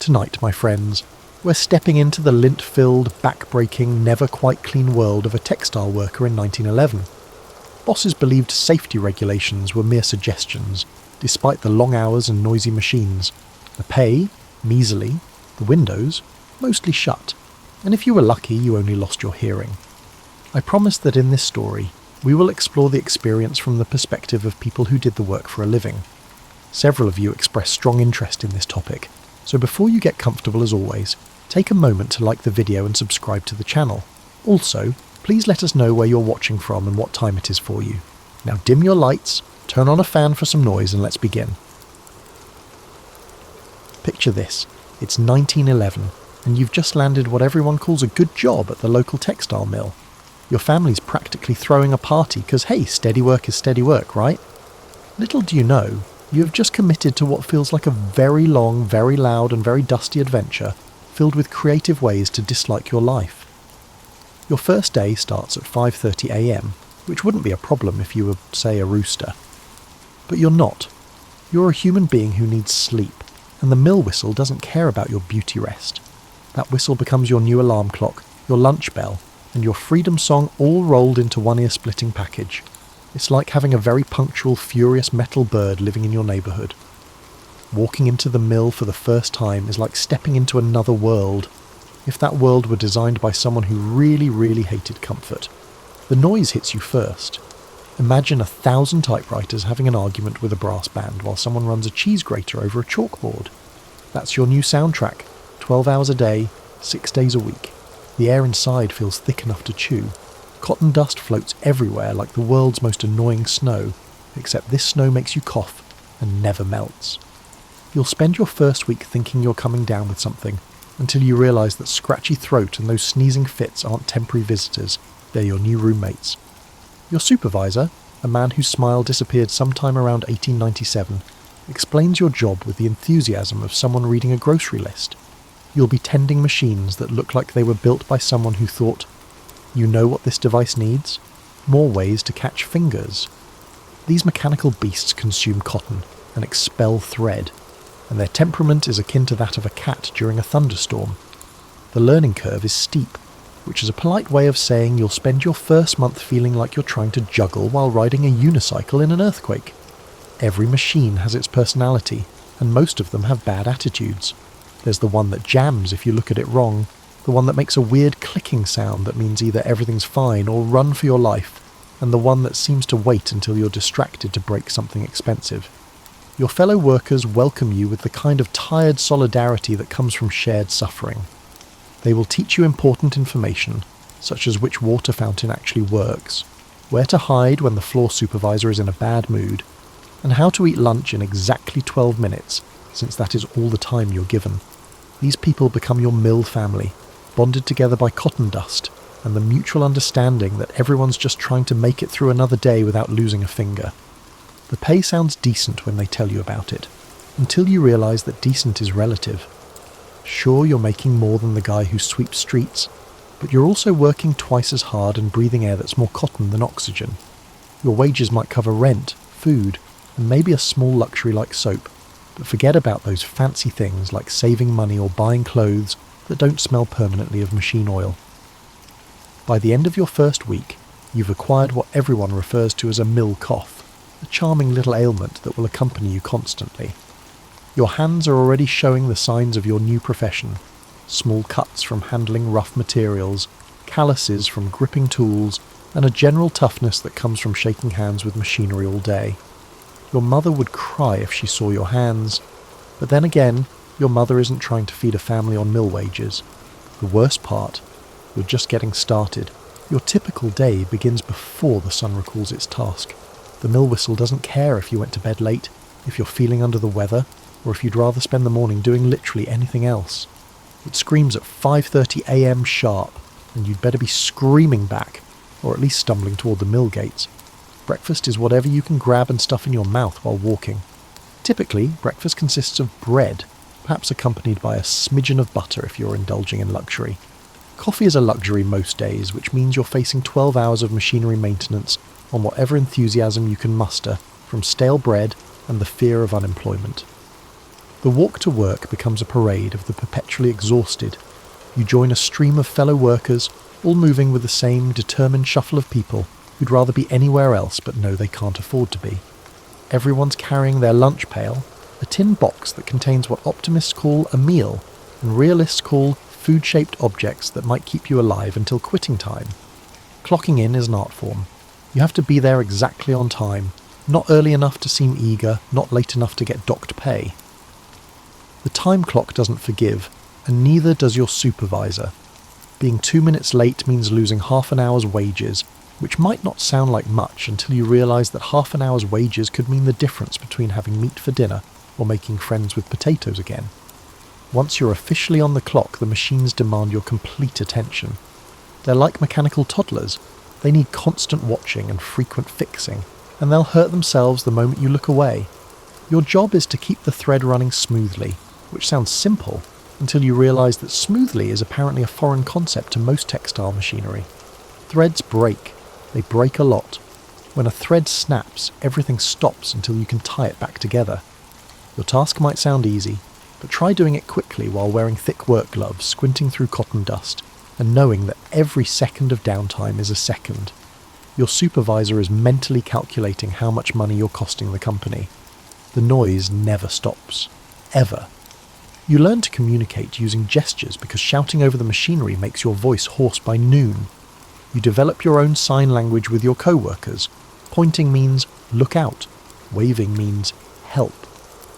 Tonight, my friends, we're stepping into the lint-filled, back-breaking, never-quite-clean world of a textile worker in 1911. Bosses believed safety regulations were mere suggestions, despite the long hours and noisy machines. The pay, measly. The windows, mostly shut. And if you were lucky, you only lost your hearing. I promise that in this story, we will explore the experience from the perspective of people who did the work for a living. Several of you expressed strong interest in this topic, so before you get comfortable as always, take a moment to like the video and subscribe to the channel. Also, please let us know where you're watching from and what time it is for you. Now dim your lights, turn on a fan for some noise, and let's begin. Picture this. It's 1911, and you've just landed what everyone calls a good job at the local textile mill. Your family's practically throwing a party because, hey, steady work is steady work, right? Little do you know, you have just committed to what feels like a very long, very loud and very dusty adventure filled with creative ways to dislike your life. Your first day starts at 5:30 a.m, which wouldn't be a problem if you were, say, a rooster. But you're not. You're a human being who needs sleep, and the mill whistle doesn't care about your beauty rest. That whistle becomes your new alarm clock, your lunch bell, and your freedom song all rolled into one ear-splitting package. It's like having a very punctual, furious metal bird living in your neighbourhood. Walking into the mill for the first time is like stepping into another world, if that world were designed by someone who really, really hated comfort. The noise hits you first. Imagine 1,000 typewriters having an argument with a brass band while someone runs a cheese grater over a chalkboard. That's your new soundtrack, 12 hours a day, 6 days a week. The air inside feels thick enough to chew. Cotton dust floats everywhere like the world's most annoying snow, except this snow makes you cough and never melts. You'll spend your first week thinking you're coming down with something, until you realise that scratchy throat and those sneezing fits aren't temporary visitors, they're your new roommates. Your supervisor, a man whose smile disappeared sometime around 1897, explains your job with the enthusiasm of someone reading a grocery list. You'll be tending machines that look like they were built by someone who thought, you know what this device needs? More ways to catch fingers. These mechanical beasts consume cotton and expel thread, and their temperament is akin to that of a cat during a thunderstorm. The learning curve is steep, which is a polite way of saying you'll spend your first month feeling like you're trying to juggle while riding a unicycle in an earthquake. Every machine has its personality, and most of them have bad attitudes. There's the one that jams if you look at it wrong, the one that makes a weird clicking sound that means either everything's fine or run for your life, and the one that seems to wait until you're distracted to break something expensive. Your fellow workers welcome you with the kind of tired solidarity that comes from shared suffering. They will teach you important information, such as which water fountain actually works, where to hide when the floor supervisor is in a bad mood, and how to eat lunch in exactly 12 minutes, since that is all the time you're given. These people become your mill family, bonded together by cotton dust and the mutual understanding that everyone's just trying to make it through another day without losing a finger. The pay sounds decent when they tell you about it, until you realise that decent is relative. Sure, you're making more than the guy who sweeps streets, but you're also working twice as hard and breathing air that's more cotton than oxygen. Your wages might cover rent, food, and maybe a small luxury like soap, but forget about those fancy things like saving money or buying clothes that don't smell permanently of machine oil. By the end of your first week, you've acquired what everyone refers to as a mill cough, a charming little ailment that will accompany you constantly. Your hands are already showing the signs of your new profession: small cuts from handling rough materials, calluses from gripping tools, and a general toughness that comes from shaking hands with machinery all day. Your mother would cry if she saw your hands, but then again, your mother isn't trying to feed a family on mill wages. The worst part, you're just getting started. Your typical day begins before the sun recalls its task. The mill whistle doesn't care if you went to bed late, if you're feeling under the weather, or if you'd rather spend the morning doing literally anything else. It screams at 5:30 a.m. sharp, and you'd better be screaming back, or at least stumbling toward the mill gates. Breakfast is whatever you can grab and stuff in your mouth while walking. Typically, breakfast consists of bread, perhaps accompanied by a smidgen of butter if you're indulging in luxury. Coffee is a luxury most days, which means you're facing 12 hours of machinery maintenance on whatever enthusiasm you can muster from stale bread and the fear of unemployment. The walk to work becomes a parade of the perpetually exhausted. You join a stream of fellow workers, all moving with the same determined shuffle of people who'd rather be anywhere else but know they can't afford to be. Everyone's carrying their lunch pail, a tin box that contains what optimists call a meal, and realists call food-shaped objects that might keep you alive until quitting time. Clocking in is an art form. You have to be there exactly on time, not early enough to seem eager, not late enough to get docked pay. The time clock doesn't forgive, and neither does your supervisor. Being 2 minutes late means losing half an hour's wages, which might not sound like much until you realise that half an hour's wages could mean the difference between having meat for dinner or making friends with potatoes again. Once you're officially on the clock, the machines demand your complete attention. They're like mechanical toddlers. They need constant watching and frequent fixing, and they'll hurt themselves the moment you look away. Your job is to keep the thread running smoothly, which sounds simple, until you realise that smoothly is apparently a foreign concept to most textile machinery. Threads break. They break a lot. When a thread snaps, everything stops until you can tie it back together. Your task might sound easy, but try doing it quickly while wearing thick work gloves, squinting through cotton dust, and knowing that every second of downtime is a second. Your supervisor is mentally calculating how much money you're costing the company. The noise never stops. Ever. You learn to communicate using gestures because shouting over the machinery makes your voice hoarse by noon. You develop your own sign language with your co-workers. Pointing means look out. Waving means help.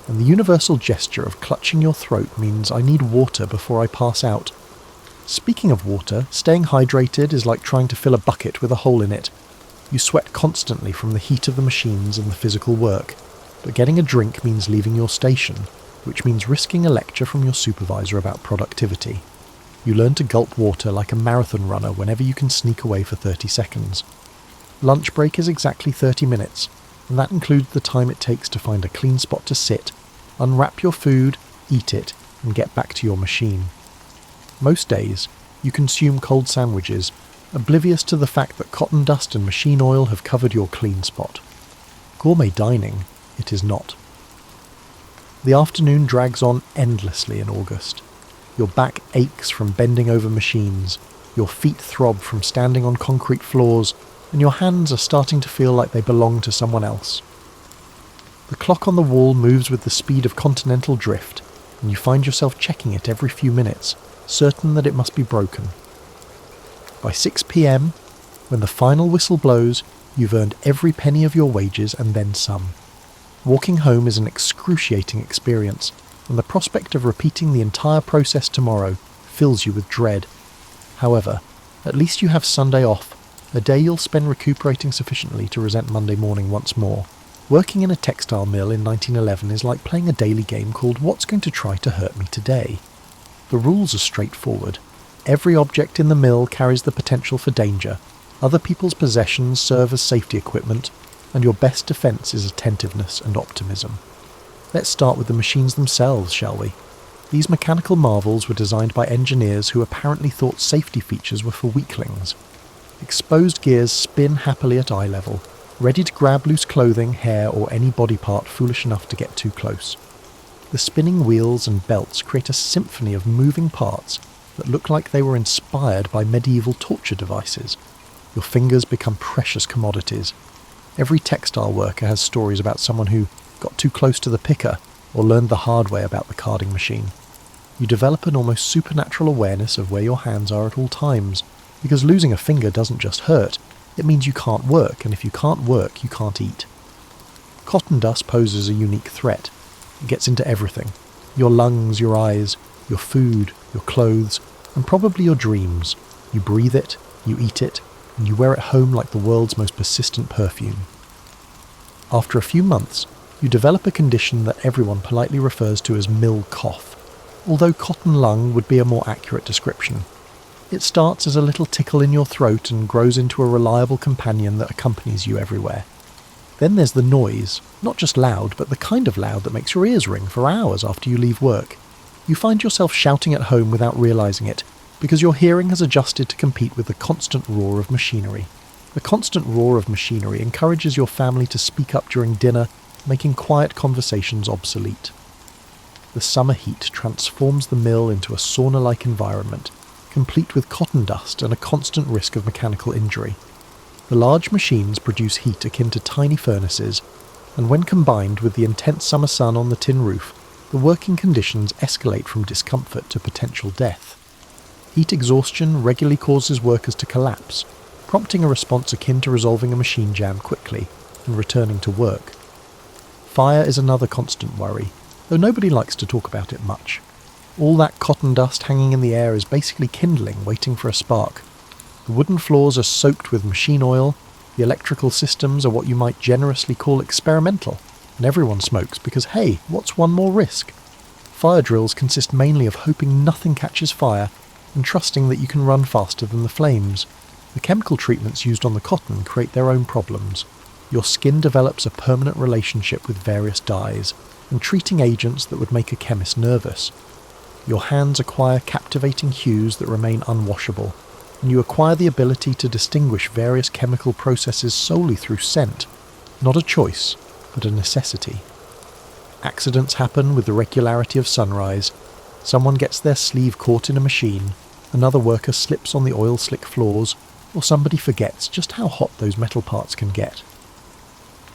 And the universal gesture of clutching your throat means I need water before I pass out. Speaking of water, staying hydrated is like trying to fill a bucket with a hole in it. You sweat constantly from the heat of the machines and the physical work, but getting a drink means leaving your station, which means risking a lecture from your supervisor about productivity. You learn to gulp water like a marathon runner whenever you can sneak away for 30 seconds. Lunch break is exactly 30 minutes, and that includes the time it takes to find a clean spot to sit, unwrap your food, eat it, and get back to your machine. Most days, you consume cold sandwiches, oblivious to the fact that cotton dust and machine oil have covered your clean spot. Gourmet dining, it is not. The afternoon drags on endlessly in August. Your back aches from bending over machines, your feet throb from standing on concrete floors, and your hands are starting to feel like they belong to someone else. The clock on the wall moves with the speed of continental drift, and you find yourself checking it every few minutes, certain that it must be broken. By 6 p.m, when the final whistle blows, you've earned every penny of your wages and then some. Walking home is an excruciating experience, and the prospect of repeating the entire process tomorrow fills you with dread. However, at least you have Sunday off, a day you'll spend recuperating sufficiently to resent Monday morning once more. Working in a textile mill in 1911 is like playing a daily game called What's Going to Try to Hurt Me Today? The rules are straightforward. Every object in the mill carries the potential for danger. Other people's possessions serve as safety equipment, and your best defence is attentiveness and optimism. Let's start with the machines themselves, shall we? These mechanical marvels were designed by engineers who apparently thought safety features were for weaklings. Exposed gears spin happily at eye level, ready to grab loose clothing, hair, or any body part foolish enough to get too close. The spinning wheels and belts create a symphony of moving parts that look like they were inspired by medieval torture devices. Your fingers become precious commodities. Every textile worker has stories about someone who got too close to the picker or learned the hard way about the carding machine. You develop an almost supernatural awareness of where your hands are at all times, because losing a finger doesn't just hurt, it means you can't work, and if you can't work, you can't eat. Cotton dust poses a unique threat. It gets into everything. Your lungs, your eyes, your food, your clothes, and probably your dreams. You breathe it, you eat it, and you wear it home like the world's most persistent perfume. After a few months, you develop a condition that everyone politely refers to as mill cough, although cotton lung would be a more accurate description. It starts as a little tickle in your throat and grows into a reliable companion that accompanies you everywhere. Then there's the noise, not just loud, but the kind of loud that makes your ears ring for hours after you leave work. You find yourself shouting at home without realising it, because your hearing has adjusted to compete with the constant roar of machinery. The constant roar of machinery encourages your family to speak up during dinner, making quiet conversations obsolete. The summer heat transforms the mill into a sauna-like environment, complete with cotton dust and a constant risk of mechanical injury. The large machines produce heat akin to tiny furnaces, and when combined with the intense summer sun on the tin roof, the working conditions escalate from discomfort to potential death. Heat exhaustion regularly causes workers to collapse, prompting a response akin to resolving a machine jam quickly and returning to work. Fire is another constant worry, though nobody likes to talk about it much. All that cotton dust hanging in the air is basically kindling, waiting for a spark. The wooden floors are soaked with machine oil, the electrical systems are what you might generously call experimental, and everyone smokes because, hey, what's one more risk? Fire drills consist mainly of hoping nothing catches fire and trusting that you can run faster than the flames. The chemical treatments used on the cotton create their own problems. Your skin develops a permanent relationship with various dyes and treating agents that would make a chemist nervous. Your hands acquire captivating hues that remain unwashable, and you acquire the ability to distinguish various chemical processes solely through scent, not a choice, but a necessity. Accidents happen with the regularity of sunrise. Someone gets their sleeve caught in a machine, another worker slips on the oil-slick floors, or somebody forgets just how hot those metal parts can get.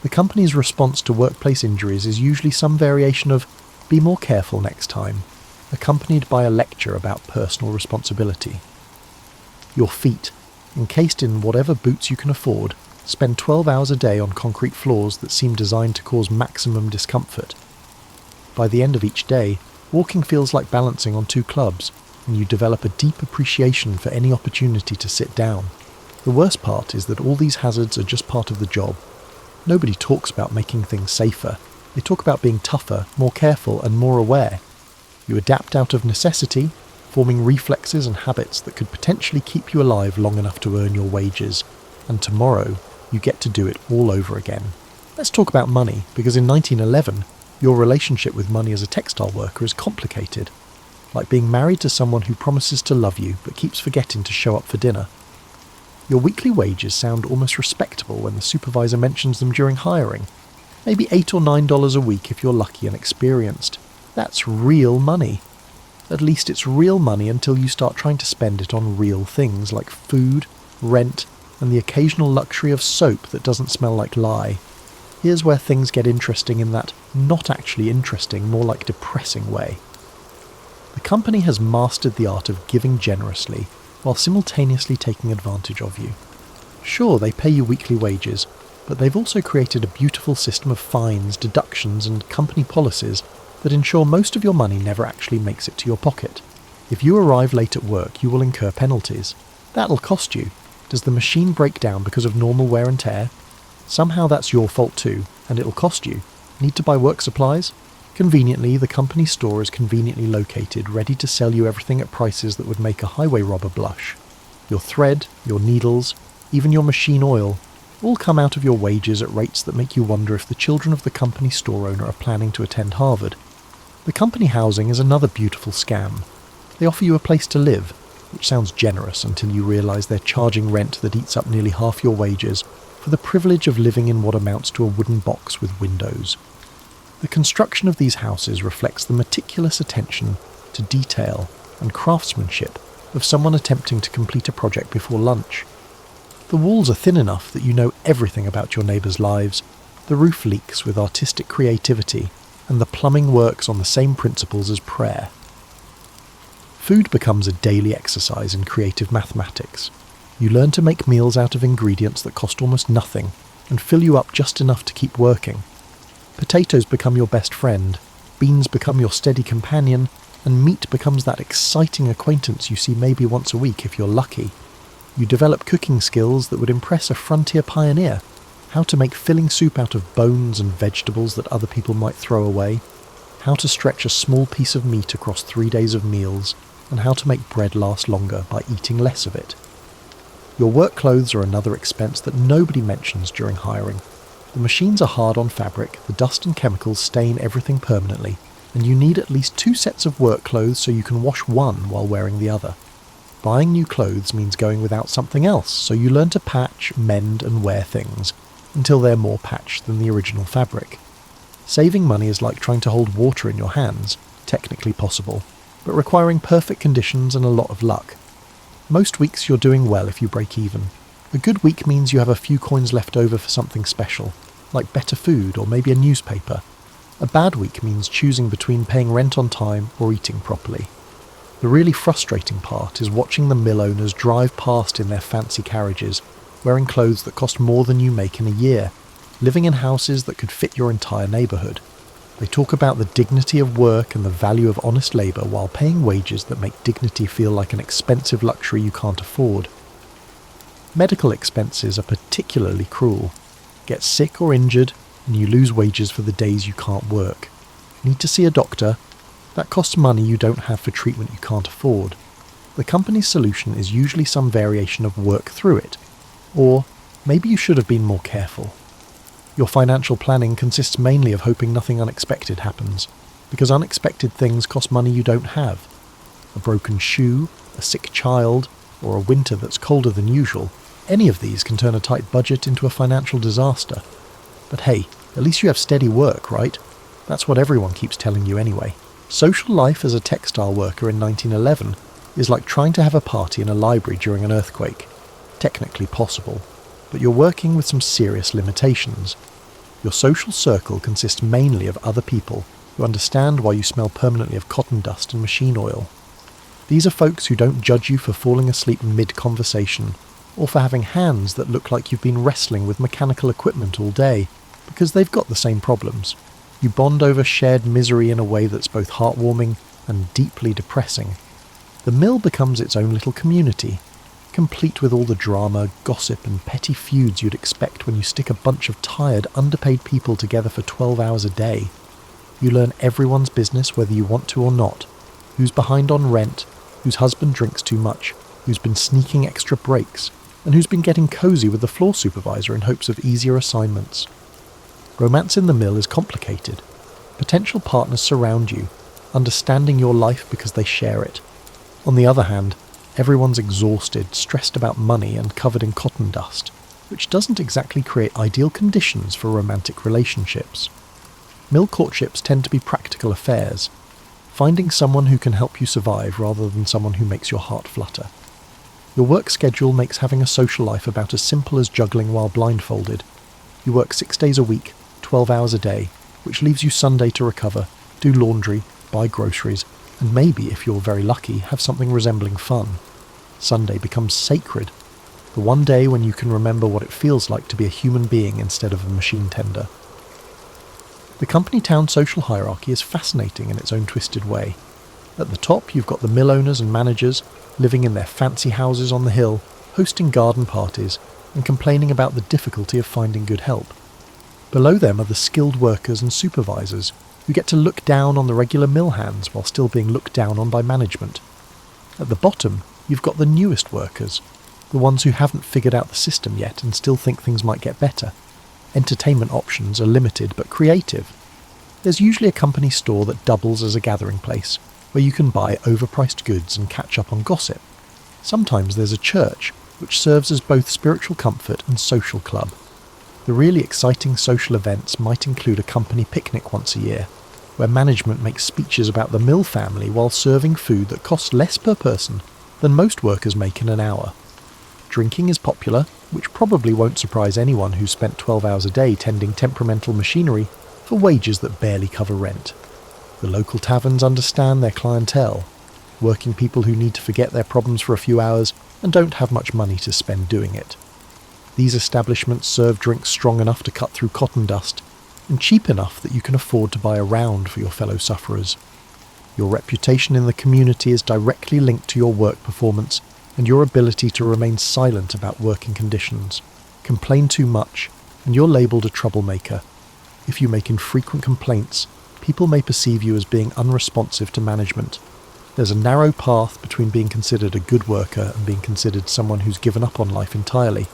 The company's response to workplace injuries is usually some variation of "be more careful next time," accompanied by a lecture about personal responsibility. Your feet, encased in whatever boots you can afford, spend 12 hours a day on concrete floors that seem designed to cause maximum discomfort. By the end of each day, walking feels like balancing on two clubs, and you develop a deep appreciation for any opportunity to sit down. The worst part is that all these hazards are just part of the job. Nobody talks about making things safer. They talk about being tougher, more careful, and more aware. You adapt out of necessity, forming reflexes and habits that could potentially keep you alive long enough to earn your wages. And tomorrow, you get to do it all over again. Let's talk about money, because in 1911, your relationship with money as a textile worker is complicated. Like being married to someone who promises to love you but keeps forgetting to show up for dinner. Your weekly wages sound almost respectable when the supervisor mentions them during hiring. Maybe $8 or $9 a week if you're lucky and experienced. That's real money. At least it's real money until you start trying to spend it on real things like food, rent, and the occasional luxury of soap that doesn't smell like lye. Here's where things get interesting in that not actually interesting, more like depressing way. The company has mastered the art of giving generously while simultaneously taking advantage of you. Sure, they pay you weekly wages, but they've also created a beautiful system of fines, deductions, and company policies that ensure most of your money never actually makes it to your pocket. If you arrive late at work, you will incur penalties. That'll cost you. Does the machine break down because of normal wear and tear? Somehow that's your fault too, and it'll cost you. Need to buy work supplies? Conveniently, the company store is conveniently located, ready to sell you everything at prices that would make a highway robber blush. Your thread, your needles, even your machine oil, all come out of your wages at rates that make you wonder if the children of the company store owner are planning to attend Harvard. The company housing is another beautiful scam. They offer you a place to live, which sounds generous until you realise they're charging rent that eats up nearly half your wages for the privilege of living in what amounts to a wooden box with windows. The construction of these houses reflects the meticulous attention to detail and craftsmanship of someone attempting to complete a project before lunch. The walls are thin enough that you know everything about your neighbours' lives, the roof leaks with artistic creativity, and the plumbing works on the same principles as prayer. Food becomes a daily exercise in creative mathematics. You learn to make meals out of ingredients that cost almost nothing and fill you up just enough to keep working. Potatoes become your best friend, beans become your steady companion, and meat becomes that exciting acquaintance you see maybe once a week if you're lucky. You develop cooking skills that would impress a frontier pioneer. How to make filling soup out of bones and vegetables that other people might throw away. How to stretch a small piece of meat across 3 days of meals. And how to make bread last longer by eating less of it. Your work clothes are another expense that nobody mentions during hiring. The machines are hard on fabric, the dust and chemicals stain everything permanently, and you need at least 2 sets of work clothes so you can wash one while wearing the other. Buying new clothes means going without something else, so you learn to patch, mend, and wear things, until they're more patched than the original fabric. Saving money is like trying to hold water in your hands. technically possible, but requiring perfect conditions and a lot of luck. Most weeks you're doing well if you break even. A good week means you have a few coins left over for something special, like better food or maybe a newspaper. A bad week means choosing between paying rent on time or eating properly. The really frustrating part is watching the mill owners drive past in their fancy carriages, wearing clothes that cost more than you make in a year, living in houses that could fit your entire neighbourhood. They talk about the dignity of work and the value of honest labour while paying wages that make dignity feel like an expensive luxury you can't afford. Medical expenses are particularly cruel. Get sick or injured, and you lose wages for the days you can't work. Need to see a doctor? That costs money you don't have for treatment you can't afford. The company's solution is usually some variation of work through it. Or, maybe you should have been more careful. Your financial planning consists mainly of hoping nothing unexpected happens, because unexpected things cost money you don't have. A broken shoe, a sick child, or a winter that's colder than usual, any of these can turn a tight budget into a financial disaster. But hey, at least you have steady work, right? That's what everyone keeps telling you anyway. Social life as a textile worker in 1911 is like trying to have a party in a library during an earthquake. Technically possible, but you're working with some serious limitations. Your social circle consists mainly of other people who understand why you smell permanently of cotton dust and machine oil. These are folks who don't judge you for falling asleep mid-conversation, or for having hands that look like you've been wrestling with mechanical equipment all day, because they've got the same problems. You bond over shared misery in a way that's both heartwarming and deeply depressing. The mill becomes its own little community, complete with all the drama, gossip and petty feuds you'd expect when you stick a bunch of tired, underpaid people together for 12 hours a day. You learn everyone's business whether you want to or not. Who's behind on rent, whose husband drinks too much, who's been sneaking extra breaks, and who's been getting cosy with the floor supervisor in hopes of easier assignments. Romance in the mill is complicated. Potential partners surround you, understanding your life because they share it. On the other hand, everyone's exhausted, stressed about money and covered in cotton dust, which doesn't exactly create ideal conditions for romantic relationships. Mill courtships tend to be practical affairs, finding someone who can help you survive rather than someone who makes your heart flutter. Your work schedule makes having a social life about as simple as juggling while blindfolded. You work 6 days a week, 12 hours a day, which leaves you Sunday to recover, do laundry, buy groceries, and maybe, if you're very lucky, have something resembling fun. Sunday becomes sacred, the one day when you can remember what it feels like to be a human being instead of a machine tender. The company town social hierarchy is fascinating in its own twisted way. At the top you've got the mill owners and managers, living in their fancy houses on the hill, hosting garden parties, and complaining about the difficulty of finding good help. Below them are the skilled workers and supervisors, who get to look down on the regular mill hands while still being looked down on by management. At the bottom, you've got the newest workers, the ones who haven't figured out the system yet and still think things might get better. Entertainment options are limited but creative. There's usually a company store that doubles as a gathering place, where you can buy overpriced goods and catch up on gossip. Sometimes there's a church, which serves as both spiritual comfort and social club. The really exciting social events might include a company picnic once a year, where management makes speeches about the mill family while serving food that costs less per person than most workers make in an hour. Drinking is popular, which probably won't surprise anyone who's spent 12 hours a day tending temperamental machinery for wages that barely cover rent. The local taverns understand their clientele, working people who need to forget their problems for a few hours and don't have much money to spend doing it. These establishments serve drinks strong enough to cut through cotton dust, and cheap enough that you can afford to buy a round for your fellow sufferers. Your reputation in the community is directly linked to your work performance and your ability to remain silent about working conditions. Complain too much, and you're labelled a troublemaker. If you make infrequent complaints, people may perceive you as being unresponsive to management. There's a narrow path between being considered a good worker and being considered someone who's given up on life entirely.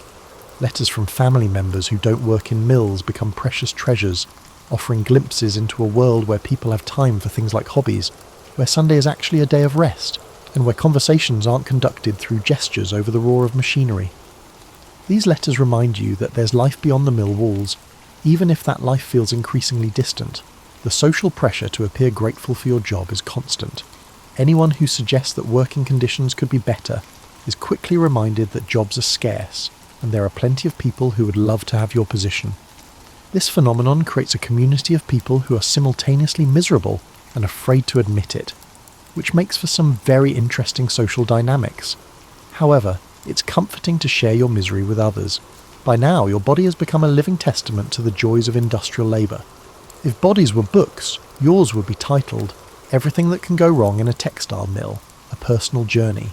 Letters from family members who don't work in mills become precious treasures, offering glimpses into a world where people have time for things like hobbies, where Sunday is actually a day of rest, and where conversations aren't conducted through gestures over the roar of machinery. These letters remind you that there's life beyond the mill walls, even if that life feels increasingly distant. The social pressure to appear grateful for your job is constant. Anyone who suggests that working conditions could be better is quickly reminded that jobs are scarce, and there are plenty of people who would love to have your position. This phenomenon creates a community of people who are simultaneously miserable and afraid to admit it, which makes for some very interesting social dynamics. However, it's comforting to share your misery with others. By now, your body has become a living testament to the joys of industrial labour. If bodies were books, yours would be titled, "Everything That Can Go Wrong in a Textile Mill, A Personal Journey."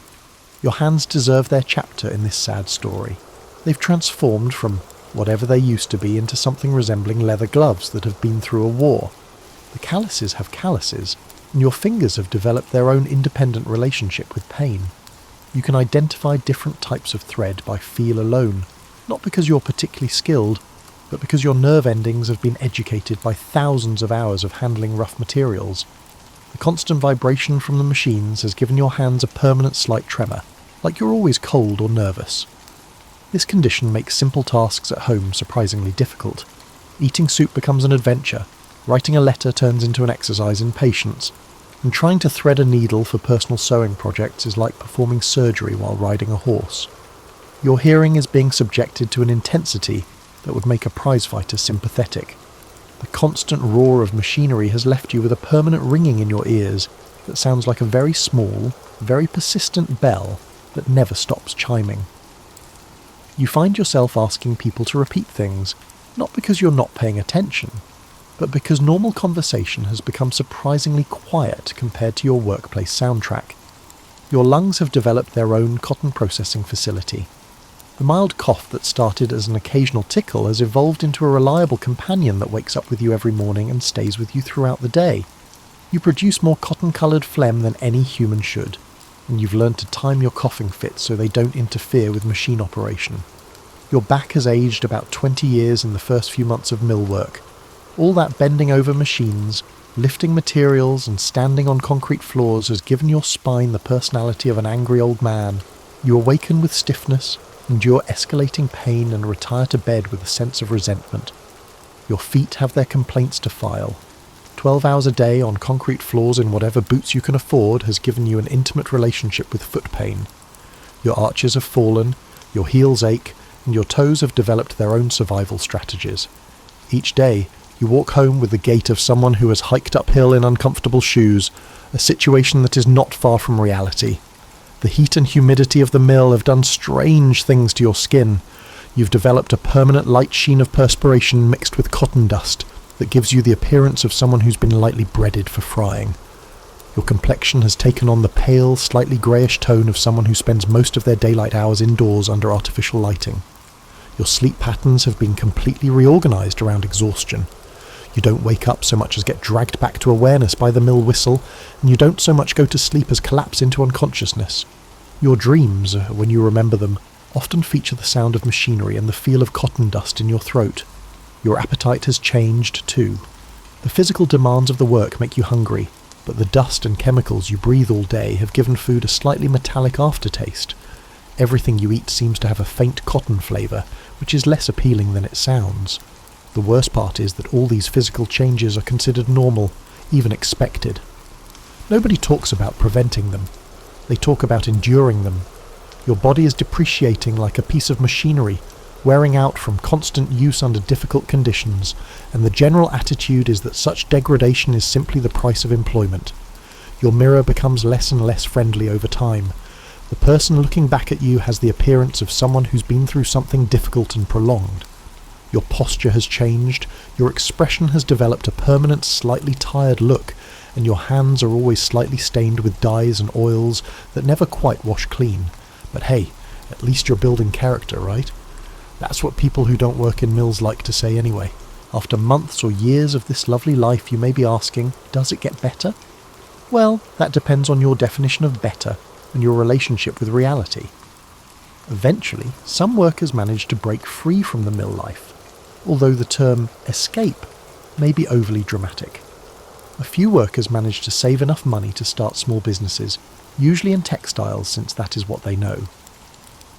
Your hands deserve their chapter in this sad story. They've transformed from whatever they used to be into something resembling leather gloves that have been through a war. The calluses have calluses, and your fingers have developed their own independent relationship with pain. You can identify different types of thread by feel alone, not because you're particularly skilled, but because your nerve endings have been educated by thousands of hours of handling rough materials. The constant vibration from the machines has given your hands a permanent slight tremor, like you're always cold or nervous. This condition makes simple tasks at home surprisingly difficult. Eating soup becomes an adventure, writing a letter turns into an exercise in patience, and trying to thread a needle for personal sewing projects is like performing surgery while riding a horse. Your hearing is being subjected to an intensity that would make a prizefighter sympathetic. The constant roar of machinery has left you with a permanent ringing in your ears that sounds like a very small, very persistent bell that never stops chiming. You find yourself asking people to repeat things, not because you're not paying attention, but because normal conversation has become surprisingly quiet compared to your workplace soundtrack. Your lungs have developed their own cotton processing facility. The mild cough that started as an occasional tickle has evolved into a reliable companion that wakes up with you every morning and stays with you throughout the day. You produce more cotton-coloured phlegm than any human should, and you've learned to time your coughing fits so they don't interfere with machine operation. Your back has aged about 20 years in the first few months of mill work. All that bending over machines, lifting materials and standing on concrete floors has given your spine the personality of an angry old man. You awaken with stiffness, endure escalating pain and retire to bed with a sense of resentment. Your feet have their complaints to file. 12 hours a day on concrete floors in whatever boots you can afford has given you an intimate relationship with foot pain. Your arches have fallen, your heels ache, and your toes have developed their own survival strategies. Each day, you walk home with the gait of someone who has hiked uphill in uncomfortable shoes, a situation that is not far from reality. The heat and humidity of the mill have done strange things to your skin. You've developed a permanent light sheen of perspiration mixed with cotton dust that gives you the appearance of someone who's been lightly breaded for frying. Your complexion has taken on the pale, slightly greyish tone of someone who spends most of their daylight hours indoors under artificial lighting. Your sleep patterns have been completely reorganised around exhaustion. You don't wake up so much as get dragged back to awareness by the mill whistle, and you don't so much go to sleep as collapse into unconsciousness. Your dreams, when you remember them, often feature the sound of machinery and the feel of cotton dust in your throat. Your appetite has changed too. The physical demands of the work make you hungry, but the dust and chemicals you breathe all day have given food a slightly metallic aftertaste. Everything you eat seems to have a faint cotton flavour, which is less appealing than it sounds. The worst part is that all these physical changes are considered normal, even expected. Nobody talks about preventing them. They talk about enduring them. Your body is depreciating like a piece of machinery, wearing out from constant use under difficult conditions, and the general attitude is that such degradation is simply the price of employment. Your mirror becomes less and less friendly over time. The person looking back at you has the appearance of someone who's been through something difficult and prolonged. Your posture has changed, your expression has developed a permanent, slightly tired look, and your hands are always slightly stained with dyes and oils that never quite wash clean. But hey, at least you're building character, right? That's what people who don't work in mills like to say anyway. After months or years of this lovely life, you may be asking, does it get better? Well, that depends on your definition of better and your relationship with reality. Eventually, some workers manage to break free from the mill life, although the term escape may be overly dramatic. A few workers manage to save enough money to start small businesses, usually in textiles since that is what they know.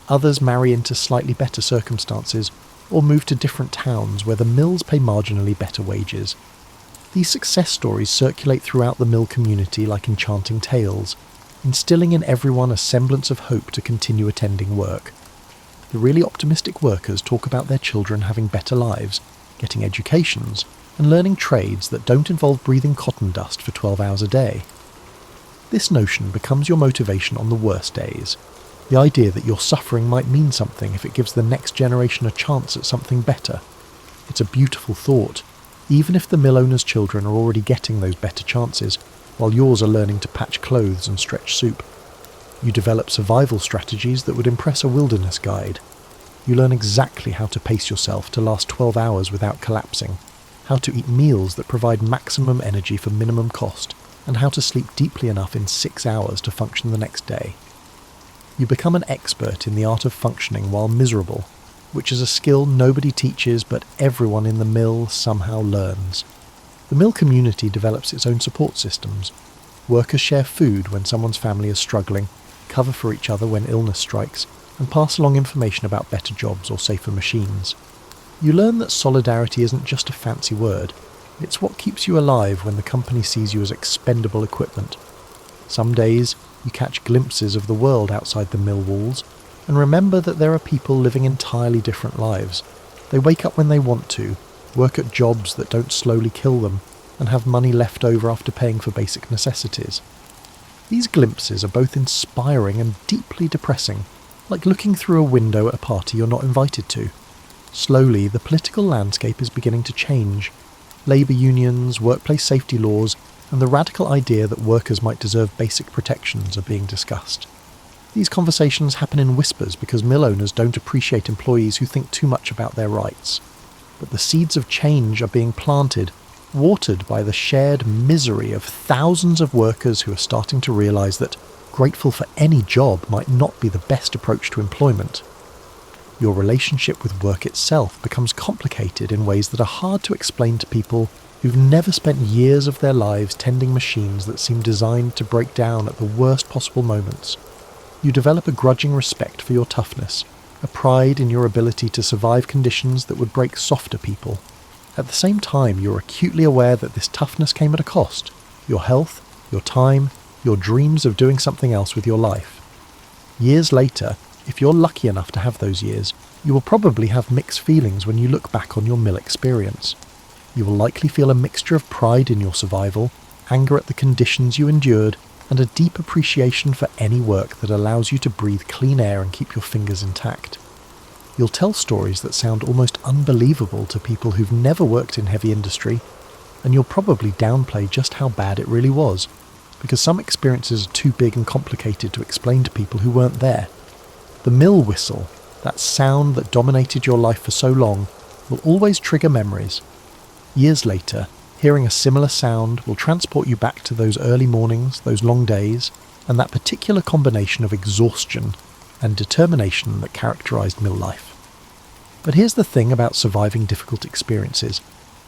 Others marry into slightly better circumstances or move to different towns where the mills pay marginally better wages. These success stories circulate throughout the mill community like enchanting tales, instilling in everyone a semblance of hope to continue attending work. The really optimistic workers talk about their children having better lives, getting educations, and learning trades that don't involve breathing cotton dust for 12 hours a day. This notion becomes your motivation on the worst days. The idea that your suffering might mean something if it gives the next generation a chance at something better. It's a beautiful thought, even if the mill owner's children are already getting those better chances, while yours are learning to patch clothes and stretch soup. You develop survival strategies that would impress a wilderness guide. You learn exactly how to pace yourself to last 12 hours without collapsing, how to eat meals that provide maximum energy for minimum cost, and how to sleep deeply enough in 6 hours to function the next day. You become an expert in the art of functioning while miserable, which is a skill nobody teaches but everyone in the mill somehow learns. The mill community develops its own support systems. Workers share food when someone's family is struggling, cover for each other when illness strikes, and pass along information about better jobs or safer machines. You learn that solidarity isn't just a fancy word, it's what keeps you alive when the company sees you as expendable equipment. Some days, you catch glimpses of the world outside the mill walls, and remember that there are people living entirely different lives. They wake up when they want to, work at jobs that don't slowly kill them, and have money left over after paying for basic necessities. These glimpses are both inspiring and deeply depressing, like looking through a window at a party you're not invited to. Slowly, the political landscape is beginning to change. Labour unions, workplace safety laws, and the radical idea that workers might deserve basic protections are being discussed. These conversations happen in whispers because mill owners don't appreciate employees who think too much about their rights. But the seeds of change are being planted, watered by the shared misery of thousands of workers who are starting to realise that grateful for any job might not be the best approach to employment. Your relationship with work itself becomes complicated in ways that are hard to explain to people who've never spent years of their lives tending machines that seem designed to break down at the worst possible moments. You develop a grudging respect for your toughness, a pride in your ability to survive conditions that would break softer people. At the same time, you're acutely aware that this toughness came at a cost: your health, your time, your dreams of doing something else with your life. Years later, if you're lucky enough to have those years, you will probably have mixed feelings when you look back on your mill experience. You will likely feel a mixture of pride in your survival, anger at the conditions you endured, and a deep appreciation for any work that allows you to breathe clean air and keep your fingers intact. You'll tell stories that sound almost unbelievable to people who've never worked in heavy industry, and you'll probably downplay just how bad it really was, because some experiences are too big and complicated to explain to people who weren't there. The mill whistle, that sound that dominated your life for so long, will always trigger memories. Years later, hearing a similar sound will transport you back to those early mornings, those long days, and that particular combination of exhaustion and determination that characterized mill life. But here's the thing about surviving difficult experiences.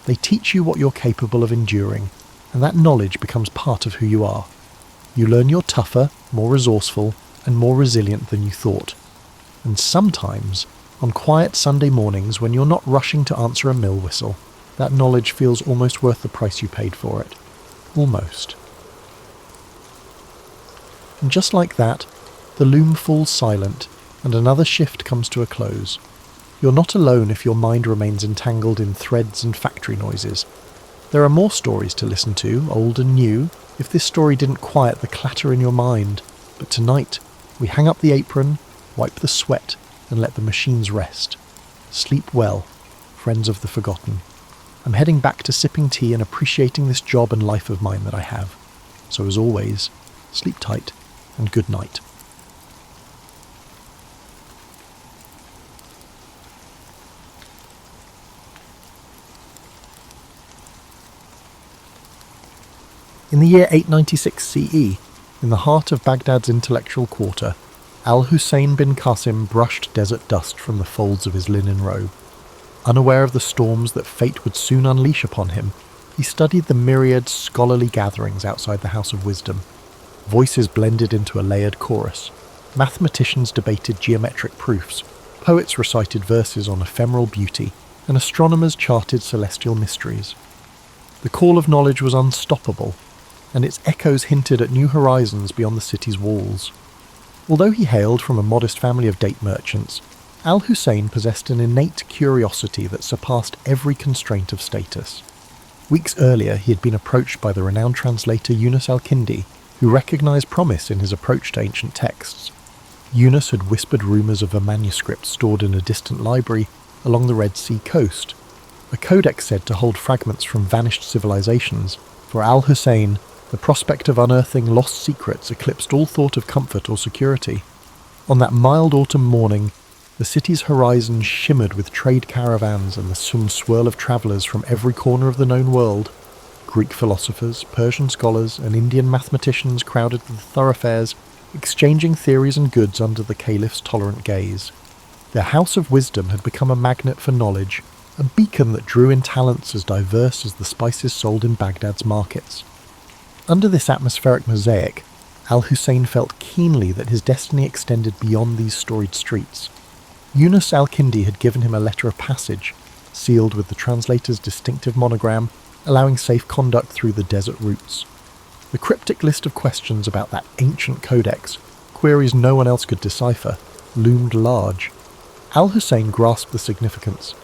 They teach you what you're capable of enduring, and that knowledge becomes part of who you are. You learn you're tougher, more resourceful, and more resilient than you thought. And sometimes, on quiet Sunday mornings when you're not rushing to answer a mill whistle, that knowledge feels almost worth the price you paid for it. Almost. And just like that, the loom falls silent, and another shift comes to a close. You're not alone if your mind remains entangled in threads and factory noises. There are more stories to listen to, old and new, if this story didn't quiet the clatter in your mind. But tonight, we hang up the apron, wipe the sweat, and let the machines rest. Sleep well, friends of the forgotten. I'm heading back to sipping tea and appreciating this job and life of mine that I have. So as always, sleep tight and good night. In the year 896 CE, in the heart of Baghdad's intellectual quarter, Al-Hussein bin Qasim brushed desert dust from the folds of his linen robe. Unaware of the storms that fate would soon unleash upon him, he studied the myriad scholarly gatherings outside the House of Wisdom. Voices blended into a layered chorus. Mathematicians debated geometric proofs, poets recited verses on ephemeral beauty, and astronomers charted celestial mysteries. The call of knowledge was unstoppable, and its echoes hinted at new horizons beyond the city's walls. Although he hailed from a modest family of date merchants, Al-Hussein possessed an innate curiosity that surpassed every constraint of status. Weeks earlier, he had been approached by the renowned translator Yunus al-Kindi, who recognized promise in his approach to ancient texts. Yunus had whispered rumors of a manuscript stored in a distant library along the Red Sea coast, a codex said to hold fragments from vanished civilizations. For Al-Hussein, the prospect of unearthing lost secrets eclipsed all thought of comfort or security. On that mild autumn morning, the city's horizon shimmered with trade caravans and the swirl of travellers from every corner of the known world. Greek philosophers, Persian scholars, and Indian mathematicians crowded the thoroughfares, exchanging theories and goods under the caliph's tolerant gaze. Their house of wisdom had become a magnet for knowledge, a beacon that drew in talents as diverse as the spices sold in Baghdad's markets. Under this atmospheric mosaic, Al-Hussein felt keenly that his destiny extended beyond these storied streets. Yunus al-Kindi had given him a letter of passage, sealed with the translator's distinctive monogram, allowing safe conduct through the desert routes. The cryptic list of questions about that ancient codex, queries no one else could decipher, loomed large. Al-Hussein grasped the significance.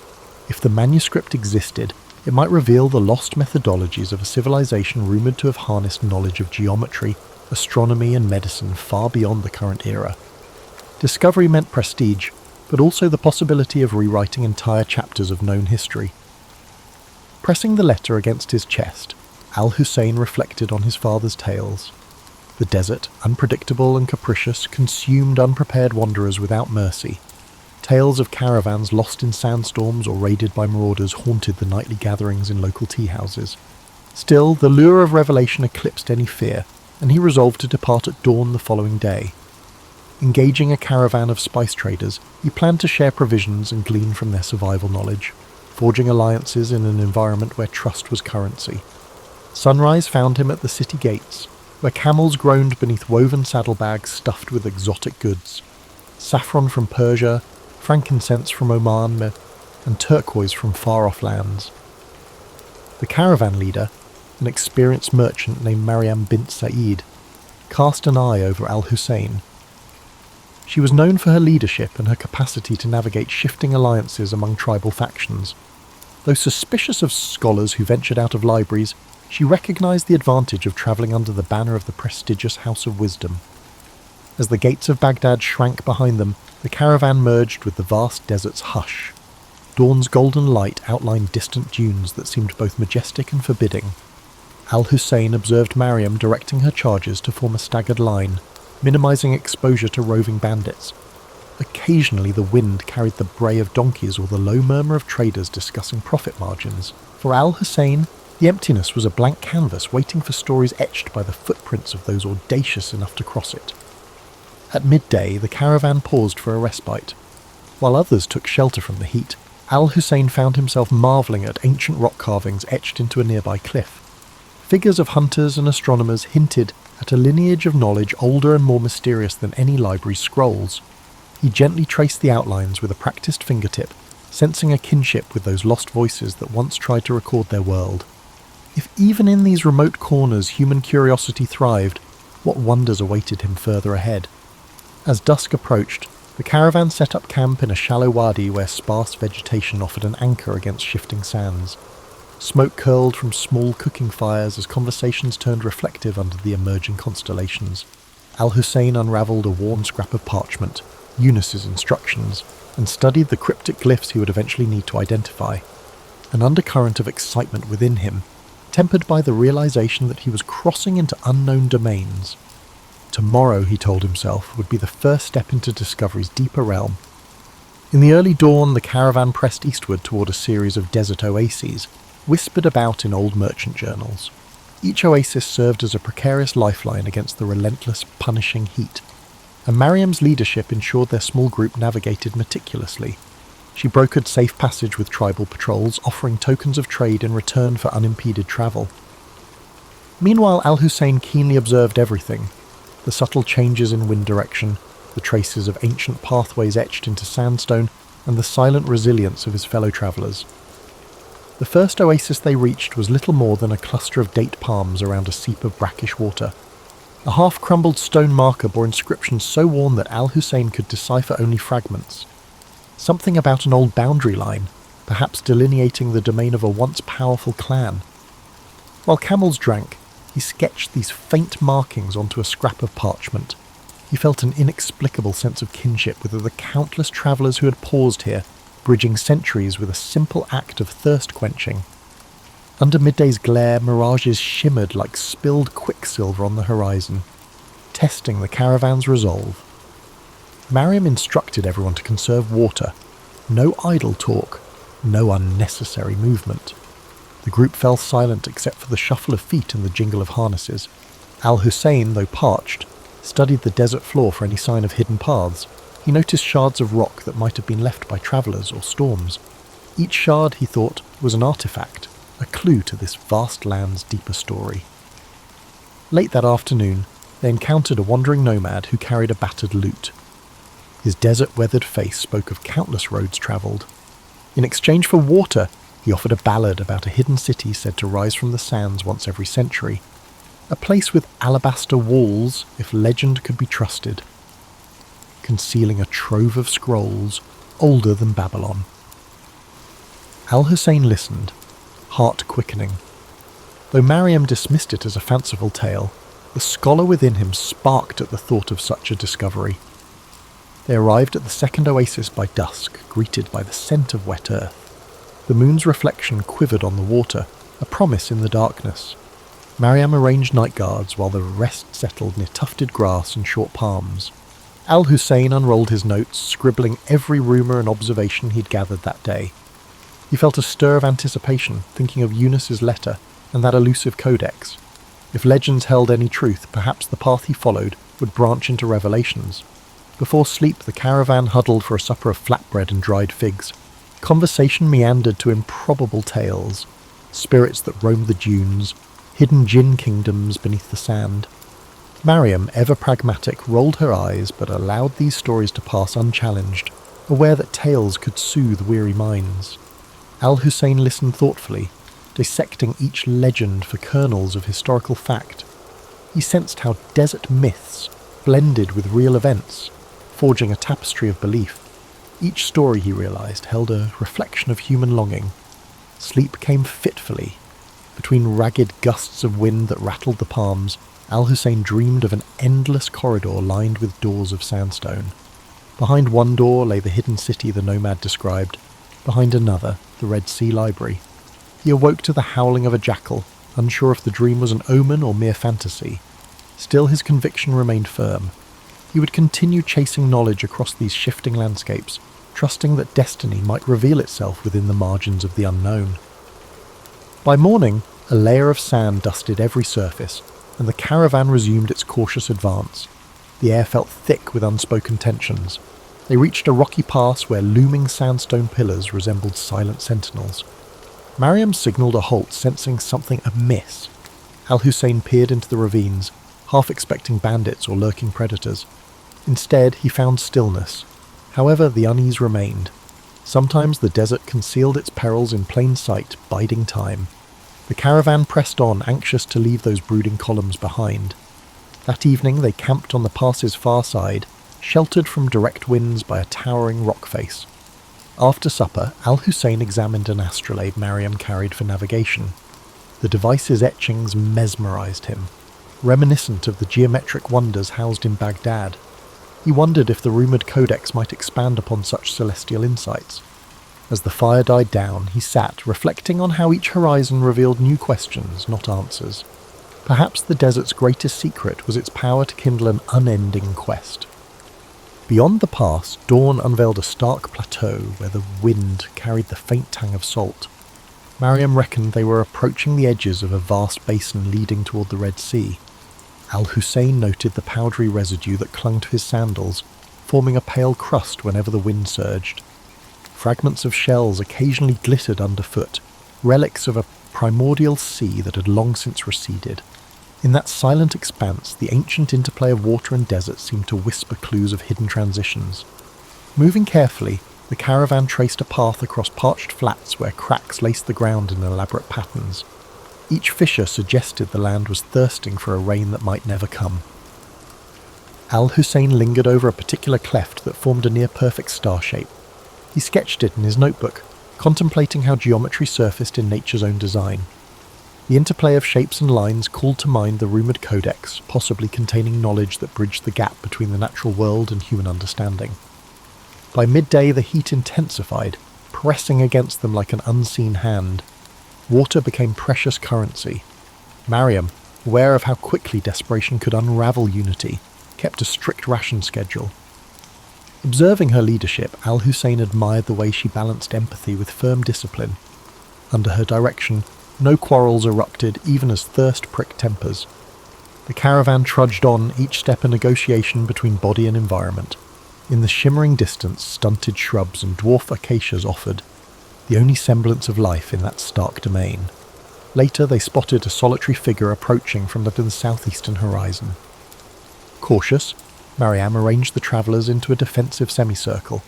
If the manuscript existed, it might reveal the lost methodologies of a civilization rumoured to have harnessed knowledge of geometry, astronomy and medicine far beyond the current era. Discovery meant prestige, but also the possibility of rewriting entire chapters of known history. Pressing the letter against his chest, Al-Hussein reflected on his father's tales. The desert, unpredictable and capricious, consumed unprepared wanderers without mercy. Tales of caravans lost in sandstorms or raided by marauders haunted the nightly gatherings in local tea houses. Still, the lure of revelation eclipsed any fear, and he resolved to depart at dawn the following day. Engaging a caravan of spice traders, he planned to share provisions and glean from their survival knowledge, forging alliances in an environment where trust was currency. Sunrise found him at the city gates, where camels groaned beneath woven saddlebags stuffed with exotic goods. Saffron from Persia, frankincense from Oman, and turquoise from far-off lands. The caravan leader, an experienced merchant named Mariam bint Said, cast an eye over Al-Hussein. She was known for her leadership and her capacity to navigate shifting alliances among tribal factions. Though suspicious of scholars who ventured out of libraries, she recognized the advantage of travelling under the banner of the prestigious House of Wisdom. As the gates of Baghdad shrank behind them, the caravan merged with the vast desert's hush. Dawn's golden light outlined distant dunes that seemed both majestic and forbidding. Al-Hussein observed Mariam directing her charges to form a staggered line, minimizing exposure to roving bandits. Occasionally the wind carried the bray of donkeys or the low murmur of traders discussing profit margins. For Al-Hussein, the emptiness was a blank canvas waiting for stories etched by the footprints of those audacious enough to cross it. At midday, the caravan paused for a respite. While others took shelter from the heat, Al-Hussein found himself marvelling at ancient rock carvings etched into a nearby cliff. Figures of hunters and astronomers hinted at a lineage of knowledge older and more mysterious than any library's scrolls. He gently traced the outlines with a practiced fingertip, sensing a kinship with those lost voices that once tried to record their world. If even in these remote corners human curiosity thrived, what wonders awaited him further ahead? As dusk approached, the caravan set up camp in a shallow wadi where sparse vegetation offered an anchor against shifting sands. Smoke curled from small cooking fires as conversations turned reflective under the emerging constellations. Al-Hussein unravelled a worn scrap of parchment, Yunus's instructions, and studied the cryptic glyphs he would eventually need to identify. An undercurrent of excitement within him, tempered by the realization that he was crossing into unknown domains. Tomorrow, he told himself, would be the first step into discovery's deeper realm. In the early dawn, the caravan pressed eastward toward a series of desert oases, whispered about in old merchant journals. Each oasis served as a precarious lifeline against the relentless, punishing heat, and Mariam's leadership ensured their small group navigated meticulously. She brokered safe passage with tribal patrols, offering tokens of trade in return for unimpeded travel. Meanwhile, Al-Hussein keenly observed everything: the subtle changes in wind direction, the traces of ancient pathways etched into sandstone, and the silent resilience of his fellow travellers. The first oasis they reached was little more than a cluster of date palms around a seep of brackish water. A half-crumbled stone marker bore inscriptions so worn that Al-Hussein could decipher only fragments. Something about an old boundary line, perhaps delineating the domain of a once powerful clan. While camels drank, he sketched these faint markings onto a scrap of parchment. He felt an inexplicable sense of kinship with the countless travellers who had paused here, bridging centuries with a simple act of thirst-quenching. Under midday's glare, mirages shimmered like spilled quicksilver on the horizon, testing the caravan's resolve. Mariam instructed everyone to conserve water. No idle talk, no unnecessary movement. The group fell silent except for the shuffle of feet and the jingle of harnesses. Al-Hussein, though parched, studied the desert floor for any sign of hidden paths. He noticed shards of rock that might have been left by travellers or storms. Each shard, he thought, was an artefact, a clue to this vast land's deeper story. Late that afternoon, they encountered a wandering nomad who carried a battered lute. His desert-weathered face spoke of countless roads travelled. In exchange for water, he offered a ballad about a hidden city said to rise from the sands once every century. A place with alabaster walls, if legend could be trusted, concealing a trove of scrolls older than Babylon. Al-Hussein listened, heart quickening. Though Mariam dismissed it as a fanciful tale, the scholar within him sparked at the thought of such a discovery. They arrived at the second oasis by dusk, greeted by the scent of wet earth. The moon's reflection quivered on the water, a promise in the darkness. Mariam arranged night guards while the rest settled near tufted grass and short palms. Al-Hussein unrolled his notes, scribbling every rumour and observation he'd gathered that day. He felt a stir of anticipation, thinking of Eunice's letter and that elusive codex. If legends held any truth, perhaps the path he followed would branch into revelations. Before sleep, the caravan huddled for a supper of flatbread and dried figs. Conversation meandered to improbable tales, spirits that roamed the dunes, hidden jinn kingdoms beneath the sand. Mariam, ever pragmatic, rolled her eyes but allowed these stories to pass unchallenged, aware that tales could soothe weary minds. Al-Hussein listened thoughtfully, dissecting each legend for kernels of historical fact. He sensed how desert myths blended with real events, forging a tapestry of belief. Each story, he realized, held a reflection of human longing. Sleep came fitfully. Between ragged gusts of wind that rattled the palms, Al-Hussein dreamed of an endless corridor lined with doors of sandstone. Behind one door lay the hidden city the nomad described. Behind another, the Red Sea Library. He awoke to the howling of a jackal, unsure if the dream was an omen or mere fantasy. Still his conviction remained firm. He would continue chasing knowledge across these shifting landscapes, trusting that destiny might reveal itself within the margins of the unknown. By morning, a layer of sand dusted every surface, and the caravan resumed its cautious advance. The air felt thick with unspoken tensions. They reached a rocky pass where looming sandstone pillars resembled silent sentinels. Mariam signalled a halt, sensing something amiss. Al-Hussein peered into the ravines, half expecting bandits or lurking predators. Instead, he found stillness. However, the unease remained. Sometimes the desert concealed its perils in plain sight, biding time. The caravan pressed on, anxious to leave those brooding columns behind. That evening they camped on the pass's far side, sheltered from direct winds by a towering rock face. After supper, Al-Hussein examined an astrolabe Mariam carried for navigation. The device's etchings mesmerized him, reminiscent of the geometric wonders housed in Baghdad. He wondered if the rumoured codex might expand upon such celestial insights. As the fire died down, he sat, reflecting on how each horizon revealed new questions, not answers. Perhaps the desert's greatest secret was its power to kindle an unending quest. Beyond the pass, dawn unveiled a stark plateau where the wind carried the faint tang of salt. Mariam reckoned they were approaching the edges of a vast basin leading toward the Red Sea. Al-Hussein noted the powdery residue that clung to his sandals, forming a pale crust whenever the wind surged. Fragments of shells occasionally glittered underfoot, relics of a primordial sea that had long since receded. In that silent expanse, the ancient interplay of water and desert seemed to whisper clues of hidden transitions. Moving carefully, The caravan traced a path across parched flats where cracks laced the ground in elaborate patterns. Each fissure suggested the land was thirsting for a rain that might never come. Al-Hussein lingered over a particular cleft that formed a near-perfect star shape. He sketched it in his notebook, contemplating how geometry surfaced in nature's own design. The interplay of shapes and lines called to mind the rumoured codex, possibly containing knowledge that bridged the gap between the natural world and human understanding. By midday the heat intensified, pressing against them like an unseen hand. Water became precious currency. Mariam, aware of how quickly desperation could unravel unity, kept a strict ration schedule. Observing her leadership, Al-Hussein admired the way she balanced empathy with firm discipline. Under her direction, no quarrels erupted even as thirst pricked tempers. The caravan trudged on, each step a negotiation between body and environment. In the shimmering distance, stunted shrubs and dwarf acacias offered, the only semblance of life in that stark domain. Later they spotted a solitary figure approaching from the southeastern horizon. Cautious, Mariam arranged the travellers into a defensive semicircle.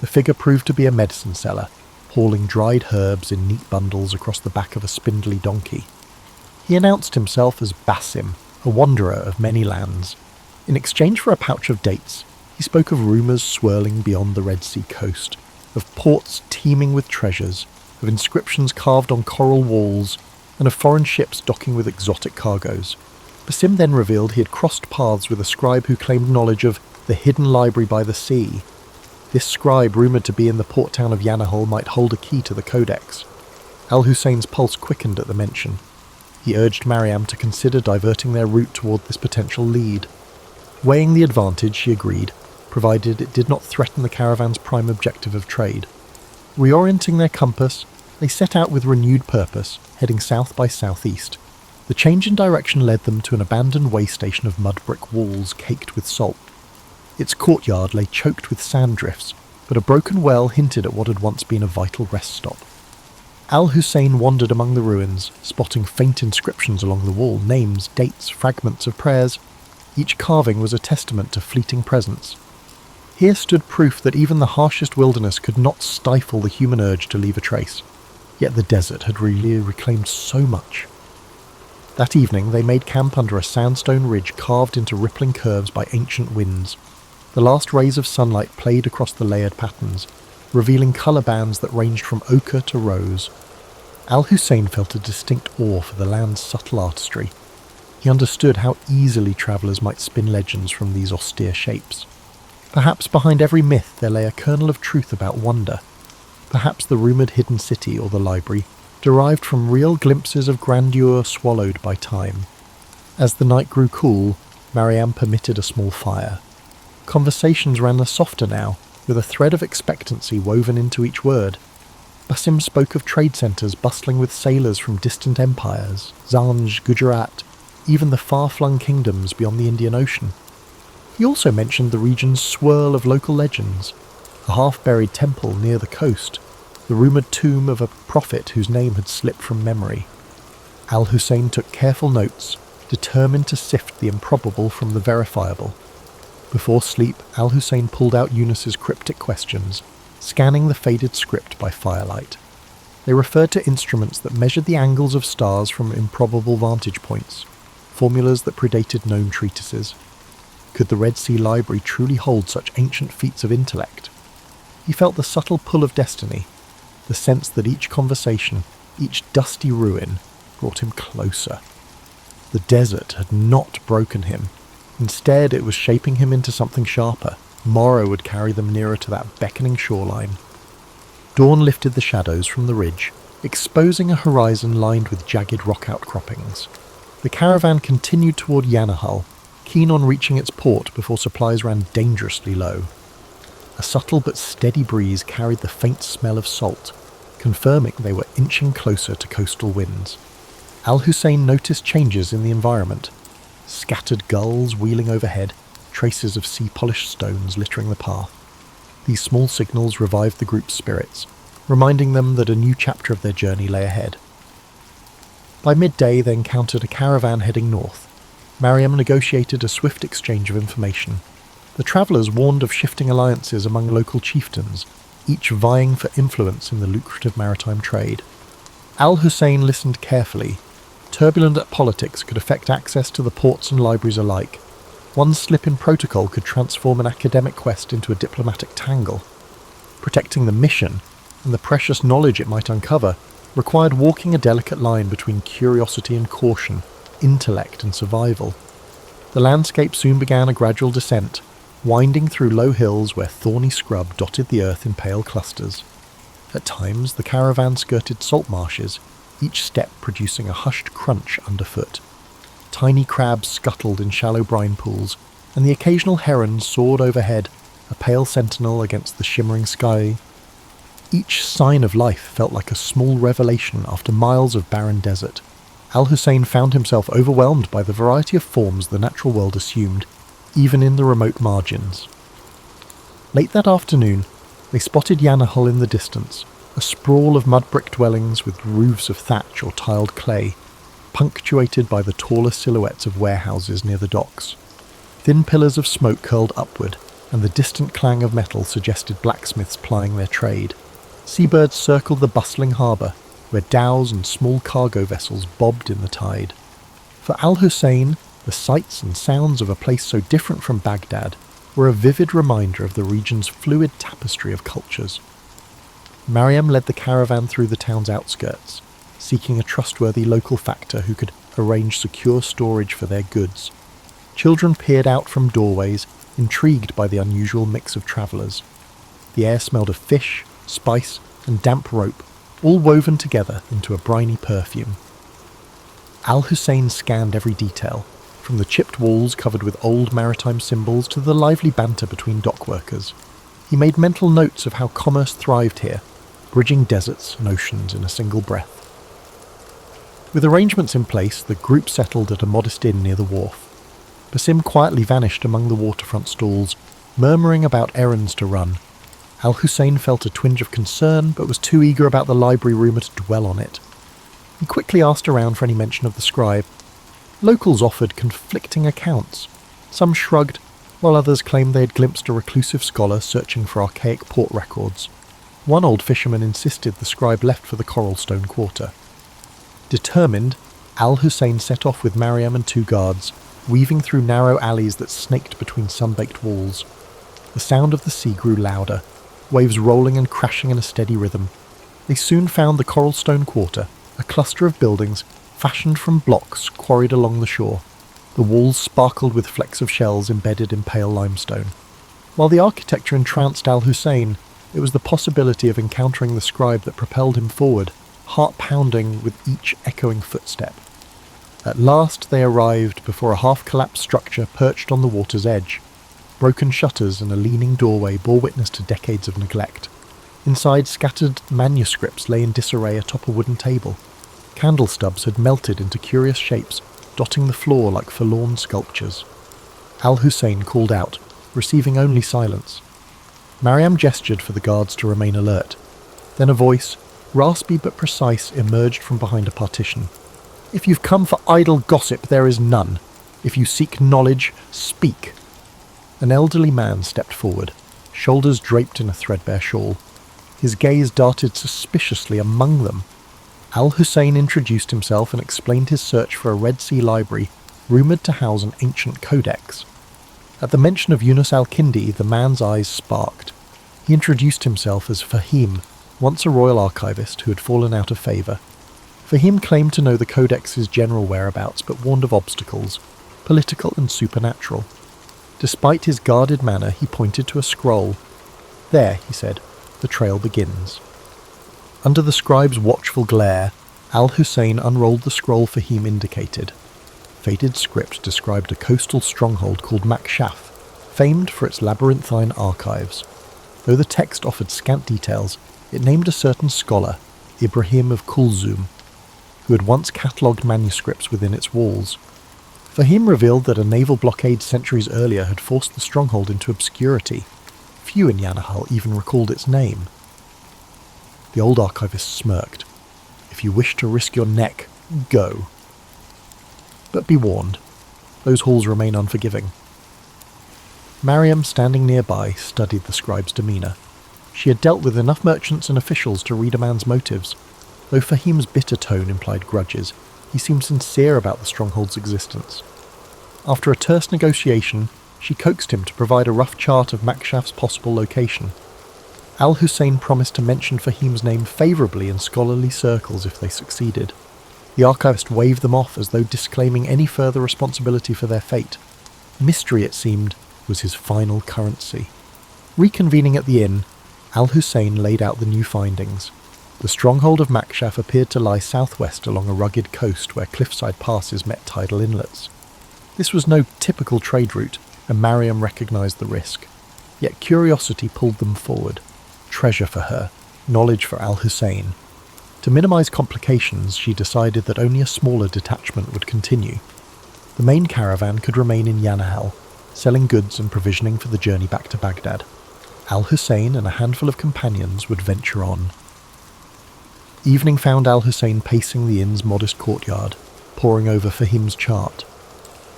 The figure proved to be a medicine seller, hauling dried herbs in neat bundles across the back of a spindly donkey. He announced himself as Basim, a wanderer of many lands. In exchange for a pouch of dates, he spoke of rumours swirling beyond the Red Sea coast, of ports teeming with treasures, of inscriptions carved on coral walls, and of foreign ships docking with exotic cargoes. Basim then revealed he had crossed paths with a scribe who claimed knowledge of the hidden library by the sea. This scribe, rumoured to be in the port town of Yanahal, might hold a key to the codex. Al-Hussein's pulse quickened at the mention. He urged Mariam to consider diverting their route toward this potential lead. Weighing the advantage, she agreed, provided it did not threaten the caravan's prime objective of trade. Reorienting their compass, they set out with renewed purpose, heading south by southeast. The change in direction led them to an abandoned way station of mud brick walls caked with salt. Its courtyard lay choked with sand drifts, but a broken well hinted at what had once been a vital rest stop. Al-Hussein wandered among the ruins, spotting faint inscriptions along the wall, names, dates, fragments of prayers. Each carving was a testament to fleeting presence. Here stood proof that even the harshest wilderness could not stifle the human urge to leave a trace. Yet the desert had really reclaimed so much. That evening they made camp under a sandstone ridge carved into rippling curves by ancient winds. The last rays of sunlight played across the layered patterns, revealing colour bands that ranged from ochre to rose. Al-Hussein felt a distinct awe for the land's subtle artistry. He understood how easily travellers might spin legends from these austere shapes. Perhaps behind every myth there lay a kernel of truth about wonder. Perhaps the rumoured hidden city or the library derived from real glimpses of grandeur swallowed by time. As the night grew cool, Mariam permitted a small fire. Conversations ran softer now, with a thread of expectancy woven into each word. Basim spoke of trade centres bustling with sailors from distant empires, Zanj, Gujarat, even the far-flung kingdoms beyond the Indian Ocean. He also mentioned the region's swirl of local legends, a half-buried temple near the coast, the rumoured tomb of a prophet whose name had slipped from memory. Al-Hussein took careful notes, determined to sift the improbable from the verifiable. Before sleep, Al-Hussein pulled out Eunice's cryptic questions, scanning the faded script by firelight. They referred to instruments that measured the angles of stars from improbable vantage points, formulas that predated known treatises. Could the Red Sea Library truly hold such ancient feats of intellect? He felt the subtle pull of destiny, the sense that each conversation, each dusty ruin, brought him closer. The desert had not broken him. Instead, it was shaping him into something sharper. Morrow would carry them nearer to that beckoning shoreline. Dawn lifted the shadows from the ridge, exposing a horizon lined with jagged rock outcroppings. The caravan continued toward Yanahal, keen on reaching its port before supplies ran dangerously low. A subtle but steady breeze carried the faint smell of salt, confirming they were inching closer to coastal winds. Al-Hussein noticed changes in the environment. Scattered gulls wheeling overhead, traces of sea-polished stones littering the path. These small signals revived the group's spirits, reminding them that a new chapter of their journey lay ahead. By midday they encountered a caravan heading north. Mariam negotiated a swift exchange of information. The travellers warned of shifting alliances among local chieftains, each vying for influence in the lucrative maritime trade. Al-Hussein listened carefully. Turbulent politics could affect access to the ports and libraries alike. One slip in protocol could transform an academic quest into a diplomatic tangle. Protecting the mission, and the precious knowledge it might uncover, required walking a delicate line between curiosity and caution, intellect and survival. The landscape soon began a gradual descent, winding through low hills where thorny scrub dotted the earth in pale clusters. At times, the caravan skirted salt marshes, each step producing a hushed crunch underfoot. Tiny crabs scuttled in shallow brine pools, and the occasional heron soared overhead, a pale sentinel against the shimmering sky. Each sign of life felt like a small revelation after miles of barren desert. Al-Hussein found himself overwhelmed by the variety of forms the natural world assumed, even in the remote margins. Late that afternoon, they spotted Yanahal in the distance, a sprawl of mud-brick dwellings with roofs of thatch or tiled clay, punctuated by the taller silhouettes of warehouses near the docks. Thin pillars of smoke curled upward, and the distant clang of metal suggested blacksmiths plying their trade. Seabirds circled the bustling harbour, where dhows and small cargo vessels bobbed in the tide. For Al-Hussein, the sights and sounds of a place so different from Baghdad were a vivid reminder of the region's fluid tapestry of cultures. Mariam led the caravan through the town's outskirts, seeking a trustworthy local factor who could arrange secure storage for their goods. Children peered out from doorways, intrigued by the unusual mix of travellers. The air smelled of fish, spice, and damp rope, all woven together into a briny perfume. Al-Hussein scanned every detail, from the chipped walls covered with old maritime symbols to the lively banter between dockworkers. He made mental notes of how commerce thrived here, bridging deserts and oceans in a single breath. With arrangements in place, the group settled at a modest inn near the wharf. Basim quietly vanished among the waterfront stalls, murmuring about errands to run. Al-Hussein felt a twinge of concern, but was too eager about the library rumour to dwell on it. He quickly asked around for any mention of the Scribe. Locals offered conflicting accounts. Some shrugged, while others claimed they had glimpsed a reclusive scholar searching for archaic port records. One old fisherman insisted the Scribe left for the Coralstone Quarter. Determined, Al-Hussein set off with Mariam and 2 guards, weaving through narrow alleys that snaked between sun-baked walls. The sound of the sea grew louder, waves rolling and crashing in a steady rhythm. They soon found the Coralstone Quarter, a cluster of buildings fashioned from blocks quarried along the shore. The walls sparkled with flecks of shells embedded in pale limestone. While the architecture entranced Al-Hussein, it was the possibility of encountering the Scribe that propelled him forward, heart-pounding with each echoing footstep. At last they arrived before a half-collapsed structure perched on the water's edge. Broken shutters and a leaning doorway bore witness to decades of neglect. Inside, scattered manuscripts lay in disarray atop a wooden table. Candle stubs had melted into curious shapes, dotting the floor like forlorn sculptures. Al-Hussein called out, receiving only silence. Mariam gestured for the guards to remain alert. Then a voice, raspy but precise, emerged from behind a partition. "If you've come for idle gossip, there is none. If you seek knowledge, speak." An elderly man stepped forward, shoulders draped in a threadbare shawl. His gaze darted suspiciously among them. Al-Hussein introduced himself and explained his search for a Red Sea library rumoured to house an ancient codex. At the mention of Yunus al-Kindi, the man's eyes sparked. He introduced himself as Fahim, once a royal archivist who had fallen out of favour. Fahim claimed to know the codex's general whereabouts, but warned of obstacles, political and supernatural. Despite his guarded manner, he pointed to a scroll. "There," he said, "the trail begins." Under the scribe's watchful glare, Al-Hussein unrolled the scroll Fahim indicated. Faded script described a coastal stronghold called Makshaf, famed for its labyrinthine archives. Though the text offered scant details, it named a certain scholar, Ibrahim of Kulzum, who had once catalogued manuscripts within its walls. Fahim revealed that a naval blockade centuries earlier had forced the stronghold into obscurity. Few in Yanahal even recalled its name. The old archivist smirked. "If you wish to risk your neck, go. But be warned, those halls remain unforgiving." Mariam, standing nearby, studied the scribe's demeanour. She had dealt with enough merchants and officials to read a man's motives. Though Fahim's bitter tone implied grudges, he seemed sincere about the stronghold's existence. After a terse negotiation, she coaxed him to provide a rough chart of Makshaf's possible location. Al-Hussein promised to mention Fahim's name favourably in scholarly circles if they succeeded. The archivist waved them off as though disclaiming any further responsibility for their fate. Mystery, it seemed, was his final currency. Reconvening at the inn, Al-Hussein laid out the new findings. The stronghold of Makshaf appeared to lie southwest along a rugged coast where cliffside passes met tidal inlets. This was no typical trade route, and Mariam recognised the risk. Yet curiosity pulled them forward. Treasure for her, knowledge for Al-Hussein. To minimise complications, she decided that only a smaller detachment would continue. The main caravan could remain in Yanahal, selling goods and provisioning for the journey back to Baghdad. Al-Hussein and a handful of companions would venture on. Evening found Al-Hussein pacing the inn's modest courtyard, poring over Fahim's chart.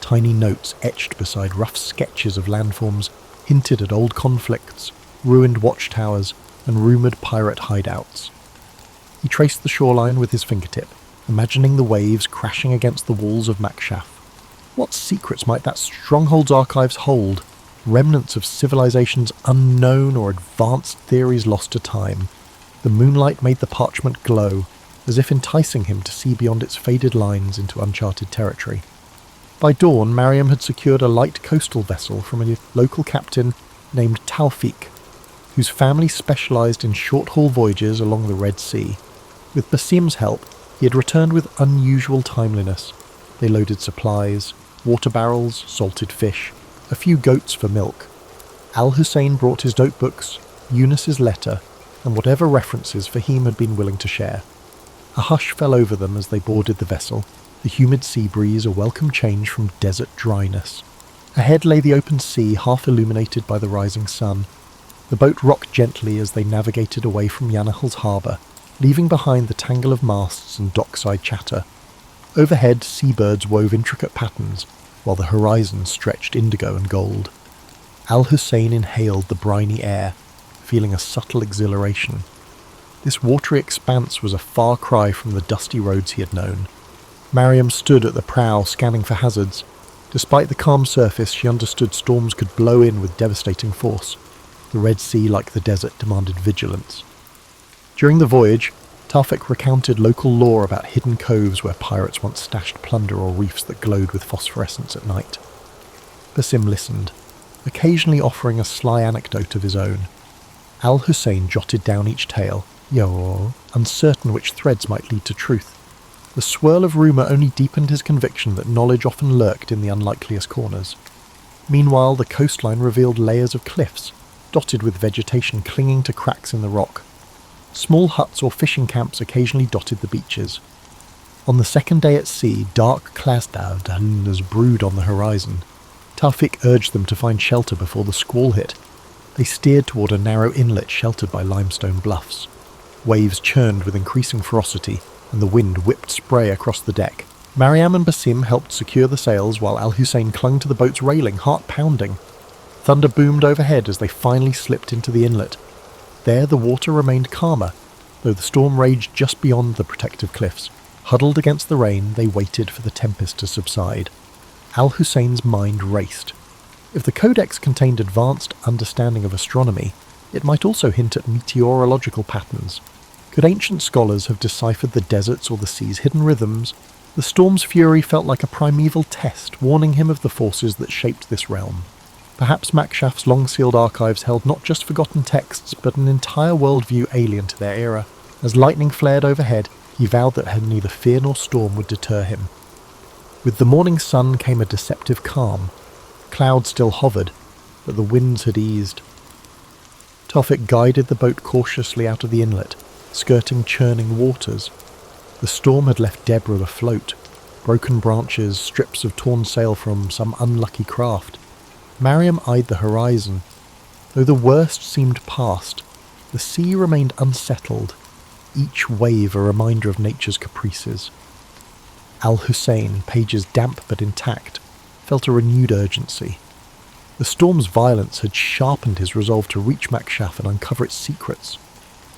Tiny notes etched beside rough sketches of landforms hinted at old conflicts, ruined watchtowers, and rumoured pirate hideouts. He traced the shoreline with his fingertip, imagining the waves crashing against the walls of Makshaf. What secrets might that stronghold's archives hold? Remnants of civilizations unknown or advanced theories lost to time. The moonlight made the parchment glow, as if enticing him to see beyond its faded lines into uncharted territory. By dawn, Mariam had secured a light coastal vessel from a local captain named Tawfiq, whose family specialised in short-haul voyages along the Red Sea. With Basim's help, he had returned with unusual timeliness. They loaded supplies, water barrels, salted fish, a few goats for milk. Al-Hussein brought his notebooks, Eunice's letter, and whatever references Fahim had been willing to share. A hush fell over them as they boarded the vessel, the humid sea breeze a welcome change from desert dryness. Ahead lay the open sea, half illuminated by the rising sun. The boat rocked gently as they navigated away from Yanahal's harbour, leaving behind the tangle of masts and dockside chatter. Overhead, seabirds wove intricate patterns, while the horizon stretched indigo and gold. Al-Hussein inhaled the briny air, feeling a subtle exhilaration. This watery expanse was a far cry from the dusty roads he had known. Mariam stood at the prow, scanning for hazards. Despite the calm surface, she understood storms could blow in with devastating force. The Red Sea, like the desert, demanded vigilance. During the voyage, Tawfiq recounted local lore about hidden coves where pirates once stashed plunder or reefs that glowed with phosphorescence at night. Basim listened, occasionally offering a sly anecdote of his own. Al-Hussein jotted down each tale, uncertain which threads might lead to truth. The swirl of rumour only deepened his conviction that knowledge often lurked in the unlikeliest corners. Meanwhile, the coastline revealed layers of cliffs, dotted with vegetation clinging to cracks in the rock. Small huts or fishing camps occasionally dotted the beaches. On the second day at sea, dark clouds brewed on the horizon. Tawfiq urged them to find shelter before the squall hit. They steered toward a narrow inlet sheltered by limestone bluffs. Waves churned with increasing ferocity, and the wind whipped spray across the deck. Mariam and Basim helped secure the sails while Al-Hussein clung to the boat's railing, heart pounding. Thunder boomed overhead as they finally slipped into the inlet. There the water remained calmer, though the storm raged just beyond the protective cliffs. Huddled against the rain, they waited for the tempest to subside. Al-Hussein's mind raced. If the codex contained advanced understanding of astronomy, it might also hint at meteorological patterns. Could ancient scholars have deciphered the desert's or the sea's hidden rhythms? The storm's fury felt like a primeval test, warning him of the forces that shaped this realm. Perhaps Makshaf's long-sealed archives held not just forgotten texts, but an entire worldview alien to their era. As lightning flared overhead, he vowed that neither fear nor storm would deter him. With the morning sun came a deceptive calm. Clouds still hovered, but the winds had eased. Tawfiq guided the boat cautiously out of the inlet, skirting churning waters. The storm had left debris afloat, broken branches, strips of torn sail from some unlucky craft. Mariam eyed the horizon. Though the worst seemed past, the sea remained unsettled, each wave a reminder of nature's caprices. Al-Hussein, pages damp but intact, felt a renewed urgency. The storm's violence had sharpened his resolve to reach Makshaf and uncover its secrets.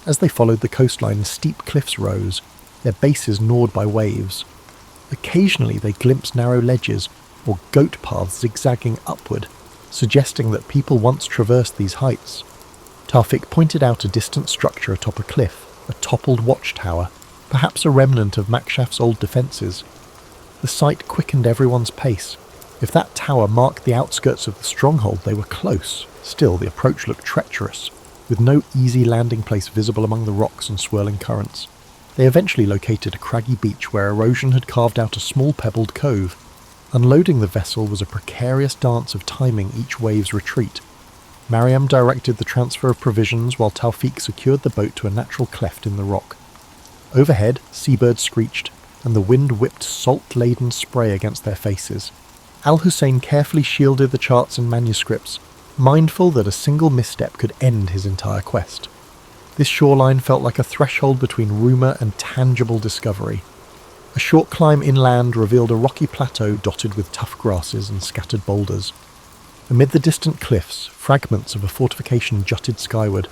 As they followed the coastline, steep cliffs rose, their bases gnawed by waves. Occasionally they glimpsed narrow ledges or goat paths zigzagging upward, suggesting that people once traversed these heights. Taufik pointed out a distant structure atop a cliff, a toppled watchtower, perhaps a remnant of Makshaf's old defences. The sight quickened everyone's pace. If that tower marked the outskirts of the stronghold, they were close. Still, the approach looked treacherous, with no easy landing place visible among the rocks and swirling currents. They eventually located a craggy beach where erosion had carved out a small pebbled cove. Unloading the vessel was a precarious dance of timing each wave's retreat. Mariam directed the transfer of provisions while Taufik secured the boat to a natural cleft in the rock. Overhead, seabirds screeched, and the wind whipped salt-laden spray against their faces. Al-Hussein carefully shielded the charts and manuscripts, mindful that a single misstep could end his entire quest. This shoreline felt like a threshold between rumour and tangible discovery. A short climb inland revealed a rocky plateau dotted with tough grasses and scattered boulders. Amid the distant cliffs, fragments of a fortification jutted skyward,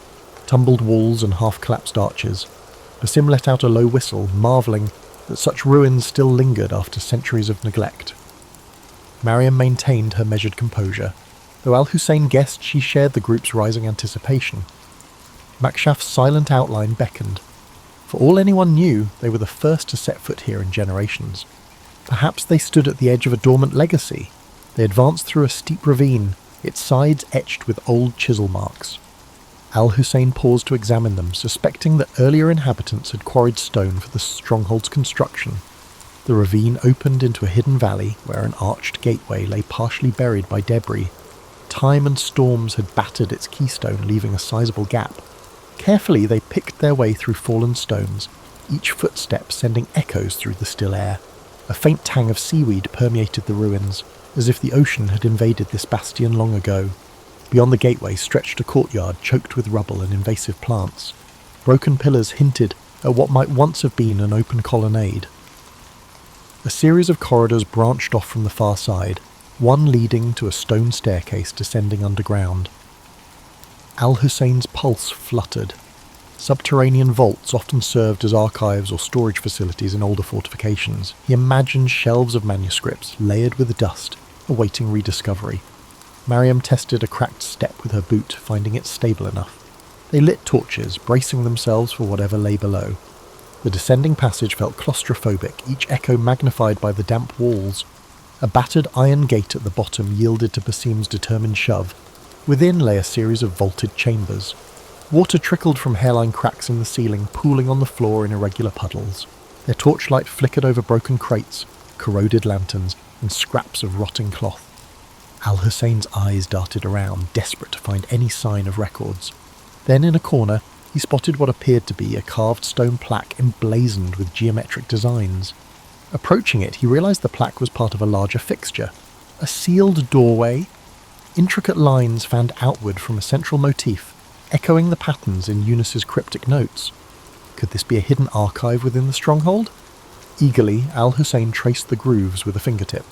tumbled walls and half-collapsed arches. Basim let out a low whistle, marvelling that such ruins still lingered after centuries of neglect. Mariam maintained her measured composure, though Al-Hussein guessed she shared the group's rising anticipation. Makshaf's silent outline beckoned. For all anyone knew, they were the first to set foot here in generations. Perhaps they stood at the edge of a dormant legacy. They advanced through a steep ravine, its sides etched with old chisel marks. Al-Hussein paused to examine them, suspecting that earlier inhabitants had quarried stone for the stronghold's construction. The ravine opened into a hidden valley where an arched gateway lay partially buried by debris. Time and storms had battered its keystone, leaving a sizable gap. Carefully they picked their way through fallen stones, each footstep sending echoes through the still air. A faint tang of seaweed permeated the ruins, as if the ocean had invaded this bastion long ago. Beyond the gateway stretched a courtyard choked with rubble and invasive plants. Broken pillars hinted at what might once have been an open colonnade. A series of corridors branched off from the far side, one leading to a stone staircase descending underground. Al-Hussein's pulse fluttered. Subterranean vaults often served as archives or storage facilities in older fortifications. He imagined shelves of manuscripts, layered with dust, awaiting rediscovery. Mariam tested a cracked step with her boot, finding it stable enough. They lit torches, bracing themselves for whatever lay below. The descending passage felt claustrophobic, each echo magnified by the damp walls. A battered iron gate at the bottom yielded to Basim's determined shove. Within lay a series of vaulted chambers. Water trickled from hairline cracks in the ceiling, pooling on the floor in irregular puddles. Their torchlight flickered over broken crates, corroded lanterns, and scraps of rotting cloth. Al-Hussein's eyes darted around, desperate to find any sign of records. Then in a corner, he spotted what appeared to be a carved stone plaque emblazoned with geometric designs. Approaching it, he realized the plaque was part of a larger fixture. A sealed doorway. Intricate lines fanned outward from a central motif, echoing the patterns in Eunice's cryptic notes. Could this be a hidden archive within the stronghold? Eagerly, Al-Hussein traced the grooves with a fingertip.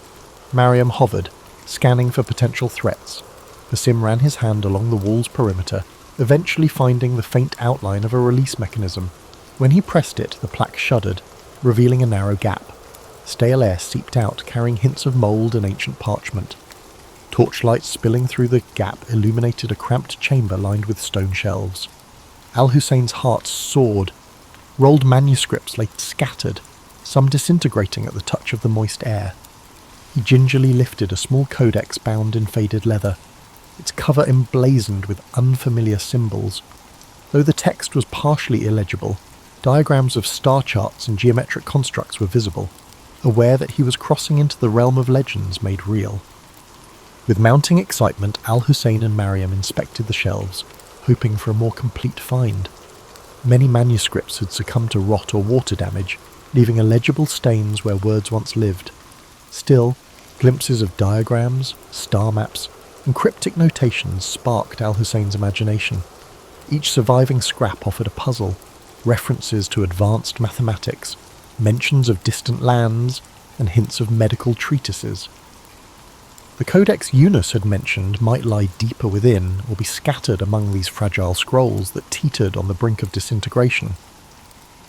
Mariam hovered, scanning for potential threats. Basim ran his hand along the wall's perimeter, eventually finding the faint outline of a release mechanism. When he pressed it, the plaque shuddered, revealing a narrow gap. Stale air seeped out, carrying hints of mould and ancient parchment. Torchlight spilling through the gap illuminated a cramped chamber lined with stone shelves. Al-Hussein's heart soared. Rolled manuscripts lay scattered, some disintegrating at the touch of the moist air. He gingerly lifted a small codex bound in faded leather, its cover emblazoned with unfamiliar symbols. Though the text was partially illegible, diagrams of star charts and geometric constructs were visible, aware that he was crossing into the realm of legends made real. With mounting excitement, Al-Hussein and Mariam inspected the shelves, hoping for a more complete find. Many manuscripts had succumbed to rot or water damage, leaving illegible stains where words once lived. Still, glimpses of diagrams, star maps, and cryptic notations sparked Al-Hussein's imagination. Each surviving scrap offered a puzzle, references to advanced mathematics, mentions of distant lands, and hints of medical treatises. The codex Eunice had mentioned might lie deeper within or be scattered among these fragile scrolls that teetered on the brink of disintegration.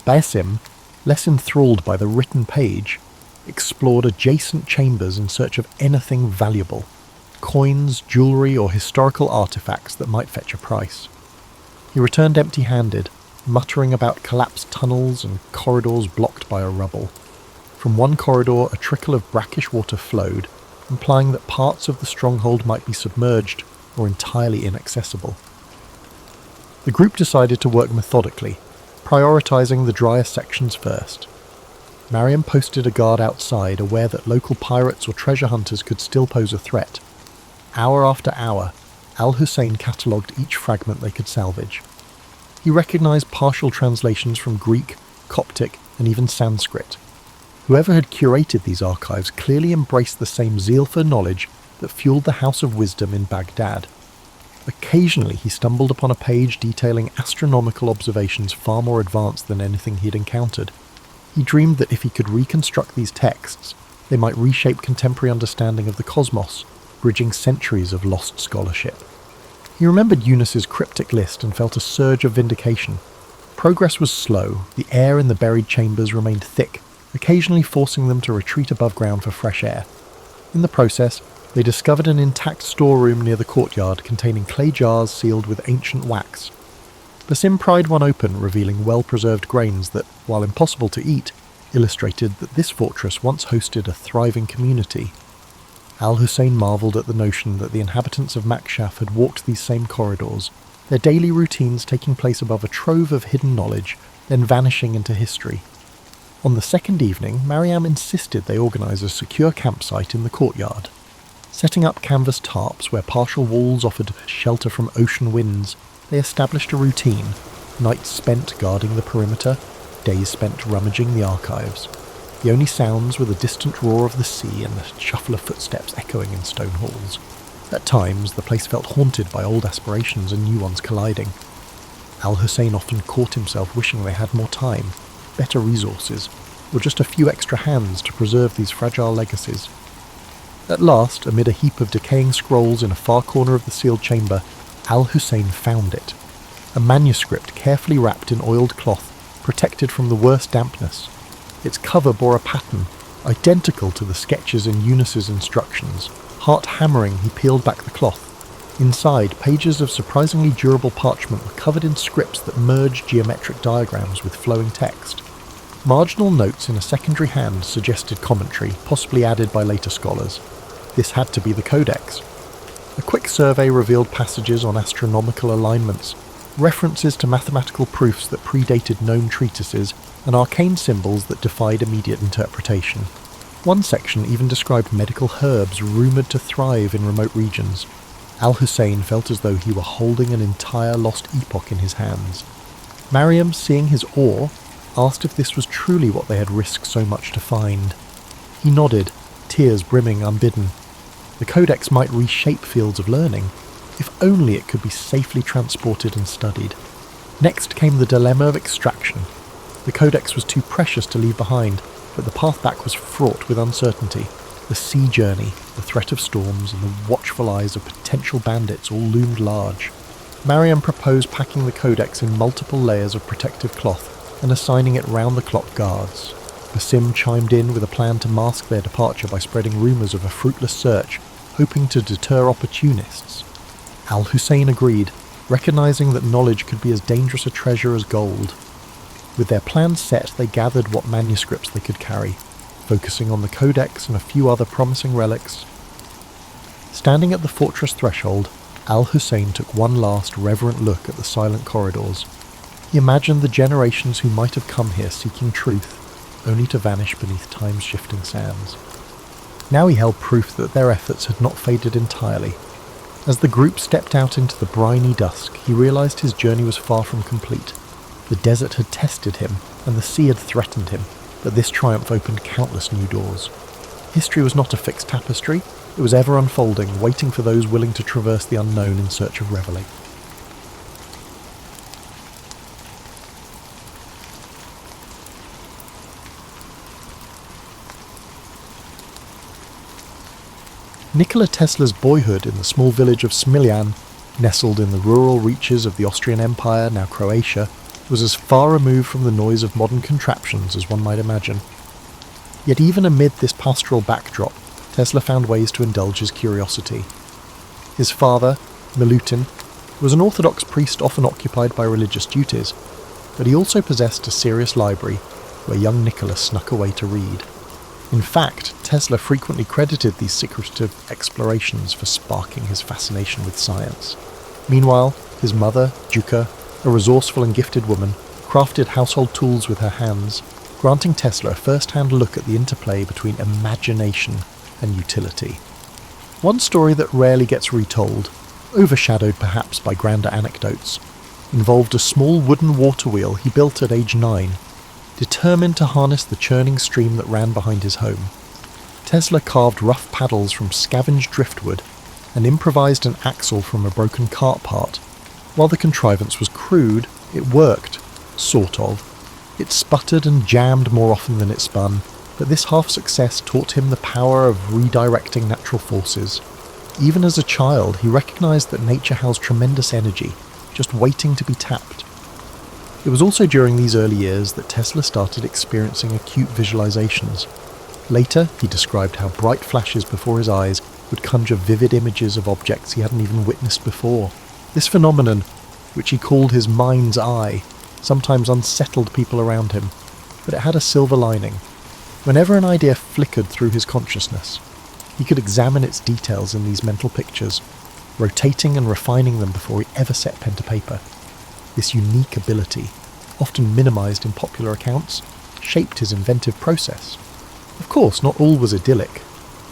Basim, less enthralled by the written page, explored adjacent chambers in search of anything valuable, coins, jewellery or historical artefacts that might fetch a price. He returned empty-handed, muttering about collapsed tunnels and corridors blocked by a rubble. From one corridor a trickle of brackish water flowed, implying that parts of the stronghold might be submerged or entirely inaccessible. The group decided to work methodically, prioritising the drier sections first. Mariam posted a guard outside, aware that local pirates or treasure hunters could still pose a threat. Hour after hour, Al-Hussein catalogued each fragment they could salvage. He recognised partial translations from Greek, Coptic, and even Sanskrit. Whoever had curated these archives clearly embraced the same zeal for knowledge that fueled the House of Wisdom in Baghdad. Occasionally he stumbled upon a page detailing astronomical observations far more advanced than anything he'd encountered. He dreamed that if he could reconstruct these texts, they might reshape contemporary understanding of the cosmos, bridging centuries of lost scholarship. He remembered Eunice's cryptic list and felt a surge of vindication. Progress was slow, the air in the buried chambers remained thick, occasionally forcing them to retreat above ground for fresh air. In the process, they discovered an intact storeroom near the courtyard containing clay jars sealed with ancient wax. Basim pried one open, revealing well-preserved grains that, while impossible to eat, illustrated that this fortress once hosted a thriving community. Al-Hussein marvelled at the notion that the inhabitants of Makshaf had walked these same corridors, their daily routines taking place above a trove of hidden knowledge, then vanishing into history. On the second evening, Mariam insisted they organise a secure campsite in the courtyard. Setting up canvas tarps where partial walls offered shelter from ocean winds, they established a routine, nights spent guarding the perimeter, days spent rummaging the archives. The only sounds were the distant roar of the sea and the shuffle of footsteps echoing in stone halls. At times, the place felt haunted by old aspirations and new ones colliding. Al-Hussein often caught himself wishing they had more time, better resources, or just a few extra hands to preserve these fragile legacies. At last, amid a heap of decaying scrolls in a far corner of the sealed chamber, Al-Hussein found it. A manuscript carefully wrapped in oiled cloth, protected from the worst dampness. Its cover bore a pattern, identical to the sketches in Eunice's instructions. Heart-hammering, he peeled back the cloth. Inside, pages of surprisingly durable parchment were covered in scripts that merged geometric diagrams with flowing text. Marginal notes in a secondary hand suggested commentary, possibly added by later scholars. This had to be the codex. A quick survey revealed passages on astronomical alignments, references to mathematical proofs that predated known treatises, and arcane symbols that defied immediate interpretation. One section even described medical herbs rumoured to thrive in remote regions. Al-Hussein felt as though he were holding an entire lost epoch in his hands. Mariam, seeing his awe, asked if this was truly what they had risked so much to find. He nodded, tears brimming unbidden. The codex might reshape fields of learning, if only it could be safely transported and studied. Next came the dilemma of extraction. The codex was too precious to leave behind, but the path back was fraught with uncertainty. The sea journey, the threat of storms, and the watchful eyes of potential bandits all loomed large. Mariam proposed packing the codex in multiple layers of protective cloth and assigning it round-the-clock guards. Basim chimed in with a plan to mask their departure by spreading rumours of a fruitless search, hoping to deter opportunists. Al-Hussein agreed, recognising that knowledge could be as dangerous a treasure as gold. With their plans set, they gathered what manuscripts they could carry, focusing on the codex and a few other promising relics. Standing at the fortress threshold, Al-Hussein took one last reverent look at the silent corridors. He imagined the generations who might have come here seeking truth, only to vanish beneath time's shifting sands. Now he held proof that their efforts had not faded entirely. As the group stepped out into the briny dusk, he realised his journey was far from complete. The desert had tested him, and the sea had threatened him, but this triumph opened countless new doors. History was not a fixed tapestry, it was ever unfolding, waiting for those willing to traverse the unknown in search of revelation. Nikola Tesla's boyhood in the small village of Smiljan, nestled in the rural reaches of the Austrian Empire, now Croatia, was as far removed from the noise of modern contraptions as one might imagine. Yet even amid this pastoral backdrop, Tesla found ways to indulge his curiosity. His father, Milutin, was an Orthodox priest often occupied by religious duties, but he also possessed a serious library where young Nikola snuck away to read. In fact, Tesla frequently credited these secretive explorations for sparking his fascination with science. Meanwhile, his mother, Juka, a resourceful and gifted woman, crafted household tools with her hands, granting Tesla a first-hand look at the interplay between imagination and utility. One story that rarely gets retold, overshadowed perhaps by grander anecdotes, involved a small wooden water wheel he built at age 9, determined to harness the churning stream that ran behind his home. Tesla carved rough paddles from scavenged driftwood and improvised an axle from a broken cart part. While the contrivance was crude, it worked, sort of. It sputtered and jammed more often than it spun, but this half-success taught him the power of redirecting natural forces. Even as a child, he recognised that nature housed tremendous energy, just waiting to be tapped. It was also during these early years that Tesla started experiencing acute visualizations. Later, he described how bright flashes before his eyes would conjure vivid images of objects he hadn't even witnessed before. This phenomenon, which he called his mind's eye, sometimes unsettled people around him, but it had a silver lining. Whenever an idea flickered through his consciousness, he could examine its details in these mental pictures, rotating and refining them before he ever set pen to paper. This unique ability, often minimized in popular accounts, shaped his inventive process. Of course, not all was idyllic.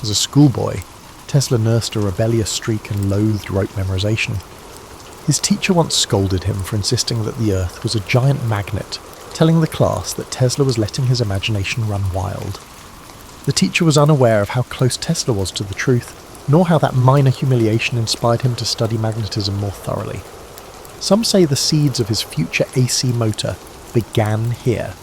As a schoolboy, Tesla nursed a rebellious streak and loathed rote memorization. His teacher once scolded him for insisting that the Earth was a giant magnet, telling the class that Tesla was letting his imagination run wild. The teacher was unaware of how close Tesla was to the truth, nor how that minor humiliation inspired him to study magnetism more thoroughly. Some say the seeds of his future AC motor began here,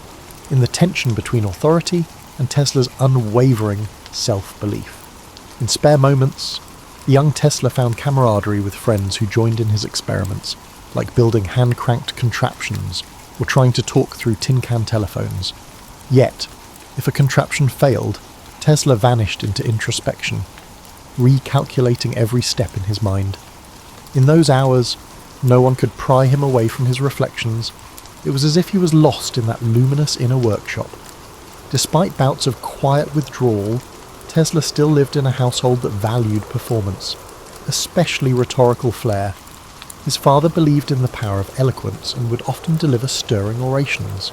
in the tension between authority and Tesla's unwavering self-belief. In spare moments, the young Tesla found camaraderie with friends who joined in his experiments, like building hand-cranked contraptions or trying to talk through tin can telephones. Yet, if a contraption failed, Tesla vanished into introspection, recalculating every step in his mind. In those hours, no one could pry him away from his reflections. It was as if he was lost in that luminous inner workshop. Despite bouts of quiet withdrawal, Tesla still lived in a household that valued performance, especially rhetorical flair. His father believed in the power of eloquence and would often deliver stirring orations.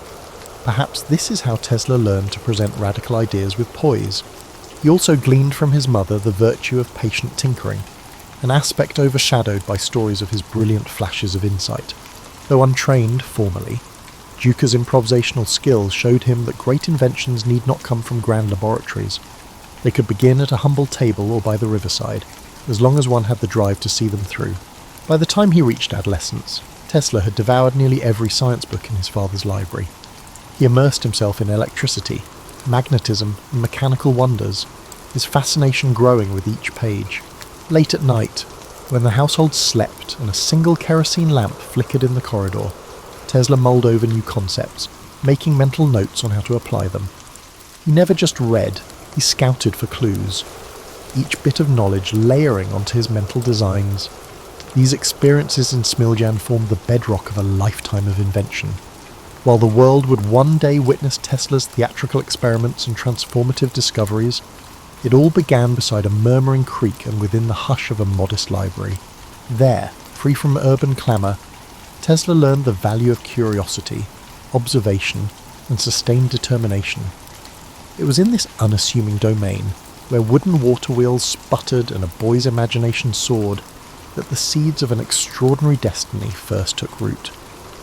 Perhaps this is how Tesla learned to present radical ideas with poise. He also gleaned from his mother the virtue of patient tinkering, an aspect overshadowed by stories of his brilliant flashes of insight. Though untrained formally, Juka's improvisational skills showed him that great inventions need not come from grand laboratories. They could begin at a humble table or by the riverside, as long as one had the drive to see them through. By the time he reached adolescence, Tesla had devoured nearly every science book in his father's library. He immersed himself in electricity, magnetism, and mechanical wonders, his fascination growing with each page. Late at night, when the household slept and a single kerosene lamp flickered in the corridor, Tesla mulled over new concepts, making mental notes on how to apply them. He never just read, he scouted for clues, each bit of knowledge layering onto his mental designs. These experiences in Smiljan formed the bedrock of a lifetime of invention. While the world would one day witness Tesla's theatrical experiments and transformative discoveries, it all began beside a murmuring creek and within the hush of a modest library. There, free from urban clamour, Tesla learned the value of curiosity, observation, and sustained determination. It was in this unassuming domain, where wooden water wheels sputtered and a boy's imagination soared, that the seeds of an extraordinary destiny first took root.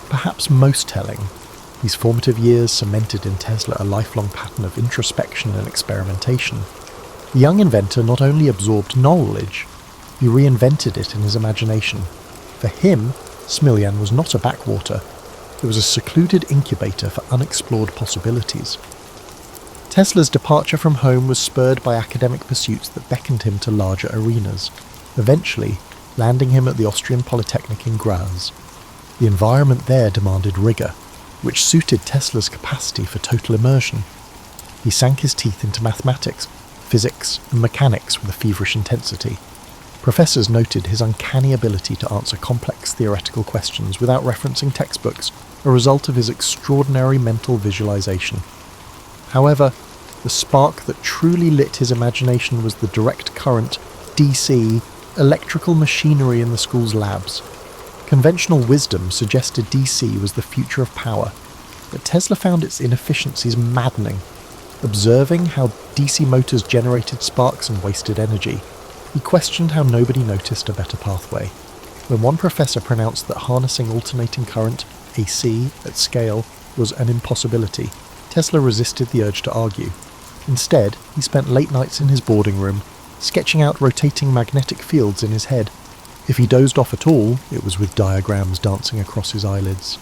Perhaps most telling, these formative years cemented in Tesla a lifelong pattern of introspection and experimentation. The young inventor not only absorbed knowledge, he reinvented it in his imagination. For him, Smiljan was not a backwater. It was a secluded incubator for unexplored possibilities. Tesla's departure from home was spurred by academic pursuits that beckoned him to larger arenas, eventually landing him at the Austrian Polytechnic in Graz. The environment there demanded rigour, which suited Tesla's capacity for total immersion. He sank his teeth into mathematics, physics, and mechanics with a feverish intensity. Professors noted his uncanny ability to answer complex theoretical questions without referencing textbooks, a result of his extraordinary mental visualization. However, the spark that truly lit his imagination was the direct current, DC, electrical machinery in the school's labs. Conventional wisdom suggested DC was the future of power, but Tesla found its inefficiencies maddening. Observing how DC motors generated sparks and wasted energy, he questioned how nobody noticed a better pathway. When one professor pronounced that harnessing alternating current, AC, at scale, was an impossibility, Tesla resisted the urge to argue. Instead, he spent late nights in his boarding room, sketching out rotating magnetic fields in his head. If he dozed off at all, it was with diagrams dancing across his eyelids.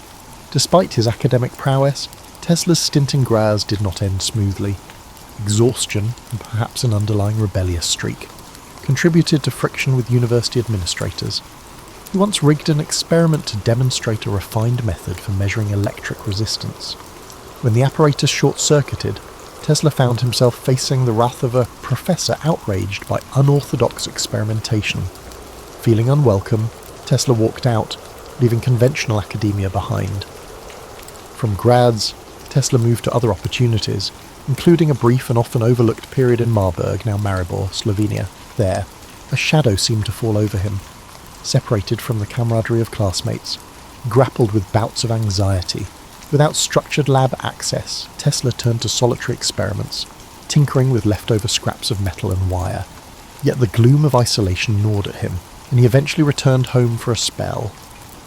Despite his academic prowess, Tesla's stint in Graz did not end smoothly. Exhaustion, and perhaps an underlying rebellious streak, contributed to friction with university administrators. He once rigged an experiment to demonstrate a refined method for measuring electric resistance. When the apparatus short-circuited, Tesla found himself facing the wrath of a professor outraged by unorthodox experimentation. Feeling unwelcome, Tesla walked out, leaving conventional academia behind. From Graz, Tesla moved to other opportunities, including a brief and often overlooked period in Marburg, now Maribor, Slovenia. There, a shadow seemed to fall over him. Separated from the camaraderie of classmates, grappled with bouts of anxiety. Without structured lab access, Tesla turned to solitary experiments, tinkering with leftover scraps of metal and wire. Yet the gloom of isolation gnawed at him, and he eventually returned home for a spell.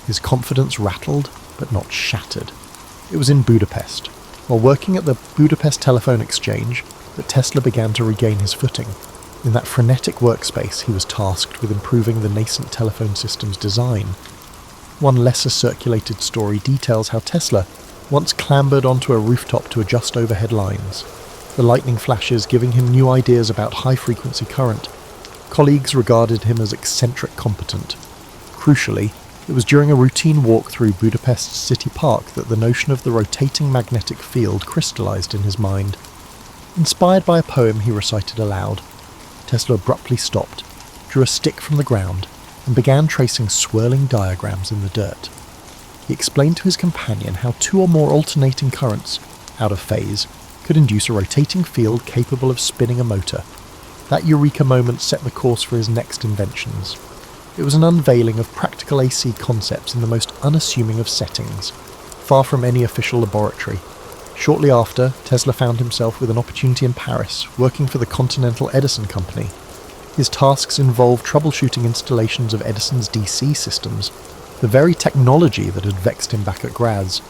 His confidence rattled, but not shattered. It was in Budapest, while working at the Budapest Telephone Exchange, that Tesla began to regain his footing. In that frenetic workspace, he was tasked with improving the nascent telephone system's design. One lesser circulated story details how Tesla once clambered onto a rooftop to adjust overhead lines, the lightning flashes giving him new ideas about high-frequency current. Colleagues regarded him as eccentric competent. Crucially, it was during a routine walk through Budapest's city park that the notion of the rotating magnetic field crystallized in his mind. Inspired by a poem he recited aloud, Tesla abruptly stopped, drew a stick from the ground, and began tracing swirling diagrams in the dirt. He explained to his companion how two or more alternating currents, out of phase, could induce a rotating field capable of spinning a motor. That eureka moment set the course for his next inventions. It was an unveiling of practical AC concepts in the most unassuming of settings, far from any official laboratory. Shortly after, Tesla found himself with an opportunity in Paris, working for the Continental Edison Company. His tasks involved troubleshooting installations of Edison's DC systems, the very technology that had vexed him back at Graz.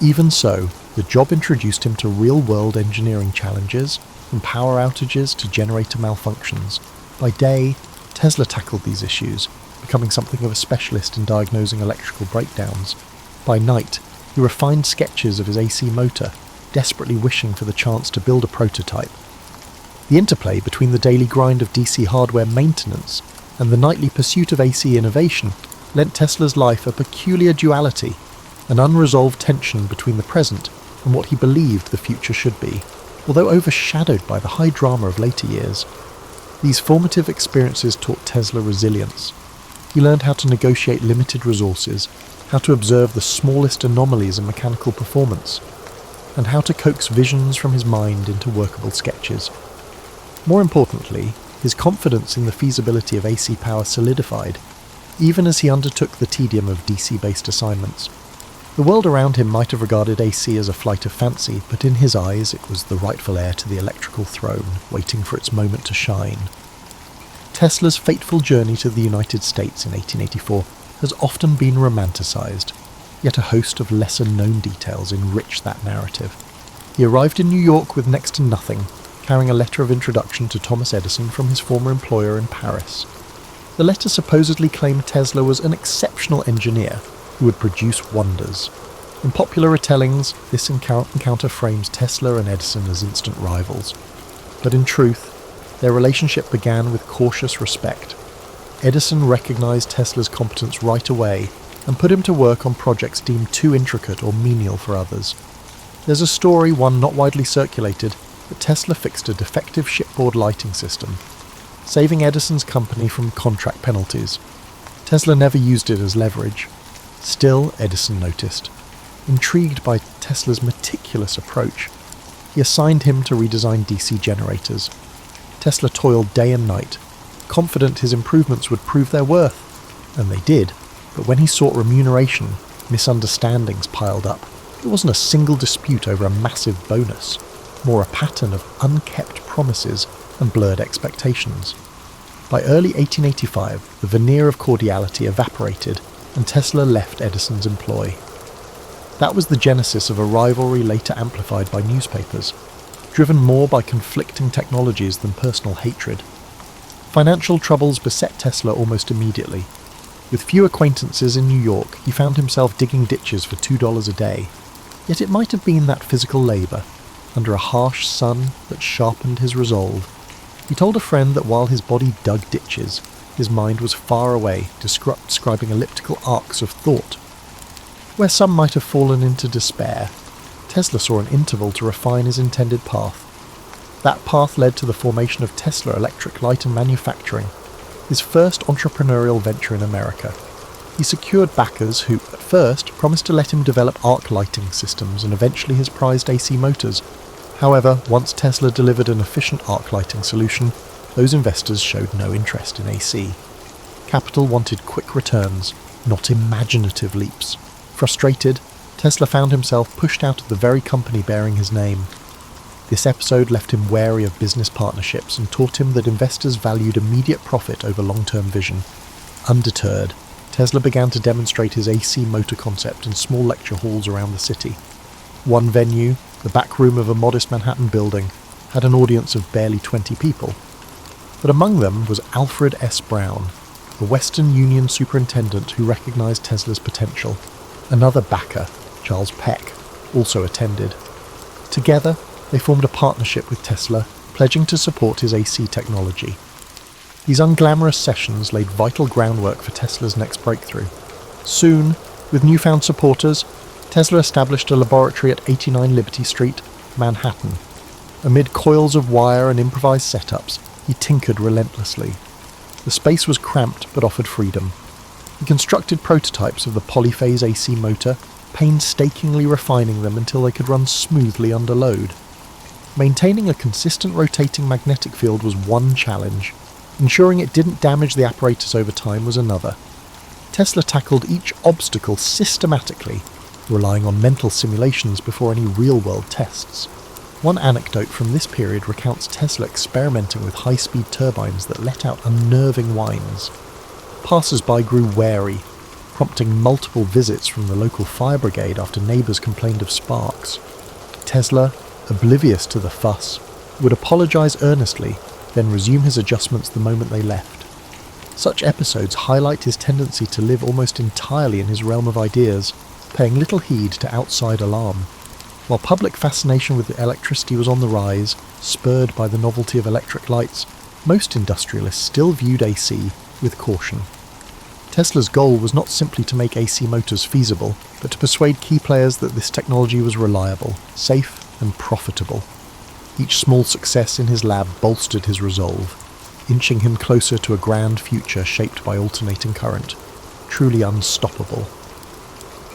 Even so, the job introduced him to real-world engineering challenges, from power outages to generator malfunctions. By day, Tesla tackled these issues, becoming something of a specialist in diagnosing electrical breakdowns. By night, he refined sketches of his AC motor, desperately wishing for the chance to build a prototype. The interplay between the daily grind of DC hardware maintenance and the nightly pursuit of AC innovation lent Tesla's life a peculiar duality, an unresolved tension between the present and what he believed the future should be, although overshadowed by the high drama of later years. These formative experiences taught Tesla resilience. He learned how to negotiate limited resources, how to observe the smallest anomalies in mechanical performance, and how to coax visions from his mind into workable sketches. More importantly, his confidence in the feasibility of AC power solidified, even as he undertook the tedium of DC-based assignments. The world around him might have regarded AC as a flight of fancy, but in his eyes it was the rightful heir to the electrical throne, waiting for its moment to shine. Tesla's fateful journey to the United States in 1884 has often been romanticized, yet a host of lesser-known details enrich that narrative. He arrived in New York with next to nothing, carrying a letter of introduction to Thomas Edison from his former employer in Paris. The letter supposedly claimed Tesla was an exceptional engineer who would produce wonders. In popular retellings, this encounter frames Tesla and Edison as instant rivals. But in truth, their relationship began with cautious respect. Edison recognized Tesla's competence right away and put him to work on projects deemed too intricate or menial for others. There's a story, one not widely circulated, that Tesla fixed a defective shipboard lighting system, saving Edison's company from contract penalties. Tesla never used it as leverage. Still, Edison noticed. Intrigued by Tesla's meticulous approach, he assigned him to redesign DC generators. Tesla toiled day and night, confident his improvements would prove their worth. And they did, but when he sought remuneration, misunderstandings piled up. It wasn't a single dispute over a massive bonus, more a pattern of unkept promises and blurred expectations. By early 1885, the veneer of cordiality evaporated, and Tesla left Edison's employ. That was the genesis of a rivalry later amplified by newspapers, driven more by conflicting technologies than personal hatred. Financial troubles beset Tesla almost immediately. With few acquaintances in New York, he found himself digging ditches for $2 a day. Yet it might have been that physical labour, under a harsh sun, that sharpened his resolve. He told a friend that while his body dug ditches, his mind was far away, describing elliptical arcs of thought. Where some might have fallen into despair, Tesla saw an interval to refine his intended path. That path led to the formation of Tesla Electric Light and Manufacturing, his first entrepreneurial venture in America. He secured backers who, at first, promised to let him develop arc lighting systems and eventually his prized AC motors. However, once Tesla delivered an efficient arc lighting solution, those investors showed no interest in AC. Capital wanted quick returns, not imaginative leaps. Frustrated, Tesla found himself pushed out of the very company bearing his name. This episode left him wary of business partnerships and taught him that investors valued immediate profit over long-term vision. Undeterred, Tesla began to demonstrate his AC motor concept in small lecture halls around the city. One venue, the back room of a modest Manhattan building, had an audience of barely 20 people. But among them was Alfred S. Brown, the Western Union superintendent who recognized Tesla's potential. Another backer, Charles Peck, also attended. Together, they formed a partnership with Tesla, pledging to support his AC technology. These unglamorous sessions laid vital groundwork for Tesla's next breakthrough. Soon, with newfound supporters, Tesla established a laboratory at 89 Liberty Street, Manhattan. Amid coils of wire and improvised setups, he tinkered relentlessly. The space was cramped but offered freedom. He constructed prototypes of the polyphase AC motor, painstakingly refining them until they could run smoothly under load. Maintaining a consistent rotating magnetic field was one challenge. Ensuring it didn't damage the apparatus over time was another. Tesla tackled each obstacle systematically, relying on mental simulations before any real-world tests. One anecdote from this period recounts Tesla experimenting with high-speed turbines that let out unnerving whines. Passers-by grew wary, prompting multiple visits from the local fire brigade after neighbours complained of sparks. Tesla, oblivious to the fuss, would apologise earnestly, then resume his adjustments the moment they left. Such episodes highlight his tendency to live almost entirely in his realm of ideas, paying little heed to outside alarm. While public fascination with electricity was on the rise, spurred by the novelty of electric lights, most industrialists still viewed AC with caution. Tesla's goal was not simply to make AC motors feasible, but to persuade key players that this technology was reliable, safe, and profitable. Each small success in his lab bolstered his resolve, inching him closer to a grand future shaped by alternating current, truly unstoppable.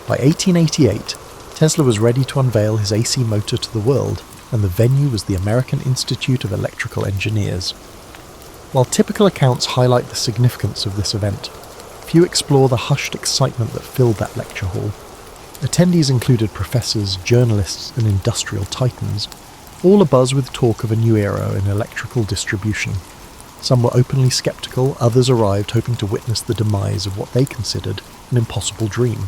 By 1888, Tesla was ready to unveil his AC motor to the world, and the venue was the American Institute of Electrical Engineers. While typical accounts highlight the significance of this event, few explore the hushed excitement that filled that lecture hall. Attendees included professors, journalists, and industrial titans, all abuzz with talk of a new era in electrical distribution. Some were openly skeptical, others arrived hoping to witness the demise of what they considered an impossible dream.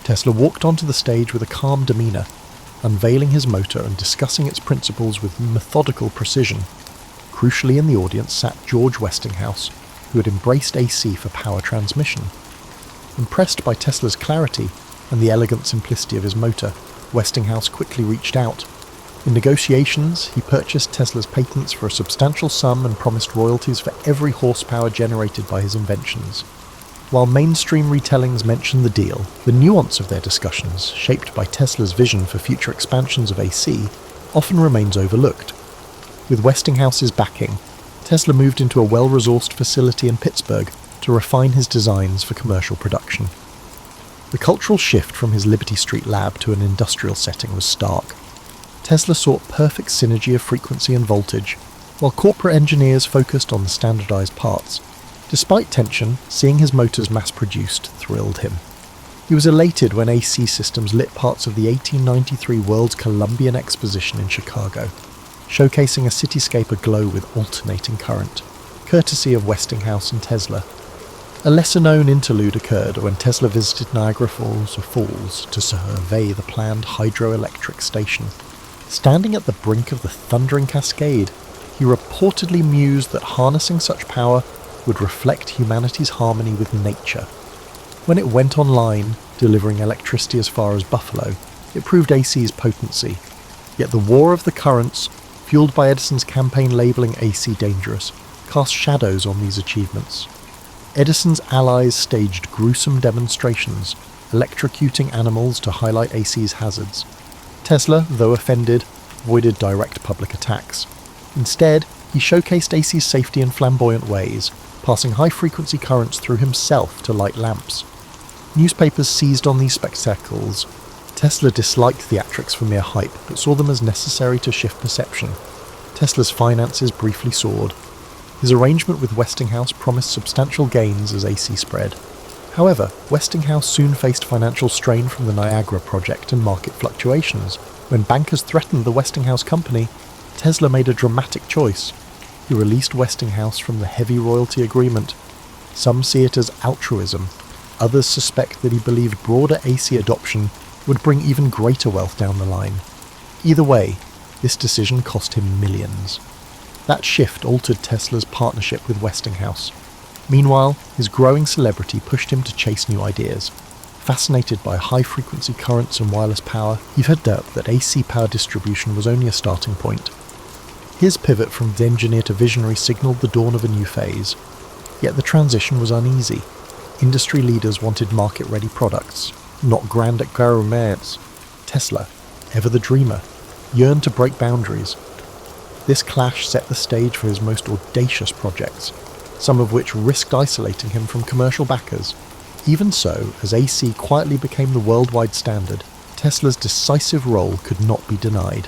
Tesla walked onto the stage with a calm demeanour, unveiling his motor and discussing its principles with methodical precision. Crucially in the audience sat George Westinghouse, who had embraced AC for power transmission. Impressed by Tesla's clarity, and the elegant simplicity of his motor, Westinghouse quickly reached out. In negotiations, he purchased Tesla's patents for a substantial sum and promised royalties for every horsepower generated by his inventions. While mainstream retellings mention the deal, the nuance of their discussions, shaped by Tesla's vision for future expansions of AC, often remains overlooked. With Westinghouse's backing, Tesla moved into a well-resourced facility in Pittsburgh to refine his designs for commercial production. The cultural shift from his Liberty Street lab to an industrial setting was stark. Tesla sought perfect synergy of frequency and voltage, while corporate engineers focused on the standardized parts. Despite tension, seeing his motors mass-produced thrilled him. He was elated when AC Systems lit parts of the 1893 World's Columbian Exposition in Chicago, showcasing a cityscape aglow with alternating current, courtesy of Westinghouse and Tesla. A lesser-known interlude occurred when Tesla visited Niagara Falls to survey the planned hydroelectric station. Standing at the brink of the thundering cascade, he reportedly mused that harnessing such power would reflect humanity's harmony with nature. When it went online, delivering electricity as far as Buffalo, it proved AC's potency. Yet the war of the currents, fueled by Edison's campaign labelling AC dangerous, cast shadows on these achievements. Edison's allies staged gruesome demonstrations, electrocuting animals to highlight AC's hazards. Tesla, though offended, avoided direct public attacks. Instead, he showcased AC's safety in flamboyant ways, passing high-frequency currents through himself to light lamps. Newspapers seized on these spectacles. Tesla disliked theatrics for mere hype, but saw them as necessary to shift perception. Tesla's finances briefly soared. His arrangement with Westinghouse promised substantial gains as AC spread. However, Westinghouse soon faced financial strain from the Niagara project and market fluctuations. When bankers threatened the Westinghouse company, Tesla made a dramatic choice. He released Westinghouse from the heavy royalty agreement. Some see it as altruism. Others suspect that he believed broader AC adoption would bring even greater wealth down the line. Either way, this decision cost him millions. That shift altered Tesla's partnership with Westinghouse. Meanwhile, his growing celebrity pushed him to chase new ideas. Fascinated by high-frequency currents and wireless power, he figured out that AC power distribution was only a starting point. His pivot from engineer to visionary signalled the dawn of a new phase. Yet the transition was uneasy. Industry leaders wanted market-ready products, not grand experiments. Tesla, ever the dreamer, yearned to break boundaries. This clash set the stage for his most audacious projects, some of which risked isolating him from commercial backers. Even so, as AC quietly became the worldwide standard, Tesla's decisive role could not be denied.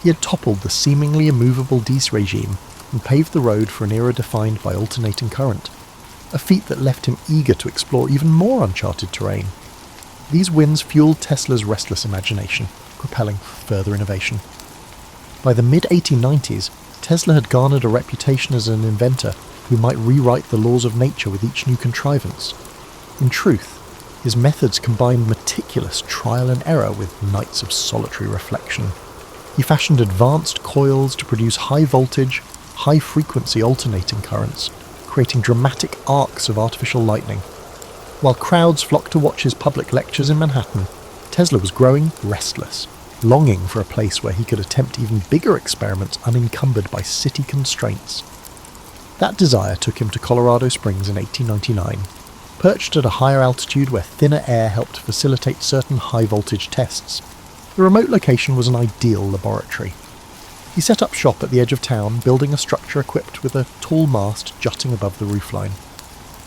He had toppled the seemingly immovable DC regime and paved the road for an era defined by alternating current, a feat that left him eager to explore even more uncharted terrain. These wins fueled Tesla's restless imagination, propelling further innovation. By the mid-1890s, Tesla had garnered a reputation as an inventor who might rewrite the laws of nature with each new contrivance. In truth, his methods combined meticulous trial and error with nights of solitary reflection. He fashioned advanced coils to produce high-voltage, high-frequency alternating currents, creating dramatic arcs of artificial lightning. While crowds flocked to watch his public lectures in Manhattan, Tesla was growing restless, longing for a place where he could attempt even bigger experiments unencumbered by city constraints. That desire took him to Colorado Springs in 1899. Perched at a higher altitude where thinner air helped facilitate certain high-voltage tests, the remote location was an ideal laboratory. He set up shop at the edge of town, building a structure equipped with a tall mast jutting above the roofline.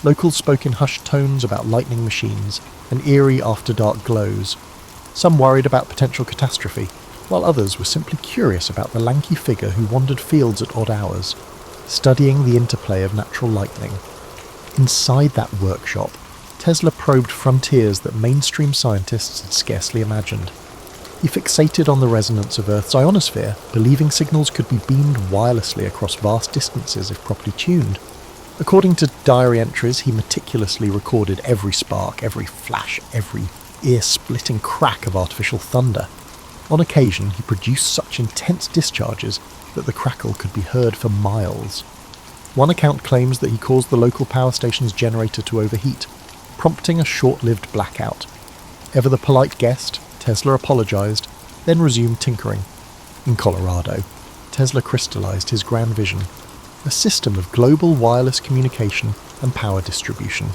Locals spoke in hushed tones about lightning machines and eerie after-dark glows. Some worried about potential catastrophe, while others were simply curious about the lanky figure who wandered fields at odd hours, studying the interplay of natural lightning. Inside that workshop, Tesla probed frontiers that mainstream scientists had scarcely imagined. He fixated on the resonance of Earth's ionosphere, believing signals could be beamed wirelessly across vast distances if properly tuned. According to diary entries, he meticulously recorded every spark, every flash, every ear-splitting crack of artificial thunder. On occasion, he produced such intense discharges that the crackle could be heard for miles. One account claims that he caused the local power station's generator to overheat, prompting a short-lived blackout. Ever the polite guest, Tesla apologized, then resumed tinkering. In Colorado, Tesla crystallized his grand vision, a system of global wireless communication and power distribution.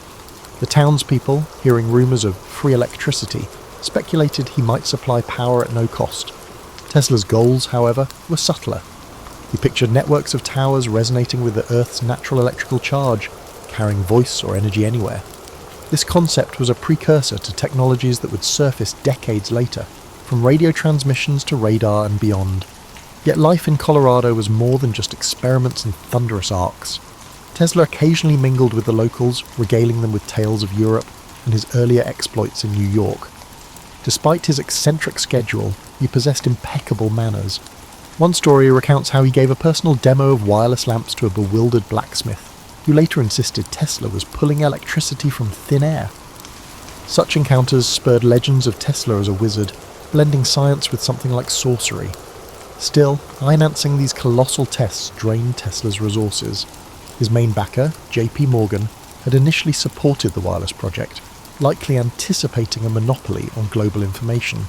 The townspeople, hearing rumors of free electricity, speculated he might supply power at no cost. Tesla's goals, however, were subtler. He pictured networks of towers resonating with the Earth's natural electrical charge, carrying voice or energy anywhere. This concept was a precursor to technologies that would surface decades later, from radio transmissions to radar and beyond. Yet life in Colorado was more than just experiments and thunderous arcs. Tesla occasionally mingled with the locals, regaling them with tales of Europe and his earlier exploits in New York. Despite his eccentric schedule, he possessed impeccable manners. One story recounts how he gave a personal demo of wireless lamps to a bewildered blacksmith, who later insisted Tesla was pulling electricity from thin air. Such encounters spurred legends of Tesla as a wizard, blending science with something like sorcery. Still, financing these colossal tests drained Tesla's resources. His main backer, J.P. Morgan, had initially supported the wireless project, likely anticipating a monopoly on global information.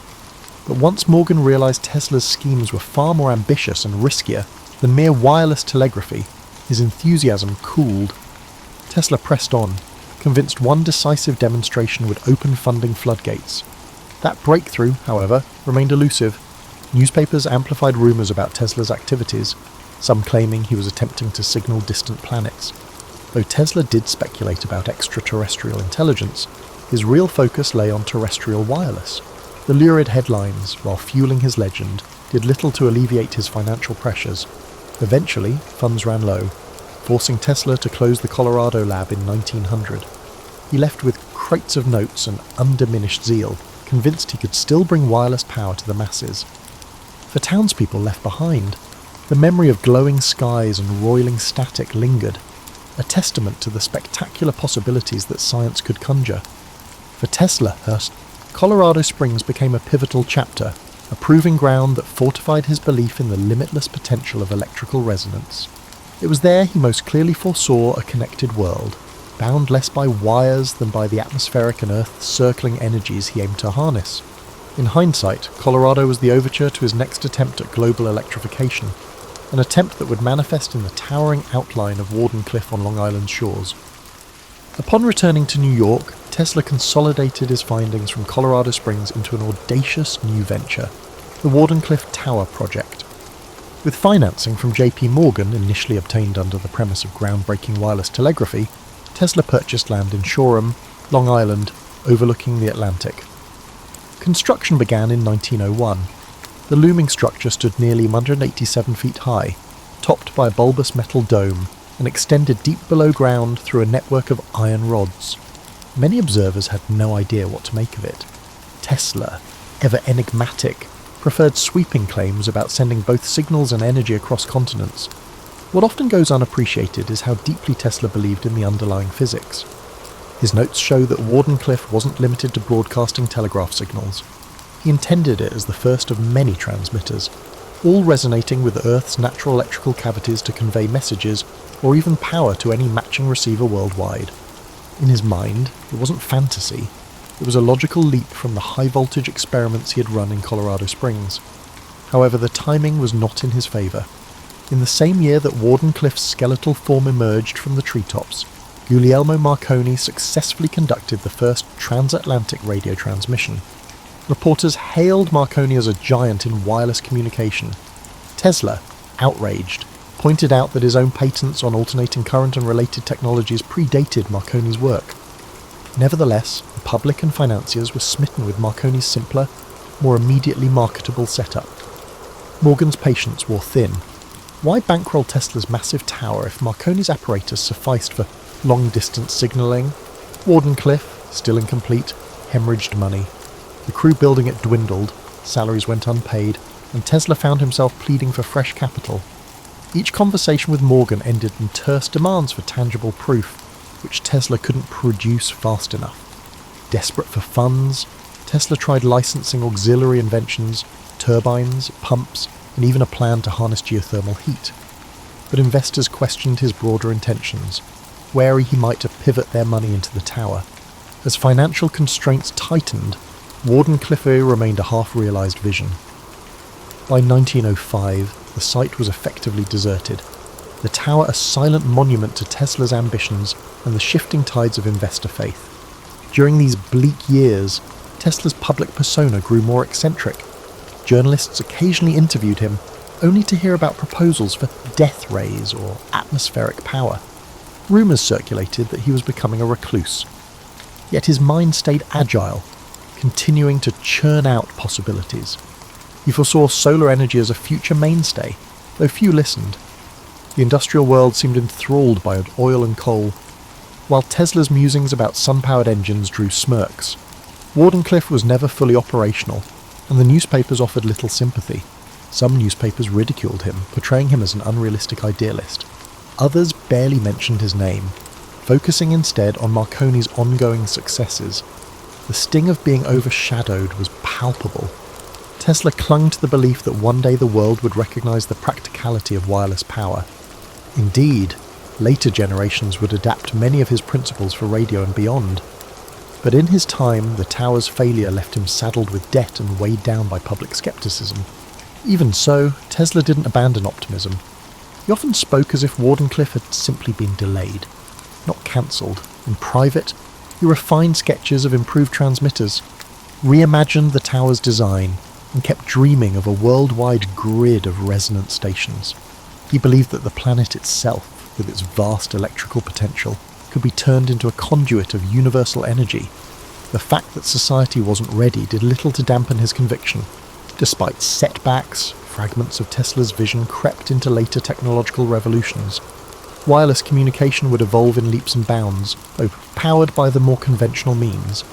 But once Morgan realized Tesla's schemes were far more ambitious and riskier than mere wireless telegraphy, his enthusiasm cooled. Tesla pressed on, convinced one decisive demonstration would open funding floodgates. That breakthrough, however, remained elusive. Newspapers amplified rumors about Tesla's activities, some claiming he was attempting to signal distant planets. Though Tesla did speculate about extraterrestrial intelligence, his real focus lay on terrestrial wireless. The lurid headlines, while fueling his legend, did little to alleviate his financial pressures. Eventually, funds ran low, forcing Tesla to close the Colorado lab in 1900. He left with crates of notes and undiminished zeal, convinced he could still bring wireless power to the masses. For townspeople left behind, the memory of glowing skies and roiling static lingered, a testament to the spectacular possibilities that science could conjure. For Tesla, Colorado Springs became a pivotal chapter, a proving ground that fortified his belief in the limitless potential of electrical resonance. It was there he most clearly foresaw a connected world, bound less by wires than by the atmospheric and earth-circling energies he aimed to harness. In hindsight, Colorado was the overture to his next attempt at global electrification, an attempt that would manifest in the towering outline of Warden Cliff on Long Island's shores. Upon returning to New York, Tesla consolidated his findings from Colorado Springs into an audacious new venture, the Warden Cliff Tower Project. With financing from J.P. Morgan, initially obtained under the premise of groundbreaking wireless telegraphy, Tesla purchased land in Shoreham, Long Island, overlooking the Atlantic. Construction began in 1901. The looming structure stood nearly 187 feet high, topped by a bulbous metal dome, and extended deep below ground through a network of iron rods. Many observers had no idea what to make of it. Tesla, ever enigmatic, preferred sweeping claims about sending both signals and energy across continents. What often goes unappreciated is how deeply Tesla believed in the underlying physics. His notes show that Warden Cliff wasn't limited to broadcasting telegraph signals. He intended it as the first of many transmitters, all resonating with Earth's natural electrical cavities to convey messages or even power to any matching receiver worldwide. In his mind, it wasn't fantasy. It was a logical leap from the high-voltage experiments he had run in Colorado Springs. However, the timing was not in his favour. In the same year that Warden Cliff's skeletal form emerged from the treetops, Guglielmo Marconi successfully conducted the first transatlantic radio transmission. Reporters hailed Marconi as a giant in wireless communication. Tesla, outraged, pointed out that his own patents on alternating current and related technologies predated Marconi's work. Nevertheless, the public and financiers were smitten with Marconi's simpler, more immediately marketable setup. Morgan's patience wore thin. Why bankroll Tesla's massive tower if Marconi's apparatus sufficed for long-distance signalling? Warden Cliff, still incomplete, hemorrhaged money. The crew building it dwindled, salaries went unpaid, and Tesla found himself pleading for fresh capital. Each conversation with Morgan ended in terse demands for tangible proof, which Tesla couldn't produce fast enough. Desperate for funds, Tesla tried licensing auxiliary inventions, turbines, pumps, and even a plan to harness geothermal heat. But investors questioned his broader intentions, wary he might pivot their money into the tower. As financial constraints tightened, Warden remained a half-realised vision. By 1905, the site was effectively deserted, the tower a silent monument to Tesla's ambitions and the shifting tides of investor faith. During these bleak years, Tesla's public persona grew more eccentric. Journalists occasionally interviewed him, only to hear about proposals for death rays or atmospheric power. Rumours circulated that he was becoming a recluse. Yet his mind stayed agile, continuing to churn out possibilities. He foresaw solar energy as a future mainstay, though few listened. The industrial world seemed enthralled by oil and coal, while Tesla's musings about sun-powered engines drew smirks. Wardenclyffe was never fully operational, and the newspapers offered little sympathy. Some newspapers ridiculed him, portraying him as an unrealistic idealist. Others barely mentioned his name, focusing instead on Marconi's ongoing successes. The sting of being overshadowed was palpable. Tesla clung to the belief that one day the world would recognise the practicality of wireless power. Indeed, later generations would adapt many of his principles for radio and beyond. But in his time, the tower's failure left him saddled with debt and weighed down by public scepticism. Even so, Tesla didn't abandon optimism. He often spoke as if Wardenclyffe had simply been delayed, not cancelled. In private, he refined sketches of improved transmitters, reimagined the tower's design, and kept dreaming of a worldwide grid of resonant stations. He believed that the planet itself, with its vast electrical potential, could be turned into a conduit of universal energy. The fact that society wasn't ready did little to dampen his conviction. Despite setbacks, fragments of Tesla's vision crept into later technological revolutions. Wireless communication would evolve in leaps and bounds, though powered by the more conventional means.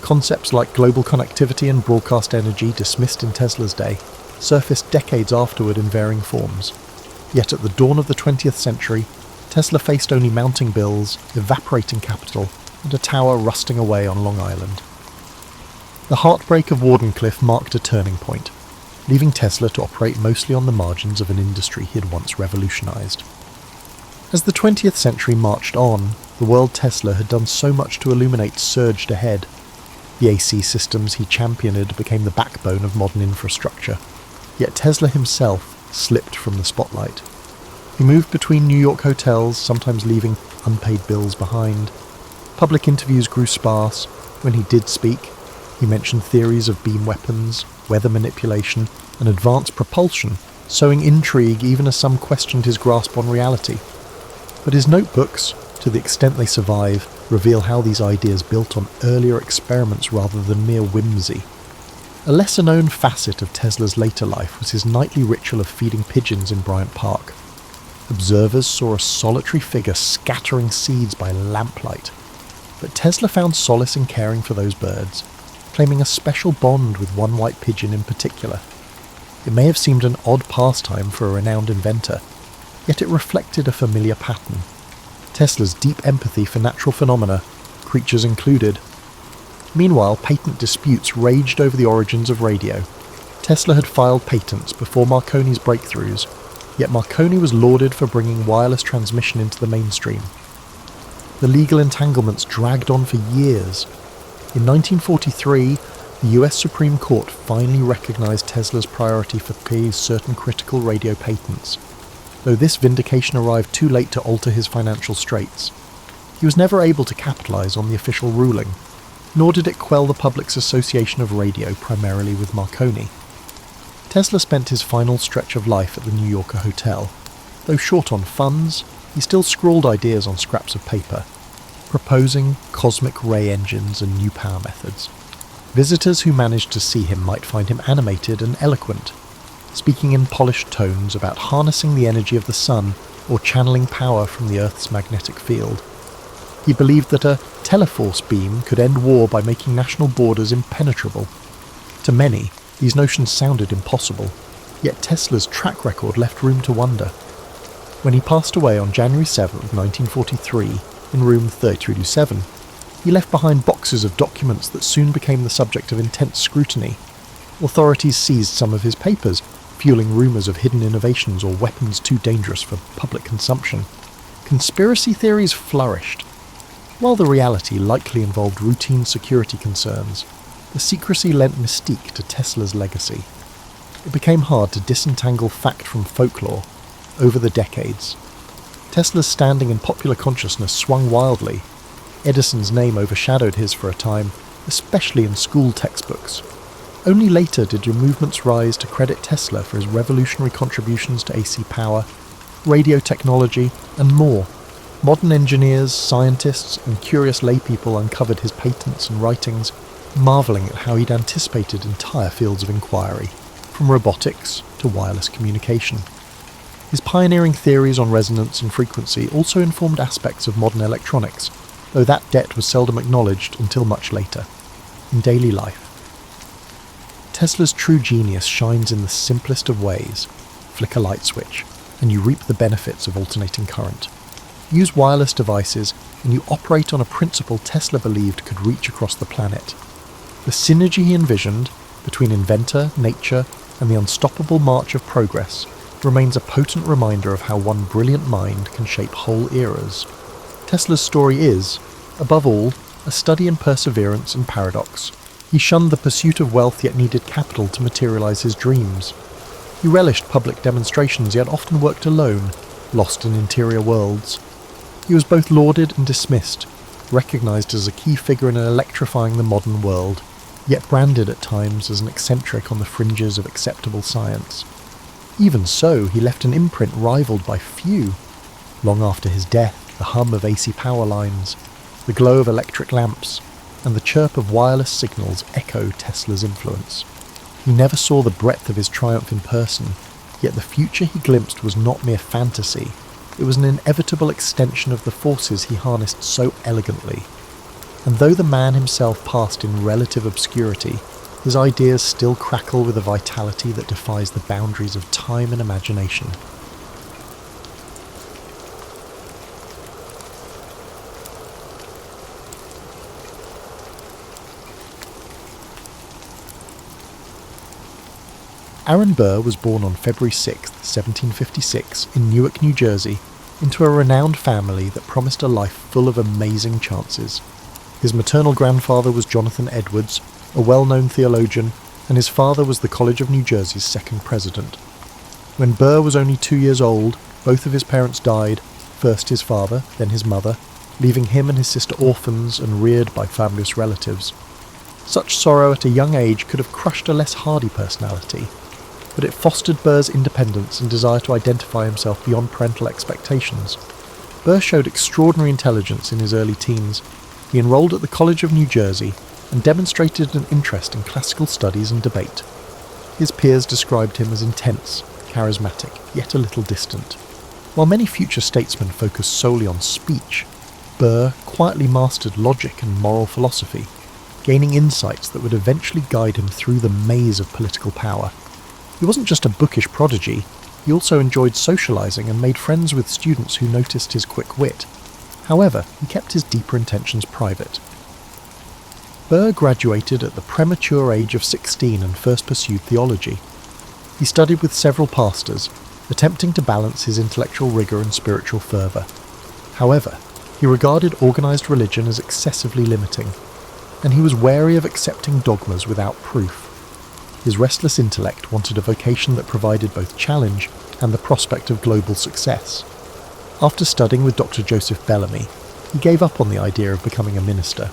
Concepts like global connectivity and broadcast energy, dismissed in Tesla's day, surfaced decades afterward in varying forms. Yet at the dawn of the 20th century, Tesla faced only mounting bills, evaporating capital, and a tower rusting away on Long Island. The heartbreak of Wardenclyffe marked a turning point, leaving Tesla to operate mostly on the margins of an industry he had once revolutionised. As the 20th century marched on, the world Tesla had done so much to illuminate surged ahead. The AC systems he championed became the backbone of modern infrastructure, yet Tesla himself slipped from the spotlight. He moved between New York hotels, sometimes leaving unpaid bills behind. Public interviews grew sparse. When he did speak, he mentioned theories of beam weapons, weather manipulation, and advanced propulsion, sowing intrigue even as some questioned his grasp on reality. But his notebooks, to the extent they survive, reveal how these ideas built on earlier experiments rather than mere whimsy. A lesser-known facet of Tesla's later life was his nightly ritual of feeding pigeons in Bryant Park. Observers saw a solitary figure scattering seeds by lamplight, but Tesla found solace in caring for those birds, claiming a special bond with one white pigeon in particular. It may have seemed an odd pastime for a renowned inventor, yet it reflected a familiar pattern. Tesla's deep empathy for natural phenomena, creatures included. Meanwhile, patent disputes raged over the origins of radio. Tesla had filed patents before Marconi's breakthroughs, yet Marconi was lauded for bringing wireless transmission into the mainstream. The legal entanglements dragged on for years. In 1943, the US Supreme Court finally recognized Tesla's priority for paying certain critical radio patents, though this vindication arrived too late to alter his financial straits. He was never able to capitalize on the official ruling, nor did it quell the public's association of radio primarily with Marconi. Tesla spent his final stretch of life at the New Yorker hotel. Though short on funds, he still scrawled ideas on scraps of paper, proposing cosmic ray engines and new power methods. Visitors who managed to see him might find him animated and eloquent, speaking in polished tones about harnessing the energy of the sun or channeling power from the Earth's magnetic field. He believed that a teleforce beam could end war by making national borders impenetrable. To many, these notions sounded impossible, yet Tesla's track record left room to wonder. When he passed away on January 7, 1943, in room 3227, he left behind boxes of documents that soon became the subject of intense scrutiny. Authorities seized some of his papers, fueling rumours of hidden innovations or weapons too dangerous for public consumption. Conspiracy theories flourished, while the reality likely involved routine security concerns. The secrecy lent mystique to Tesla's legacy. It became hard to disentangle fact from folklore over the decades. Tesla's standing in popular consciousness swung wildly. Edison's name overshadowed his for a time, especially in school textbooks. Only later did your movements rise to credit Tesla for his revolutionary contributions to AC power, radio technology, and more. Modern engineers, scientists, and curious laypeople uncovered his patents and writings, marvelling at how he'd anticipated entire fields of inquiry, from robotics to wireless communication. His pioneering theories on resonance and frequency also informed aspects of modern electronics, though that debt was seldom acknowledged until much later, in daily life. Tesla's true genius shines in the simplest of ways. Flick a light switch, and you reap the benefits of alternating current. Use wireless devices, and you operate on a principle Tesla believed could reach across the planet. The synergy he envisioned between inventor, nature, and the unstoppable march of progress remains a potent reminder of how one brilliant mind can shape whole eras. Tesla's story is, above all, a study in perseverance and paradox. He shunned the pursuit of wealth yet needed capital to materialize his dreams. He relished public demonstrations yet often worked alone, lost in interior worlds. He was both lauded and dismissed, recognized as a key figure in electrifying the modern world, yet branded at times as an eccentric on the fringes of acceptable science. Even so, he left an imprint rivaled by few. Long after his death, the hum of AC power lines, the glow of electric lamps, and the chirp of wireless signals echo Tesla's influence. He never saw the breadth of his triumph in person, yet the future he glimpsed was not mere fantasy. It was an inevitable extension of the forces he harnessed so elegantly. And though the man himself passed in relative obscurity, his ideas still crackle with a vitality that defies the boundaries of time and imagination. Aaron Burr was born on February 6, 1756, in Newark, New Jersey, into a renowned family that promised a life full of amazing chances. His maternal grandfather was Jonathan Edwards, a well-known theologian, and his father was the College of New Jersey's second president. When Burr was only 2 years old, both of his parents died, first his father, then his mother, leaving him and his sister orphans and reared by fabulous relatives. Such sorrow at a young age could have crushed a less hardy personality, but it fostered Burr's independence and desire to identify himself beyond parental expectations. Burr showed extraordinary intelligence in his early teens. He enrolled at the College of New Jersey and demonstrated an interest in classical studies and debate. His peers described him as intense, charismatic, yet a little distant. While many future statesmen focused solely on speech, Burr quietly mastered logic and moral philosophy, gaining insights that would eventually guide him through the maze of political power. He wasn't just a bookish prodigy, he also enjoyed socializing and made friends with students who noticed his quick wit. However, he kept his deeper intentions private. Burr graduated at the premature age of 16 and first pursued theology. He studied with several pastors, attempting to balance his intellectual rigor and spiritual fervor. However, he regarded organized religion as excessively limiting, and he was wary of accepting dogmas without proof. His restless intellect wanted a vocation that provided both challenge and the prospect of global success. After studying with Dr. Joseph Bellamy, he gave up on the idea of becoming a minister.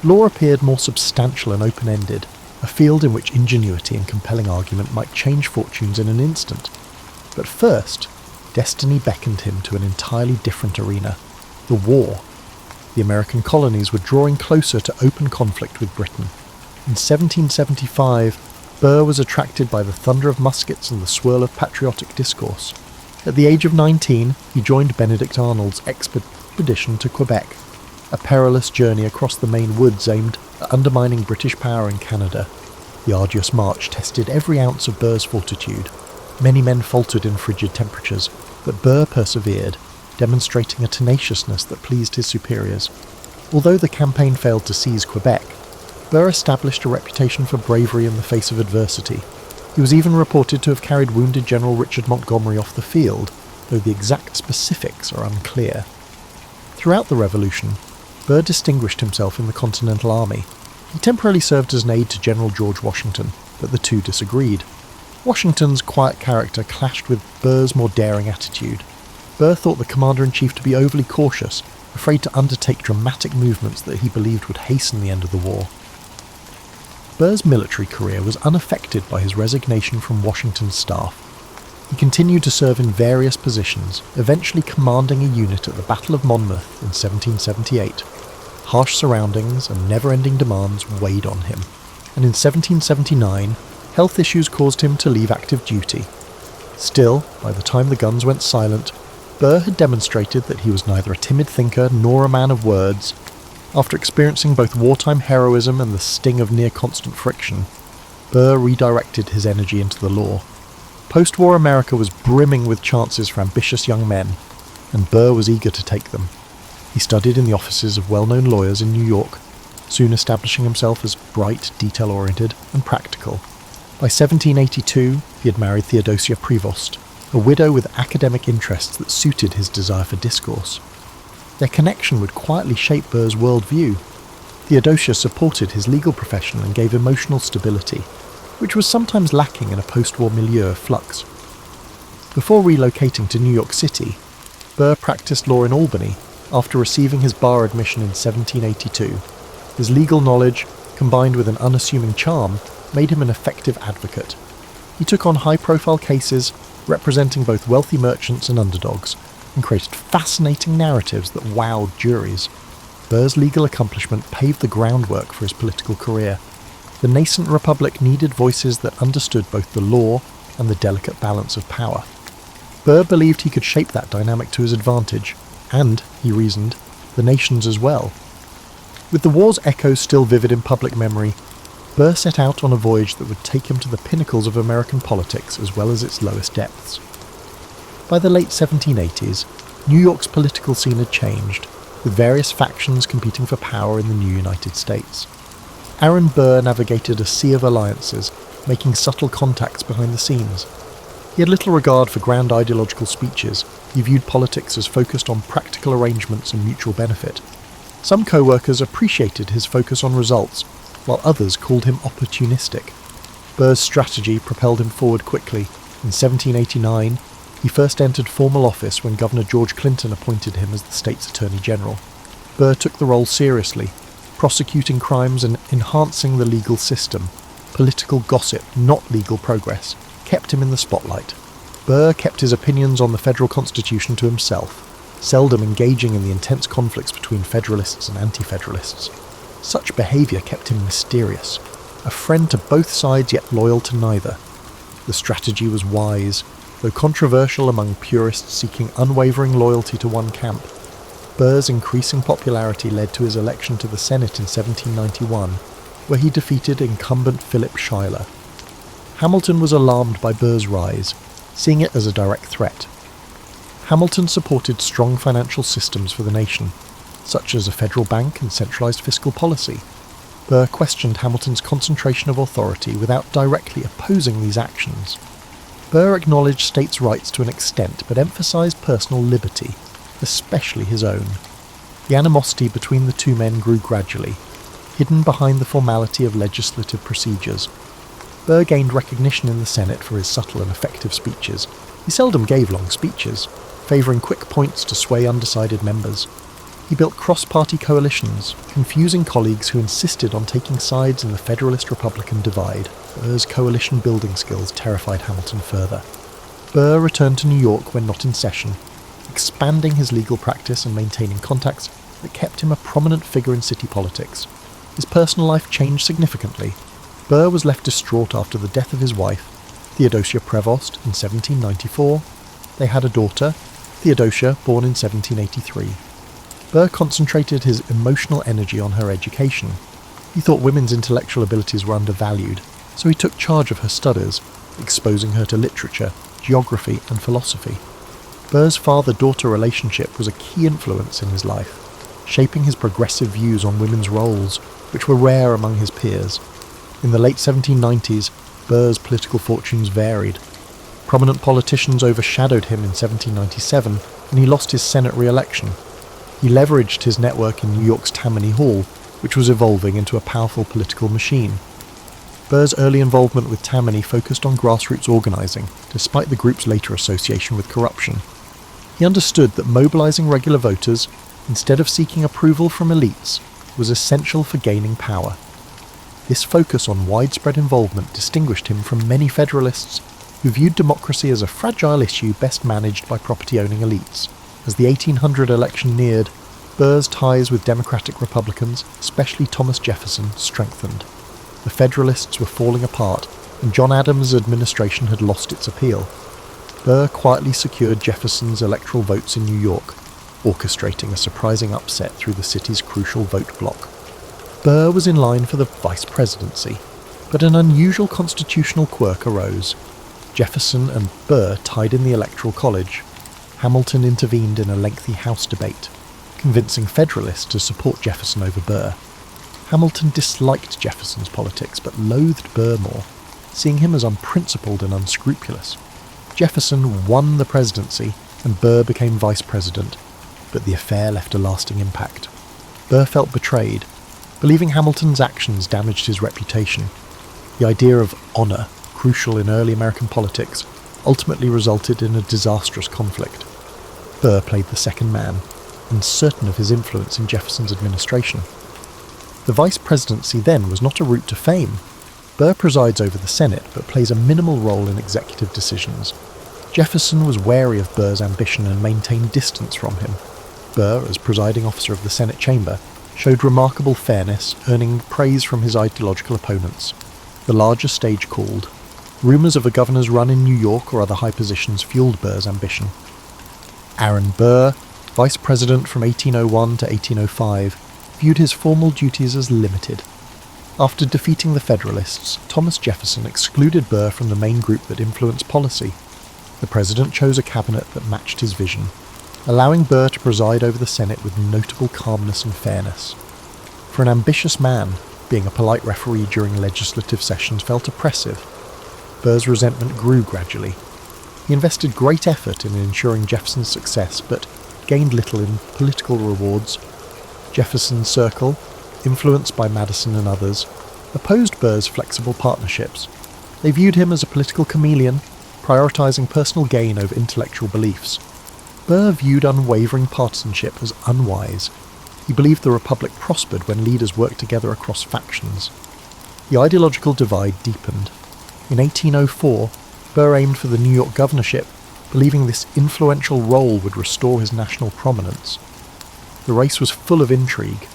Law appeared more substantial and open-ended, a field in which ingenuity and compelling argument might change fortunes in an instant. But first, destiny beckoned him to an entirely different arena: the war. The American colonies were drawing closer to open conflict with Britain. In 1775, Burr was attracted by the thunder of muskets and the swirl of patriotic discourse. At the age of 19, he joined Benedict Arnold's expedition to Quebec, a perilous journey across the Maine woods aimed at undermining British power in Canada. The arduous march tested every ounce of Burr's fortitude. Many men faltered in frigid temperatures, but Burr persevered, demonstrating a tenaciousness that pleased his superiors. Although the campaign failed to seize Quebec, Burr established a reputation for bravery in the face of adversity. He was even reported to have carried wounded General Richard Montgomery off the field, though the exact specifics are unclear. Throughout the Revolution, Burr distinguished himself in the Continental Army. He temporarily served as an aide to General George Washington, but the two disagreed. Washington's quiet character clashed with Burr's more daring attitude. Burr thought the commander-in-chief to be overly cautious, afraid to undertake dramatic movements that he believed would hasten the end of the war. Burr's military career was unaffected by his resignation from Washington's staff. He continued to serve in various positions, eventually commanding a unit at the Battle of Monmouth in 1778. Harsh surroundings and never-ending demands weighed on him, and in 1779, health issues caused him to leave active duty. Still, by the time the guns went silent, Burr had demonstrated that he was neither a timid thinker nor a man of words. After experiencing both wartime heroism and the sting of near-constant friction, Burr redirected his energy into the law. Post-war America was brimming with chances for ambitious young men, and Burr was eager to take them. He studied in the offices of well-known lawyers in New York, soon establishing himself as bright, detail-oriented, and practical. By 1782, he had married Theodosia Prevost, a widow with academic interests that suited his desire for discourse. Their connection would quietly shape Burr's worldview. Theodosia supported his legal profession and gave emotional stability, which was sometimes lacking in a post-war milieu of flux. Before relocating to New York City, Burr practiced law in Albany after receiving his bar admission in 1782. His legal knowledge, combined with an unassuming charm, made him an effective advocate. He took on high-profile cases representing both wealthy merchants and underdogs, and created fascinating narratives that wowed juries. Burr's legal accomplishment paved the groundwork for his political career. The nascent republic needed voices that understood both the law and the delicate balance of power. Burr believed he could shape that dynamic to his advantage, and, he reasoned, the nation's as well. With the war's echoes still vivid in public memory, Burr set out on a voyage that would take him to the pinnacles of American politics as well as its lowest depths. By the late 1780s, New York's political scene had changed, with various factions competing for power in the new United States. Aaron Burr navigated a sea of alliances, making subtle contacts behind the scenes. He had little regard for grand ideological speeches. He viewed politics as focused on practical arrangements and mutual benefit. Some co-workers appreciated his focus on results, while others called him opportunistic. Burr's strategy propelled him forward quickly. In 1789, he first entered formal office when Governor George Clinton appointed him as the state's Attorney General. Burr took the role seriously, prosecuting crimes and enhancing the legal system. Political gossip, not legal progress, kept him in the spotlight. Burr kept his opinions on the federal constitution to himself, seldom engaging in the intense conflicts between Federalists and Anti-Federalists. Such behaviour kept him mysterious, a friend to both sides yet loyal to neither. The strategy was wise, though controversial among purists seeking unwavering loyalty to one camp. Burr's increasing popularity led to his election to the Senate in 1791, where he defeated incumbent Philip Schuyler. Hamilton was alarmed by Burr's rise, seeing it as a direct threat. Hamilton supported strong financial systems for the nation, such as a federal bank and centralised fiscal policy. Burr questioned Hamilton's concentration of authority without directly opposing these actions. Burr acknowledged states' rights to an extent, but emphasised personal liberty, especially his own. The animosity between the two men grew gradually, hidden behind the formality of legislative procedures. Burr gained recognition in the Senate for his subtle and effective speeches. He seldom gave long speeches, favouring quick points to sway undecided members. He built cross-party coalitions, confusing colleagues who insisted on taking sides in the Federalist-Republican divide. Burr's coalition-building skills terrified Hamilton further. Burr returned to New York when not in session, expanding his legal practice and maintaining contacts that kept him a prominent figure in city politics. His personal life changed significantly. Burr was left distraught after the death of his wife, Theodosia Prevost, in 1794. They had a daughter, Theodosia, born in 1783. Burr concentrated his emotional energy on her education. He thought women's intellectual abilities were undervalued, so he took charge of her studies, exposing her to literature, geography, and philosophy. Burr's father-daughter relationship was a key influence in his life, shaping his progressive views on women's roles, which were rare among his peers. In the late 1790s, Burr's political fortunes varied. Prominent politicians overshadowed him in 1797, and he lost his Senate re-election. He leveraged his network in New York's Tammany Hall, which was evolving into a powerful political machine. Burr's early involvement with Tammany focused on grassroots organising, despite the group's later association with corruption. He understood that mobilising regular voters, instead of seeking approval from elites, was essential for gaining power. This focus on widespread involvement distinguished him from many Federalists who viewed democracy as a fragile issue best managed by property-owning elites. As the 1800 election neared, Burr's ties with Democratic Republicans, especially Thomas Jefferson, strengthened. The Federalists were falling apart, and John Adams' administration had lost its appeal. Burr quietly secured Jefferson's electoral votes in New York, orchestrating a surprising upset through the city's crucial vote bloc. Burr was in line for the vice presidency, but an unusual constitutional quirk arose. Jefferson and Burr tied in the Electoral College. Hamilton intervened in a lengthy House debate, convincing Federalists to support Jefferson over Burr. Hamilton disliked Jefferson's politics but loathed Burr more, seeing him as unprincipled and unscrupulous. Jefferson won the presidency and Burr became vice president, but the affair left a lasting impact. Burr felt betrayed, believing Hamilton's actions damaged his reputation. The idea of honour, crucial in early American politics, ultimately resulted in a disastrous conflict. Burr played the second man, uncertain of his influence in Jefferson's administration. The vice presidency then was not a route to fame. Burr presides over the Senate but plays a minimal role in executive decisions. Jefferson was wary of Burr's ambition and maintained distance from him. Burr, as presiding officer of the Senate chamber, showed remarkable fairness, earning praise from his ideological opponents. The larger stage called. Rumours of a governor's run in New York or other high positions fueled Burr's ambition. Aaron Burr, vice president from 1801 to 1805, viewed his formal duties as limited. After defeating the Federalists, Thomas Jefferson excluded Burr from the main group that influenced policy. The president chose a cabinet that matched his vision, allowing Burr to preside over the Senate with notable calmness and fairness. For an ambitious man, being a polite referee during legislative sessions felt oppressive. Burr's resentment grew gradually. He invested great effort in ensuring Jefferson's success, but gained little in political rewards. Jefferson's circle, influenced by Madison and others, opposed Burr's flexible partnerships. They viewed him as a political chameleon, prioritising personal gain over intellectual beliefs. Burr viewed unwavering partisanship as unwise. He believed the Republic prospered when leaders worked together across factions. The ideological divide deepened. In 1804, Burr aimed for the New York governorship, believing this influential role would restore his national prominence. The race was full of intrigue.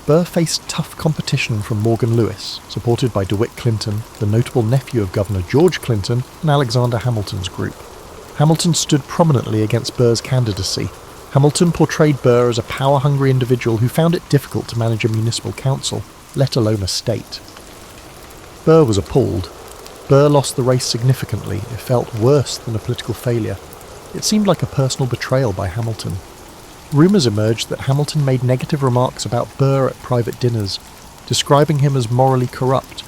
Burr faced tough competition from Morgan Lewis, supported by DeWitt Clinton, the notable nephew of Governor George Clinton, and Alexander Hamilton's group. Hamilton stood prominently against Burr's candidacy. Hamilton portrayed Burr as a power-hungry individual who found it difficult to manage a municipal council, let alone a state. Burr was appalled. Burr lost the race significantly. It felt worse than a political failure. It seemed like a personal betrayal by Hamilton. Rumours emerged that Hamilton made negative remarks about Burr at private dinners, describing him as morally corrupt.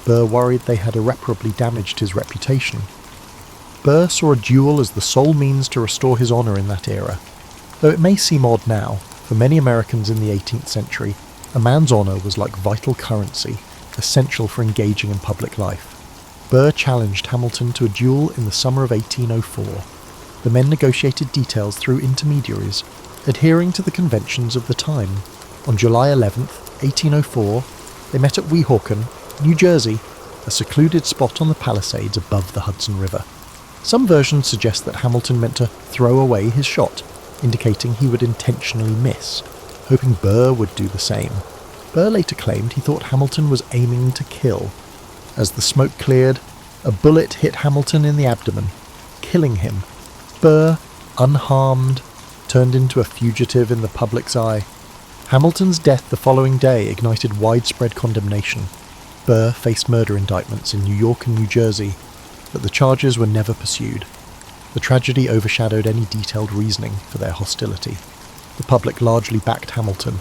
Burr worried they had irreparably damaged his reputation. Burr saw a duel as the sole means to restore his honour in that era. Though it may seem odd now, for many Americans in the 18th century, a man's honour was like vital currency, essential for engaging in public life. Burr challenged Hamilton to a duel in the summer of 1804. The men negotiated details through intermediaries, adhering to the conventions of the time. On July 11th, 1804, they met at Weehawken, New Jersey, a secluded spot on the Palisades above the Hudson River. Some versions suggest that Hamilton meant to throw away his shot, indicating he would intentionally miss, hoping Burr would do the same. Burr later claimed he thought Hamilton was aiming to kill. As the smoke cleared, a bullet hit Hamilton in the abdomen, killing him. Burr, unharmed, turned into a fugitive in the public's eye. Hamilton's death the following day ignited widespread condemnation. Burr faced murder indictments in New York and New Jersey, but the charges were never pursued. The tragedy overshadowed any detailed reasoning for their hostility. The public largely backed Hamilton.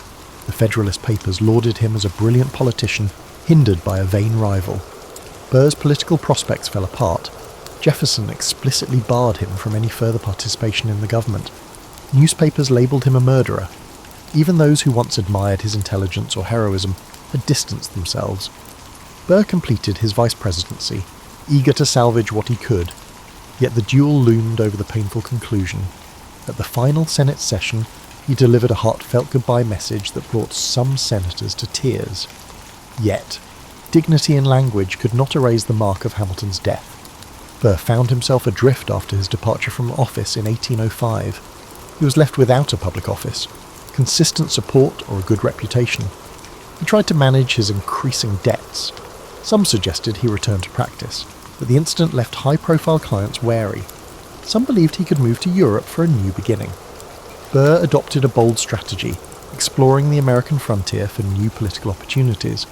The Federalist Papers lauded him as a brilliant politician, hindered by a vain rival. Burr's political prospects fell apart. Jefferson explicitly barred him from any further participation in the government. Newspapers labelled him a murderer. Even those who once admired his intelligence or heroism had distanced themselves. Burr completed his vice presidency, eager to salvage what he could, yet the duel loomed over the painful conclusion. At the final Senate session, he delivered a heartfelt goodbye message that brought some senators to tears. Yet, dignity in language could not erase the mark of Hamilton's death. Burr found himself adrift after his departure from office in 1805. He was left without a public office, consistent support or a good reputation. He tried to manage his increasing debts. Some suggested he return to practice, but the incident left high-profile clients wary. Some believed he could move to Europe for a new beginning. Burr adopted a bold strategy, exploring the American frontier for new political opportunities.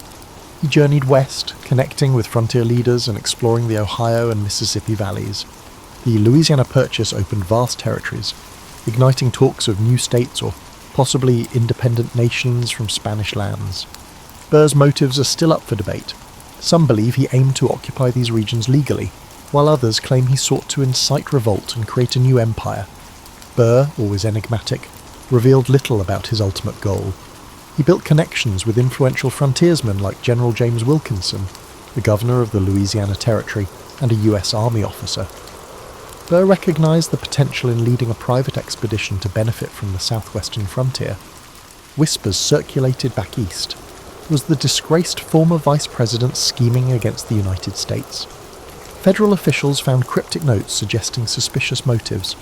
He journeyed west, connecting with frontier leaders and exploring the Ohio and Mississippi valleys. The Louisiana Purchase opened vast territories, igniting talks of new states or possibly independent nations from Spanish lands. Burr's motives are still up for debate. Some believe he aimed to occupy these regions legally, while others claim he sought to incite revolt and create a new empire. Burr, always enigmatic, revealed little about his ultimate goal. He built connections with influential frontiersmen like General James Wilkinson, the governor of the Louisiana Territory and a US Army officer. Burr recognized the potential in leading a private expedition to benefit from the southwestern frontier. Whispers circulated back east. Was the disgraced former vice president scheming against the United States? Federal officials found cryptic notes suggesting suspicious motives.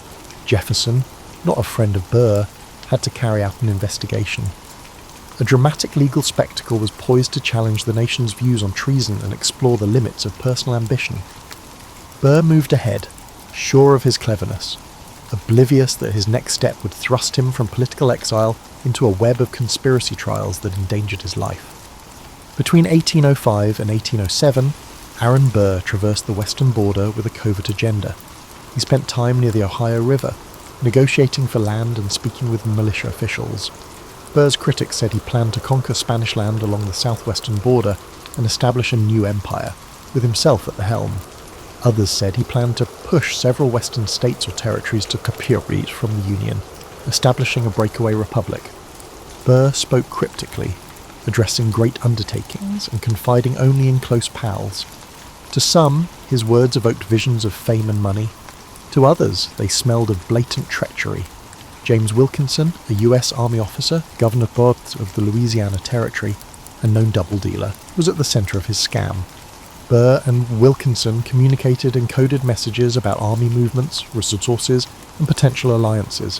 Jefferson, not a friend of Burr, had to carry out an investigation. A dramatic legal spectacle was poised to challenge the nation's views on treason and explore the limits of personal ambition. Burr moved ahead, sure of his cleverness, oblivious that his next step would thrust him from political exile into a web of conspiracy trials that endangered his life. Between 1805 and 1807, Aaron Burr traversed the western border with a covert agenda. He spent time near the Ohio River, negotiating for land and speaking with militia officials. Burr's critics said he planned to conquer Spanish land along the southwestern border and establish a new empire, with himself at the helm. Others said he planned to push several western states or territories to capitulate from the Union, establishing a breakaway republic. Burr spoke cryptically, addressing great undertakings and confiding only in close pals. To some, his words evoked visions of fame and money. To others, they smelled of blatant treachery. James Wilkinson, a US Army officer, Governor Burr of the Louisiana Territory, a known double dealer, was at the centre of his scam. Burr and Wilkinson communicated encoded messages about army movements, resources, and potential alliances.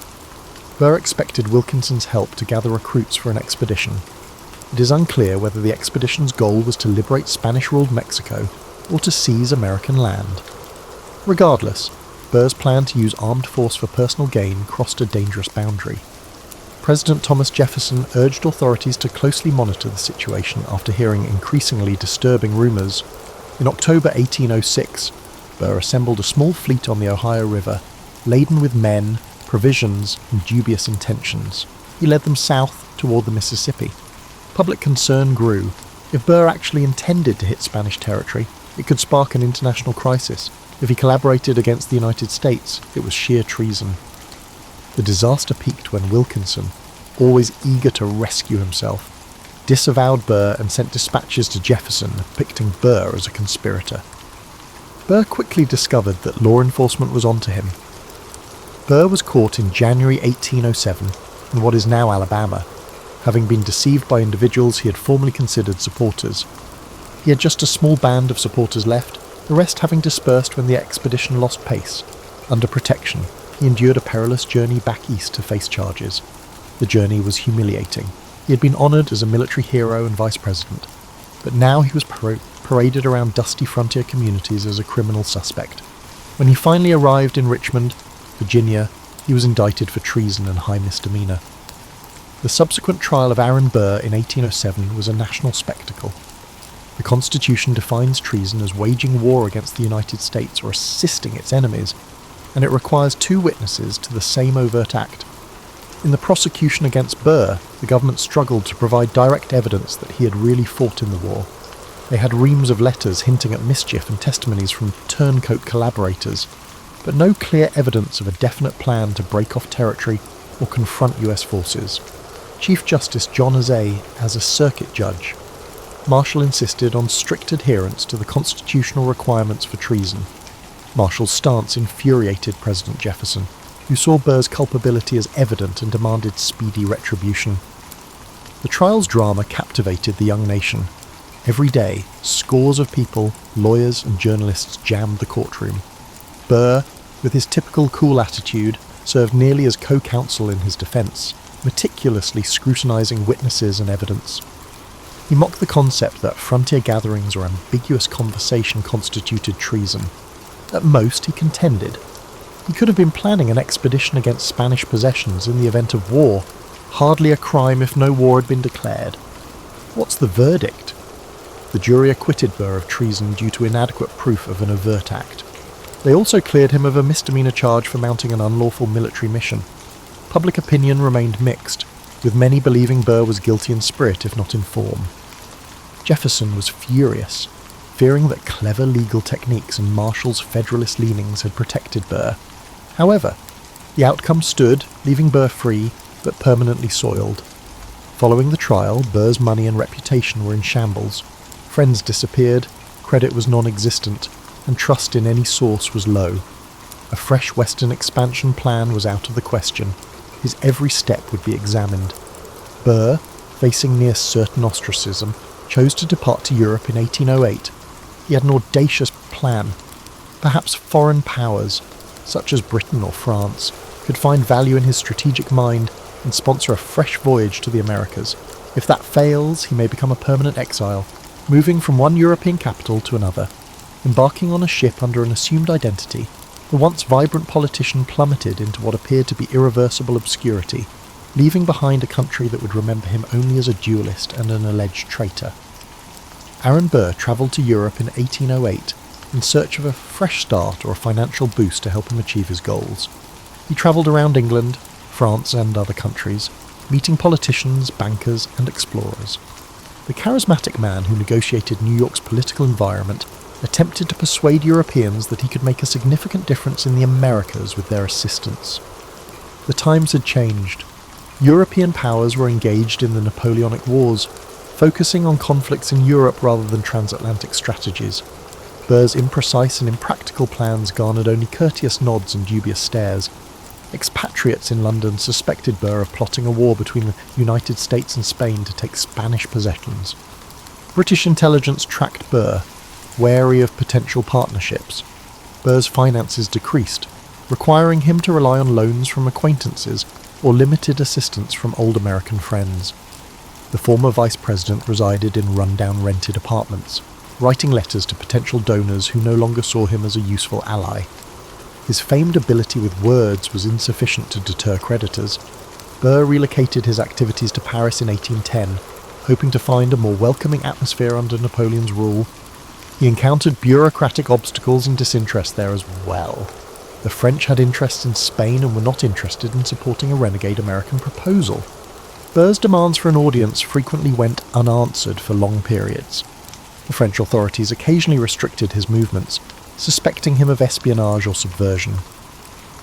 Burr expected Wilkinson's help to gather recruits for an expedition. It is unclear whether the expedition's goal was to liberate Spanish-ruled Mexico or to seize American land. Regardless, Burr's plan to use armed force for personal gain crossed a dangerous boundary. President Thomas Jefferson urged authorities to closely monitor the situation after hearing increasingly disturbing rumours. In October 1806, Burr assembled a small fleet on the Ohio River, laden with men, provisions, and dubious intentions. He led them south toward the Mississippi. Public concern grew. If Burr actually intended to hit Spanish territory, it could spark an international crisis. If he collaborated against the United States, it was sheer treason. The disaster peaked when Wilkinson, always eager to rescue himself, disavowed Burr and sent dispatches to Jefferson depicting Burr as a conspirator. Burr quickly discovered that law enforcement was onto him. Burr was caught in January 1807 in what is now Alabama, having been deceived by individuals he had formerly considered supporters. He had just a small band of supporters left, the rest having dispersed when the expedition lost pace. Under protection, he endured a perilous journey back east to face charges. The journey was humiliating. He had been honoured as a military hero and vice president, but now he was paraded around dusty frontier communities as a criminal suspect. When he finally arrived in Richmond, Virginia, he was indicted for treason and high misdemeanour. The subsequent trial of Aaron Burr in 1807 was a national spectacle. The Constitution defines treason as waging war against the United States or assisting its enemies, and it requires two witnesses to the same overt act. In the prosecution against Burr, the government struggled to provide direct evidence that he had really fought in the war. They had reams of letters hinting at mischief and testimonies from turncoat collaborators, but no clear evidence of a definite plan to break off territory or confront US forces. Chief Justice John Azay as a circuit judge, Marshall insisted on strict adherence to the constitutional requirements for treason. Marshall's stance infuriated President Jefferson, who saw Burr's culpability as evident and demanded speedy retribution. The trial's drama captivated the young nation. Every day, scores of people, lawyers and journalists jammed the courtroom. Burr, with his typical cool attitude, served nearly as co-counsel in his defence, meticulously scrutinising witnesses and evidence. He mocked the concept that frontier gatherings or ambiguous conversation constituted treason. At most, he contended, he could have been planning an expedition against Spanish possessions in the event of war. Hardly a crime if no war had been declared. What's the verdict? The jury acquitted Burr of treason due to inadequate proof of an overt act. They also cleared him of a misdemeanor charge for mounting an unlawful military mission. Public opinion remained mixed, with many believing Burr was guilty in spirit if not in form. Jefferson was furious, fearing that clever legal techniques and Marshall's federalist leanings had protected Burr. However, the outcome stood, leaving Burr free, but permanently soiled. Following the trial, Burr's money and reputation were in shambles. Friends disappeared, credit was non-existent, and trust in any source was low. A fresh Western expansion plan was out of the question. His every step would be examined. Burr, facing near certain ostracism, chose to depart to Europe in 1808. He had an audacious plan. Perhaps foreign powers, such as Britain or France, could find value in his strategic mind and sponsor a fresh voyage to the Americas. If that fails, he may become a permanent exile, moving from one European capital to another. Embarking on a ship under an assumed identity, the once vibrant politician plummeted into what appeared to be irreversible obscurity, leaving behind a country that would remember him only as a duelist and an alleged traitor. Aaron Burr travelled to Europe in 1808 in search of a fresh start or a financial boost to help him achieve his goals. He travelled around England, France and other countries, meeting politicians, bankers and explorers. The charismatic man who negotiated New York's political environment attempted to persuade Europeans that he could make a significant difference in the Americas with their assistance. The times had changed. European powers were engaged in the Napoleonic Wars, focusing on conflicts in Europe rather than transatlantic strategies. Burr's imprecise and impractical plans garnered only courteous nods and dubious stares. Expatriates in London suspected Burr of plotting a war between the United States and Spain to take Spanish possessions. British intelligence tracked Burr, wary of potential partnerships. Burr's finances decreased, requiring him to rely on loans from acquaintances or limited assistance from old American friends. The former vice president resided in run-down rented apartments, writing letters to potential donors who no longer saw him as a useful ally. His famed ability with words was insufficient to deter creditors. Burr relocated his activities to Paris in 1810, hoping to find a more welcoming atmosphere under Napoleon's rule. He encountered bureaucratic obstacles and disinterest there as well. The French had interests in Spain and were not interested in supporting a renegade American proposal. Burr's demands for an audience frequently went unanswered for long periods. The French authorities occasionally restricted his movements, suspecting him of espionage or subversion.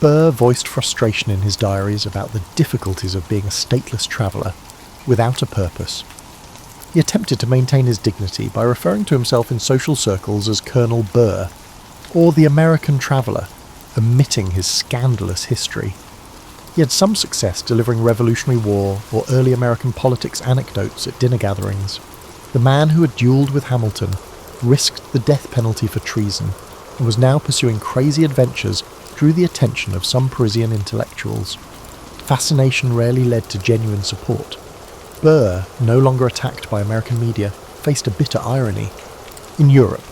Burr voiced frustration in his diaries about the difficulties of being a stateless traveller, without a purpose. He attempted to maintain his dignity by referring to himself in social circles as Colonel Burr, or the American traveller, omitting his scandalous history. He had some success delivering Revolutionary War or early American politics anecdotes at dinner gatherings. The man who had duelled with Hamilton risked the death penalty for treason and was now pursuing crazy adventures drew the attention of some Parisian intellectuals. Fascination rarely led to genuine support. Burr, no longer attacked by American media, faced a bitter irony. In Europe,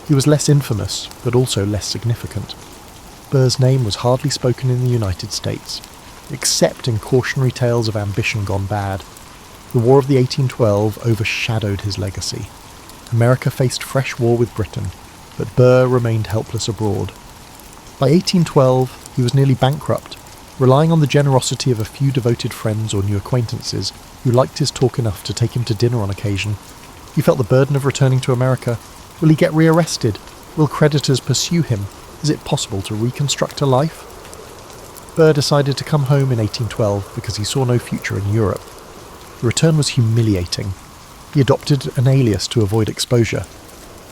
he was less infamous, but also less significant. Burr's name was hardly spoken in the United States, except in cautionary tales of ambition gone bad. The War of the 1812 overshadowed his legacy. America faced fresh war with Britain, but Burr remained helpless abroad. By 1812, he was nearly bankrupt, relying on the generosity of a few devoted friends or new acquaintances who liked his talk enough to take him to dinner on occasion. He felt the burden of returning to America. Will he get rearrested? Will creditors pursue him? Is it possible to reconstruct a life? Burr decided to come home in 1812 because he saw no future in Europe. The return was humiliating. He adopted an alias to avoid exposure.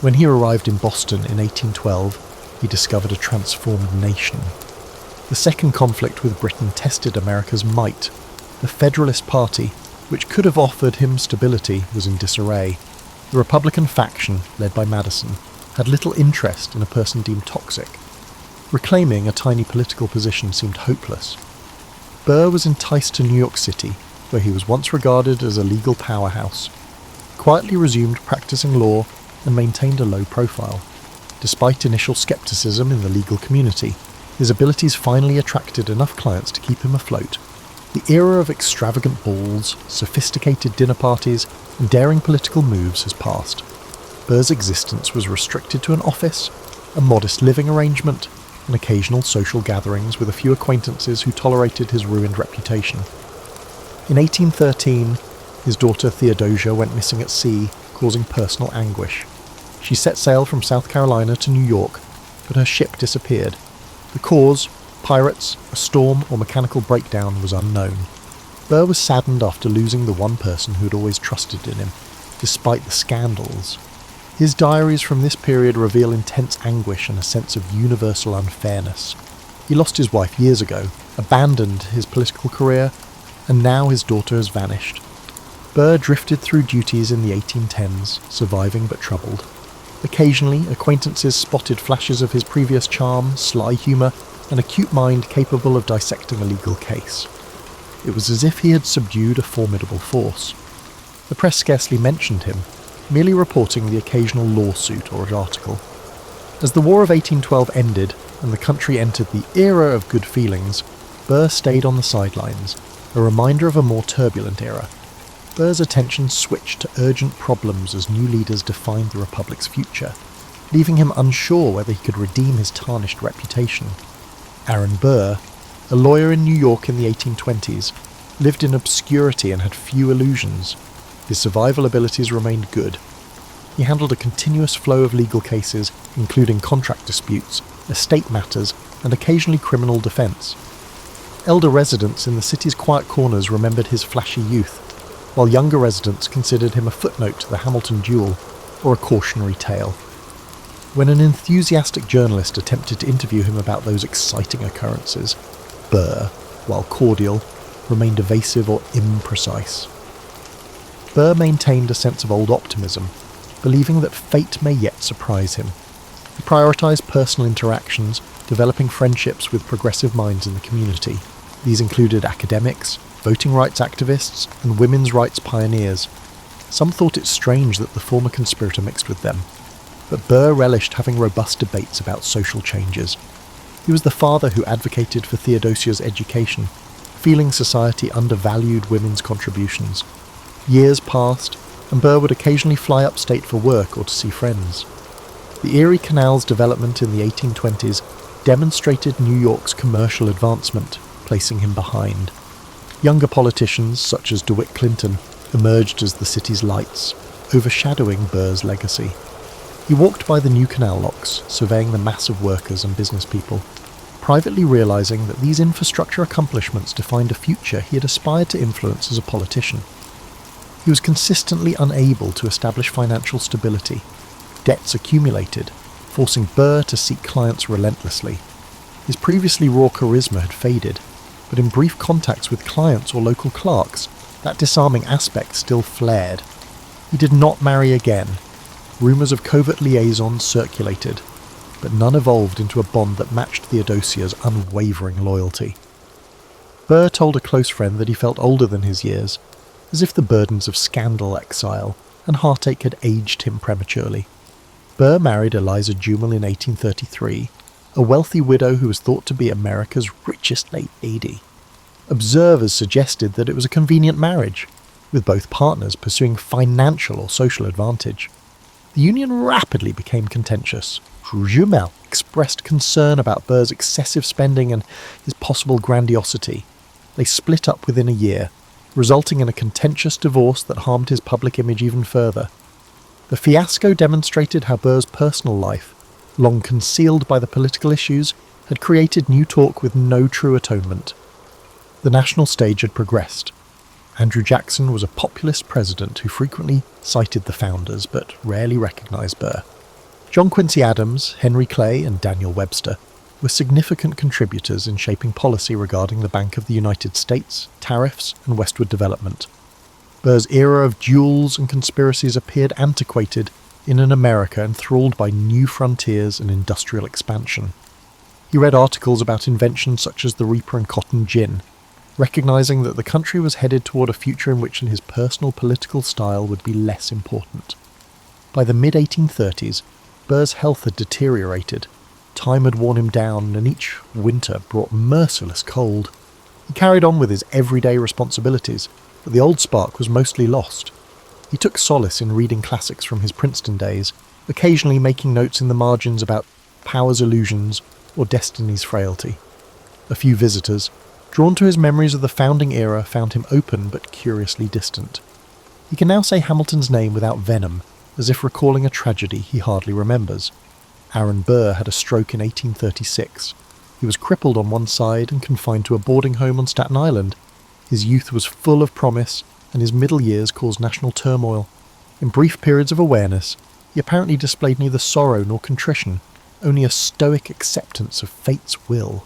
When he arrived in Boston in 1812, he discovered a transformed nation. The second conflict with Britain tested America's might. The Federalist Party, which could have offered him stability, was in disarray. The Republican faction, led by Madison, had little interest in a person deemed toxic. Reclaiming a tiny political position seemed hopeless. Burr was enticed to New York City, where he was once regarded as a legal powerhouse. He quietly resumed practicing law and maintained a low profile. Despite initial skepticism in the legal community, his abilities finally attracted enough clients to keep him afloat. The era of extravagant balls, sophisticated dinner parties, and daring political moves has passed. Burr's existence was restricted to an office, a modest living arrangement, and occasional social gatherings with a few acquaintances who tolerated his ruined reputation. In 1813, his daughter Theodosia went missing at sea, causing personal anguish. She set sail from South Carolina to New York, but her ship disappeared. The cause, pirates, a storm, or mechanical breakdown, was unknown. Burr was saddened after losing the one person who had always trusted in him, despite the scandals. His diaries from this period reveal intense anguish and a sense of universal unfairness. He lost his wife years ago, abandoned his political career, and now his daughter has vanished. Burr drifted through duties in the 1810s, surviving but troubled. Occasionally, acquaintances spotted flashes of his previous charm, sly humour, and acute mind capable of dissecting a legal case. It was as if he had subdued a formidable force. The press scarcely mentioned him, merely reporting the occasional lawsuit or article. As the War of 1812 ended and the country entered the era of good feelings, Burr stayed on the sidelines, a reminder of a more turbulent era. Burr's attention switched to urgent problems as new leaders defined the Republic's future, leaving him unsure whether he could redeem his tarnished reputation. Aaron Burr, a lawyer in New York in the 1820s, lived in obscurity and had few illusions. His survival abilities remained good. He handled a continuous flow of legal cases, including contract disputes, estate matters, and occasionally criminal defence. Elder residents in the city's quiet corners remembered his flashy youth, while younger residents considered him a footnote to the Hamilton Duel or a cautionary tale. When an enthusiastic journalist attempted to interview him about those exciting occurrences, Burr, while cordial, remained evasive or imprecise. Burr maintained a sense of old optimism, believing that fate may yet surprise him. He prioritised personal interactions, developing friendships with progressive minds in the community. These included academics, voting rights activists, and women's rights pioneers. Some thought it strange that the former conspirator mixed with them, but Burr relished having robust debates about social changes. He was the father who advocated for Theodosia's education, feeling society undervalued women's contributions. Years passed, and Burr would occasionally fly upstate for work or to see friends. The Erie Canal's development in the 1820s demonstrated New York's commercial advancement, placing him behind. Younger politicians, such as DeWitt Clinton, emerged as the city's lights, overshadowing Burr's legacy. He walked by the new canal locks, surveying the mass of workers and business people, privately realising that these infrastructure accomplishments defined a future he had aspired to influence as a politician. He was consistently unable to establish financial stability. Debts accumulated, forcing Burr to seek clients relentlessly. His previously raw charisma had faded, but in brief contacts with clients or local clerks, that disarming aspect still flared. He did not marry again. Rumours of covert liaisons circulated, but none evolved into a bond that matched Theodosia's unwavering loyalty. Burr told a close friend that he felt older than his years, as if the burdens of scandal, exile, and heartache had aged him prematurely. Burr married Eliza Jumel in 1833, a wealthy widow who was thought to be America's richest lady. Observers suggested that it was a convenient marriage, with both partners pursuing financial or social advantage. The union rapidly became contentious. Jumel expressed concern about Burr's excessive spending and his possible grandiosity. They split up within a year, resulting in a contentious divorce that harmed his public image even further. The fiasco demonstrated how Burr's personal life, long concealed by the political issues, had created new talk with no true atonement. The national stage had progressed. Andrew Jackson was a populist president who frequently cited the founders but rarely recognised Burr. John Quincy Adams, Henry Clay and Daniel Webster were significant contributors in shaping policy regarding the Bank of the United States, tariffs and westward development. Burr's era of duels and conspiracies appeared antiquated in an America enthralled by new frontiers and industrial expansion. He read articles about inventions such as the Reaper and Cotton gin, recognising that the country was headed toward a future in which his personal political style would be less important. By the mid-1830s, Burr's health had deteriorated. Time had worn him down, and each winter brought merciless cold. He carried on with his everyday responsibilities, but the old spark was mostly lost. He took solace in reading classics from his Princeton days, occasionally making notes in the margins about power's illusions or destiny's frailty. A few visitors, drawn to his memories of the founding era, found him open but curiously distant. He can now say Hamilton's name without venom, as if recalling a tragedy he hardly remembers. Aaron Burr had a stroke in 1836. He was crippled on one side and confined to a boarding home on Staten Island. His youth was full of promise, and his middle years caused national turmoil. In brief periods of awareness, he apparently displayed neither sorrow nor contrition, only a stoic acceptance of fate's will.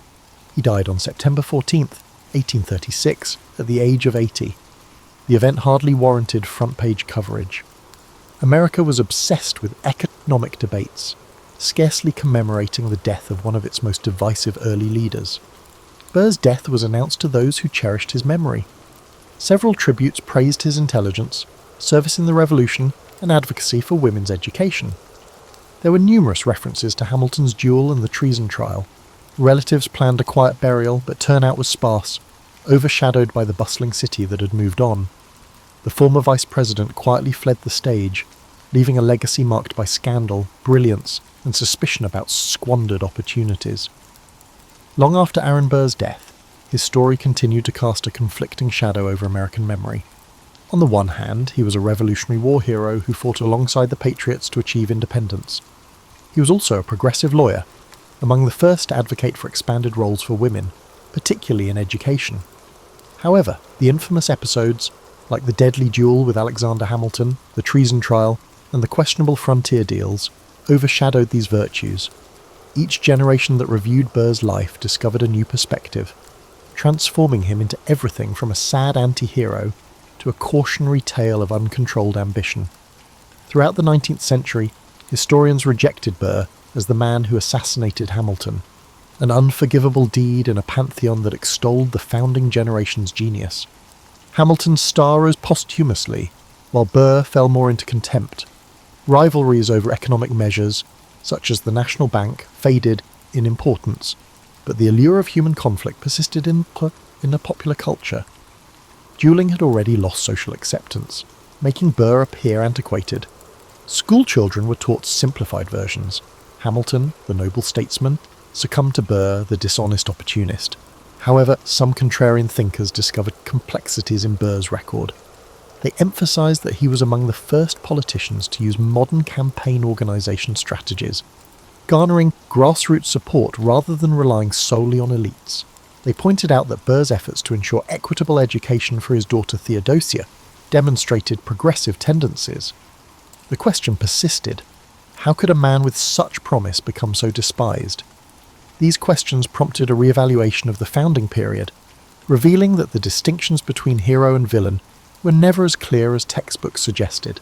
He died on September 14th, 1836, at the age of 80. The event hardly warranted front-page coverage. America was obsessed with economic debates, scarcely commemorating the death of one of its most divisive early leaders. Burr's death was announced to those who cherished his memory. Several tributes praised his intelligence, service in the Revolution, and advocacy for women's education. There were numerous references to Hamilton's duel and the Treason trial. Relatives planned a quiet burial, but turnout was sparse, overshadowed by the bustling city that had moved on. The former vice president quietly fled the stage, leaving a legacy marked by scandal, brilliance, and suspicion about squandered opportunities. Long after Aaron Burr's death, his story continued to cast a conflicting shadow over American memory. On the one hand, he was a Revolutionary War hero who fought alongside the Patriots to achieve independence. He was also a progressive lawyer, among the first to advocate for expanded roles for women, particularly in education. However, the infamous episodes, like the deadly duel with Alexander Hamilton, the Treason trial, and the questionable frontier deals, overshadowed these virtues. Each generation that reviewed Burr's life discovered a new perspective, transforming him into everything from a sad anti-hero to a cautionary tale of uncontrolled ambition. Throughout the 19th century, historians rejected Burr as the man who assassinated Hamilton, an unforgivable deed in a pantheon that extolled the founding generation's genius. Hamilton's star rose posthumously, while Burr fell more into contempt. Rivalries over economic measures, such as the National Bank, faded in importance, but the allure of human conflict persisted in the popular culture. Dueling had already lost social acceptance, making Burr appear antiquated. School children were taught simplified versions. Hamilton, the noble statesman, succumbed to Burr, the dishonest opportunist. However, some contrarian thinkers discovered complexities in Burr's record. They emphasised that he was among the first politicians to use modern campaign organisation strategies, garnering grassroots support rather than relying solely on elites. They pointed out that Burr's efforts to ensure equitable education for his daughter Theodosia demonstrated progressive tendencies. The question persisted: how could a man with such promise become so despised? These questions prompted a re-evaluation of the founding period, revealing that the distinctions between hero and villain were never as clear as textbooks suggested.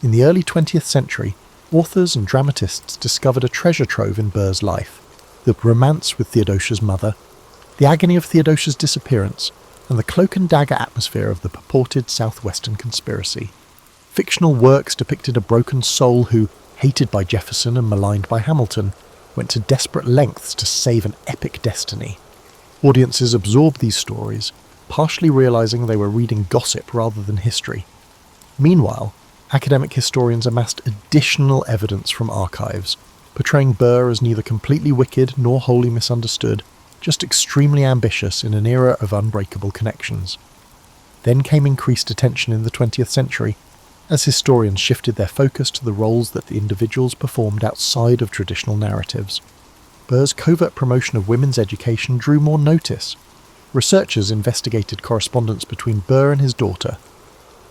In the early 20th century, authors and dramatists discovered a treasure trove in Burr's life: the romance with Theodosia's mother, the agony of Theodosia's disappearance, and the cloak and dagger atmosphere of the purported southwestern conspiracy. Fictional works depicted a broken soul who, hated by Jefferson and maligned by Hamilton, went to desperate lengths to save an epic destiny. Audiences absorbed these stories, partially realising they were reading gossip rather than history. Meanwhile, academic historians amassed additional evidence from archives, portraying Burr as neither completely wicked nor wholly misunderstood, just extremely ambitious in an era of unbreakable connections. Then came increased attention in the 20th century, as historians shifted their focus to the roles that the individuals performed outside of traditional narratives. Burr's covert promotion of women's education drew more notice. researchers investigated correspondence between Burr and his daughter,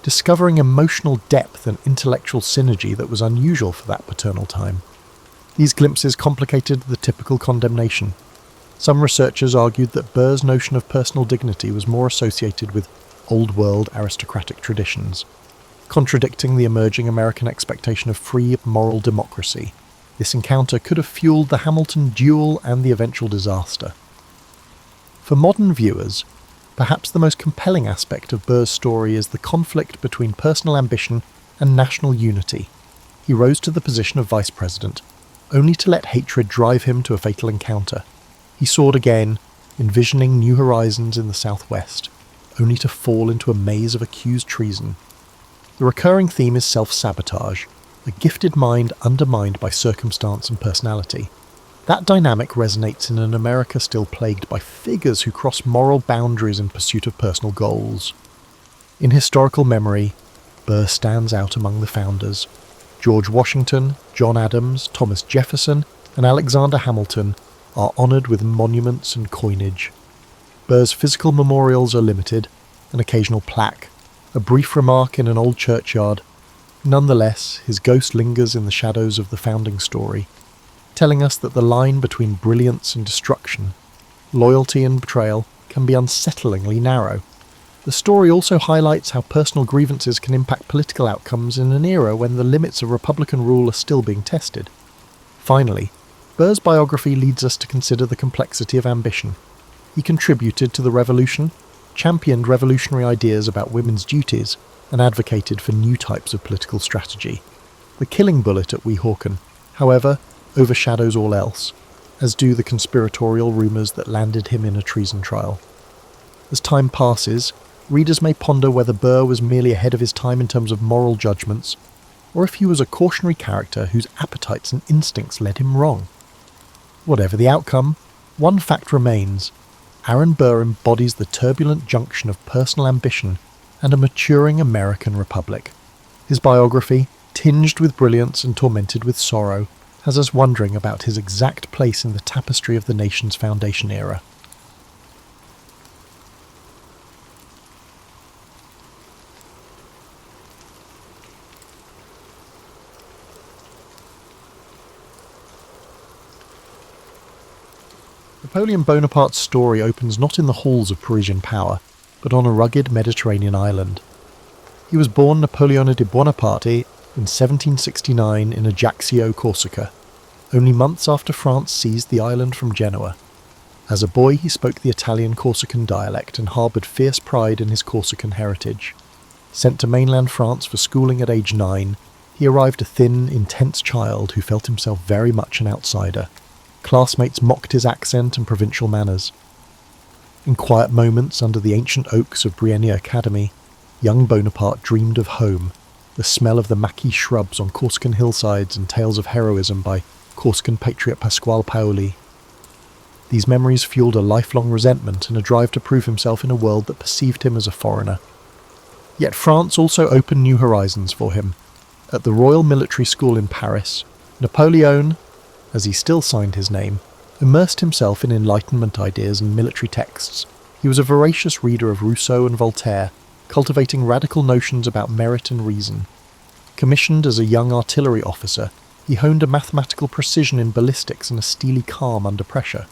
discovering emotional depth and intellectual synergy that was unusual for that paternal time. These glimpses complicated the typical condemnation. Some researchers argued that Burr's notion of personal dignity was more associated with old-world aristocratic traditions, contradicting the emerging American expectation of free, moral democracy. This encounter could have fueled the Hamilton duel and the eventual disaster. For modern viewers, perhaps the most compelling aspect of Burr's story is the conflict between personal ambition and national unity. He rose to the position of vice president, only to let hatred drive him to a fatal encounter. He soared again, envisioning new horizons in the southwest, only to fall into a maze of accused treason. The recurring theme is self-sabotage, a gifted mind undermined by circumstance and personality. That dynamic resonates in an America still plagued by figures who cross moral boundaries in pursuit of personal goals. In historical memory, Burr stands out among the founders. George Washington, John Adams, Thomas Jefferson, and Alexander Hamilton are honoured with monuments and coinage. Burr's physical memorials are limited, an occasional plaque, a brief remark in an old churchyard. Nonetheless, his ghost lingers in the shadows of the founding story, telling us that the line between brilliance and destruction, loyalty and betrayal, can be unsettlingly narrow. The story also highlights how personal grievances can impact political outcomes in an era when the limits of Republican rule are still being tested. Finally, Burr's biography leads us to consider the complexity of ambition. He contributed to the revolution, championed revolutionary ideas about women's duties, and advocated for new types of political strategy. The killing bullet at Weehawken, however, overshadows all else, as do the conspiratorial rumours that landed him in a treason trial. As time passes, readers may ponder whether Burr was merely ahead of his time in terms of moral judgments, or if he was a cautionary character whose appetites and instincts led him wrong. Whatever the outcome, one fact remains: Aaron Burr embodies the turbulent junction of personal ambition and a maturing American republic. His biography, tinged with brilliance and tormented with sorrow, has us wondering about his exact place in the tapestry of the nation's foundation era. Napoleon Bonaparte's story opens not in the halls of Parisian power, but on a rugged Mediterranean island. He was born Napoleone di Buonaparte in 1769 in Ajaccio, Corsica, only months after France seized the island from Genoa. As a boy, he spoke the Italian Corsican dialect and harboured fierce pride in his Corsican heritage. Sent to mainland France for schooling at age 9, he arrived a thin, intense child who felt himself very much an outsider. Classmates mocked his accent and provincial manners. In quiet moments under the ancient oaks of Brienne Academy, young Bonaparte dreamed of home, the smell of the maquis shrubs on Corsican hillsides and tales of heroism by Corsican patriot Pasquale Paoli. These memories fueled a lifelong resentment and a drive to prove himself in a world that perceived him as a foreigner. Yet France also opened new horizons for him. At the Royal Military School in Paris, Napoleon, as he still signed his name, immersed himself in Enlightenment ideas and military texts. He was a voracious reader of Rousseau and Voltaire, cultivating radical notions about merit and reason. Commissioned as a young artillery officer, he honed a mathematical precision in ballistics and a steely calm under pressure.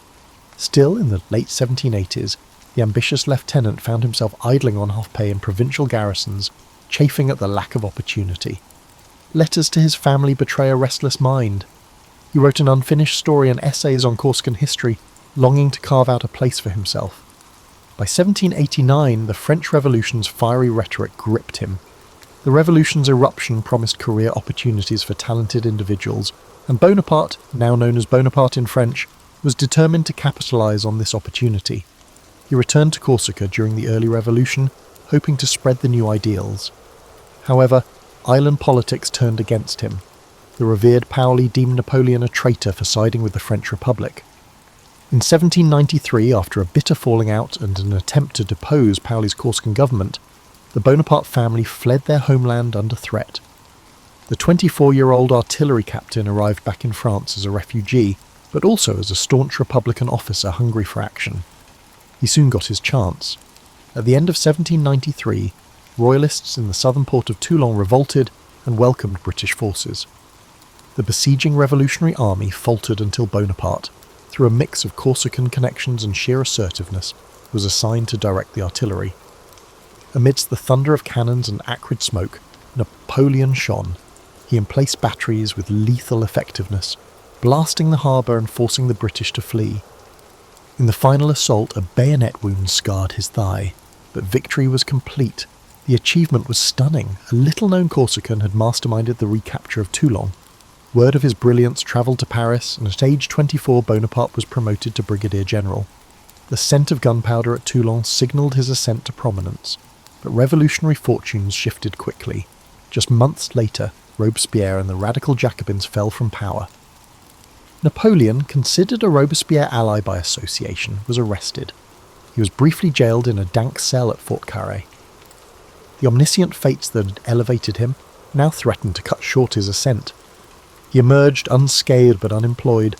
Still, in the late 1780s, the ambitious lieutenant found himself idling on half-pay in provincial garrisons, chafing at the lack of opportunity. Letters to his family betray a restless mind. He wrote an unfinished story and essays on Corsican history, longing to carve out a place for himself. By 1789, the French Revolution's fiery rhetoric gripped him. The revolution's eruption promised career opportunities for talented individuals, and Bonaparte, now known as Bonaparte in French, was determined to capitalise on this opportunity. He returned to Corsica during the early revolution, hoping to spread the new ideals. However, island politics turned against him. The revered Paoli deemed Napoleon a traitor for siding with the French Republic. In 1793, after a bitter falling out and an attempt to depose Paoli's Corsican government, the Bonaparte family fled their homeland under threat. The 24-year-old artillery captain arrived back in France as a refugee, but also as a staunch Republican officer hungry for action. He soon got his chance. At the end of 1793, royalists in the southern port of Toulon revolted and welcomed British forces. The besieging revolutionary army faltered until Bonaparte, through a mix of Corsican connections and sheer assertiveness, was assigned to direct the artillery. Amidst the thunder of cannons and acrid smoke, Napoleon shone. He emplaced batteries with lethal effectiveness, blasting the harbour and forcing the British to flee. In the final assault, a bayonet wound scarred his thigh, but victory was complete. The achievement was stunning. A little-known Corsican had masterminded the recapture of Toulon. Word of his brilliance travelled to Paris, and at age 24 Bonaparte was promoted to brigadier general. The scent of gunpowder at Toulon signalled his ascent to prominence, but revolutionary fortunes shifted quickly. Just months later, Robespierre and the radical Jacobins fell from power. Napoleon, considered a Robespierre ally by association, was arrested. He was briefly jailed in a dank cell at Fort Carré. The omniscient fates that had elevated him now threatened to cut short his ascent. He emerged unscathed but unemployed,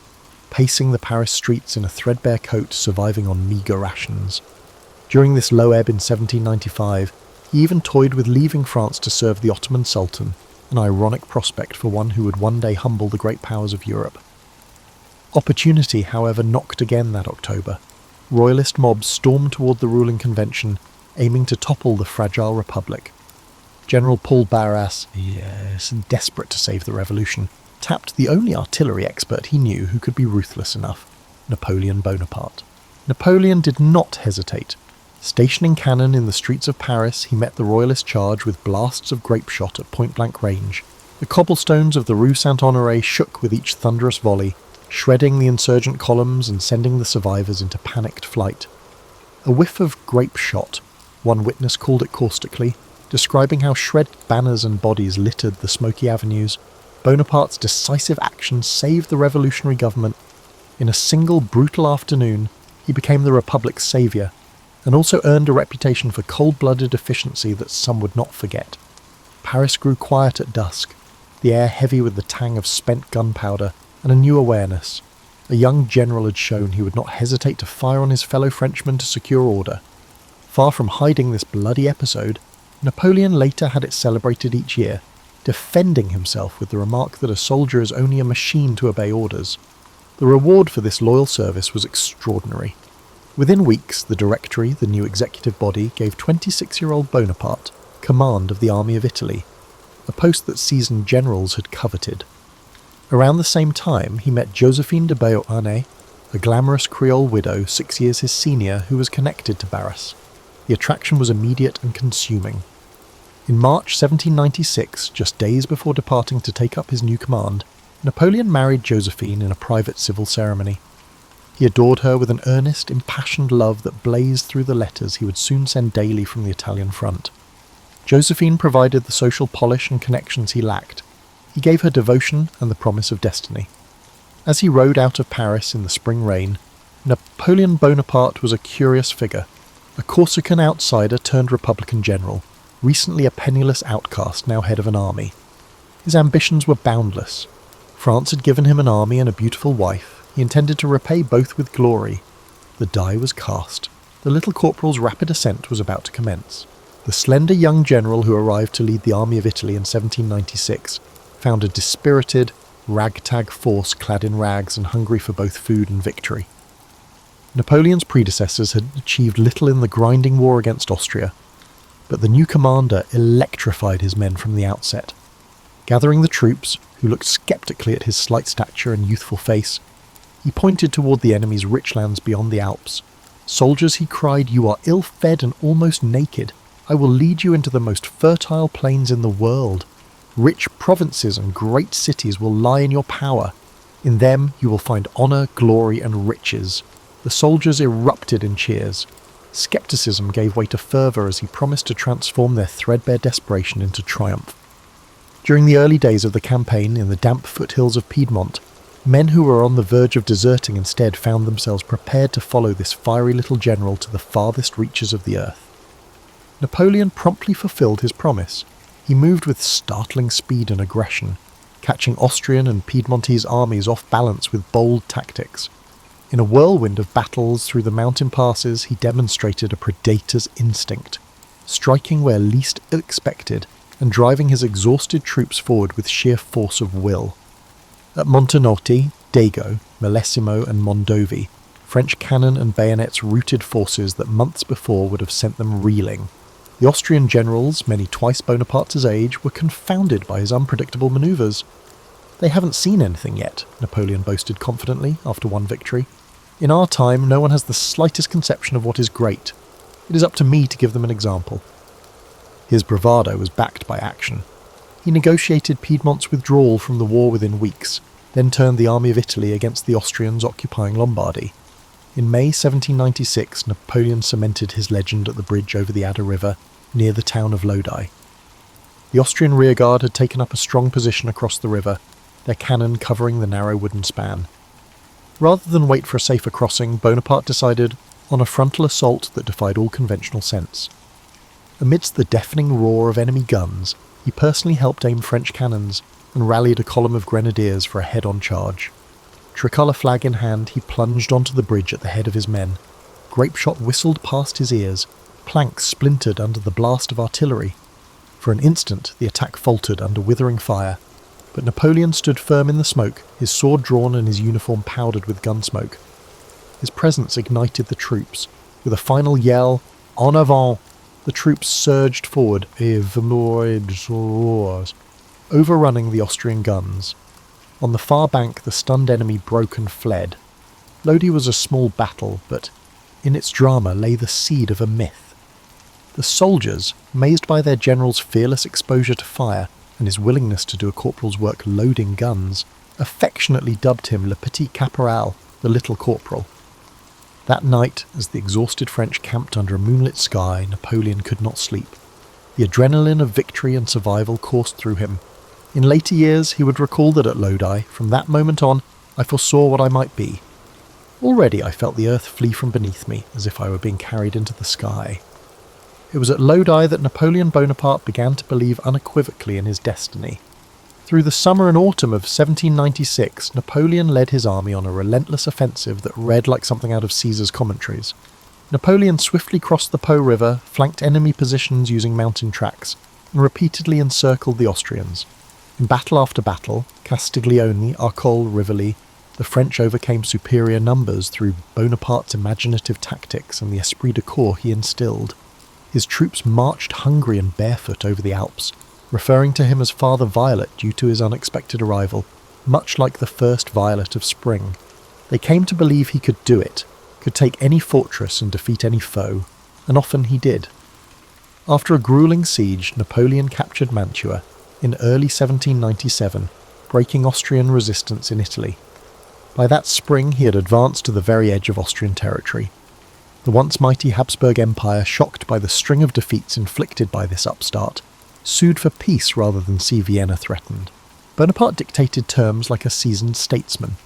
pacing the Paris streets in a threadbare coat, surviving on meagre rations. During this low ebb in 1795, he even toyed with leaving France to serve the Ottoman Sultan, an ironic prospect for one who would one day humble the great powers of Europe. Opportunity, however, knocked again that October. Royalist mobs stormed toward the ruling convention, aiming to topple the fragile republic. General Paul Barras, desperate to save the revolution, tapped the only artillery expert he knew who could be ruthless enough, Napoleon Bonaparte. Napoleon did not hesitate. Stationing cannon in the streets of Paris, he met the royalist charge with blasts of grape shot at point-blank range. The cobblestones of the Rue Saint-Honoré shook with each thunderous volley, shredding the insurgent columns and sending the survivors into panicked flight. A whiff of grape shot, one witness called it caustically, describing how shredded banners and bodies littered the smoky avenues. Bonaparte's decisive action saved the revolutionary government. In a single brutal afternoon, he became the Republic's saviour, and also earned a reputation for cold-blooded efficiency that some would not forget. Paris grew quiet at dusk, the air heavy with the tang of spent gunpowder and a new awareness. A young general had shown he would not hesitate to fire on his fellow Frenchmen to secure order. Far from hiding this bloody episode, Napoleon later had it celebrated each year, defending himself with the remark that a soldier is only a machine to obey orders. The reward for this loyal service was extraordinary. Within weeks, the Directory, the new executive body, gave 26-year-old Bonaparte command of the Army of Italy, a post that seasoned generals had coveted. Around the same time, he met Josephine de Beauharnais, a glamorous Creole widow 6 years his senior who was connected to Barras. The attraction was immediate and consuming. In March 1796, just days before departing to take up his new command, Napoleon married Josephine in a private civil ceremony. He adored her with an earnest, impassioned love that blazed through the letters he would soon send daily from the Italian front. Josephine provided the social polish and connections he lacked. He gave her devotion and the promise of destiny. As he rode out of Paris in the spring rain, Napoleon Bonaparte was a curious figure, a Corsican outsider turned Republican general, recently a penniless outcast, now head of an army. His ambitions were boundless. France had given him an army and a beautiful wife. He intended to repay both with glory. The die was cast. The little corporal's rapid ascent was about to commence. The slender young general who arrived to lead the Army of Italy in 1796 found a dispirited, ragtag force clad in rags and hungry for both food and victory. Napoleon's predecessors had achieved little in the grinding war against Austria, but the new commander electrified his men from the outset. Gathering the troops, who looked sceptically at his slight stature and youthful face, he pointed toward the enemy's rich lands beyond the Alps. "Soldiers," he cried, "you are ill-fed and almost naked. I will lead you into the most fertile plains in the world. Rich provinces and great cities will lie in your power. In them you will find honour, glory and riches." The soldiers erupted in cheers. Skepticism gave way to fervour as he promised to transform their threadbare desperation into triumph. During the early days of the campaign in the damp foothills of Piedmont, men who were on the verge of deserting instead found themselves prepared to follow this fiery little general to the farthest reaches of the earth. Napoleon promptly fulfilled his promise. He moved with startling speed and aggression, catching Austrian and Piedmontese armies off balance with bold tactics. In a whirlwind of battles through the mountain passes, he demonstrated a predator's instinct, striking where least expected and driving his exhausted troops forward with sheer force of will. At Montenotte, Dago, Millesimo and Mondovi, French cannon and bayonets routed forces that months before would have sent them reeling. The Austrian generals, many twice Bonaparte's age, were confounded by his unpredictable manoeuvres. "They haven't seen anything yet," Napoleon boasted confidently after one victory. "In our time, no one has the slightest conception of what is great. It is up to me to give them an example." His bravado was backed by action. He negotiated Piedmont's withdrawal from the war within weeks, then turned the army of Italy against the Austrians occupying Lombardy. In May 1796, Napoleon cemented his legend at the bridge over the Adda River, near the town of Lodi. The Austrian rearguard had taken up a strong position across the river, their cannon covering the narrow wooden span. Rather than wait for a safer crossing, Bonaparte decided on a frontal assault that defied all conventional sense. Amidst the deafening roar of enemy guns, he personally helped aim French cannons and rallied a column of grenadiers for a head-on charge. Tricolour flag in hand, he plunged onto the bridge at the head of his men. Grapeshot whistled past his ears, planks splintered under the blast of artillery. For an instant, the attack faltered under withering fire, but Napoleon stood firm in the smoke, his sword drawn and his uniform powdered with gun smoke. His presence ignited the troops. With a final yell, "En avant!" the troops surged forward, overrunning the Austrian guns. On the far bank, the stunned enemy broke and fled. Lodi was a small battle, but in its drama lay the seed of a myth. The soldiers, amazed by their general's fearless exposure to fire and his willingness to do a corporal's work loading guns, affectionately dubbed him Le Petit Caporal, the Little Corporal. That night, as the exhausted French camped under a moonlit sky, Napoleon could not sleep. The adrenaline of victory and survival coursed through him. In later years, he would recall that at Lodi, from that moment on, I foresaw what I might be. Already I felt the earth flee from beneath me, as if I were being carried into the sky. It was at Lodi that Napoleon Bonaparte began to believe unequivocally in his destiny. Through the summer and autumn of 1796, Napoleon led his army on a relentless offensive that read like something out of Caesar's commentaries. Napoleon swiftly crossed the Po River, flanked enemy positions using mountain tracks, and repeatedly encircled the Austrians. In battle after battle, Castiglione, Arcole, Rivoli, the French overcame superior numbers through Bonaparte's imaginative tactics and the esprit de corps he instilled. His troops marched hungry and barefoot over the Alps, referring to him as Father Violet due to his unexpected arrival, much like the first violet of spring. They came to believe he could do it, could take any fortress and defeat any foe, and often he did. After a grueling siege, Napoleon captured Mantua in early 1797, breaking Austrian resistance in Italy. By that spring he had advanced to the very edge of Austrian territory. The once mighty Habsburg Empire, shocked by the string of defeats inflicted by this upstart, sued for peace rather than see Vienna threatened. Bonaparte dictated terms like a seasoned statesman.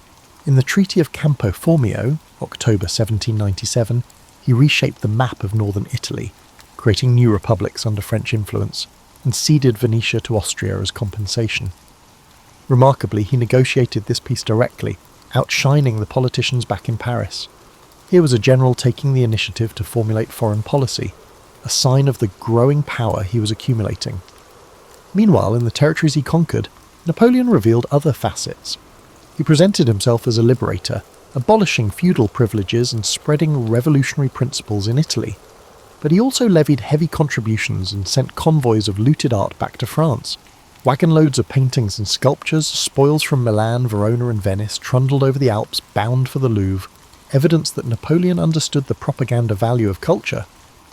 In the Treaty of Campo Formio, October 1797, he reshaped the map of northern Italy, creating new republics under French influence, and ceded Venetia to Austria as compensation. Remarkably, he negotiated this peace directly, outshining the politicians back in Paris. Here was a general taking the initiative to formulate foreign policy, a sign of the growing power he was accumulating. Meanwhile, in the territories he conquered, Napoleon revealed other facets. He presented himself as a liberator, abolishing feudal privileges and spreading revolutionary principles in Italy. But he also levied heavy contributions and sent convoys of looted art back to France. Wagon loads of paintings and sculptures, spoils from Milan, Verona and Venice, trundled over the Alps bound for the Louvre, evidence that Napoleon understood the propaganda value of culture.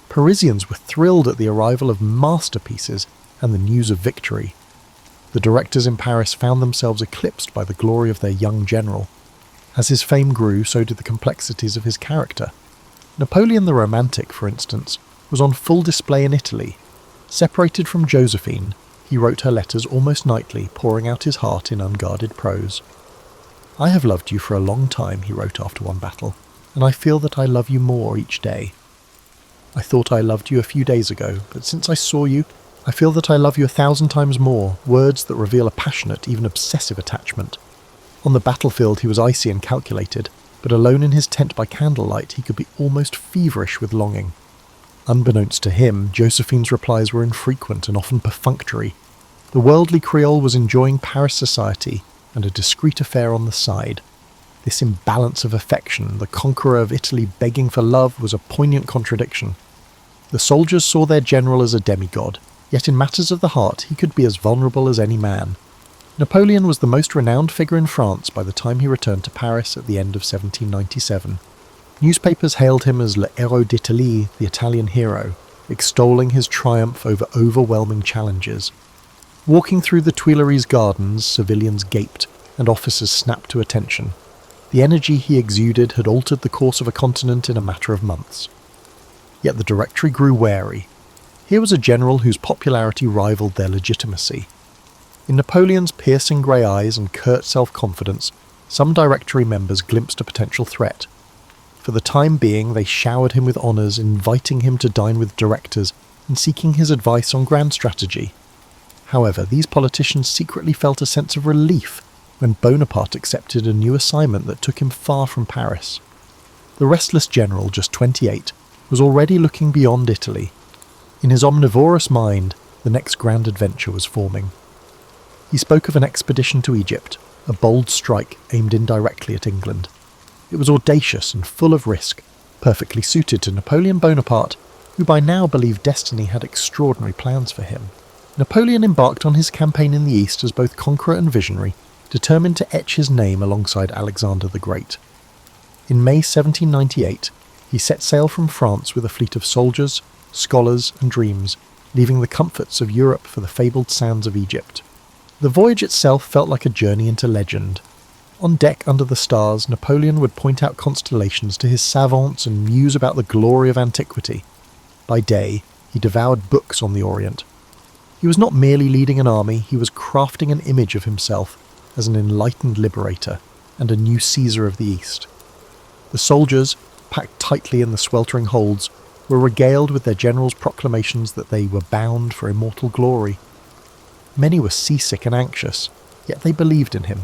Parisians were thrilled at the arrival of masterpieces and the news of victory. The directors in Paris found themselves eclipsed by the glory of their young general. As his fame grew, so did the complexities of his character. Napoleon the Romantic, for instance, was on full display in Italy. Separated from Josephine, he wrote her letters almost nightly, pouring out his heart in unguarded prose. "I have loved you for a long time," he wrote after one battle, "and I feel that I love you more each day. I thought I loved you a few days ago, but since I saw you, I feel that I love you 1,000 times more," words that reveal a passionate, even obsessive attachment. On the battlefield he was icy and calculated, but alone in his tent by candlelight he could be almost feverish with longing. Unbeknownst to him, Josephine's replies were infrequent and often perfunctory. The worldly Creole was enjoying Paris society and a discreet affair on the side. This imbalance of affection, the conqueror of Italy begging for love, was a poignant contradiction. The soldiers saw their general as a demigod, yet in matters of the heart he could be as vulnerable as any man. Napoleon was the most renowned figure in France by the time he returned to Paris at the end of 1797. Newspapers hailed him as le héros d'Italie, the Italian hero, extolling his triumph over overwhelming challenges. Walking through the Tuileries gardens, civilians gaped, and officers snapped to attention. The energy he exuded had altered the course of a continent in a matter of months. Yet the Directory grew wary. Here was a general whose popularity rivaled their legitimacy. In Napoleon's piercing grey eyes and curt self-confidence, some Directory members glimpsed a potential threat. For the time being, they showered him with honours, inviting him to dine with directors and seeking his advice on grand strategy. However, these politicians secretly felt a sense of relief when Bonaparte accepted a new assignment that took him far from Paris. The restless general, just 28, was already looking beyond Italy. In his omnivorous mind, the next grand adventure was forming. He spoke of an expedition to Egypt, a bold strike aimed indirectly at England. It was audacious and full of risk, perfectly suited to Napoleon Bonaparte, who by now believed destiny had extraordinary plans for him. Napoleon embarked on his campaign in the East as both conqueror and visionary, determined to etch his name alongside Alexander the Great. In May 1798, he set sail from France with a fleet of soldiers, scholars and dreams, leaving the comforts of Europe for the fabled sands of Egypt. The voyage itself felt like a journey into legend. On deck under the stars, Napoleon would point out constellations to his savants and muse about the glory of antiquity. By day, he devoured books on the Orient. He was not merely leading an army, he was crafting an image of himself as an enlightened liberator and a new Caesar of the East. The soldiers, packed tightly in the sweltering holds, were regaled with their general's proclamations that they were bound for immortal glory. Many were seasick and anxious, yet they believed in him.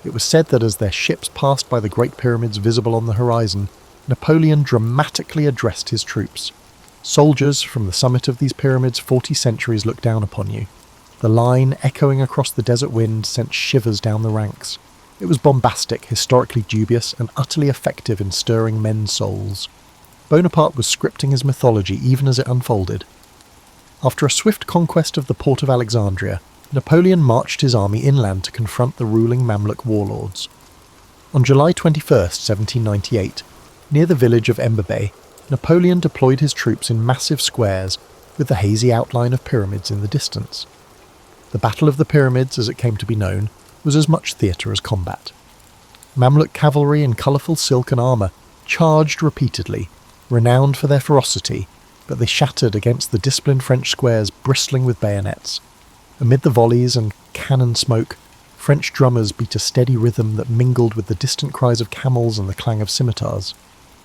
It was said that as their ships passed by the Great Pyramids visible on the horizon, Napoleon dramatically addressed his troops. Soldiers, from the summit of these pyramids 40 centuries look down upon you. The line, echoing across the desert wind, sent shivers down the ranks. It was bombastic, historically dubious, and utterly effective in stirring men's souls. Bonaparte was scripting his mythology even as it unfolded. After a swift conquest of the port of Alexandria, Napoleon marched his army inland to confront the ruling Mamluk warlords. On July 21, 1798, near the village of Elba, Napoleon deployed his troops in massive squares with the hazy outline of pyramids in the distance. The Battle of the Pyramids, as it came to be known, was as much theatre as combat. Mamluk cavalry in colourful silk and armour charged repeatedly, renowned for their ferocity, but they shattered against the disciplined French squares bristling with bayonets. Amid the volleys and cannon smoke, French drummers beat a steady rhythm that mingled with the distant cries of camels and the clang of scimitars.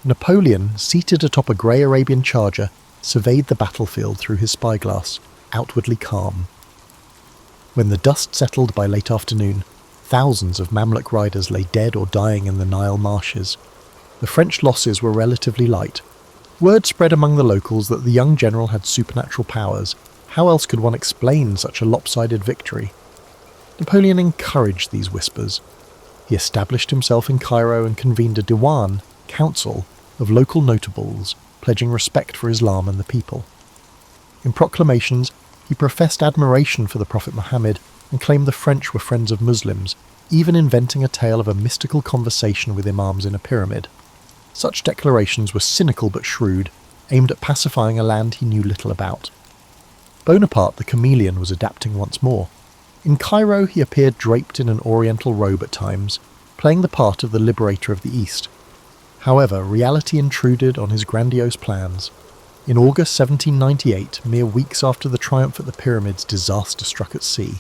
Napoleon, seated atop a grey Arabian charger, surveyed the battlefield through his spyglass, outwardly calm. When the dust settled by late afternoon, thousands of Mamluk riders lay dead or dying in the Nile marshes. The French losses were relatively light. Word spread among the locals that the young general had supernatural powers. How else could one explain such a lopsided victory? Napoleon encouraged these whispers. He established himself in Cairo and convened a Diwan, council, of local notables, pledging respect for Islam and the people. In proclamations, he professed admiration for the Prophet Muhammad and claimed the French were friends of Muslims, even inventing a tale of a mystical conversation with imams in a pyramid. Such declarations were cynical but shrewd, aimed at pacifying a land he knew little about. Bonaparte the chameleon was adapting once more. In Cairo he appeared draped in an oriental robe at times, playing the part of the liberator of the East. However, reality intruded on his grandiose plans. In August 1798, mere weeks after the triumph at the Pyramids, disaster struck at sea.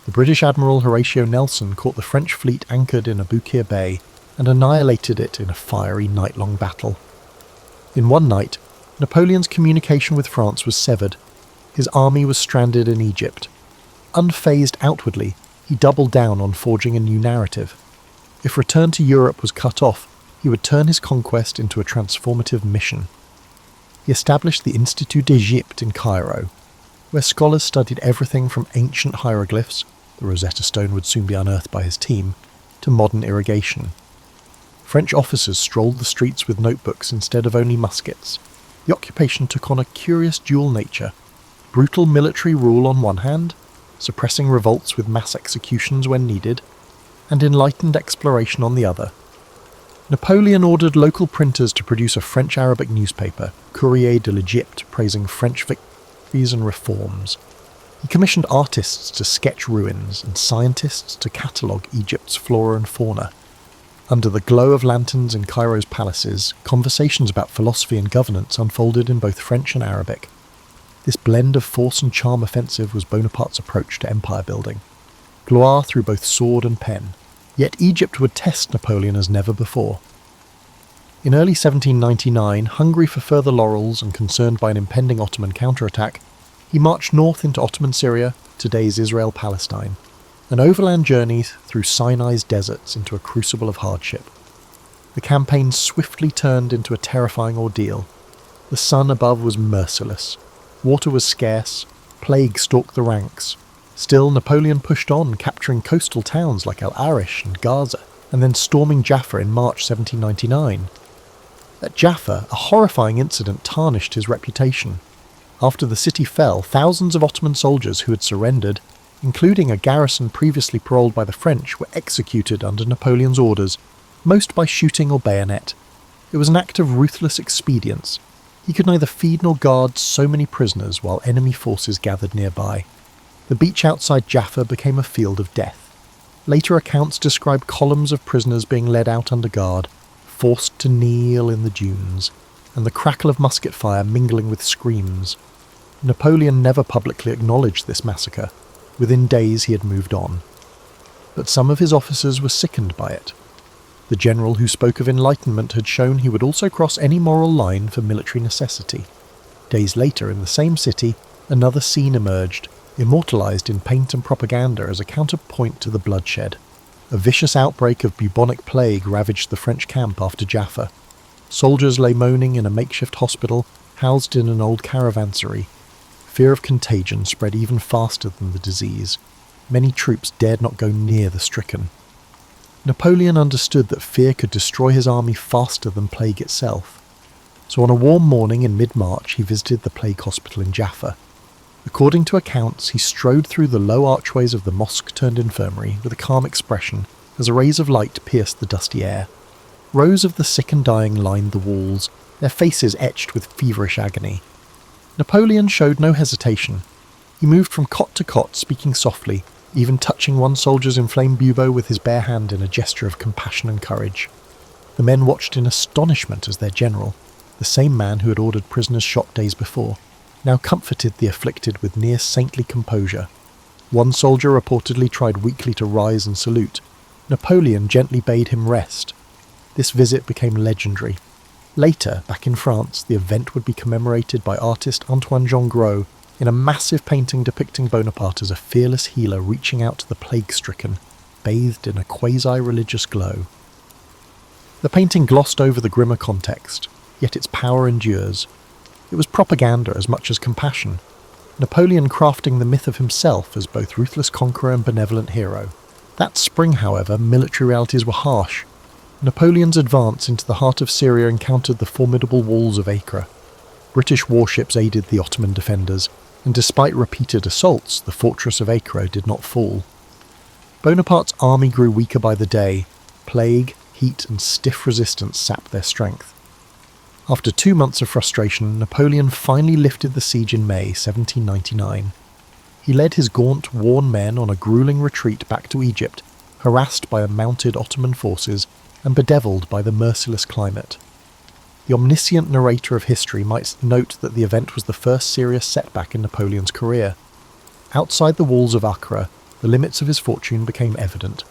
The British Admiral Horatio Nelson caught the French fleet anchored in Aboukir Bay and annihilated it in a fiery night-long battle. In one night, Napoleon's communication with France was severed. His army was stranded in Egypt. Unfazed outwardly, he doubled down on forging a new narrative. If return to Europe was cut off, he would turn his conquest into a transformative mission. He established the Institut d'Égypte in Cairo, where scholars studied everything from ancient hieroglyphs, the Rosetta Stone would soon be unearthed by his team, to modern irrigation. French officers strolled the streets with notebooks instead of only muskets. The occupation took on a curious dual nature: brutal military rule on one hand, suppressing revolts with mass executions when needed, and enlightened exploration on the other. Napoleon ordered local printers to produce a French-Arabic newspaper, Courrier de l'Egypte, praising French victories and reforms. He commissioned artists to sketch ruins and scientists to catalogue Egypt's flora and fauna. Under the glow of lanterns in Cairo's palaces, conversations about philosophy and governance unfolded in both French and Arabic. This blend of force and charm offensive was Bonaparte's approach to empire building. Gloire through both sword and pen. Yet Egypt would test Napoleon as never before. In early 1799, hungry for further laurels and concerned by an impending Ottoman counterattack, he marched north into Ottoman Syria, today's Israel-Palestine, an overland journey through Sinai's deserts into a crucible of hardship. The campaign swiftly turned into a terrifying ordeal. The sun above was merciless. Water was scarce. Plague stalked the ranks. Still, Napoleon pushed on, capturing coastal towns like El Arish and Gaza, and then storming Jaffa in March 1799. At Jaffa, a horrifying incident tarnished his reputation. After the city fell, thousands of Ottoman soldiers who had surrendered, including a garrison previously paroled by the French, were executed under Napoleon's orders, most by shooting or bayonet. It was an act of ruthless expedience. He could neither feed nor guard so many prisoners while enemy forces gathered nearby. The beach outside Jaffa became a field of death. Later accounts describe columns of prisoners being led out under guard, forced to kneel in the dunes, and the crackle of musket fire mingling with screams. Napoleon never publicly acknowledged this massacre. Within days he had moved on. But some of his officers were sickened by it. The general who spoke of enlightenment had shown he would also cross any moral line for military necessity. Days later, in the same city, another scene emerged, immortalized in paint and propaganda as a counterpoint to the bloodshed. A vicious outbreak of bubonic plague ravaged the French camp after Jaffa. Soldiers lay moaning in a makeshift hospital, housed in an old caravansary. Fear of contagion spread even faster than the disease. Many troops dared not go near the stricken. Napoleon understood that fear could destroy his army faster than plague itself. So on a warm morning in mid-March he visited the plague hospital in Jaffa. According to accounts, he strode through the low archways of the mosque-turned-infirmary with a calm expression as rays of light pierced the dusty air. Rows of the sick and dying lined the walls, their faces etched with feverish agony. Napoleon showed no hesitation. He moved from cot to cot, speaking softly, even touching one soldier's inflamed bubo with his bare hand in a gesture of compassion and courage. The men watched in astonishment as their general, the same man who had ordered prisoners shot days before, now comforted the afflicted with near saintly composure. One soldier reportedly tried weakly to rise and salute. Napoleon gently bade him rest. This visit became legendary. Later, back in France, the event would be commemorated by artist Antoine Jean Gros in a massive painting depicting Bonaparte as a fearless healer reaching out to the plague-stricken, bathed in a quasi-religious glow. The painting glossed over the grimmer context, yet its power endures. It was propaganda as much as compassion, Napoleon crafting the myth of himself as both ruthless conqueror and benevolent hero. That spring, however, military realities were harsh. Napoleon's advance into the heart of Syria encountered the formidable walls of Acre. British warships aided the Ottoman defenders, and despite repeated assaults, the fortress of Acre did not fall. Bonaparte's army grew weaker by the day. Plague, heat, and stiff resistance sapped their strength. After 2 months of frustration, Napoleon finally lifted the siege in May 1799. He led his gaunt, worn men on a grueling retreat back to Egypt, harassed by mounted Ottoman forces and bedevilled by the merciless climate. The omniscient narrator of history might note that the event was the first serious setback in Napoleon's career. Outside the walls of Acre, the limits of his fortune became evident.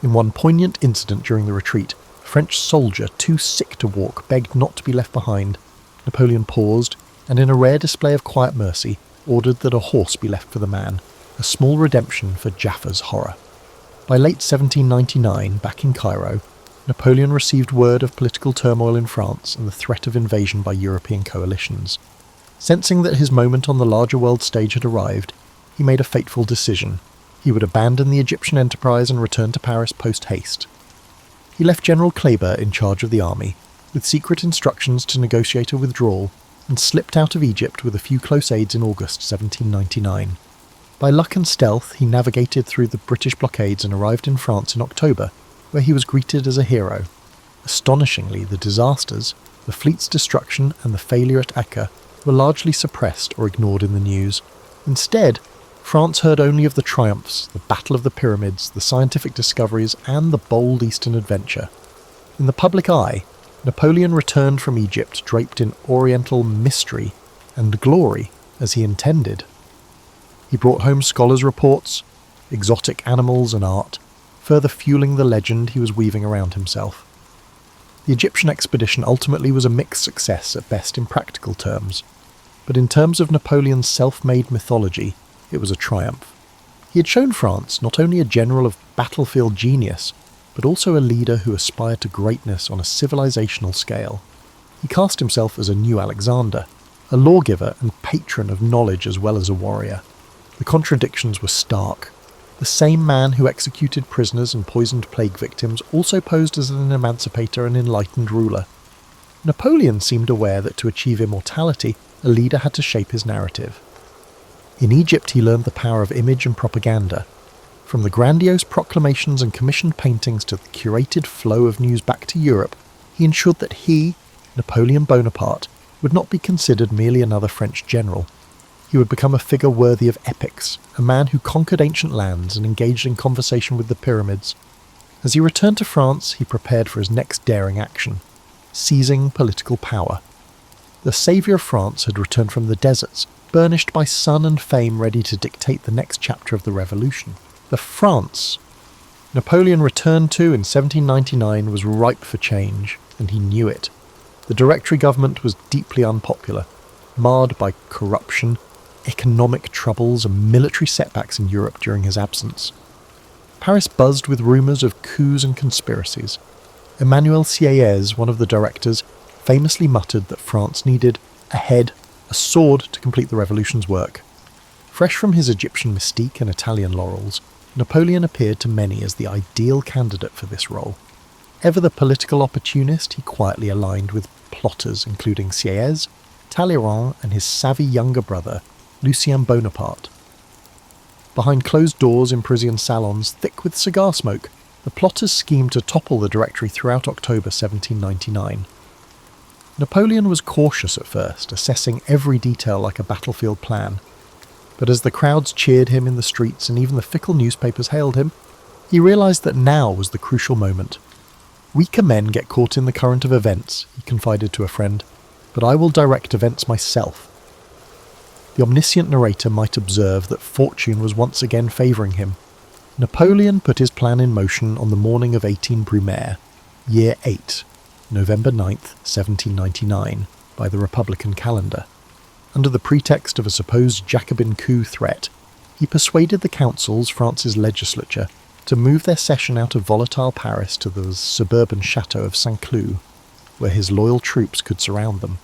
In one poignant incident during the retreat, a French soldier, too sick to walk, begged not to be left behind. Napoleon paused, and in a rare display of quiet mercy, ordered that a horse be left for the man, a small redemption for Jaffa's horror. By late 1799, back in Cairo, Napoleon received word of political turmoil in France and the threat of invasion by European coalitions. Sensing that his moment on the larger world stage had arrived, he made a fateful decision. He would abandon the Egyptian enterprise and return to Paris post-haste. He left General Kleber in charge of the army, with secret instructions to negotiate a withdrawal, and slipped out of Egypt with a few close aides in August 1799. By luck and stealth, he navigated through the British blockades and arrived in France in October, where he was greeted as a hero. Astonishingly, the disasters, the fleet's destruction and the failure at Acre were largely suppressed or ignored in the news. Instead, France heard only of the triumphs, the Battle of the Pyramids, the scientific discoveries, and the bold Eastern adventure. In the public eye, Napoleon returned from Egypt draped in Oriental mystery and glory, as he intended. He brought home scholars' reports, exotic animals and art, further fueling the legend he was weaving around himself. The Egyptian expedition ultimately was a mixed success at best in practical terms, but in terms of Napoleon's self-made mythology, it was a triumph. He had shown France not only a general of battlefield genius, but also a leader who aspired to greatness on a civilizational scale. He cast himself as a new Alexander, a lawgiver and patron of knowledge as well as a warrior. The contradictions were stark. The same man who executed prisoners and poisoned plague victims also posed as an emancipator and enlightened ruler. Napoleon seemed aware that to achieve immortality, a leader had to shape his narrative. In Egypt he learned the power of image and propaganda. From the grandiose proclamations and commissioned paintings to the curated flow of news back to Europe, he ensured that he, Napoleon Bonaparte, would not be considered merely another French general. He would become a figure worthy of epics, a man who conquered ancient lands and engaged in conversation with the pyramids. As he returned to France, he prepared for his next daring action, seizing political power. The saviour of France had returned from the deserts, burnished by sun and fame, ready to dictate the next chapter of the revolution. The France Napoleon returned to in 1799 was ripe for change, and he knew it. The Directory government was deeply unpopular, marred by corruption, economic troubles and military setbacks in Europe during his absence. Paris buzzed with rumours of coups and conspiracies. Emmanuel Sieyès, one of the directors, famously muttered that France needed a head, a sword to complete the revolution's work. Fresh from his Egyptian mystique and Italian laurels, Napoleon appeared to many as the ideal candidate for this role. Ever the political opportunist, he quietly aligned with plotters including Sieyès, Talleyrand and his savvy younger brother, Lucien Bonaparte. Behind closed doors in Parisian salons thick with cigar smoke, the plotters schemed to topple the Directory throughout October 1799. Napoleon was cautious at first, assessing every detail like a battlefield plan. But as the crowds cheered him in the streets and even the fickle newspapers hailed him, he realised that now was the crucial moment. "Weaker men get caught in the current of events," he confided to a friend, "but I will direct events myself." The omniscient narrator might observe that fortune was once again favouring him. Napoleon put his plan in motion on the morning of 18 Brumaire, year 8, November 9th, 1799, by the Republican calendar. Under the pretext of a supposed Jacobin coup threat, he persuaded the councils, France's legislature, to move their session out of volatile Paris to the suburban chateau of Saint-Cloud, where his loyal troops could surround them.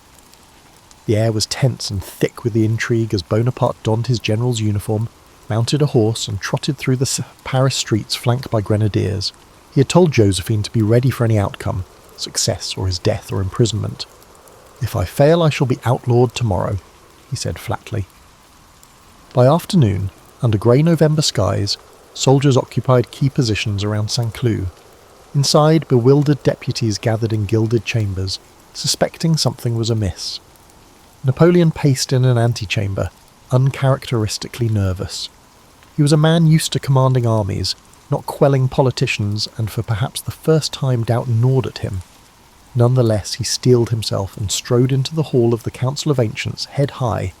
The air was tense and thick with the intrigue as Bonaparte donned his general's uniform, mounted a horse and trotted through the Paris streets flanked by grenadiers. He had told Josephine to be ready for any outcome, success or his death or imprisonment. "If I fail, I shall be outlawed tomorrow," he said flatly. By afternoon, under grey November skies, soldiers occupied key positions around Saint-Cloud. Inside, bewildered deputies gathered in gilded chambers, suspecting something was amiss. Napoleon paced in an antechamber, uncharacteristically nervous. He was a man used to commanding armies, not quelling politicians, and for perhaps the first time doubt gnawed at him. Nonetheless, he steeled himself and strode into the hall of the Council of Ancients, head high.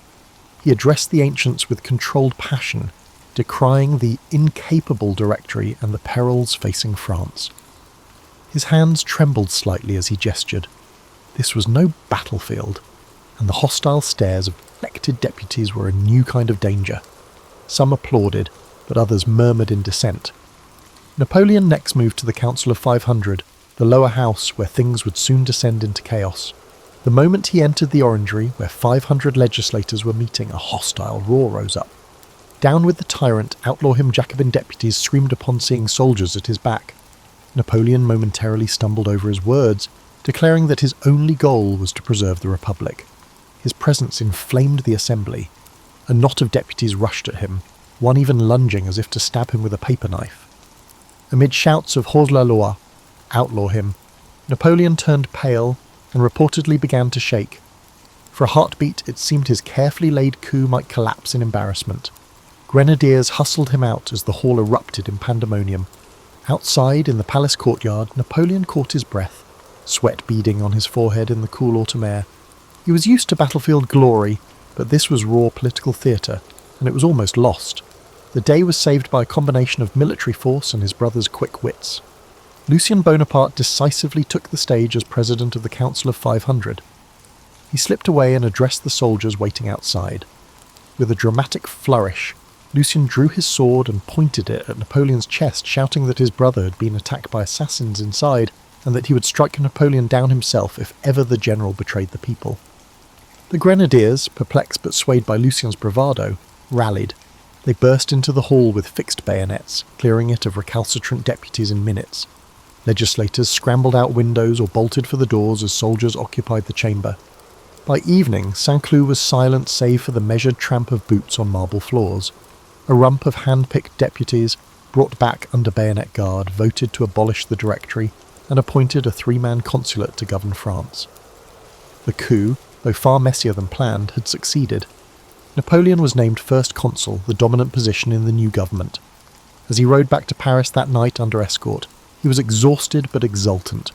He addressed the ancients with controlled passion, decrying the incapable Directory and the perils facing France. His hands trembled slightly as he gestured. This was no battlefield, and the hostile stares of elected deputies were a new kind of danger. Some applauded, but others murmured in dissent. Napoleon next moved to the Council of 500, the lower house where things would soon descend into chaos. The moment he entered the Orangery, where 500 legislators were meeting, a hostile roar rose up. Down with the tyrant, outlaw him Jacobin deputies screamed upon seeing soldiers at his back. Napoleon momentarily stumbled over his words, declaring that his only goal was to preserve the Republic. His presence inflamed the assembly. A knot of deputies rushed at him, one even lunging as if to stab him with a paper knife. Amid shouts of hors la loi, outlaw him, Napoleon turned pale and reportedly began to shake. For a heartbeat, it seemed his carefully laid coup might collapse in embarrassment. Grenadiers hustled him out as the hall erupted in pandemonium. Outside, in the palace courtyard, Napoleon caught his breath, sweat beading on his forehead in the cool autumn air. He was used to battlefield glory, but this was raw political theatre, and it was almost lost. The day was saved by a combination of military force and his brother's quick wits. Lucien Bonaparte decisively took the stage as president of the Council of 500. He slipped away and addressed the soldiers waiting outside. With a dramatic flourish, Lucien drew his sword and pointed it at Napoleon's chest, shouting that his brother had been attacked by assassins inside, and that he would strike Napoleon down himself if ever the general betrayed the people. The grenadiers, perplexed but swayed by Lucien's bravado, rallied. They burst into the hall with fixed bayonets, clearing it of recalcitrant deputies in minutes. Legislators scrambled out windows or bolted for the doors as soldiers occupied the chamber. By evening, Saint-Cloud was silent save for the measured tramp of boots on marble floors. A rump of hand-picked deputies, brought back under bayonet guard, voted to abolish the Directory and appointed a three-man consulate to govern France. The coup, though far messier than planned, had succeeded. Napoleon was named first consul, the dominant position in the new government. As he rode back to Paris that night under escort, he was exhausted but exultant.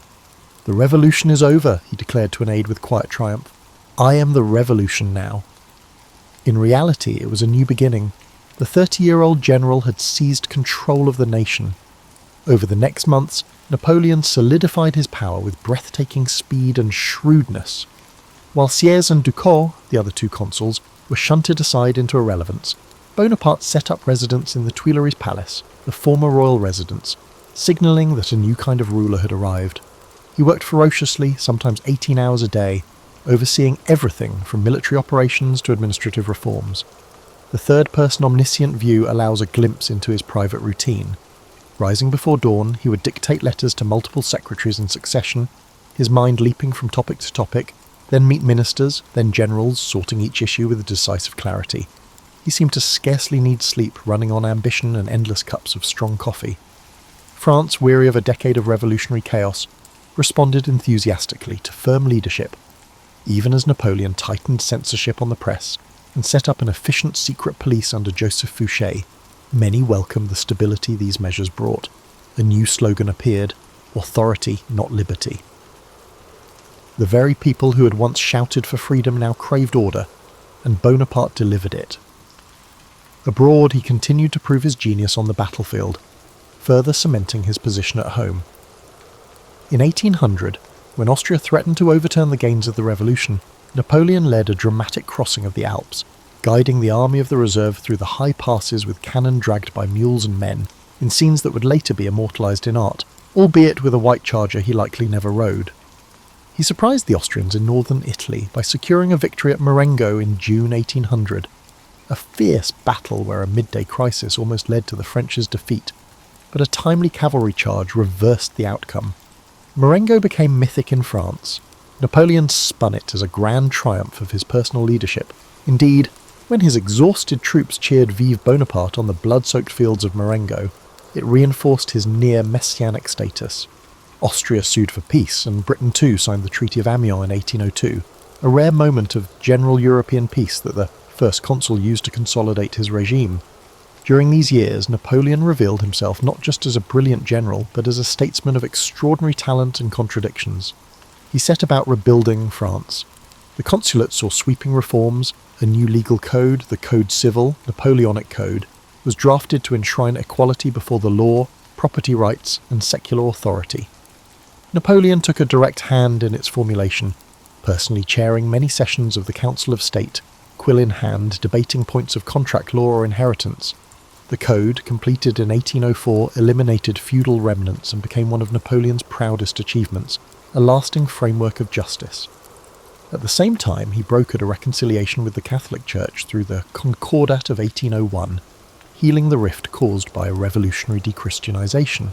"The revolution is over," he declared to an aide with quiet triumph. "I am the revolution now." In reality, it was a new beginning. The 30-year-old general had seized control of the nation. Over the next months, Napoleon solidified his power with breathtaking speed and shrewdness. While Sieyès and Ducos, the other two consuls, were shunted aside into irrelevance, Bonaparte set up residence in the Tuileries Palace, the former royal residence, signalling that a new kind of ruler had arrived. He worked ferociously, sometimes 18 hours a day, overseeing everything from military operations to administrative reforms. The third-person omniscient view allows a glimpse into his private routine. Rising before dawn, he would dictate letters to multiple secretaries in succession, his mind leaping from topic to topic, then meet ministers, then generals, sorting each issue with decisive clarity. He seemed to scarcely need sleep, running on ambition and endless cups of strong coffee. France, weary of a decade of revolutionary chaos, responded enthusiastically to firm leadership, even as Napoleon tightened censorship on the press and set up an efficient secret police under Joseph Fouché. Many welcomed the stability these measures brought. A new slogan appeared: authority, not liberty. The very people who had once shouted for freedom now craved order, and Bonaparte delivered it. Abroad, he continued to prove his genius on the battlefield, further cementing his position at home. In 1800, when Austria threatened to overturn the gains of the revolution, Napoleon led a dramatic crossing of the Alps, guiding the army of the reserve through the high passes with cannon dragged by mules and men, in scenes that would later be immortalised in art, albeit with a white charger he likely never rode. He surprised the Austrians in northern Italy by securing a victory at Marengo in June 1800, a fierce battle where a midday crisis almost led to the French's defeat, but a timely cavalry charge reversed the outcome. Marengo became mythic in France. Napoleon spun it as a grand triumph of his personal leadership. Indeed, when his exhausted troops cheered Vive Bonaparte on the blood-soaked fields of Marengo, it reinforced his near-messianic status. Austria sued for peace, and Britain too signed the Treaty of Amiens in 1802, a rare moment of general European peace that the first consul used to consolidate his regime. During these years, Napoleon revealed himself not just as a brilliant general, but as a statesman of extraordinary talent and contradictions. He set about rebuilding France. The consulate saw sweeping reforms. A new legal code, the Code Civil, Napoleonic Code, was drafted to enshrine equality before the law, property rights, and secular authority. Napoleon took a direct hand in its formulation, personally chairing many sessions of the Council of State, quill in hand, debating points of contract law or inheritance. The code, completed in 1804, eliminated feudal remnants and became one of Napoleon's proudest achievements, a lasting framework of justice. At the same time, he brokered a reconciliation with the Catholic Church through the Concordat of 1801, healing the rift caused by a revolutionary dechristianization.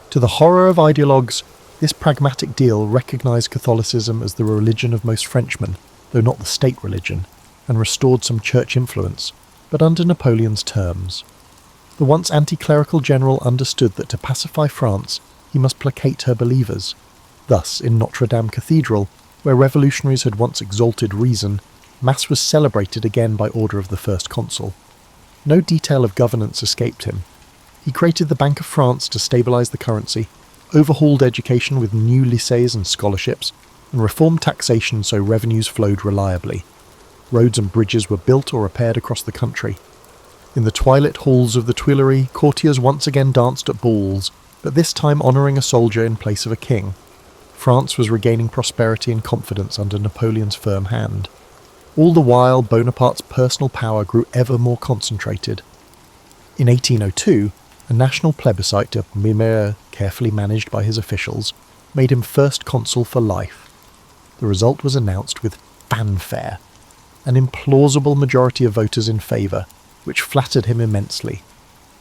To the horror of ideologues, this pragmatic deal recognised Catholicism as the religion of most Frenchmen, though not the state religion, and restored some church influence, but under Napoleon's terms. The once anti-clerical general understood that to pacify France, he must placate her believers. Thus, in Notre Dame Cathedral, where revolutionaries had once exalted reason, Mass was celebrated again by order of the first consul. No detail of governance escaped him. He created the Bank of France to stabilise the currency, overhauled education with new lycées and scholarships, and reformed taxation so revenues flowed reliably. Roads and bridges were built or repaired across the country. In the twilit halls of the Tuileries, courtiers once again danced at balls, but this time honouring a soldier in place of a king. France was regaining prosperity and confidence under Napoleon's firm hand. All the while, Bonaparte's personal power grew ever more concentrated. In 1802, a national plebiscite of Brumaire, carefully managed by his officials, made him first consul for life. The result was announced with fanfare. An implausible majority of voters in favour, which flattered him immensely.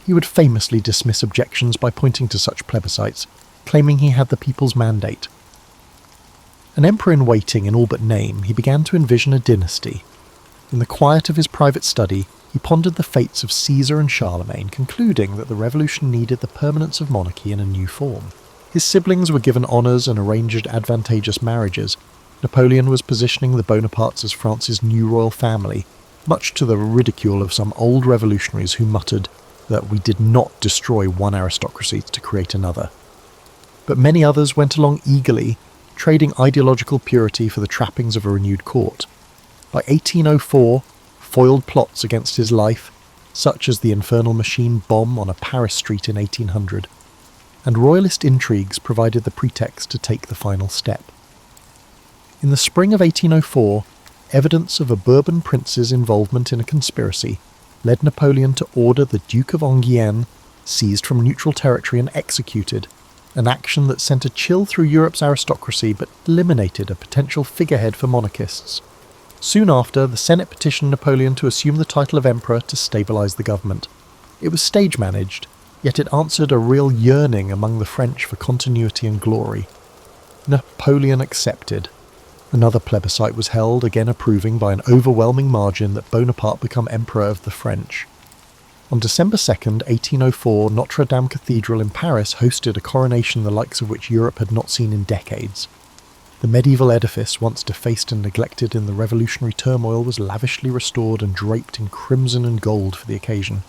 He would famously dismiss objections by pointing to such plebiscites, claiming he had the people's mandate. An emperor in waiting in all but name, he began to envision a dynasty. In the quiet of his private study, he pondered the fates of Caesar and Charlemagne, concluding that the revolution needed the permanence of monarchy in a new form. His siblings were given honours and arranged advantageous marriages. Napoleon was positioning the Bonapartes as France's new royal family, much to the ridicule of some old revolutionaries who muttered that we did not destroy one aristocracy to create another. But many others went along eagerly, trading ideological purity for the trappings of a renewed court. By 1804, foiled plots against his life, such as the infernal machine bomb on a Paris street in 1800, and royalist intrigues provided the pretext to take the final step. In the spring of 1804, evidence of a Bourbon prince's involvement in a conspiracy led Napoleon to order the Duke of Enghien seized from neutral territory and executed, an action that sent a chill through Europe's aristocracy but eliminated a potential figurehead for monarchists. Soon after, the Senate petitioned Napoleon to assume the title of emperor to stabilise the government. It was stage-managed, yet it answered a real yearning among the French for continuity and glory. Napoleon accepted. Another plebiscite was held, again approving by an overwhelming margin that Bonaparte become Emperor of the French. On December 2nd, 1804, Notre Dame Cathedral in Paris hosted a coronation the likes of which Europe had not seen in decades. The medieval edifice, once defaced and neglected in the revolutionary turmoil, was lavishly restored and draped in crimson and gold for the occasion.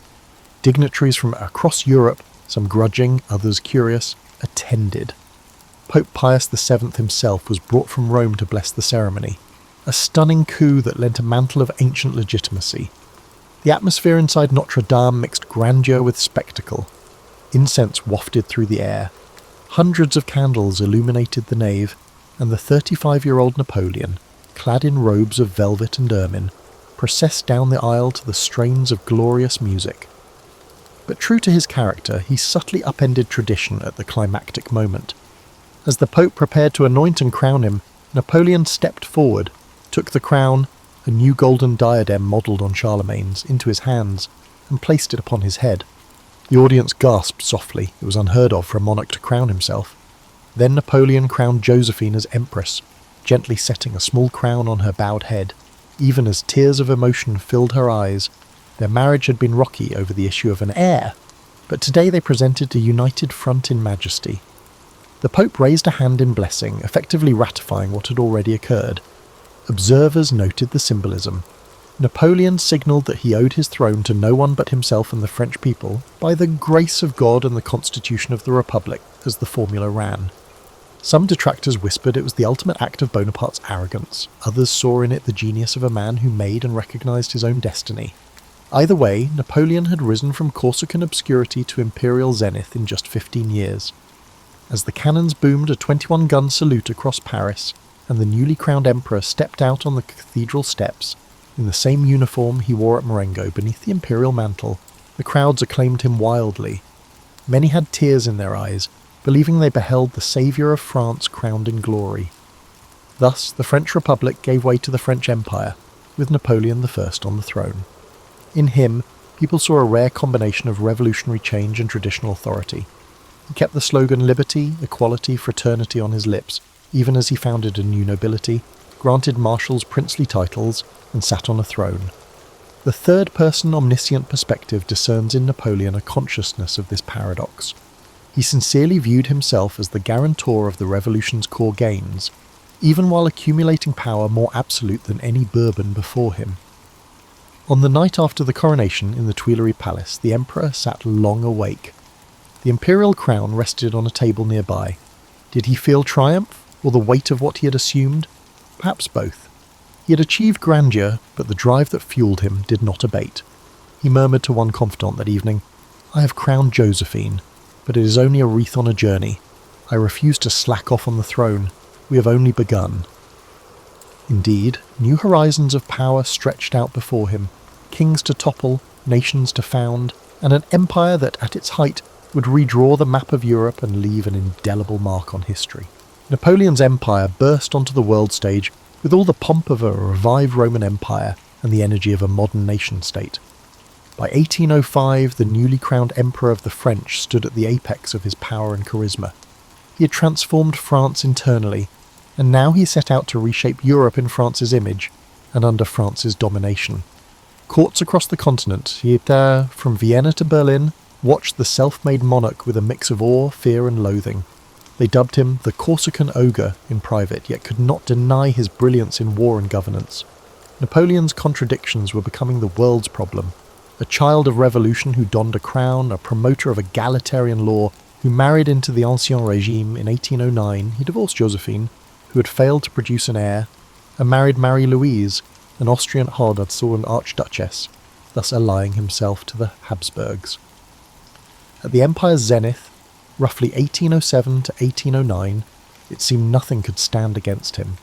Dignitaries from across Europe, some grudging, others curious, attended. Pope Pius VII himself was brought from Rome to bless the ceremony, a stunning coup that lent a mantle of ancient legitimacy. The atmosphere inside Notre Dame mixed grandeur with spectacle. Incense wafted through the air. Hundreds of candles illuminated the nave, and the 35-year-old Napoleon, clad in robes of velvet and ermine, processed down the aisle to the strains of glorious music. But true to his character, he subtly upended tradition at the climactic moment. As the Pope prepared to anoint and crown him, Napoleon stepped forward, took the crown, a new golden diadem modelled on Charlemagne's, into his hands, and placed it upon his head. The audience gasped softly. It was unheard of for a monarch to crown himself. Then Napoleon crowned Josephine as Empress, gently setting a small crown on her bowed head, even as tears of emotion filled her eyes. Their marriage had been rocky over the issue of an heir, but today they presented a united front in majesty. The Pope raised a hand in blessing, effectively ratifying what had already occurred. Observers noted the symbolism. Napoleon signalled that he owed his throne to no one but himself and the French people, by the grace of God and the Constitution of the Republic, as the formula ran. Some detractors whispered it was the ultimate act of Bonaparte's arrogance. Others saw in it the genius of a man who made and recognised his own destiny. Either way, Napoleon had risen from Corsican obscurity to Imperial Zenith in just 15 years. As the cannons boomed a 21-gun salute across Paris, and the newly crowned emperor stepped out on the cathedral steps, in the same uniform he wore at Marengo beneath the imperial mantle, The crowds acclaimed him wildly. Many had tears in their eyes, believing they beheld the saviour of France crowned in glory. Thus, the French Republic gave way to the French Empire, with Napoleon I on the throne. In him, people saw a rare combination of revolutionary change and traditional authority. He kept the slogan liberty, equality, fraternity on his lips, even as he founded a new nobility, granted marshals princely titles, and sat on a throne. The third-person omniscient perspective discerns in Napoleon a consciousness of this paradox. He sincerely viewed himself as the guarantor of the revolution's core gains, even while accumulating power more absolute than any Bourbon before him. On the night after the coronation in the Tuileries Palace, the emperor sat long awake. The imperial crown rested on a table nearby. Did he feel triumph, or the weight of what he had assumed? Perhaps both. He had achieved grandeur, but the drive that fueled him did not abate. He murmured to one confidant that evening, "I have crowned Josephine, but it is only a wreath on a journey. I refuse to slack off on the throne. We have only begun." Indeed, new horizons of power stretched out before him, kings to topple, nations to found, and an empire that, at its height, would redraw the map of Europe and leave an indelible mark on history. Napoleon's empire burst onto the world stage with all the pomp of a revived Roman Empire and the energy of a modern nation-state. By 1805, the newly crowned Emperor of the French stood at the apex of his power and charisma. He had transformed France internally, and now he set out to reshape Europe in France's image and under France's domination. Courts across the continent, he had, from Vienna to Berlin, watched the self-made monarch with a mix of awe, fear and loathing. They dubbed him the Corsican ogre in private, yet could not deny his brilliance in war and governance. Napoleon's contradictions were becoming the world's problem. A child of revolution who donned a crown, a promoter of egalitarian law, who married into the Ancien Regime in 1809, he divorced Josephine, who had failed to produce an heir, and married Marie-Louise, an Austrian Hohenzollern archduchess, thus allying himself to the Habsburgs. At the Empire's zenith, roughly 1807 to 1809, it seemed nothing could stand against him.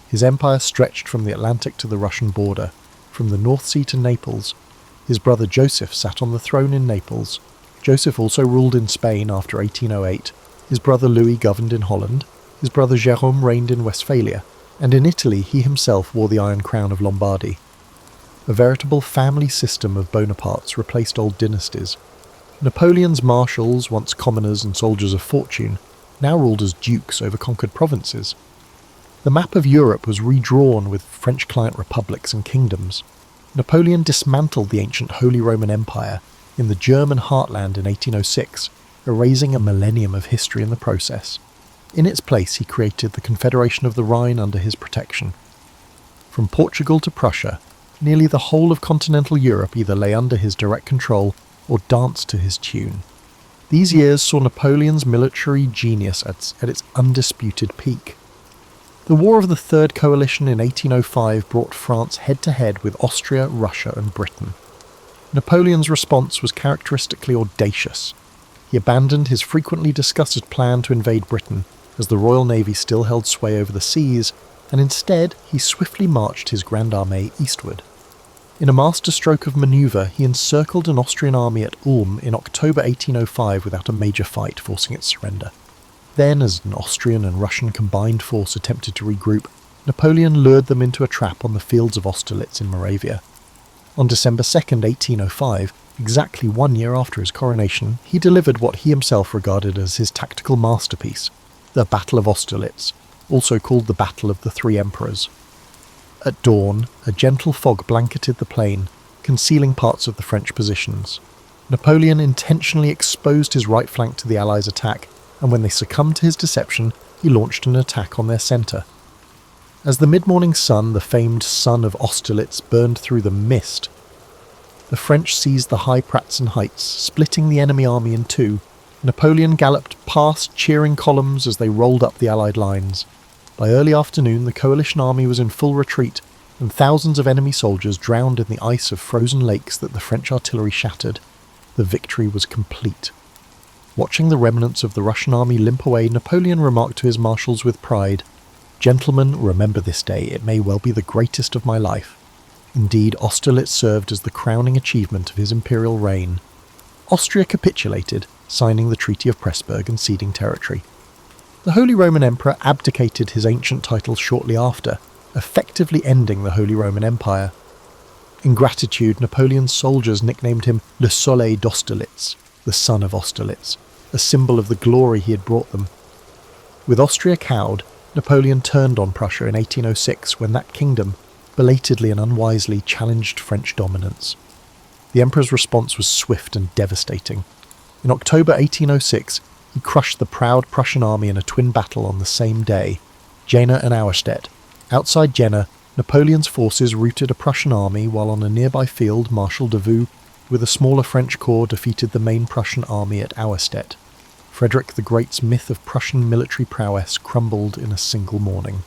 His empire stretched from the Atlantic to the Russian border, from the North Sea to Naples. His brother Joseph sat on the throne in Naples. Joseph also ruled in Spain after 1808. His brother Louis governed in Holland. His brother Jérôme reigned in Westphalia. And in Italy he himself wore the Iron Crown of Lombardy. A veritable family system of Bonapartes replaced old dynasties. Napoleon's marshals, once commoners and soldiers of fortune, now ruled as dukes over conquered provinces. The map of Europe was redrawn with French client republics and kingdoms. Napoleon dismantled the ancient Holy Roman Empire in the German heartland in 1806, erasing a millennium of history in the process. In its place he created the Confederation of the Rhine under his protection. From Portugal to Prussia, nearly the whole of continental Europe either lay under his direct control or danced to his tune. These years saw Napoleon's military genius at its undisputed peak. The War of the Third Coalition in 1805 brought France head-to-head with Austria, Russia and Britain. Napoleon's response was characteristically audacious. He abandoned his frequently discussed plan to invade Britain, as the Royal Navy still held sway over the seas, and instead he swiftly marched his Grand Armée eastward. In a masterstroke of manoeuvre, he encircled an Austrian army at Ulm in October 1805 without a major fight, forcing its surrender. Then, as an Austrian and Russian combined force attempted to regroup, Napoleon lured them into a trap on the fields of Austerlitz in Moravia. On December 2nd, 1805, exactly 1 year after his coronation, he delivered what he himself regarded as his tactical masterpiece, the Battle of Austerlitz, also called the Battle of the Three Emperors. At dawn, a gentle fog blanketed the plain, concealing parts of the French positions. Napoleon intentionally exposed his right flank to the Allies' attack, and when they succumbed to his deception, he launched an attack on their centre. As the mid-morning sun, the famed Sun of Austerlitz, burned through the mist, the French seized the high Pratzen heights, splitting the enemy army in two. Napoleon galloped past cheering columns as they rolled up the Allied lines. By early afternoon, the coalition army was in full retreat, and thousands of enemy soldiers drowned in the ice of frozen lakes that the French artillery shattered. The victory was complete. Watching the remnants of the Russian army limp away, Napoleon remarked to his marshals with pride, "Gentlemen, remember this day. It may well be the greatest of my life." Indeed, Austerlitz served as the crowning achievement of his imperial reign. Austria capitulated, signing the Treaty of Pressburg and ceding territory. The Holy Roman Emperor abdicated his ancient title shortly after, effectively ending the Holy Roman Empire. In gratitude, Napoleon's soldiers nicknamed him Le Soleil d'Austerlitz, the Sun of Austerlitz, a symbol of the glory he had brought them. With Austria cowed, Napoleon turned on Prussia in 1806 when that kingdom, belatedly and unwisely, challenged French dominance. The Emperor's response was swift and devastating. In October 1806, he crushed the proud Prussian army in a twin battle on the same day, Jena and Auerstedt. Outside Jena, Napoleon's forces routed a Prussian army while on a nearby field Marshal Davout, with a smaller French corps, defeated the main Prussian army at Auerstedt. Frederick the Great's myth of Prussian military prowess crumbled in a single morning.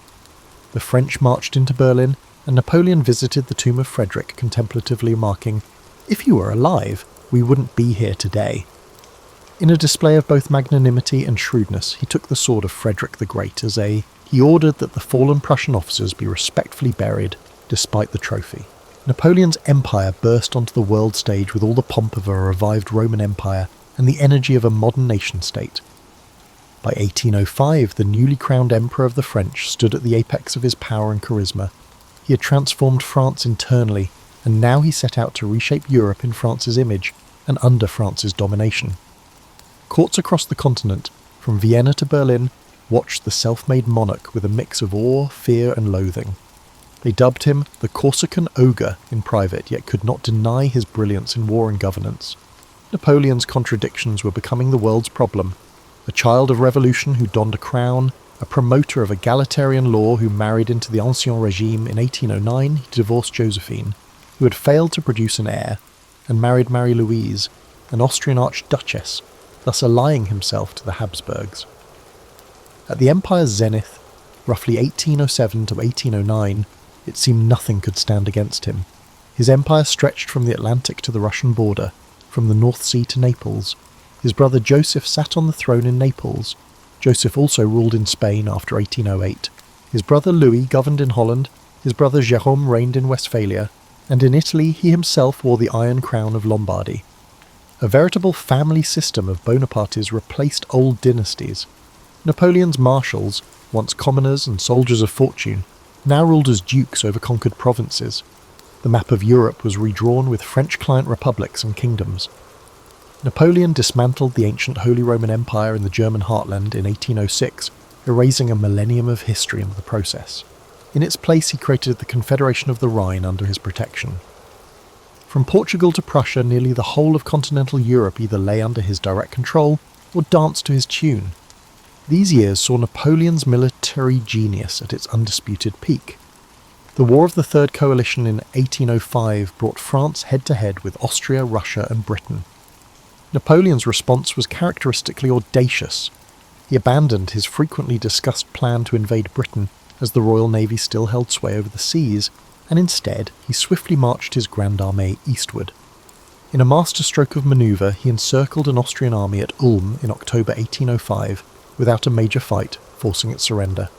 The French marched into Berlin, and Napoleon visited the tomb of Frederick, contemplatively remarking, "If you were alive, we wouldn't be here today." In a display of both magnanimity and shrewdness, he took the sword of Frederick the Great he ordered that the fallen Prussian officers be respectfully buried, despite the trophy. Napoleon's empire burst onto the world stage with all the pomp of a revived Roman Empire and the energy of a modern nation-state. By 1805, the newly crowned Emperor of the French stood at the apex of his power and charisma. He had transformed France internally, and now he set out to reshape Europe in France's image and under France's domination. Courts across the continent, from Vienna to Berlin, watched the self-made monarch with a mix of awe, fear and loathing. They dubbed him the Corsican ogre in private, yet could not deny his brilliance in war and governance. Napoleon's contradictions were becoming the world's problem. A child of revolution who donned a crown, a promoter of egalitarian law who married into the Ancien Regime in 1809, he divorced Josephine, who had failed to produce an heir, and married Marie-Louise, an Austrian archduchess, thus allying himself to the Habsburgs. At the Empire's zenith, roughly 1807 to 1809, it seemed nothing could stand against him. His empire stretched from the Atlantic to the Russian border, from the North Sea to Naples. His brother Joseph sat on the throne in Naples. Joseph also ruled in Spain after 1808. His brother Louis governed in Holland, his brother Jérôme reigned in Westphalia, and in Italy he himself wore the Iron Crown of Lombardy. A veritable family system of Bonapartes replaced old dynasties. Napoleon's marshals, once commoners and soldiers of fortune, now ruled as dukes over conquered provinces. The map of Europe was redrawn with French client republics and kingdoms. Napoleon dismantled the ancient Holy Roman Empire in the German heartland in 1806, erasing a millennium of history in the process. In its place he created the Confederation of the Rhine under his protection. From Portugal to Prussia, nearly the whole of continental Europe either lay under his direct control or danced to his tune. These years saw Napoleon's military genius at its undisputed peak. The War of the Third Coalition in 1805 brought France head-to-head with Austria, Russia and Britain. Napoleon's response was characteristically audacious. He abandoned his frequently discussed plan to invade Britain, as the Royal Navy still held sway over the seas, and instead he swiftly marched his Grand Armée eastward. In a masterstroke of manoeuvre, he encircled an Austrian army at Ulm in October 1805, without a major fight, forcing its surrender.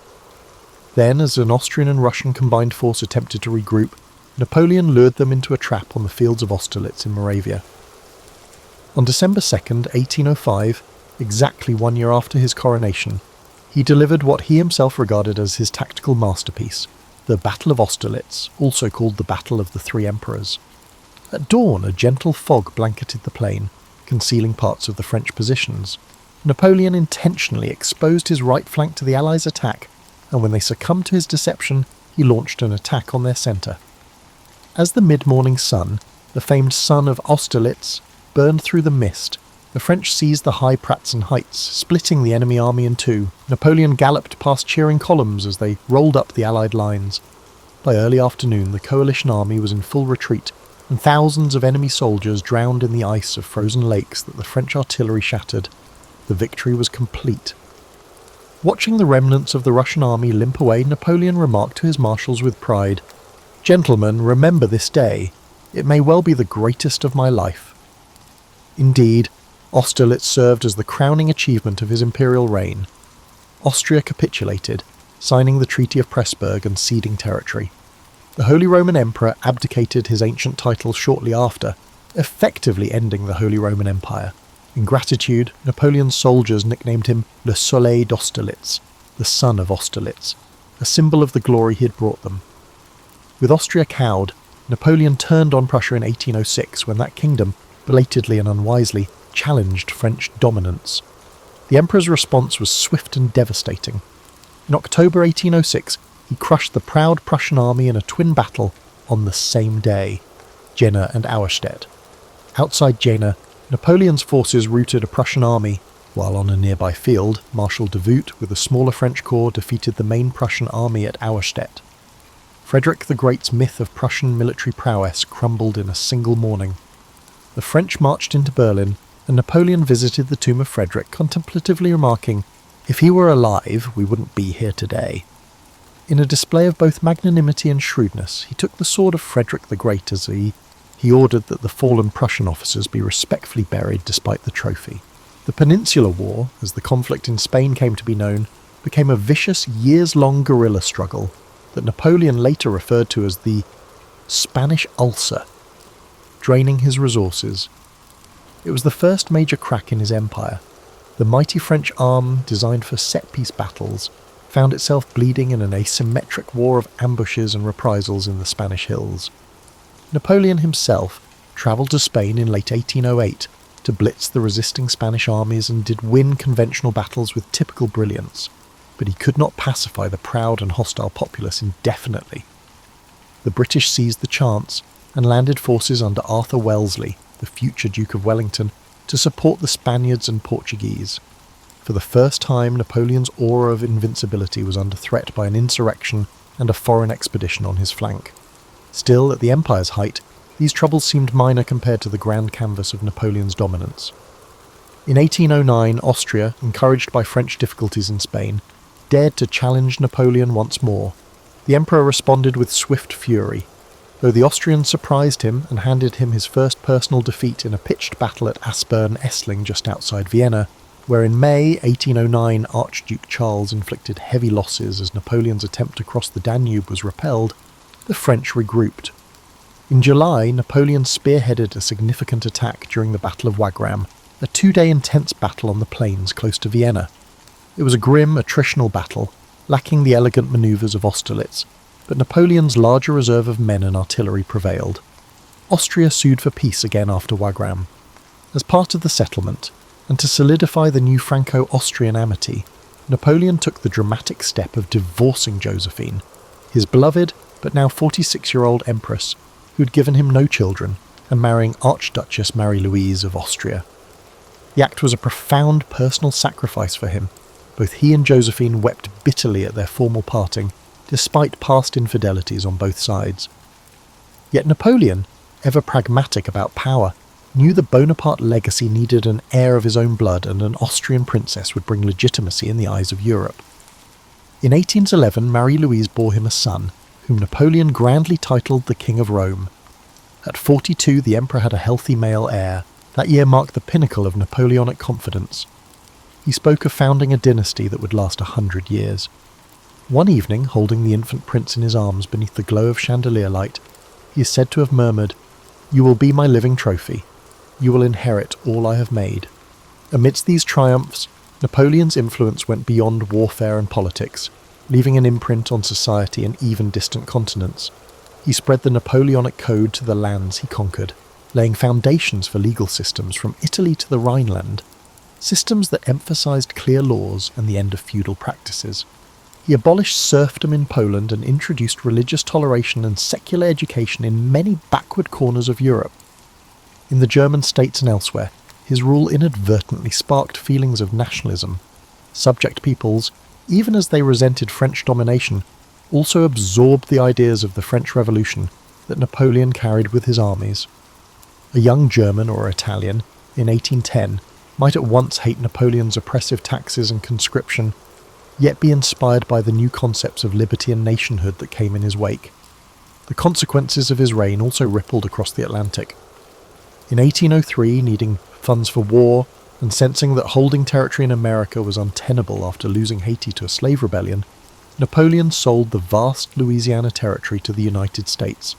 Then, as an Austrian and Russian combined force attempted to regroup, Napoleon lured them into a trap on the fields of Austerlitz in Moravia. On December 2nd, 1805, exactly 1 year after his coronation, he delivered what he himself regarded as his tactical masterpiece, the Battle of Austerlitz, also called the Battle of the Three Emperors. At dawn, a gentle fog blanketed the plain, concealing parts of the French positions. Napoleon intentionally exposed his right flank to the Allies' attack, and when they succumbed to his deception, he launched an attack on their centre. As the mid-morning sun, the famed sun of Austerlitz, burned through the mist, the French seized the high Pratzen heights, splitting the enemy army in two. Napoleon galloped past cheering columns as they rolled up the Allied lines. By early afternoon, the coalition army was in full retreat, and thousands of enemy soldiers drowned in the ice of frozen lakes that the French artillery shattered. The victory was complete. Watching the remnants of the Russian army limp away, Napoleon remarked to his marshals with pride, "Gentlemen, remember this day. It may well be the greatest of my life." Indeed, Austerlitz served as the crowning achievement of his imperial reign. Austria capitulated, signing the Treaty of Pressburg and ceding territory. The Holy Roman Emperor abdicated his ancient title shortly after, effectively ending the Holy Roman Empire. In gratitude, Napoleon's soldiers nicknamed him Le Soleil d'Austerlitz, the Sun of Austerlitz, a symbol of the glory he had brought them. With Austria cowed, Napoleon turned on Prussia in 1806 when that kingdom, belatedly and unwisely, challenged French dominance. The Emperor's response was swift and devastating. In October 1806, he crushed the proud Prussian army in a twin battle on the same day, Jena and Auerstedt. Outside Jena, Napoleon's forces routed a Prussian army, while on a nearby field, Marshal Davout with a smaller French corps defeated the main Prussian army at Auerstedt. Frederick the Great's myth of Prussian military prowess crumbled in a single morning. The French marched into Berlin, and Napoleon visited the tomb of Frederick, contemplatively remarking, "If he were alive, we wouldn't be here today." In a display of both magnanimity and shrewdness, he took the sword of Frederick the Great as he ordered that the fallen Prussian officers be respectfully buried despite the trophy. The Peninsular War, as the conflict in Spain came to be known, became a vicious, years-long guerrilla struggle that Napoleon later referred to as the Spanish Ulcer, draining his resources. It was the first major crack in his empire. The mighty French arm, designed for set-piece battles, found itself bleeding in an asymmetric war of ambushes and reprisals in the Spanish hills. Napoleon himself travelled to Spain in late 1808 to blitz the resisting Spanish armies and did win conventional battles with typical brilliance, but he could not pacify the proud and hostile populace indefinitely. The British seized the chance and landed forces under Arthur Wellesley, the future Duke of Wellington, to support the Spaniards and Portuguese. For the first time, Napoleon's aura of invincibility was under threat by an insurrection and a foreign expedition on his flank. Still, at the Empire's height, these troubles seemed minor compared to the grand canvas of Napoleon's dominance. In 1809, Austria, encouraged by French difficulties in Spain, dared to challenge Napoleon once more. The Emperor responded with swift fury. Though the Austrians surprised him and handed him his first personal defeat in a pitched battle at Aspern-Essling just outside Vienna, where in May 1809 Archduke Charles inflicted heavy losses as Napoleon's attempt to cross the Danube was repelled, the French regrouped. In July, Napoleon spearheaded a significant attack during the Battle of Wagram, a 2-day intense battle on the plains close to Vienna. It was a grim, attritional battle, lacking the elegant manoeuvres of Austerlitz, but Napoleon's larger reserve of men and artillery prevailed. Austria sued for peace again after Wagram. As part of the settlement, and to solidify the new Franco-Austrian amity, Napoleon took the dramatic step of divorcing Josephine, his beloved but now 46-year-old empress, who'd given him no children, and marrying Archduchess Marie-Louise of Austria. The act was a profound personal sacrifice for him. Both he and Josephine wept bitterly at their formal parting, despite past infidelities on both sides. Yet Napoleon, ever pragmatic about power, knew the Bonaparte legacy needed an heir of his own blood, and an Austrian princess would bring legitimacy in the eyes of Europe. In 1811, Marie-Louise bore him a son, whom Napoleon grandly titled the King of Rome. At 42, the emperor had a healthy male heir. That year marked the pinnacle of Napoleonic confidence. He spoke of founding a dynasty that would last 100 years. One evening, holding the infant prince in his arms beneath the glow of chandelier light, he is said to have murmured, "You will be my living trophy. You will inherit all I have made." Amidst these triumphs, Napoleon's influence went beyond warfare and politics, leaving an imprint on society and even distant continents. He spread the Napoleonic code to the lands he conquered, laying foundations for legal systems from Italy to the Rhineland, systems that emphasized clear laws and the end of feudal practices. He abolished serfdom in Poland and introduced religious toleration and secular education in many backward corners of Europe. In the German states and elsewhere, his rule inadvertently sparked feelings of nationalism. Subject peoples, even as they resented French domination, also absorbed the ideas of the French Revolution that Napoleon carried with his armies. A young German or Italian, in 1810, might at once hate Napoleon's oppressive taxes and conscription, yet be inspired by the new concepts of liberty and nationhood that came in his wake. The consequences of his reign also rippled across the Atlantic. In 1803, needing funds for war, and sensing that holding territory in America was untenable after losing Haiti to a slave rebellion, Napoleon sold the vast Louisiana territory to the United States,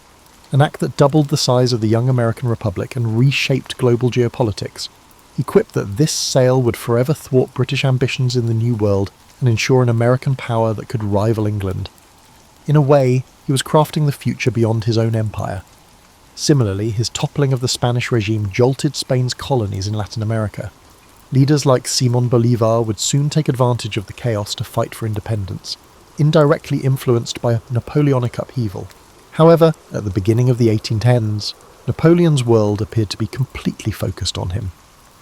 an act that doubled the size of the young American Republic and reshaped global geopolitics. He quipped that this sail would forever thwart British ambitions in the New World and ensure an American power that could rival England. In a way, he was crafting the future beyond his own empire. Similarly, his toppling of the Spanish regime jolted Spain's colonies in Latin America. Leaders like Simón Bolívar would soon take advantage of the chaos to fight for independence, indirectly influenced by a Napoleonic upheaval. However, at the beginning of the 1810s, Napoleon's world appeared to be completely focused on him.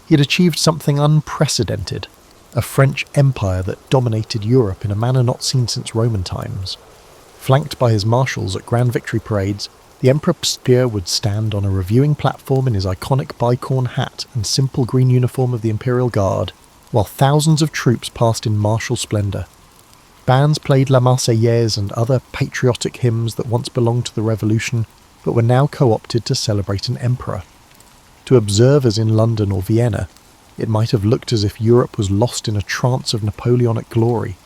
He had achieved something unprecedented, a French empire that dominated Europe in a manner not seen since Roman times. Flanked by his marshals at grand victory parades, the Emperor Pspir would stand on a reviewing platform in his iconic bicorn hat and simple green uniform of the Imperial Guard, while thousands of troops passed in martial splendour. Bands played La Marseillaise and other patriotic hymns that once belonged to the Revolution, but were now co-opted to celebrate an emperor. To observers in London or Vienna, it might have looked as if Europe was lost in a trance of Napoleonic glory.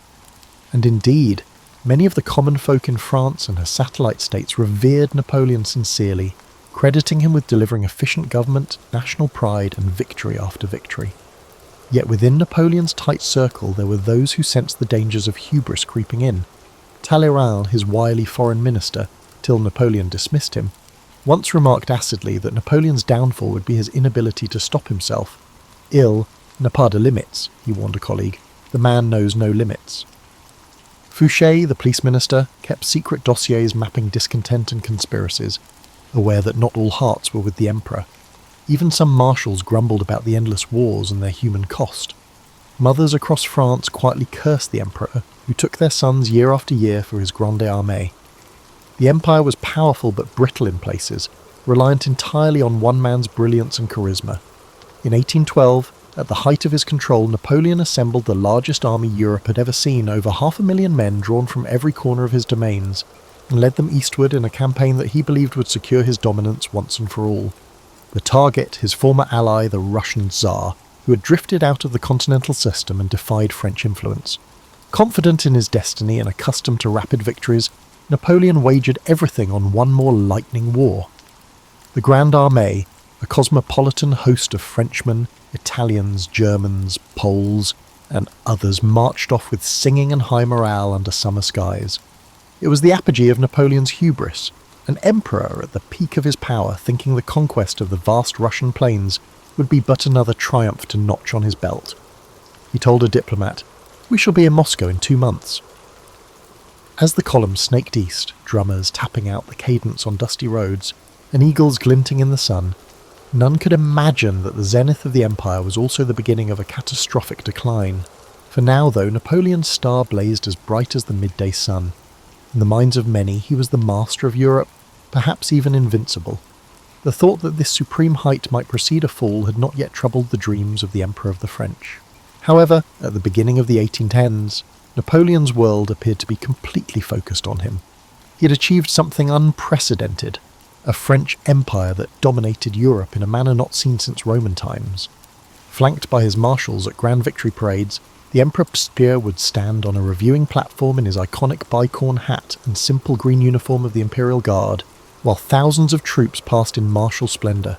And indeed, many of the common folk in France and her satellite states revered Napoleon sincerely, crediting him with delivering efficient government, national pride, and victory after victory. Yet within Napoleon's tight circle there were those who sensed the dangers of hubris creeping in. Talleyrand, his wily foreign minister, till Napoleon dismissed him, once remarked acidly that Napoleon's downfall would be his inability to stop himself. "Il n'a pas de limites," he warned a colleague. "The man knows no limits." Fouché, the police minister, kept secret dossiers mapping discontent and conspiracies, aware that not all hearts were with the emperor. Even some marshals grumbled about the endless wars and their human cost. Mothers across France quietly cursed the emperor, who took their sons year after year for his grande armée. The empire was powerful but brittle in places, reliant entirely on one man's brilliance and charisma. In 1812, at the height of his control, Napoleon assembled the largest army Europe had ever seen, over 500,000 men drawn from every corner of his domains, and led them eastward in a campaign that he believed would secure his dominance once and for all. The target, his former ally, the Russian Tsar, who had drifted out of the continental system and defied French influence. Confident in his destiny and accustomed to rapid victories, Napoleon wagered everything on one more lightning war. The Grande Armée, a cosmopolitan host of Frenchmen, Italians, Germans, Poles, and others, marched off with singing and high morale under summer skies. It was the apogee of Napoleon's hubris, an emperor at the peak of his power thinking the conquest of the vast Russian plains would be but another triumph to notch on his belt. He told a diplomat, "We shall be in Moscow in 2 months." As the column snaked east, drummers tapping out the cadence on dusty roads, and eagles glinting in the sun, none could imagine that the zenith of the empire was also the beginning of a catastrophic decline. For now, though, Napoleon's star blazed as bright as the midday sun. In the minds of many, he was the master of Europe, perhaps even invincible. The thought that this supreme height might precede a fall had not yet troubled the dreams of the Emperor of the French. However, at the beginning of the 1810s, Napoleon's world appeared to be completely focused on him. He had achieved something unprecedented, a French empire that dominated Europe in a manner not seen since Roman times. Flanked by his marshals at grand victory parades, the Emperor Pspir would stand on a reviewing platform in his iconic bicorn hat and simple green uniform of the Imperial Guard, while thousands of troops passed in martial splendour.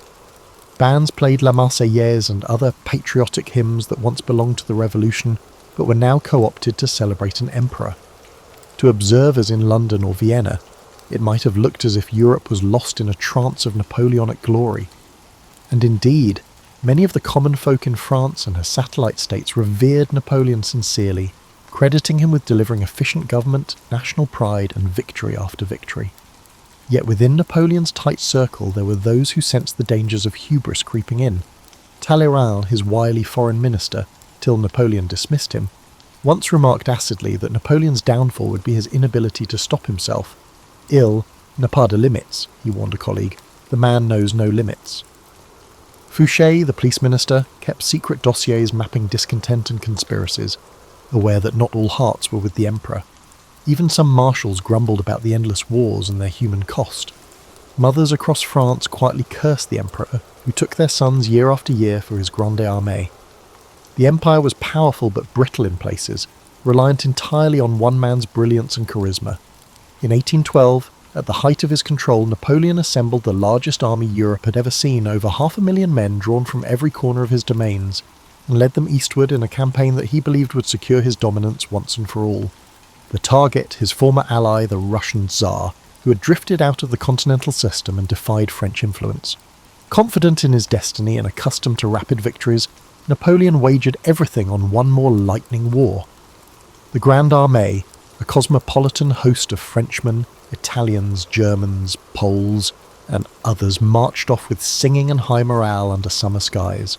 Bands played La Marseillaise and other patriotic hymns that once belonged to the Revolution, but were now co-opted to celebrate an emperor. To observers in London or Vienna, it might have looked as if Europe was lost in a trance of Napoleonic glory. And indeed, many of the common folk in France and her satellite states revered Napoleon sincerely, crediting him with delivering efficient government, national pride, and victory after victory. Yet within Napoleon's tight circle there were those who sensed the dangers of hubris creeping in. Talleyrand, his wily foreign minister, till Napoleon dismissed him, once remarked acidly that Napoleon's downfall would be his inability to stop himself. "Il n'a pas de limites," he warned a colleague. "The man knows no limits." Fouché, the police minister, kept secret dossiers mapping discontent and conspiracies, aware that not all hearts were with the emperor. Even some marshals grumbled about the endless wars and their human cost. Mothers across France quietly cursed the emperor, who took their sons year after year for his grande armée. The empire was powerful but brittle in places, reliant entirely on one man's brilliance and charisma. In 1812, At the height of his control, Napoleon assembled the largest army Europe had ever seen, over 500,000 men drawn from every corner of his domains, and led them eastward in a campaign that he believed would secure his dominance once and for all. The target, his former ally, the Russian Tsar, who had drifted out of the continental system and defied French influence. Confident in his destiny and accustomed to rapid victories, Napoleon wagered everything on one more lightning war. The Grande Armée, a cosmopolitan host of Frenchmen, Italians, Germans, Poles, and others, marched off with singing and high morale under summer skies.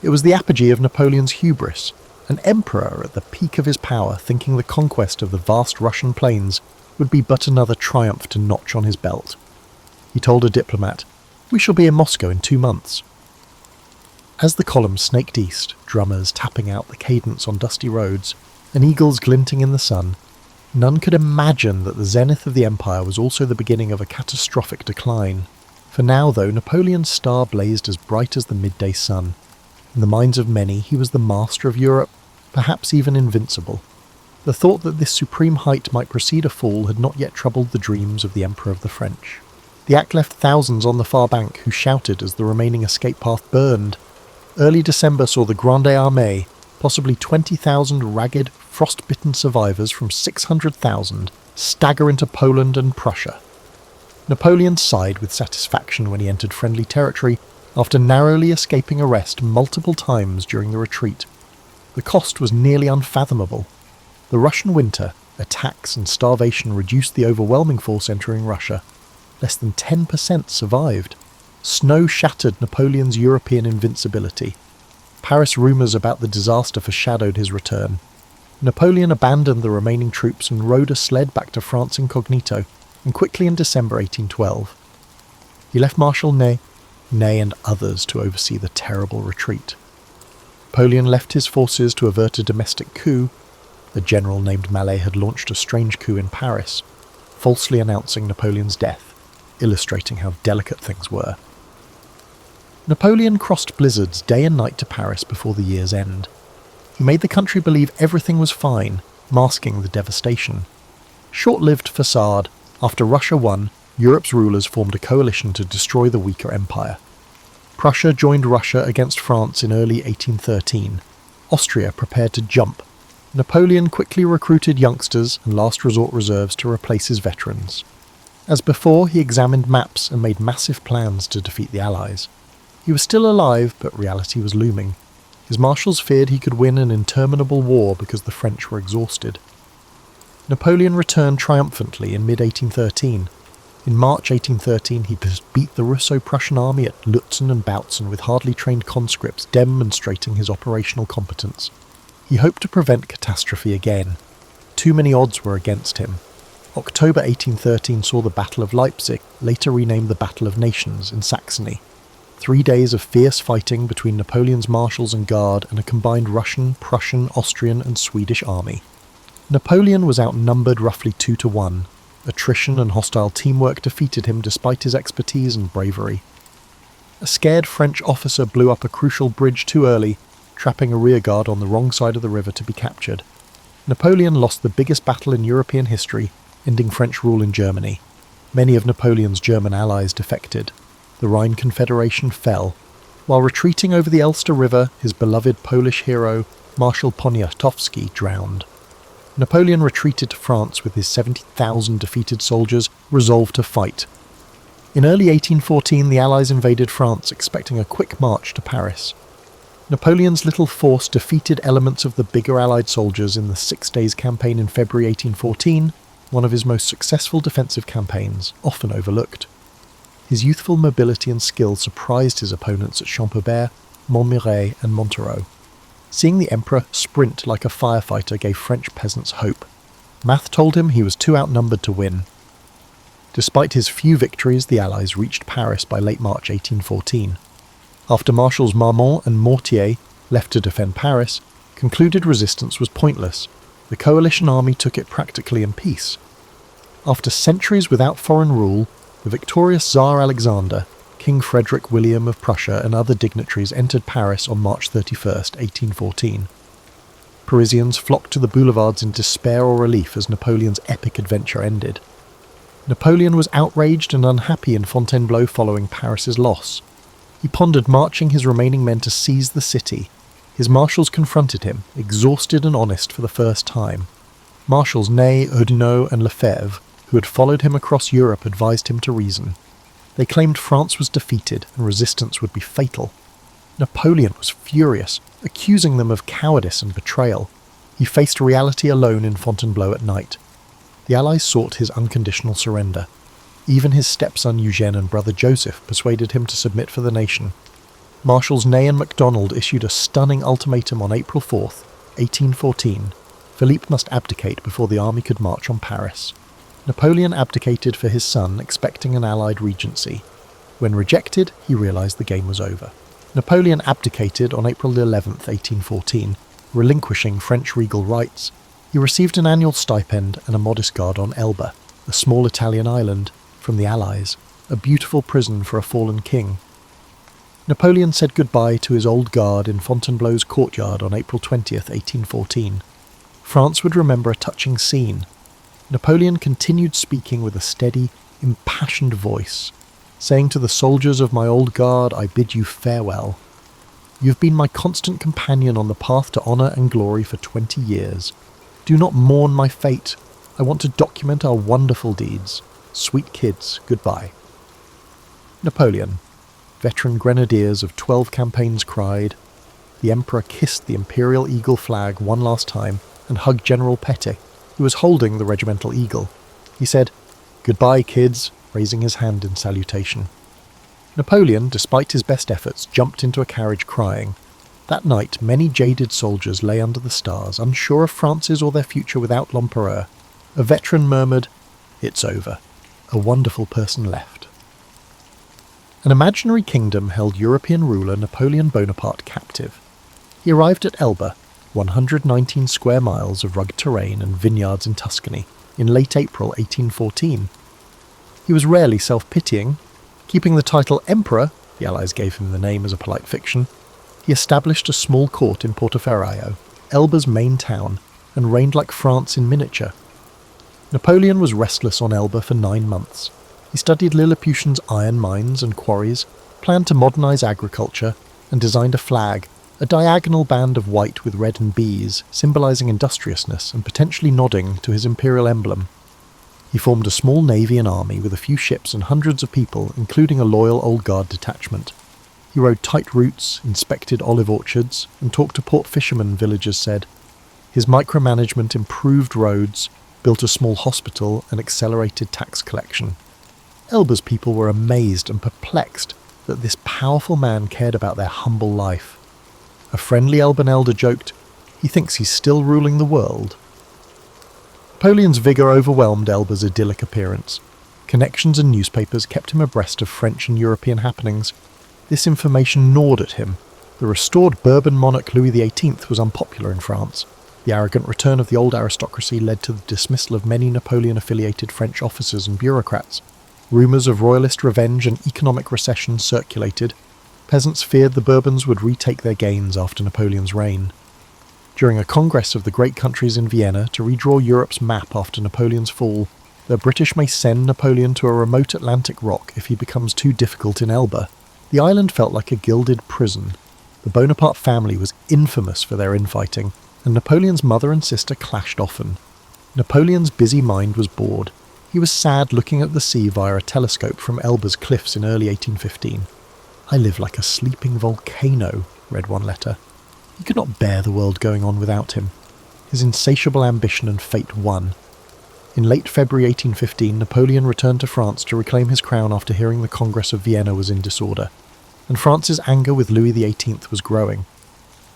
It was the apogee of Napoleon's hubris, an emperor at the peak of his power, thinking the conquest of the vast Russian plains would be but another triumph to notch on his belt. He told a diplomat, "We shall be in Moscow in 2 months." As the column snaked east, drummers tapping out the cadence on dusty roads, and eagles glinting in the sun, none could imagine that the zenith of the empire was also the beginning of a catastrophic decline. For now, though, Napoleon's star blazed as bright as the midday sun. In the minds of many, he was the master of Europe, perhaps even invincible. The thought that this supreme height might precede a fall had not yet troubled the dreams of the Emperor of the French. The act left thousands on the far bank who shouted as the remaining escape path burned. Early December saw the Grande Armée, possibly 20,000 ragged, frost-bitten survivors from 600,000, stagger into Poland and Prussia. Napoleon sighed with satisfaction when he entered friendly territory, after narrowly escaping arrest multiple times during the retreat. The cost was nearly unfathomable. The Russian winter, attacks and starvation reduced the overwhelming force entering Russia. Less than 10% survived. Snow shattered Napoleon's European invincibility. Paris rumours about the disaster foreshadowed his return. Napoleon abandoned the remaining troops and rode a sled back to France incognito, and quickly in December 1812. He left Marshal Ney and others to oversee the terrible retreat. Napoleon left his forces to avert a domestic coup. A general named Malet had launched a strange coup in Paris, falsely announcing Napoleon's death, illustrating how delicate things were. Napoleon crossed blizzards day and night to Paris before the year's end. He made the country believe everything was fine, masking the devastation. Short-lived facade. After Russia won, Europe's rulers formed a coalition to destroy the weaker empire. Prussia joined Russia against France in early 1813. Austria prepared to jump. Napoleon quickly recruited youngsters and last resort reserves to replace his veterans. As before, he examined maps and made massive plans to defeat the Allies. He was still alive, but reality was looming. His marshals feared he could win an interminable war because the French were exhausted. Napoleon returned triumphantly in mid-1813. In March 1813, he beat the Russo-Prussian army at Lutzen and Bautzen with hardly trained conscripts, demonstrating his operational competence. He hoped to prevent catastrophe again. Too many odds were against him. October 1813 saw the Battle of Leipzig, later renamed the Battle of Nations, in Saxony. 3 days of fierce fighting between Napoleon's marshals and guard and a combined Russian, Prussian, Austrian and Swedish army. Napoleon was outnumbered roughly 2-1. Attrition and hostile teamwork defeated him despite his expertise and bravery. A scared French officer blew up a crucial bridge too early, trapping a rearguard on the wrong side of the river to be captured. Napoleon lost the biggest battle in European history, ending French rule in Germany. Many of Napoleon's German allies defected. The Rhine Confederation fell. While retreating over the Elster River, his beloved Polish hero, Marshal Poniatowski, drowned. Napoleon retreated to France with his 70,000 defeated soldiers, resolved to fight. In early 1814, the Allies invaded France, expecting a quick march to Paris. Napoleon's little force defeated elements of the bigger Allied soldiers in the 6 Days Campaign in February 1814, one of his most successful defensive campaigns, often overlooked. His youthful mobility and skill surprised his opponents at Champaubert, Montmirail and Montereau. Seeing the Emperor sprint like a firefighter gave French peasants hope. Math told him he was too outnumbered to win. Despite his few victories, the Allies reached Paris by late March 1814. After Marshals Marmont and Mortier, left to defend Paris, concluded resistance was pointless. The coalition army took it practically in peace. After centuries without foreign rule, the victorious Tsar Alexander, King Frederick William of Prussia and other dignitaries entered Paris on March 31, 1814. Parisians flocked to the boulevards in despair or relief as Napoleon's epic adventure ended. Napoleon was outraged and unhappy in Fontainebleau following Paris's loss. He pondered marching his remaining men to seize the city. His marshals confronted him, exhausted and honest for the first time. Marshals Ney, Oudinot and Lefebvre, who had followed him across Europe, advised him to reason. They claimed France was defeated and resistance would be fatal. Napoleon was furious, accusing them of cowardice and betrayal. He faced reality alone in Fontainebleau at night. The Allies sought his unconditional surrender. Even his stepson Eugène and brother Joseph persuaded him to submit for the nation. Marshals Ney and MacDonald issued a stunning ultimatum on April 4th, 1814. Philippe must abdicate before the army could march on Paris. Napoleon abdicated for his son, expecting an Allied regency. When rejected, he realised the game was over. Napoleon abdicated on April 11th, 1814, relinquishing French regal rights. He received an annual stipend and a modest guard on Elba, a small Italian island, from the Allies, a beautiful prison for a fallen king. Napoleon said goodbye to his old guard in Fontainebleau's courtyard on April 20th, 1814. France would remember a touching scene. Napoleon continued speaking with a steady, impassioned voice, saying to the soldiers of my old guard, I bid you farewell. You have been my constant companion on the path to honour and glory for 20 years. Do not mourn my fate. I want to document our wonderful deeds. Sweet kids, goodbye. Napoleon. Veteran grenadiers of 12 campaigns cried. The Emperor kissed the Imperial Eagle flag one last time and hugged General Petit, who was holding the regimental eagle. He said, Goodbye, kids, raising his hand in salutation. Napoleon, despite his best efforts, jumped into a carriage crying. That night, many jaded soldiers lay under the stars, unsure of France's or their future without l'Empereur. A veteran murmured, It's over. A wonderful person left. An imaginary kingdom held European ruler Napoleon Bonaparte captive. He arrived at Elba, 119 square miles of rugged terrain and vineyards in Tuscany, in late April 1814. He was rarely self-pitying. Keeping the title Emperor, the Allies gave him the name as a polite fiction, he established a small court in Portoferraio, Elba's main town, and reigned like France in miniature. Napoleon was restless on Elba for 9 months. He studied Lilliputian's iron mines and quarries, planned to modernise agriculture, and designed a flag, a diagonal band of white with red and bees, symbolising industriousness and potentially nodding to his imperial emblem. He formed a small navy and army with a few ships and hundreds of people, including a loyal Old Guard detachment. He rode tight routes, inspected olive orchards, and talked to port fishermen, villagers said. His micromanagement improved roads, built a small hospital, and accelerated tax collection. Elba's people were amazed and perplexed that this powerful man cared about their humble life. A friendly Elban elder joked, He thinks he's still ruling the world. Napoleon's vigour overwhelmed Elba's idyllic appearance. Connections and newspapers kept him abreast of French and European happenings. This information gnawed at him. The restored Bourbon monarch Louis XVIII was unpopular in France. The arrogant return of the old aristocracy led to the dismissal of many Napoleon-affiliated French officers and bureaucrats. Rumours of royalist revenge and economic recession circulated. Peasants feared the Bourbons would retake their gains after Napoleon's reign. During a congress of the great countries in Vienna to redraw Europe's map after Napoleon's fall, the British may send Napoleon to a remote Atlantic rock if he becomes too difficult in Elba. The island felt like a gilded prison. The Bonaparte family was infamous for their infighting, and Napoleon's mother and sister clashed often. Napoleon's busy mind was bored. He was sad looking at the sea via a telescope from Elba's cliffs in early 1815. I live like a sleeping volcano, read one letter. He could not bear the world going on without him. His insatiable ambition and fate won. In late February 1815, Napoleon returned to France to reclaim his crown after hearing the Congress of Vienna was in disorder, and France's anger with Louis XVIII was growing.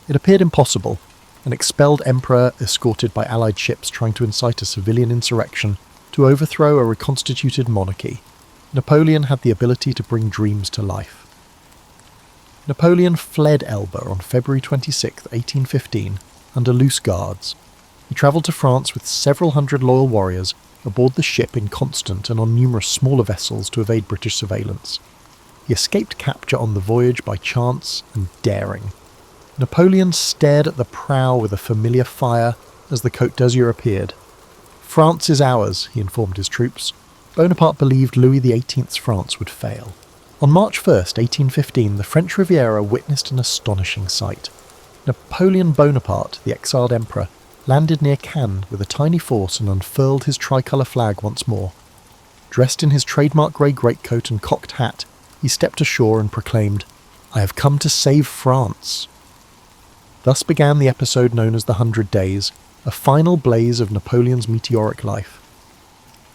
It appeared impossible. An expelled emperor escorted by Allied ships trying to incite a civilian insurrection to overthrow a reconstituted monarchy. Napoleon had the ability to bring dreams to life. Napoleon fled Elba on February 26, 1815, under loose guards. He travelled to France with several hundred loyal warriors aboard the ship Inconstant and on numerous smaller vessels to evade British surveillance. He escaped capture on the voyage by chance and daring. Napoleon stared at the prow with a familiar fire as the Côte d'Azur appeared. France is ours, he informed his troops. Bonaparte believed Louis XVIII's France would fail. On March 1st, 1815, the French Riviera witnessed an astonishing sight. Napoleon Bonaparte, the exiled emperor, landed near Cannes with a tiny force and unfurled his tricolour flag once more. Dressed in his trademark grey greatcoat and cocked hat, he stepped ashore and proclaimed, "I have come to save France." Thus began the episode known as the 100 Days, a final blaze of Napoleon's meteoric life.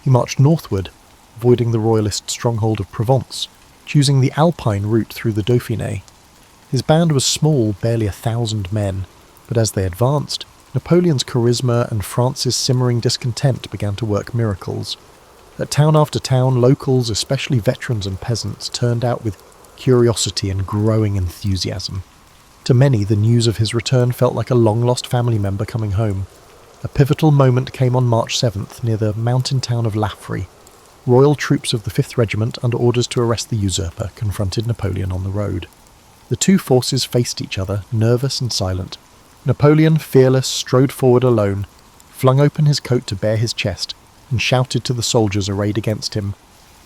He marched northward, avoiding the royalist stronghold of Provence, choosing the Alpine route through the Dauphiné. His band was small, barely 1,000 men, but as they advanced, Napoleon's charisma and France's simmering discontent began to work miracles. At town after town, locals, especially veterans and peasants, turned out with curiosity and growing enthusiasm. To many, the news of his return felt like a long-lost family member coming home. A pivotal moment came on March 7th near the mountain town of Laffrey. Royal troops of the 5th Regiment, under orders to arrest the usurper, confronted Napoleon on the road. The two forces faced each other, nervous and silent. Napoleon, fearless, strode forward alone, flung open his coat to bare his chest, and shouted to the soldiers arrayed against him,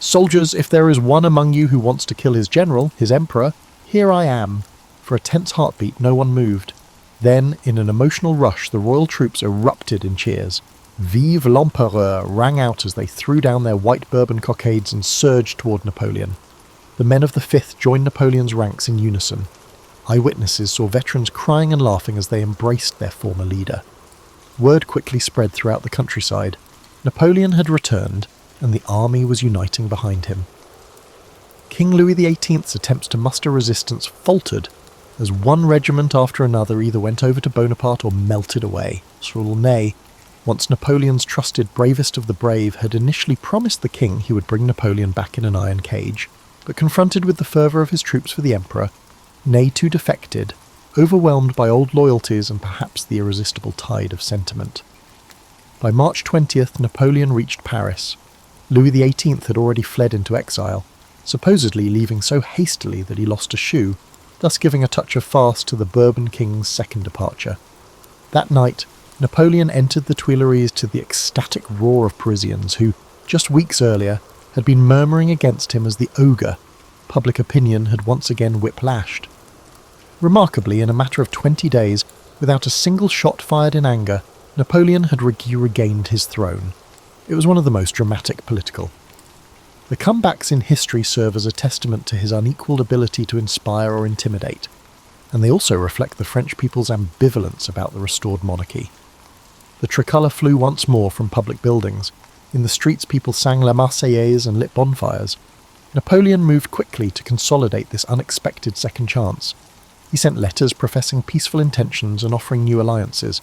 "Soldiers, if there is one among you who wants to kill his general, his emperor, here I am." For a tense heartbeat, no one moved. Then, in an emotional rush, the royal troops erupted in cheers. "Vive l'Empereur" rang out as they threw down their white Bourbon cockades and surged toward Napoleon. The men of the 5th joined Napoleon's ranks in unison. Eyewitnesses saw veterans crying and laughing as they embraced their former leader. Word quickly spread throughout the countryside. Napoleon had returned, and the army was uniting behind him. King Louis XVIII's attempts to muster resistance faltered, as one regiment after another either went over to Bonaparte or melted away. Saulnay, once Napoleon's trusted bravest of the brave, had initially promised the king he would bring Napoleon back in an iron cage, but confronted with the fervour of his troops for the emperor, Ney too defected, overwhelmed by old loyalties and perhaps the irresistible tide of sentiment. By March 20th, Napoleon reached Paris. Louis XVIII had already fled into exile, supposedly leaving so hastily that he lost a shoe, thus giving a touch of farce to the Bourbon king's second departure. That night, Napoleon entered the Tuileries to the ecstatic roar of Parisians who, just weeks earlier, had been murmuring against him as the ogre. Public opinion had once again whiplashed. Remarkably, in a matter of 20 days, without a single shot fired in anger, Napoleon had regained his throne. It was one of the most dramatic political. The comebacks in history serve as a testament to his unequalled ability to inspire or intimidate, and they also reflect the French people's ambivalence about the restored monarchy. The tricolour flew once more from public buildings. In the streets people sang La Marseillaise and lit bonfires. Napoleon moved quickly to consolidate this unexpected second chance. He sent letters professing peaceful intentions and offering new alliances.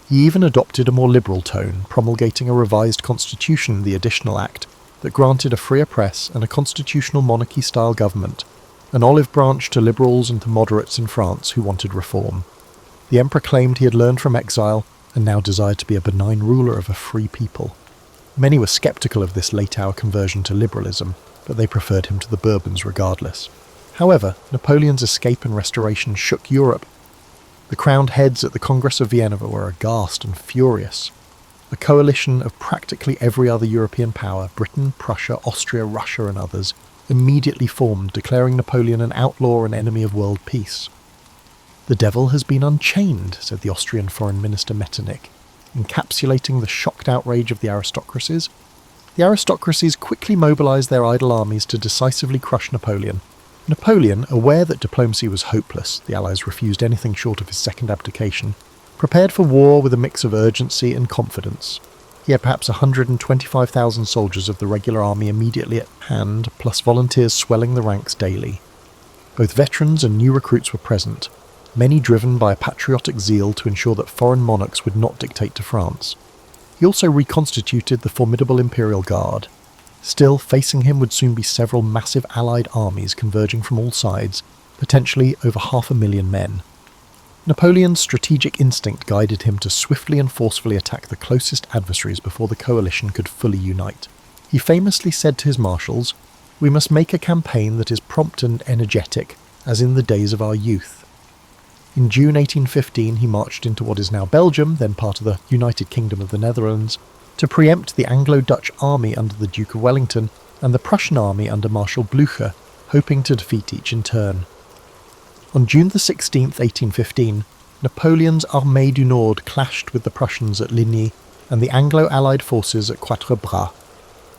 He even adopted a more liberal tone, promulgating a revised constitution, the Additional Act, that granted a freer press and a constitutional monarchy-style government, an olive branch to liberals and to moderates in France who wanted reform. The emperor claimed he had learned from exile and now desired to be a benign ruler of a free people. Many were sceptical of this late-hour conversion to liberalism, but they preferred him to the Bourbons regardless. However, Napoleon's escape and restoration shook Europe. The crowned heads at the Congress of Vienna were aghast and furious. A coalition of practically every other European power, Britain, Prussia, Austria, Russia and others, immediately formed, declaring Napoleon an outlaw and enemy of world peace. "The devil has been unchained," said the Austrian Foreign Minister Metternich, encapsulating the shocked outrage of the aristocracies. The aristocracies quickly mobilised their idle armies to decisively crush Napoleon. Napoleon, aware that diplomacy was hopeless, the Allies refused anything short of his second abdication, prepared for war with a mix of urgency and confidence. He had perhaps 125,000 soldiers of the regular army immediately at hand, plus volunteers swelling the ranks daily. Both veterans and new recruits were present, many driven by a patriotic zeal to ensure that foreign monarchs would not dictate to France. He also reconstituted the formidable Imperial Guard. Still, facing him would soon be several massive allied armies converging from all sides, potentially over 500,000 men. Napoleon's strategic instinct guided him to swiftly and forcefully attack the closest adversaries before the coalition could fully unite. He famously said to his marshals, "We must make a campaign that is prompt and energetic, as in the days of our youth." In June 1815 he marched into what is now Belgium, then part of the United Kingdom of the Netherlands, to preempt the Anglo-Dutch army under the Duke of Wellington and the Prussian army under Marshal Blücher, hoping to defeat each in turn. On June 16, 1815, Napoleon's Armée du Nord clashed with the Prussians at Ligny and the Anglo-Allied forces at Quatre Bras.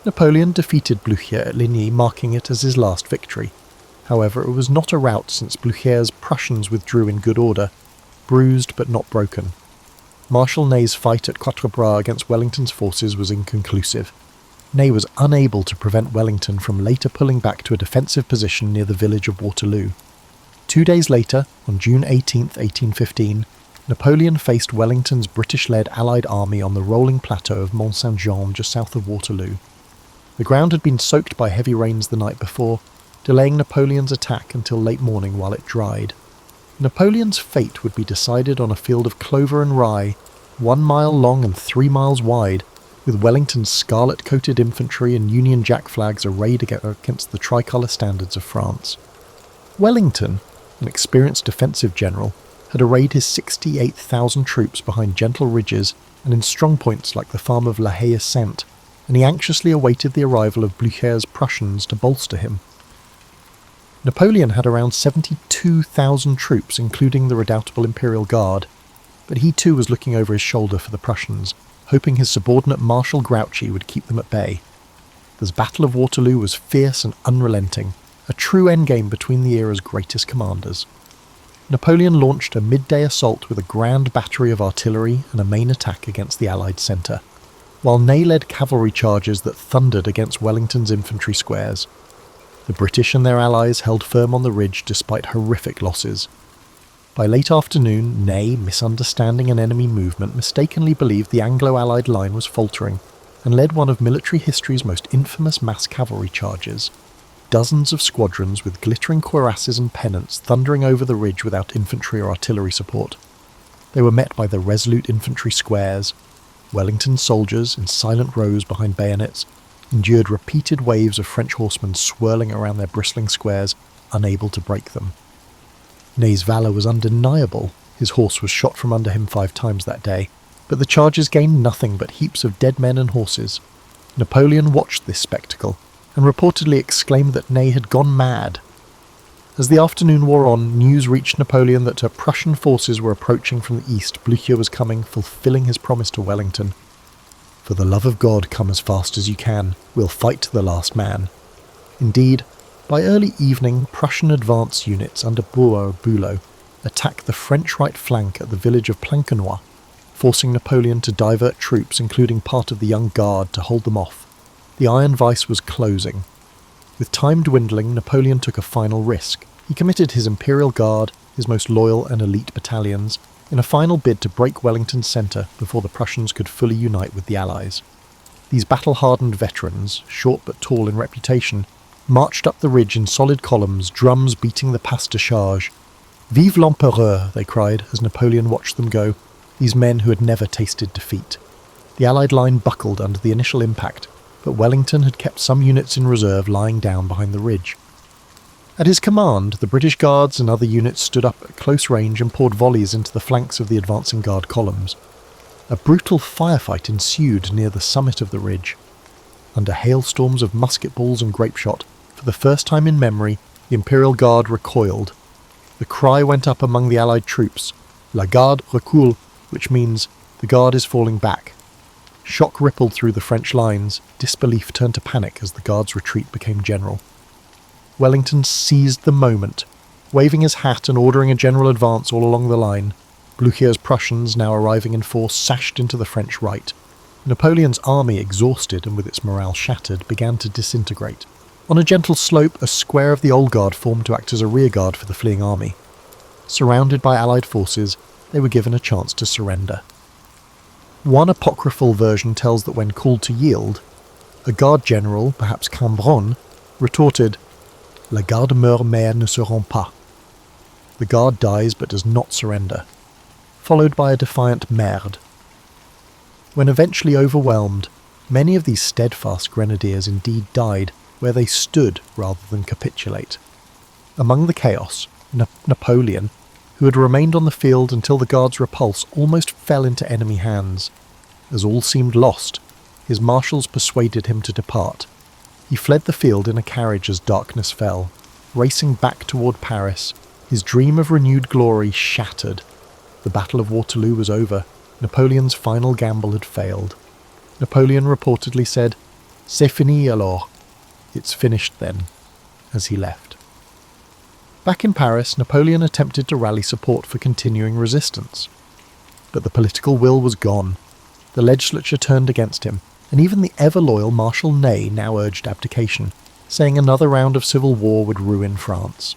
Napoleon defeated Blücher at Ligny, marking it as his last victory. However, it was not a rout since Blücher's Prussians withdrew in good order, bruised but not broken. Marshal Ney's fight at Quatre Bras against Wellington's forces was inconclusive. Ney was unable to prevent Wellington from later pulling back to a defensive position near the village of Waterloo. 2 days later, on June 18, 1815, Napoleon faced Wellington's British-led Allied army on the rolling plateau of Mont Saint-Jean just south of Waterloo. The ground had been soaked by heavy rains the night before, delaying Napoleon's attack until late morning while it dried. Napoleon's fate would be decided on a field of clover and rye, 1 mile long and 3 miles wide, with Wellington's scarlet-coated infantry and Union Jack flags arrayed against the tricolour standards of France. Wellington, an experienced defensive general, had arrayed his 68,000 troops behind gentle ridges and in strong points like the farm of La Haye-Sainte, and he anxiously awaited the arrival of Blücher's Prussians to bolster him. Napoleon had around 72,000 troops, including the redoubtable Imperial Guard, but he too was looking over his shoulder for the Prussians, hoping his subordinate Marshal Grouchy would keep them at bay. The Battle of Waterloo was fierce and unrelenting, a true endgame between the era's greatest commanders. Napoleon launched a midday assault with a grand battery of artillery and a main attack against the Allied centre, while Ney led cavalry charges that thundered against Wellington's infantry squares. The British and their allies held firm on the ridge despite horrific losses. By late afternoon, Ney, misunderstanding an enemy movement, mistakenly believed the Anglo-Allied line was faltering and led one of military history's most infamous mass cavalry charges. Dozens of squadrons with glittering cuirasses and pennants thundering over the ridge without infantry or artillery support. They were met by the resolute infantry squares. Wellington's soldiers, in silent rows behind bayonets, endured repeated waves of French horsemen swirling around their bristling squares, unable to break them. Ney's valour was undeniable. His horse was shot from under him 5 times that day, but the charges gained nothing but heaps of dead men and horses. Napoleon watched this spectacle, and reportedly exclaimed that Ney had gone mad. As the afternoon wore on, news reached Napoleon that Prussian forces were approaching from the east. Blücher was coming, fulfilling his promise to Wellington. "For the love of God, come as fast as you can. We'll fight to the last man." Indeed, by early evening, Prussian advance units under Bülow attacked the French right flank at the village of Plancenoit, forcing Napoleon to divert troops, including part of the Young Guard, to hold them off. The iron vice was closing. With time dwindling, Napoleon took a final risk. He committed his Imperial Guard, his most loyal and elite battalions, in a final bid to break Wellington's centre before the Prussians could fully unite with the Allies. These battle-hardened veterans, short but tall in reputation, marched up the ridge in solid columns, drums beating the pas de charge. "Vive l'Empereur!" they cried as Napoleon watched them go, these men who had never tasted defeat. The Allied line buckled under the initial impact, but Wellington had kept some units in reserve lying down behind the ridge. At his command, the British Guards and other units stood up at close range and poured volleys into the flanks of the advancing Guard columns. A brutal firefight ensued near the summit of the ridge. Under hailstorms of musket balls and grape shot, for the first time in memory, the Imperial Guard recoiled. The cry went up among the Allied troops, "La Garde recule," which means, "the Guard is falling back." Shock rippled through the French lines, disbelief turned to panic as the Guard's retreat became general. Wellington seized the moment, waving his hat and ordering a general advance all along the line. Blücher's Prussians, now arriving in force, sashed into the French right. Napoleon's army, exhausted and with its morale shattered, began to disintegrate. On a gentle slope, a square of the Old Guard formed to act as a rearguard for the fleeing army. Surrounded by Allied forces, they were given a chance to surrender. One apocryphal version tells that when called to yield, a Guard general, perhaps Cambronne, retorted, "La Garde meurt mais ne se rend pas." The Guard dies but does not surrender, followed by a defiant merde. When eventually overwhelmed, many of these steadfast grenadiers indeed died where they stood rather than capitulate. Among the chaos, Napoleon, who had remained on the field until the Guard's repulse, almost fell into enemy hands. As all seemed lost, his marshals persuaded him to depart. He fled the field in a carriage as darkness fell, racing back toward Paris, his dream of renewed glory shattered. The Battle of Waterloo was over. Napoleon's final gamble had failed. Napoleon reportedly said, "C'est fini alors," "It's finished then," as he left. Back in Paris, Napoleon attempted to rally support for continuing resistance. But the political will was gone. The legislature turned against him, and even the ever-loyal Marshal Ney now urged abdication, saying another round of civil war would ruin France.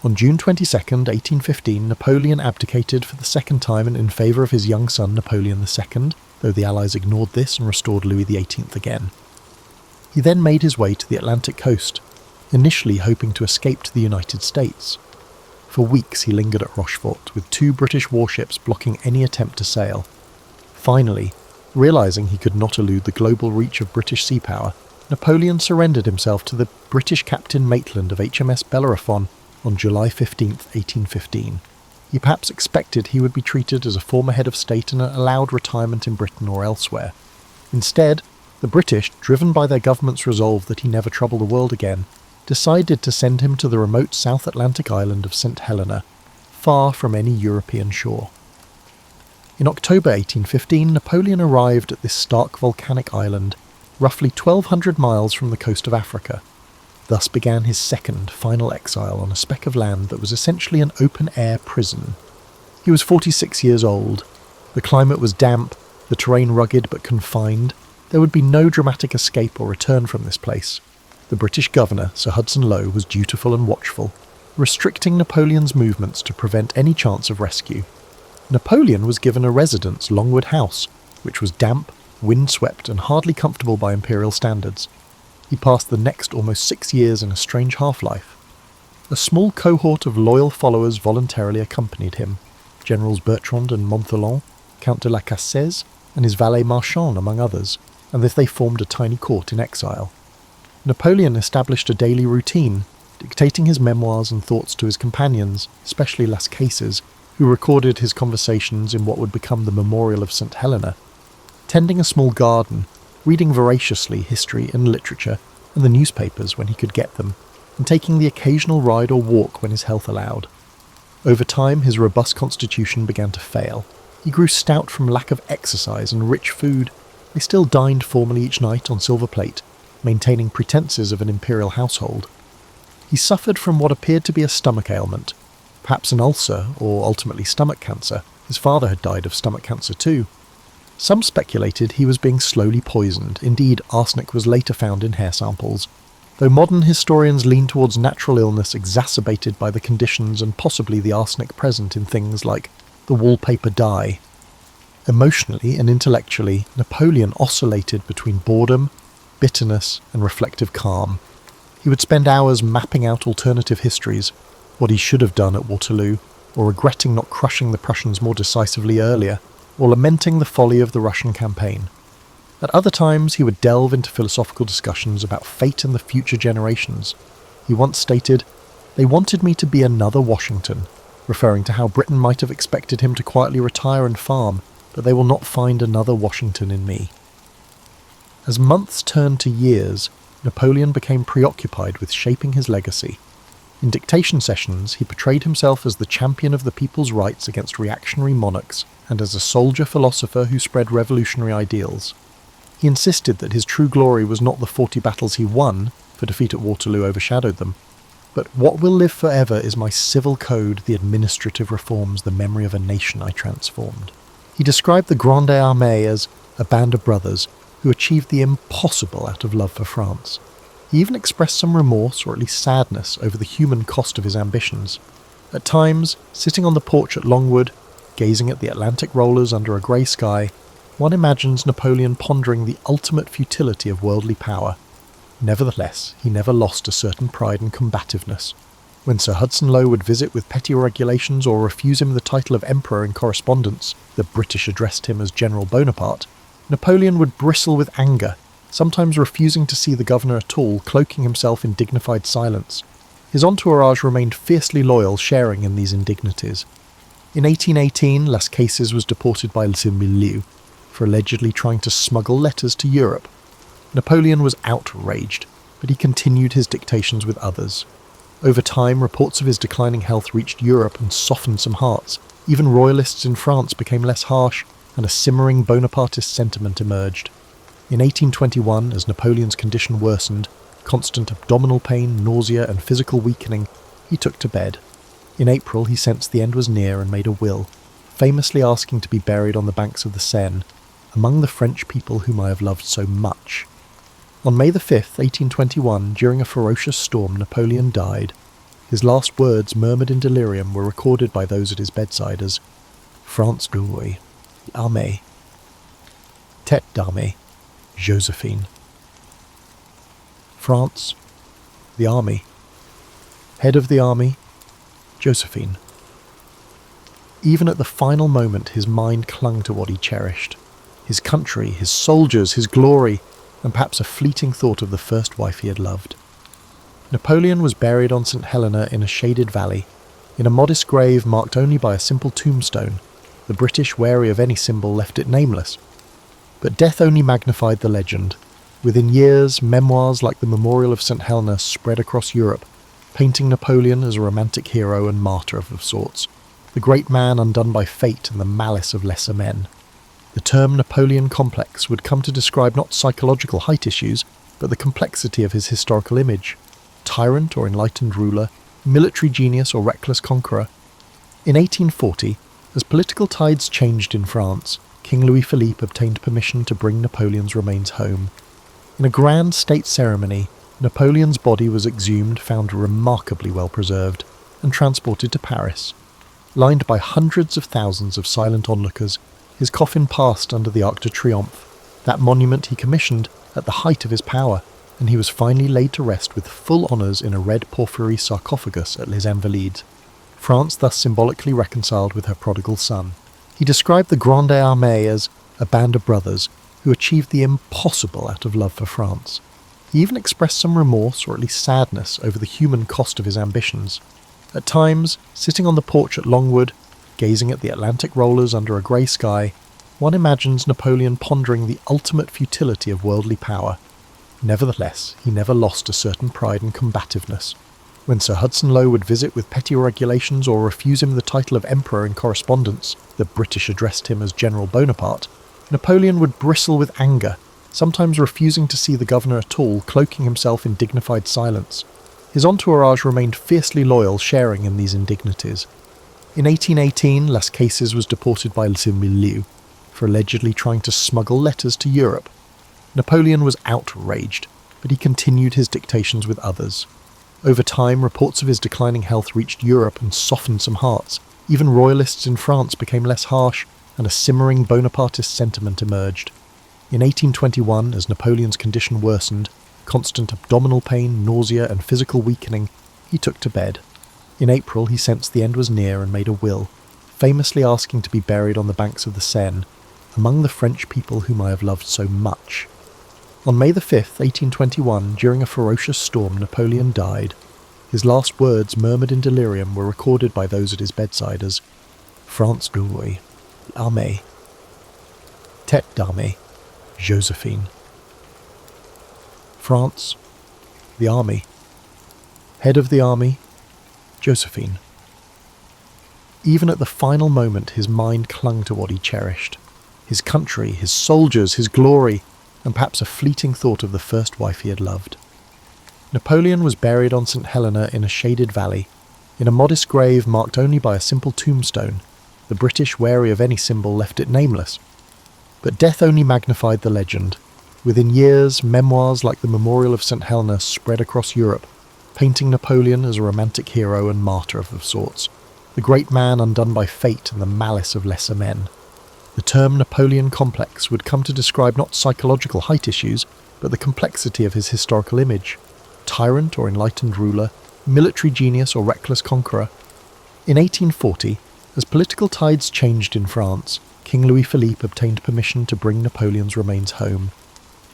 On June 22, 1815, Napoleon abdicated for the second time in favour of his young son Napoleon II, though the Allies ignored this and restored Louis XVIII again. He then made his way to the Atlantic coast, initially hoping to escape to the United States. For weeks he lingered at Rochefort, with 2 British warships blocking any attempt to sail. Finally, realising he could not elude the global reach of British sea power, Napoleon surrendered himself to the British Captain Maitland of HMS Bellerophon on July 15, 1815. He perhaps expected he would be treated as a former head of state and allowed retirement in Britain or elsewhere. Instead, the British, driven by their government's resolve that he never trouble the world again, decided to send him to the remote South Atlantic island of St. Helena, far from any European shore. In October 1815, Napoleon arrived at this stark volcanic island, roughly 1,200 miles from the coast of Africa. Thus began his second, final exile on a speck of land that was essentially an open-air prison. He was 46 years old. The climate was damp, the terrain rugged but confined. There would be no dramatic escape or return from this place. The British governor, Sir Hudson Lowe, was dutiful and watchful, restricting Napoleon's movements to prevent any chance of rescue. Napoleon was given a residence, Longwood House, which was damp, windswept and hardly comfortable by imperial standards. He passed the next almost 6 years in a strange half-life. A small cohort of loyal followers voluntarily accompanied him, Generals Bertrand and Montholon, Count de la Cassez, and his valet Marchand among others, and they formed a tiny court in exile. Napoleon established a daily routine, dictating his memoirs and thoughts to his companions, especially Las Cases, who recorded his conversations in what would become the Memorial of St. Helena, tending a small garden, reading voraciously history and literature and the newspapers when he could get them, and taking the occasional ride or walk when his health allowed. Over time, his robust constitution began to fail. He grew stout from lack of exercise and rich food. He still dined formally each night on silver plate, maintaining pretenses of an imperial household. He suffered from what appeared to be a stomach ailment, perhaps an ulcer or ultimately stomach cancer. His father had died of stomach cancer too. Some speculated he was being slowly poisoned. Indeed, arsenic was later found in hair samples, though modern historians lean towards natural illness exacerbated by the conditions and possibly the arsenic present in things like the wallpaper dye. Emotionally and intellectually, Napoleon oscillated between boredom, bitterness, and reflective calm. He would spend hours mapping out alternative histories, what he should have done at Waterloo, or regretting not crushing the Prussians more decisively earlier, or lamenting the folly of the Russian campaign. At other times, he would delve into philosophical discussions about fate and the future generations. He once stated, "They wanted me to be another Washington," referring to how Britain might have expected him to quietly retire and farm, but they will not find another Washington in me. As months turned to years, Napoleon became preoccupied with shaping his legacy. In dictation sessions, he portrayed himself as the champion of the people's rights against reactionary monarchs, and as a soldier-philosopher who spread revolutionary ideals. He insisted that his true glory was not the 40 battles he won, for defeat at Waterloo overshadowed them, but what will live forever is my civil code, the administrative reforms, the memory of a nation I transformed. He described the Grande Armée as a band of brothers who achieved the impossible out of love for France. He even expressed some remorse, or at least sadness, over the human cost of his ambitions. At times, sitting on the porch at Longwood, gazing at the Atlantic rollers under a grey sky, one imagines Napoleon pondering the ultimate futility of worldly power. Nevertheless, he never lost a certain pride and combativeness. When Sir Hudson Lowe would visit with petty regulations or refuse him the title of Emperor in correspondence, the British addressed him as General Bonaparte, Napoleon would bristle with anger, sometimes refusing to see the governor at all, cloaking himself in dignified silence. His entourage remained fiercely loyal, sharing in these indignities. In 1818, Las Cases was deported by le milieu. for allegedly trying to smuggle letters to Europe. Napoleon was outraged, but he continued his dictations with others. Over time, reports of his declining health reached Europe and softened some hearts. Even royalists in France became less harsh, and a simmering Bonapartist sentiment emerged. In 1821, as Napoleon's condition worsened, constant abdominal pain, nausea, and physical weakening, he took to bed. In April, he sensed the end was near and made a will, famously asking to be buried on the banks of the Seine, among the French people whom I have loved so much. On May the 5th, 1821, during a ferocious storm, Napoleon died. His last words, murmured in delirium, were recorded by those at his bedside as France d'Armée, Armée, Tête d'Armée, Joséphine. France, the army. Head of the army, Joséphine. Even at the final moment, his mind clung to what he cherished. His country, his soldiers, his glory, and perhaps a fleeting thought of the first wife he had loved. Napoleon was buried on St. Helena in a shaded valley, in a modest grave marked only by a simple tombstone. The British, wary of any symbol, left it nameless. But death only magnified the legend. Within years, memoirs like the Memorial of St. Helena spread across Europe, painting Napoleon as a romantic hero and martyr of sorts, the great man undone by fate and the malice of lesser men. The term Napoleon complex would come to describe not psychological height issues, but the complexity of his historical image. Tyrant or enlightened ruler, military genius or reckless conqueror. In 1840, as political tides changed in France, King Louis-Philippe obtained permission to bring Napoleon's remains home. In a grand state ceremony, Napoleon's body was exhumed, found remarkably well preserved, and transported to Paris. Lined by hundreds of thousands of silent onlookers, his coffin passed under the Arc de Triomphe, that monument he commissioned at the height of his power, and he was finally laid to rest with full honours in a red porphyry sarcophagus at Les Invalides. France thus symbolically reconciled with her prodigal son. He described the Grande Armée as a band of brothers who achieved the impossible out of love for France. He even expressed some remorse, or at least sadness, over the human cost of his ambitions. At times, sitting on the porch at Longwood, gazing at the Atlantic rollers under a grey sky, one imagines Napoleon pondering the ultimate futility of worldly power. Nevertheless, he never lost a certain pride and combativeness. When Sir Hudson Lowe would visit with petty regulations or refuse him the title of Emperor in correspondence, the British addressed him as General Bonaparte, Napoleon would bristle with anger, sometimes refusing to see the governor at all, cloaking himself in dignified silence. His entourage remained fiercely loyal, sharing in these indignities. In 1818, Las Cases was deported by le milieu for allegedly trying to smuggle letters to Europe. Napoleon was outraged, but he continued his dictations with others. Over time, reports of his declining health reached Europe and softened some hearts. Even royalists in France became less harsh, and a simmering Bonapartist sentiment emerged. In 1821, as Napoleon's condition worsened, constant abdominal pain, nausea, and physical weakening, he took to bed. In April, he sensed the end was near and made a will, famously asking to be buried on the banks of the Seine, among the French people whom I have loved so much. On May the 5th, 1821, during a ferocious storm, Napoleon died. His last words, murmured in delirium, were recorded by those at his bedside as France d'Armée, Armée, Tête d'Armée, Joséphine. France, the army. Head of the army, Joséphine. Even at the final moment, his mind clung to what he cherished. His country, his soldiers, his glory, and perhaps a fleeting thought of the first wife he had loved. Napoleon was buried on St. Helena in a shaded valley, in a modest grave marked only by a simple tombstone. The British, wary of any symbol, left it nameless. But death only magnified the legend. Within years, memoirs like the Memorial of St. Helena spread across Europe, painting Napoleon as a romantic hero and martyr of sorts, the great man undone by fate and the malice of lesser men. The term Napoleon complex would come to describe not psychological height issues, but the complexity of his historical image. Tyrant or enlightened ruler, military genius or reckless conqueror. In 1840, as political tides changed in France, King Louis-Philippe obtained permission to bring Napoleon's remains home.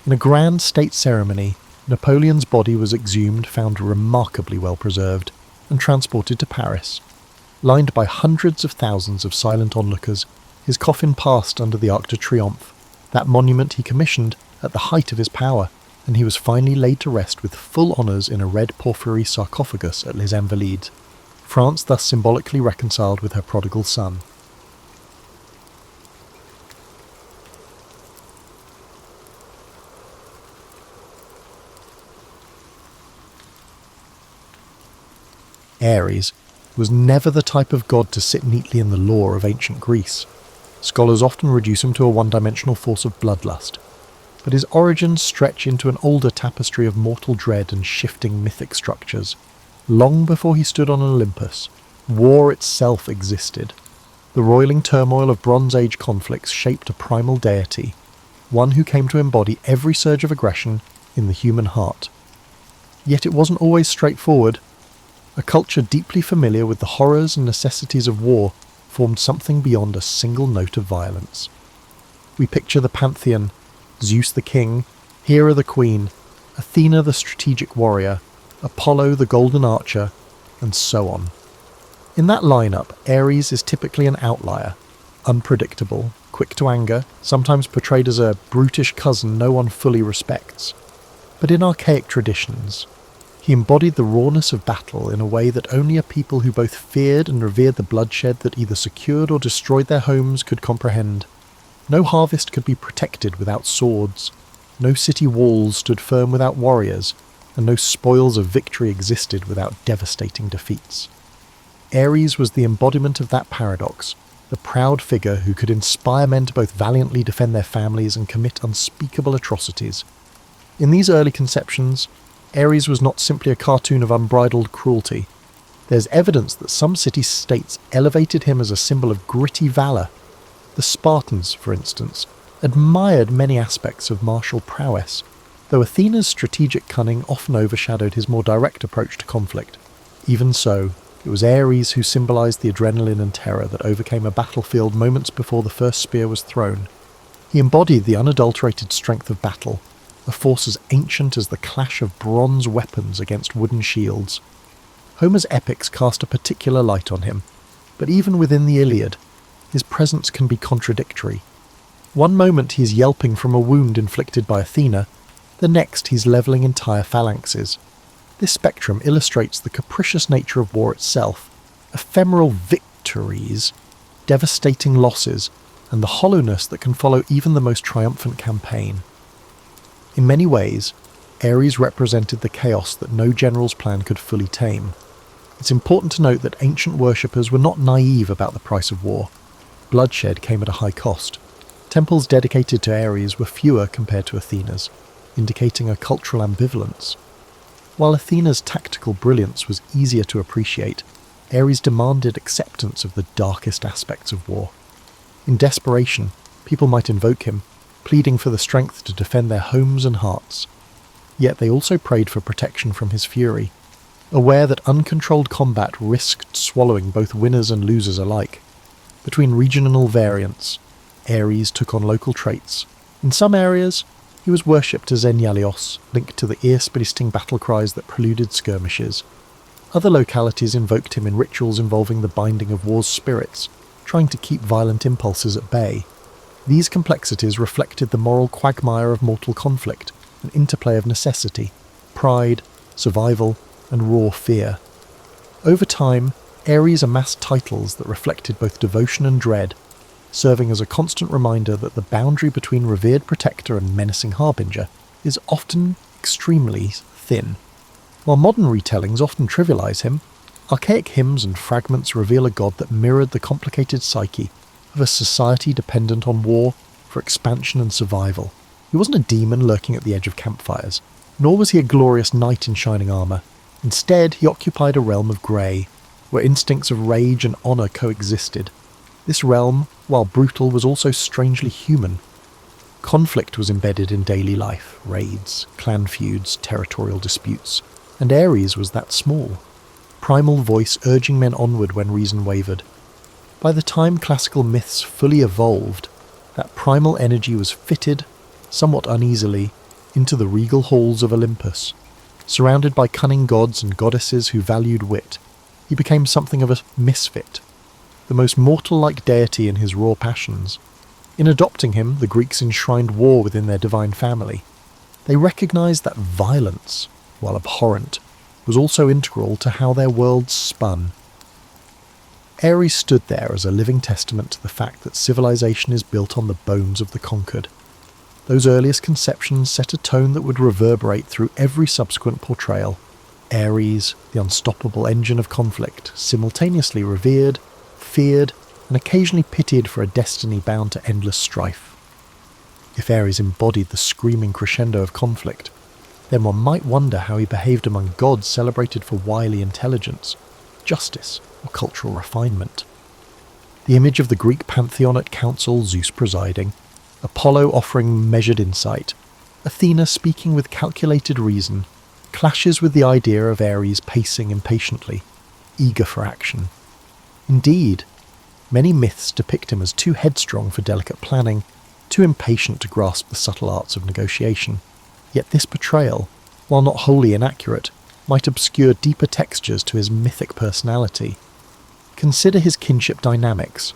In a grand state ceremony, Napoleon's body was exhumed, found remarkably well preserved, and transported to Paris. Lined by hundreds of thousands of silent onlookers, his coffin passed under the Arc de Triomphe, that monument he commissioned at the height of his power, and he was finally laid to rest with full honours in a red porphyry sarcophagus at Les Invalides, France thus symbolically reconciled with her prodigal son. Ares was never the type of god to sit neatly in the lore of ancient Greece. Scholars often reduce him to a one-dimensional force of bloodlust, but his origins stretch into an older tapestry of mortal dread and shifting mythic structures. Long before he stood on Olympus, war itself existed. The roiling turmoil of Bronze Age conflicts shaped a primal deity, one who came to embody every surge of aggression in the human heart. Yet it wasn't always straightforward. A culture deeply familiar with the horrors and necessities of war formed something beyond a single note of violence. We picture the pantheon, Zeus the king, Hera the queen, Athena the strategic warrior, Apollo the golden archer, and so on. In that lineup, Ares is typically an outlier, unpredictable, quick to anger, sometimes portrayed as a brutish cousin no one fully respects. But in archaic traditions, he embodied the rawness of battle in a way that only a people who both feared and revered the bloodshed that either secured or destroyed their homes could comprehend. No harvest could be protected without swords, no city walls stood firm without warriors, and no spoils of victory existed without devastating defeats. Ares was the embodiment of that paradox, the proud figure who could inspire men to both valiantly defend their families and commit unspeakable atrocities. In these early conceptions, Ares was not simply a cartoon of unbridled cruelty. There's evidence that some city-states elevated him as a symbol of gritty valour. The Spartans, for instance, admired many aspects of martial prowess, though Athena's strategic cunning often overshadowed his more direct approach to conflict. Even so, it was Ares who symbolised the adrenaline and terror that overcame a battlefield moments before the first spear was thrown. He embodied the unadulterated strength of battle, a force as ancient as the clash of bronze weapons against wooden shields. Homer's epics cast a particular light on him, but even within the Iliad, his presence can be contradictory. One moment he's yelping from a wound inflicted by Athena, the next he's levelling entire phalanxes. This spectrum illustrates the capricious nature of war itself, ephemeral victories, devastating losses, and the hollowness that can follow even the most triumphant campaign. In many ways, Ares represented the chaos that no general's plan could fully tame. It's important to note that ancient worshippers were not naive about the price of war. Bloodshed came at a high cost. Temples dedicated to Ares were fewer compared to Athena's, indicating a cultural ambivalence. While Athena's tactical brilliance was easier to appreciate, Ares demanded acceptance of the darkest aspects of war. In desperation, people might invoke him, pleading for the strength to defend their homes and hearts. Yet they also prayed for protection from his fury, aware that uncontrolled combat risked swallowing both winners and losers alike. Between regional variants, Ares took on local traits. In some areas, he was worshipped as Enyalios, linked to the ear-splitting battle cries that preluded skirmishes. Other localities invoked him in rituals involving the binding of war's spirits, trying to keep violent impulses at bay. These complexities reflected the moral quagmire of mortal conflict, an interplay of necessity, pride, survival, and raw fear. Over time, Ares amassed titles that reflected both devotion and dread, serving as a constant reminder that the boundary between revered protector and menacing harbinger is often extremely thin. While modern retellings often trivialise him, archaic hymns and fragments reveal a god that mirrored the complicated psyche of a society dependent on war for expansion and survival. He wasn't a demon lurking at the edge of campfires, nor was he a glorious knight in shining armour. Instead, he occupied a realm of grey, where instincts of rage and honour coexisted. This realm, while brutal, was also strangely human. Conflict was embedded in daily life, raids, clan feuds, territorial disputes, and Ares was that small. Primal voice urging men onward when reason wavered. By the time classical myths fully evolved, that primal energy was fitted, somewhat uneasily, into the regal halls of Olympus. Surrounded by cunning gods and goddesses who valued wit, he became something of a misfit, the most mortal-like deity in his raw passions. In adopting him, the Greeks enshrined war within their divine family. They recognized that violence, while abhorrent, was also integral to how their worlds spun. Aries stood there as a living testament to the fact that civilization is built on the bones of the conquered. Those earliest conceptions set a tone that would reverberate through every subsequent portrayal. Ares, the unstoppable engine of conflict, simultaneously revered, feared, and occasionally pitied for a destiny bound to endless strife. If Ares embodied the screaming crescendo of conflict, then one might wonder how he behaved among gods celebrated for wily intelligence, justice, or cultural refinement. The image of the Greek pantheon at council, Zeus presiding, Apollo offering measured insight, Athena speaking with calculated reason, clashes with the idea of Ares pacing impatiently, eager for action. Indeed, many myths depict him as too headstrong for delicate planning, too impatient to grasp the subtle arts of negotiation. Yet this portrayal, while not wholly inaccurate, might obscure deeper textures to his mythic personality. Consider his kinship dynamics.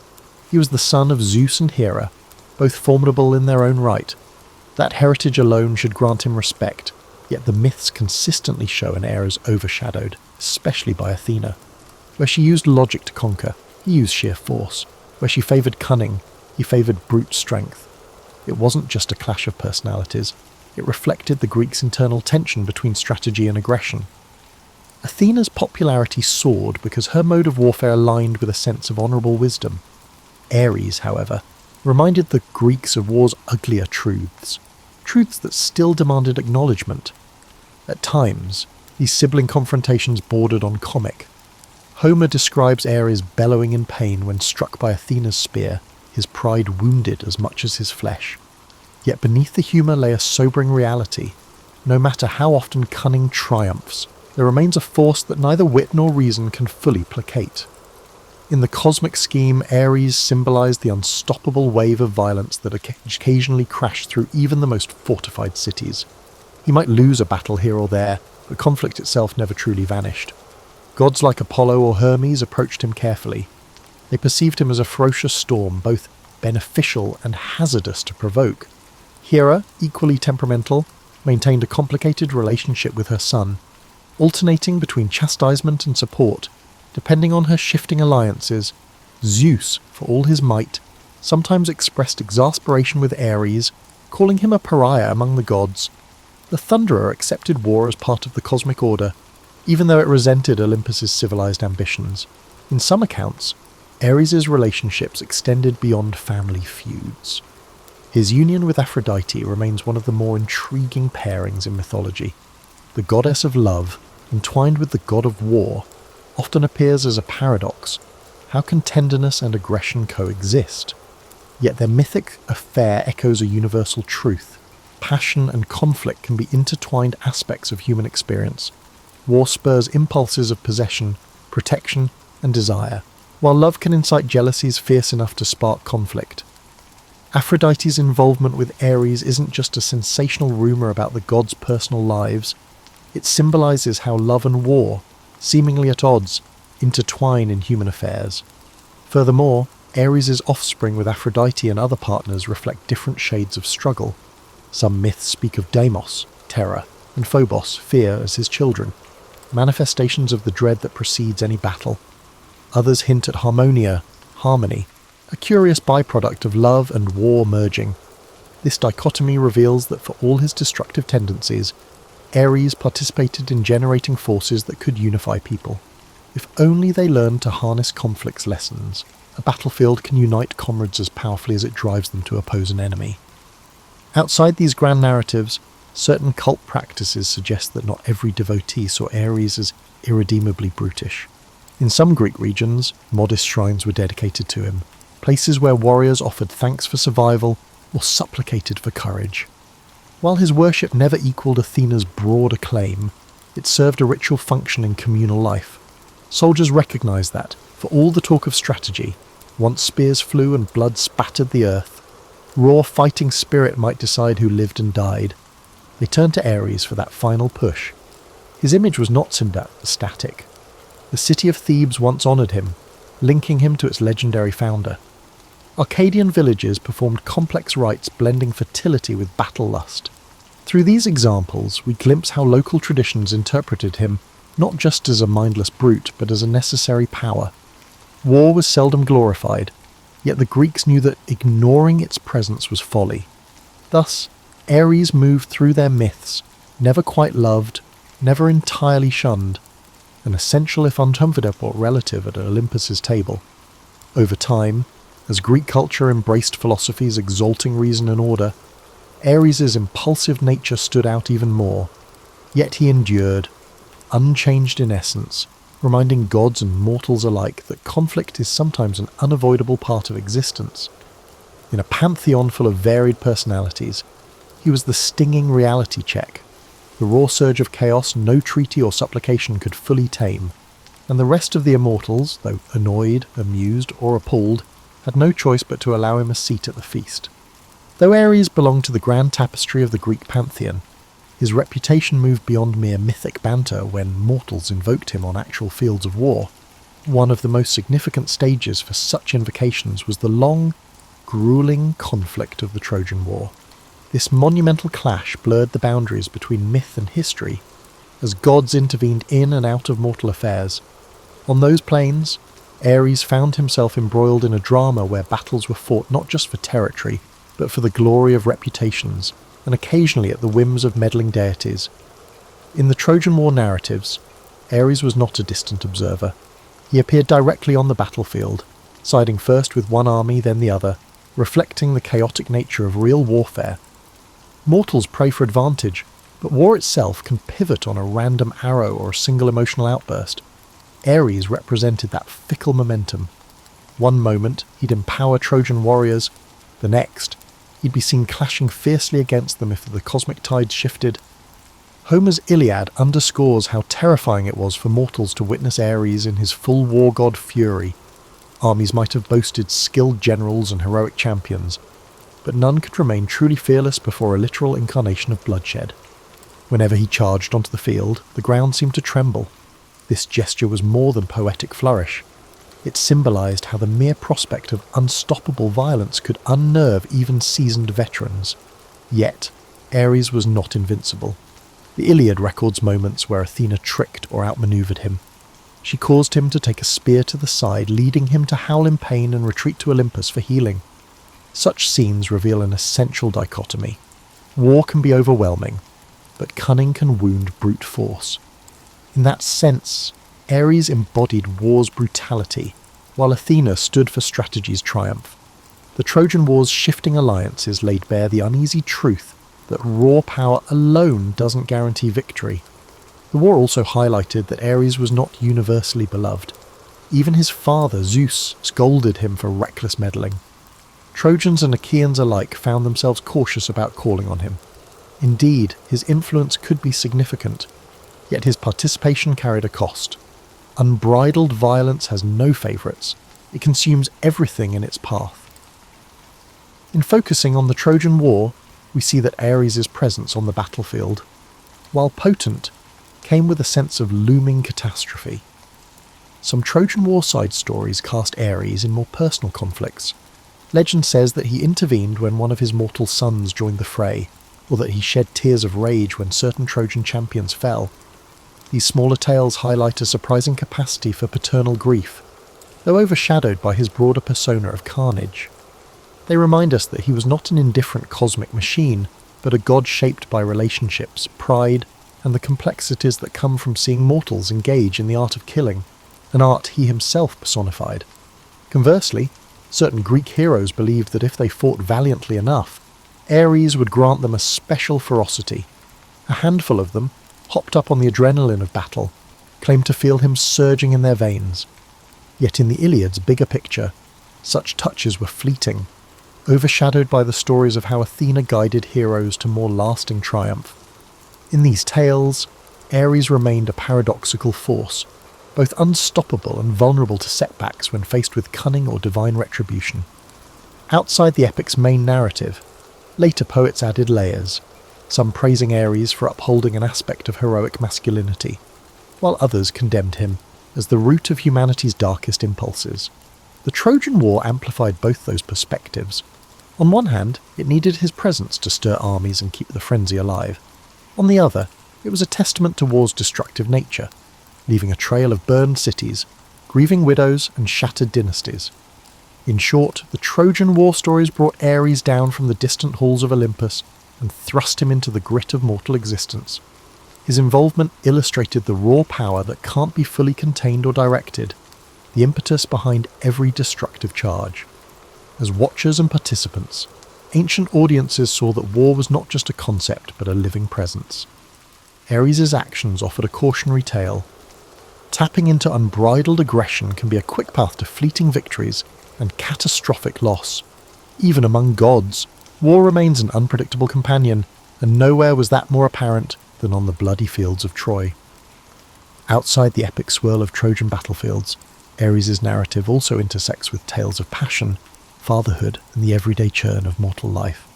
He was the son of Zeus and Hera, both formidable in their own right. That heritage alone should grant him respect, yet the myths consistently show an heir as overshadowed, especially by Athena. Where she used logic to conquer, he used sheer force. Where she favoured cunning, he favoured brute strength. It wasn't just a clash of personalities, it reflected the Greeks' internal tension between strategy and aggression. Athena's popularity soared because her mode of warfare aligned with a sense of honourable wisdom. Ares, however, reminded the Greeks of war's uglier truths that still demanded acknowledgement. At times, these sibling confrontations bordered on comic. Homer describes Ares bellowing in pain when struck by Athena's spear, his pride wounded as much as his flesh. Yet beneath the humour lay a sobering reality. No matter how often cunning triumphs, there remains a force that neither wit nor reason can fully placate. In the cosmic scheme, Ares symbolised the unstoppable wave of violence that occasionally crashed through even the most fortified cities. He might lose a battle here or there, but conflict itself never truly vanished. Gods like Apollo or Hermes approached him carefully. They perceived him as a ferocious storm, both beneficial and hazardous to provoke. Hera, equally temperamental, maintained a complicated relationship with her son, alternating between chastisement and support, depending on her shifting alliances. Zeus, for all his might, sometimes expressed exasperation with Ares, calling him a pariah among the gods. The Thunderer accepted war as part of the cosmic order, even though it resented Olympus's civilized ambitions. In some accounts, Ares' relationships extended beyond family feuds. His union with Aphrodite remains one of the more intriguing pairings in mythology. The goddess of love, entwined with the god of war, often appears as a paradox. How can tenderness and aggression coexist? Yet their mythic affair echoes a universal truth. Passion and conflict can be intertwined aspects of human experience. War spurs impulses of possession, protection, and desire, while love can incite jealousies fierce enough to spark conflict. Aphrodite's involvement with Ares isn't just a sensational rumour about the gods' personal lives. It symbolises how love and war, seemingly at odds, intertwine in human affairs. Furthermore, Ares' offspring with Aphrodite and other partners reflect different shades of struggle. Some myths speak of Deimos, terror, and Phobos, fear, as his children, manifestations of the dread that precedes any battle. Others hint at Harmonia, harmony, a curious byproduct of love and war merging. This dichotomy reveals that for all his destructive tendencies, Ares participated in generating forces that could unify people. If only they learned to harness conflict's lessons, a battlefield can unite comrades as powerfully as it drives them to oppose an enemy. Outside these grand narratives, certain cult practices suggest that not every devotee saw Ares as irredeemably brutish. In some Greek regions, modest shrines were dedicated to him, places where warriors offered thanks for survival or supplicated for courage. While his worship never equalled Athena's broad acclaim, it served a ritual function in communal life. Soldiers recognized that, for all the talk of strategy, once spears flew and blood spattered the earth, raw fighting spirit might decide who lived and died. They turned to Ares for that final push. His image was not static. The city of Thebes once honoured him, linking him to its legendary founder. Arcadian villages performed complex rites blending fertility with battle lust. Through these examples, we glimpse how local traditions interpreted him not just as a mindless brute, but as a necessary power. War was seldom glorified, yet the Greeks knew that ignoring its presence was folly. Thus, Ares moved through their myths, never quite loved, never entirely shunned, an essential if uncomfortable relative at Olympus's table. Over time, as Greek culture embraced philosophies exalting reason and order, Ares' impulsive nature stood out even more. Yet he endured, unchanged in essence, reminding gods and mortals alike that conflict is sometimes an unavoidable part of existence. In a pantheon full of varied personalities, he was the stinging reality check, the raw surge of chaos no treaty or supplication could fully tame, and the rest of the immortals, though annoyed, amused, or appalled, had no choice but to allow him a seat at the feast. Though Ares belonged to the grand tapestry of the Greek pantheon, his reputation moved beyond mere mythic banter when mortals invoked him on actual fields of war. One of the most significant stages for such invocations was the long, grueling conflict of the Trojan War. This monumental clash blurred the boundaries between myth and history, as gods intervened in and out of mortal affairs. On those plains, Ares found himself embroiled in a drama where battles were fought not just for territory, but for the glory of reputations, and occasionally at the whims of meddling deities. In the Trojan War narratives, Ares was not a distant observer. He appeared directly on the battlefield, siding first with one army then the other, reflecting the chaotic nature of real warfare. Mortals pray for advantage, but war itself can pivot on a random arrow or a single emotional outburst. Ares represented that fickle momentum. One moment, he'd empower Trojan warriors. The next, he'd be seen clashing fiercely against them if the cosmic tides shifted. Homer's Iliad underscores how terrifying it was for mortals to witness Ares in his full war god fury. Armies might have boasted skilled generals and heroic champions, but none could remain truly fearless before a literal incarnation of bloodshed. Whenever he charged onto the field, the ground seemed to tremble. This gesture was more than poetic flourish. It symbolised how the mere prospect of unstoppable violence could unnerve even seasoned veterans. Yet, Ares was not invincible. The Iliad records moments where Athena tricked or outmanoeuvred him. She caused him to take a spear to the side, leading him to howl in pain and retreat to Olympus for healing. Such scenes reveal an essential dichotomy. War can be overwhelming, but cunning can wound brute force. In that sense, Ares embodied war's brutality, while Athena stood for strategy's triumph. The Trojan War's shifting alliances laid bare the uneasy truth that raw power alone doesn't guarantee victory. The war also highlighted that Ares was not universally beloved. Even his father, Zeus, scolded him for reckless meddling. Trojans and Achaeans alike found themselves cautious about calling on him. Indeed, his influence could be significant, yet his participation carried a cost. Unbridled violence has no favourites. It consumes everything in its path. In focusing on the Trojan War, we see that Ares' presence on the battlefield, while potent, came with a sense of looming catastrophe. Some Trojan War side stories cast Ares in more personal conflicts. Legend says that he intervened when one of his mortal sons joined the fray, or that he shed tears of rage when certain Trojan champions fell. These smaller tales highlight a surprising capacity for paternal grief, though overshadowed by his broader persona of carnage. They remind us that he was not an indifferent cosmic machine, but a god shaped by relationships, pride, and the complexities that come from seeing mortals engage in the art of killing, an art he himself personified. Conversely, certain Greek heroes believed that if they fought valiantly enough, Ares would grant them a special ferocity. A handful of them, hopped up on the adrenaline of battle, claimed to feel him surging in their veins. Yet in the Iliad's bigger picture, such touches were fleeting, overshadowed by the stories of how Athena guided heroes to more lasting triumph. In these tales, Ares remained a paradoxical force, both unstoppable and vulnerable to setbacks when faced with cunning or divine retribution. Outside the epic's main narrative, later poets added layers, some praising Ares for upholding an aspect of heroic masculinity, while others condemned him as the root of humanity's darkest impulses. The Trojan War amplified both those perspectives. On one hand, it needed his presence to stir armies and keep the frenzy alive. On the other, it was a testament to war's destructive nature, leaving a trail of burned cities, grieving widows and shattered dynasties. In short, the Trojan War stories brought Ares down from the distant halls of Olympus and thrust him into the grit of mortal existence. His involvement illustrated the raw power that can't be fully contained or directed, the impetus behind every destructive charge. As watchers and participants, ancient audiences saw that war was not just a concept but a living presence. Ares' actions offered a cautionary tale. Tapping into unbridled aggression can be a quick path to fleeting victories and catastrophic loss. Even among gods, war remains an unpredictable companion, and nowhere was that more apparent than on the bloody fields of Troy. Outside the epic swirl of Trojan battlefields, Ares' narrative also intersects with tales of passion, fatherhood, and the everyday churn of mortal life.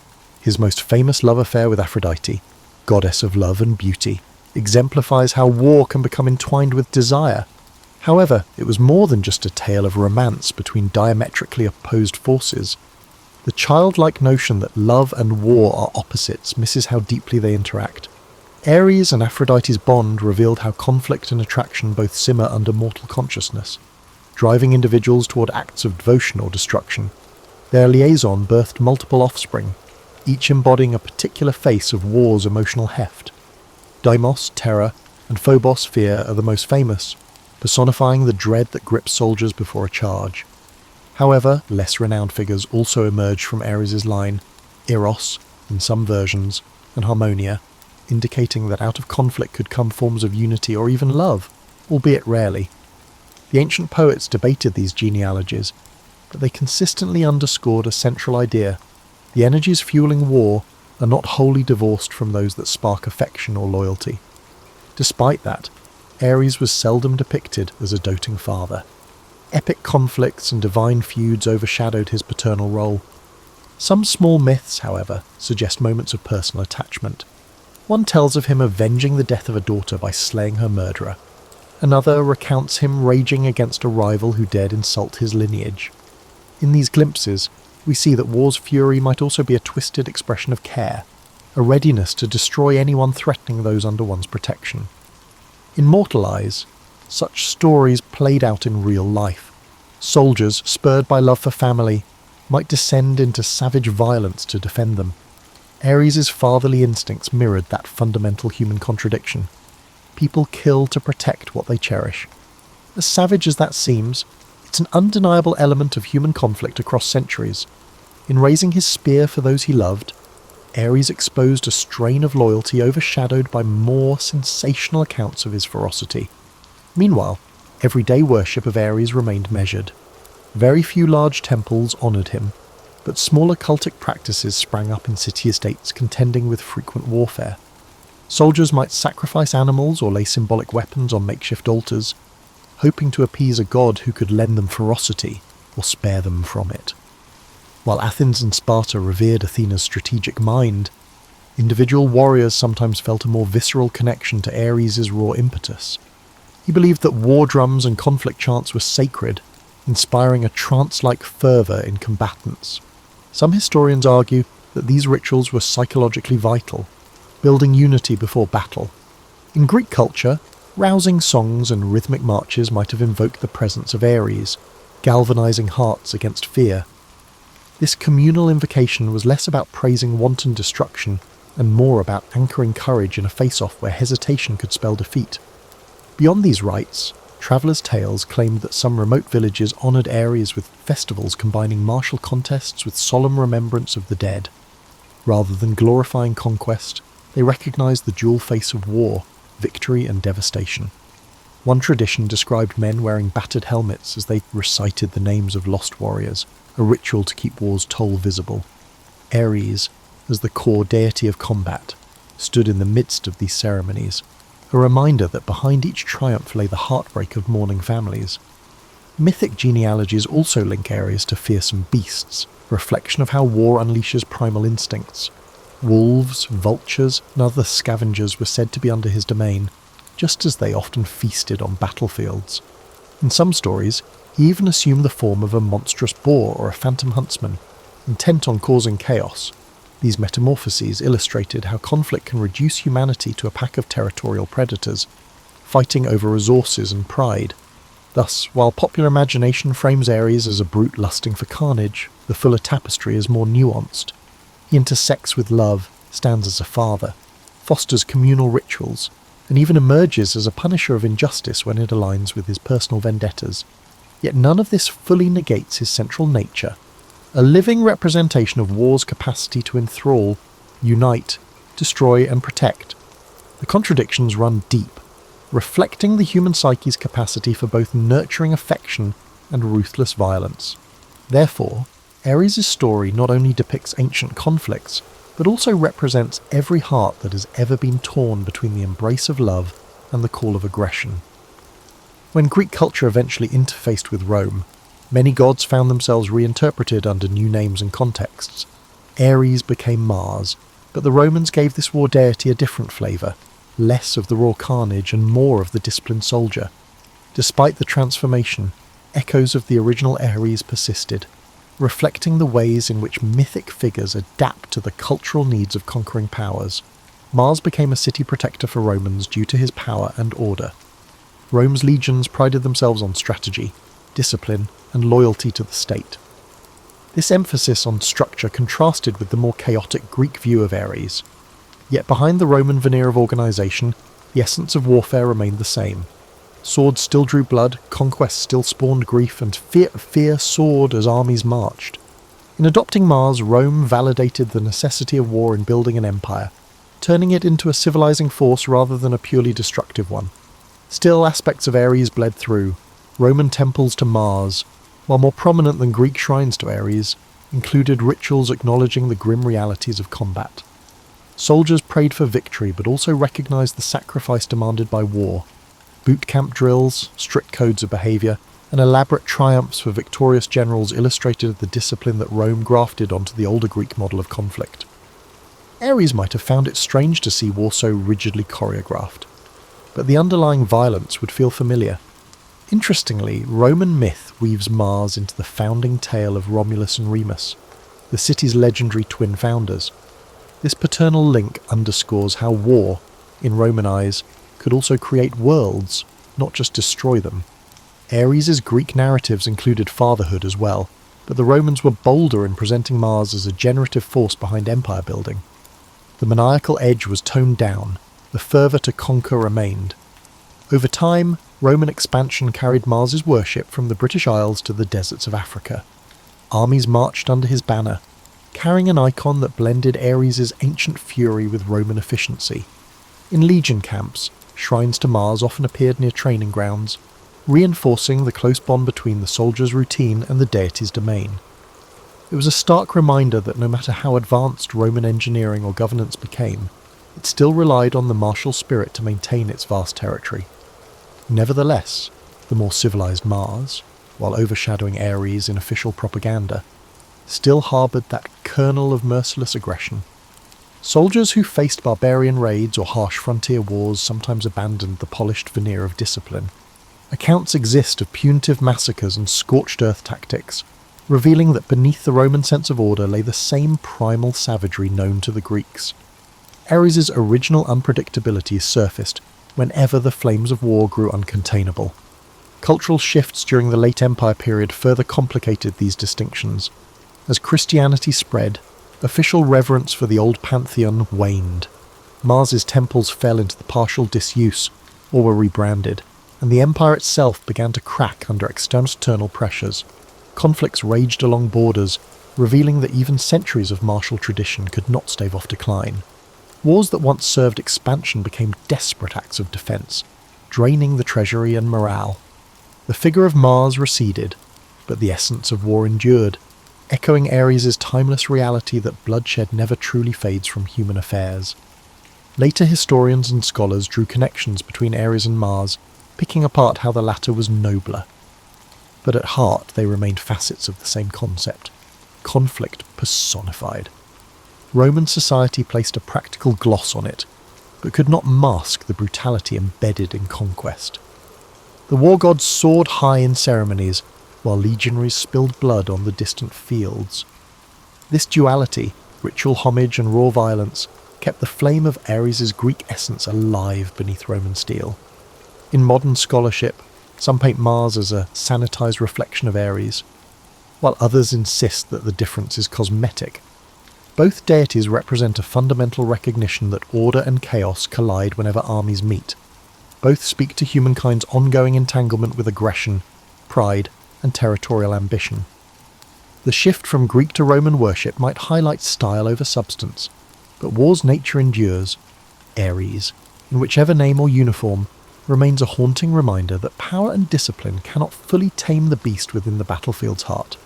His most famous love affair with Aphrodite, goddess of love and beauty, exemplifies how war can become entwined with desire. However, it was more than just a tale of romance between diametrically opposed forces. The childlike notion that love and war are opposites misses how deeply they interact. Ares and Aphrodite's bond revealed how conflict and attraction both simmer under mortal consciousness, driving individuals toward acts of devotion or destruction. Their liaison birthed multiple offspring, each embodying a particular face of war's emotional heft. Deimos, terror, and Phobos, fear, are the most famous, personifying the dread that grips soldiers before a charge. However, less renowned figures also emerged from Ares' line, Eros, in some versions, and Harmonia, indicating that out of conflict could come forms of unity or even love, albeit rarely. The ancient poets debated these genealogies, but they consistently underscored a central idea. The energies fueling war are not wholly divorced from those that spark affection or loyalty. Despite that, Ares was seldom depicted as a doting father. Epic conflicts and divine feuds overshadowed his paternal role. Some small myths, however, suggest moments of personal attachment. One tells of him avenging the death of a daughter by slaying her murderer. Another recounts him raging against a rival who dared insult his lineage. In these glimpses, we see that war's fury might also be a twisted expression of care, a readiness to destroy anyone threatening those under one's protection. In mortal eyes, such stories played out in real life. Soldiers, spurred by love for family, might descend into savage violence to defend them. Ares' fatherly instincts mirrored that fundamental human contradiction. People kill to protect what they cherish. As savage as that seems, it's an undeniable element of human conflict across centuries. In raising his spear for those he loved, Ares exposed a strain of loyalty overshadowed by more sensational accounts of his ferocity. Meanwhile, everyday worship of Ares remained measured. Very few large temples honoured him, but smaller cultic practices sprang up in city-estates contending with frequent warfare. Soldiers might sacrifice animals or lay symbolic weapons on makeshift altars, hoping to appease a god who could lend them ferocity or spare them from it. While Athens and Sparta revered Athena's strategic mind, individual warriors sometimes felt a more visceral connection to Ares' raw impetus. He believed that war drums and conflict chants were sacred, inspiring a trance-like fervour in combatants. Some historians argue that these rituals were psychologically vital, building unity before battle. In Greek culture, rousing songs and rhythmic marches might have invoked the presence of Ares, galvanizing hearts against fear. This communal invocation was less about praising wanton destruction and more about anchoring courage in a face-off where hesitation could spell defeat. Beyond these rites, travellers' tales claimed that some remote villages honoured Ares with festivals combining martial contests with solemn remembrance of the dead. Rather than glorifying conquest, they recognised the dual face of war, victory and devastation. One tradition described men wearing battered helmets as they recited the names of lost warriors, a ritual to keep war's toll visible. Ares, as the core deity of combat, stood in the midst of these ceremonies, a reminder that behind each triumph lay the heartbreak of mourning families. Mythic genealogies also link Ares to fearsome beasts, a reflection of how war unleashes primal instincts. Wolves, vultures, and other scavengers were said to be under his domain, just as they often feasted on battlefields. In some stories, He even assumed the form of a monstrous boar or a phantom huntsman, intent on causing chaos. These metamorphoses illustrated how conflict can reduce humanity to a pack of territorial predators, fighting over resources and pride. Thus, while popular imagination frames Aries as a brute lusting for carnage, the fuller tapestry is more nuanced. He intersects with love, stands as a father, fosters communal rituals, and even emerges as a punisher of injustice when it aligns with his personal vendettas. Yet none of this fully negates his central nature, a living representation of war's capacity to enthrall, unite, destroy and protect. The contradictions run deep, reflecting the human psyche's capacity for both nurturing affection and ruthless violence. Therefore, Aries' story not only depicts ancient conflicts, but also represents every heart that has ever been torn between the embrace of love and the call of aggression. When Greek culture eventually interfaced with Rome, many gods found themselves reinterpreted under new names and contexts. Ares became Mars, but the Romans gave this war deity a different flavour, less of the raw carnage and more of the disciplined soldier. Despite the transformation, echoes of the original Ares persisted, reflecting the ways in which mythic figures adapt to the cultural needs of conquering powers. Mars became a city protector for Romans due to his power and order. Rome's legions prided themselves on strategy, discipline, and loyalty to the state. This emphasis on structure contrasted with the more chaotic Greek view of Ares. Yet behind the Roman veneer of organisation, the essence of warfare remained the same. Swords still drew blood, conquest still spawned grief, and fear soared as armies marched. In adopting Mars, Rome validated the necessity of war in building an empire, turning it into a civilizing force rather than a purely destructive one. Still, aspects of Ares bled through. Roman temples to Mars, while more prominent than Greek shrines to Ares, included rituals acknowledging the grim realities of combat. Soldiers prayed for victory but also recognized the sacrifice demanded by war. Boot camp drills, strict codes of behaviour, and elaborate triumphs for victorious generals illustrated the discipline that Rome grafted onto the older Greek model of conflict. Ares might have found it strange to see war so rigidly choreographed, but the underlying violence would feel familiar. Interestingly, Roman myth weaves Mars into the founding tale of Romulus and Remus, the city's legendary twin founders. This paternal link underscores how war, in Roman eyes, could also create worlds, not just destroy them. Ares' Greek narratives included fatherhood as well, but the Romans were bolder in presenting Mars as a generative force behind empire building. The maniacal edge was toned down, the fervour to conquer remained. Over time, Roman expansion carried Mars's worship from the British Isles to the deserts of Africa. Armies marched under his banner, carrying an icon that blended Ares' ancient fury with Roman efficiency. In legion camps, shrines to Mars often appeared near training grounds, reinforcing the close bond between the soldier's routine and the deity's domain. It was a stark reminder that no matter how advanced Roman engineering or governance became, it still relied on the martial spirit to maintain its vast territory. Nevertheless, the more civilized Mars, while overshadowing Ares in official propaganda, still harboured that kernel of merciless aggression. Soldiers who faced barbarian raids or harsh frontier wars sometimes abandoned the polished veneer of discipline. Accounts exist of punitive massacres and scorched earth tactics, revealing that beneath the Roman sense of order lay the same primal savagery known to the Greeks. Ares' original unpredictability surfaced whenever the flames of war grew uncontainable. Cultural shifts during the late Empire period further complicated these distinctions. As Christianity spread, official reverence for the old pantheon waned. Mars's temples fell into the partial disuse, or were rebranded, and the empire itself began to crack under external pressures. Conflicts raged along borders, revealing that even centuries of martial tradition could not stave off decline. Wars that once served expansion became desperate acts of defence, draining the treasury and morale. The figure of Mars receded, but the essence of war endured, echoing Ares' timeless reality that bloodshed never truly fades from human affairs. Later historians and scholars drew connections between Ares and Mars, picking apart how the latter was nobler. But at heart they remained facets of the same concept, conflict personified. Roman society placed a practical gloss on it, but could not mask the brutality embedded in conquest. The war gods soared high in ceremonies, while legionaries spilled blood on the distant fields. This duality, ritual homage and raw violence, kept the flame of Ares' Greek essence alive beneath Roman steel. In modern scholarship, some paint Mars as a sanitized reflection of Ares, while others insist that the difference is cosmetic. Both deities represent a fundamental recognition that order and chaos collide whenever armies meet. Both speak to humankind's ongoing entanglement with aggression, pride, and territorial ambition. The shift from Greek to Roman worship might highlight style over substance, but war's nature endures. Ares, in whichever name or uniform, remains a haunting reminder that power and discipline cannot fully tame the beast within the battlefield's heart.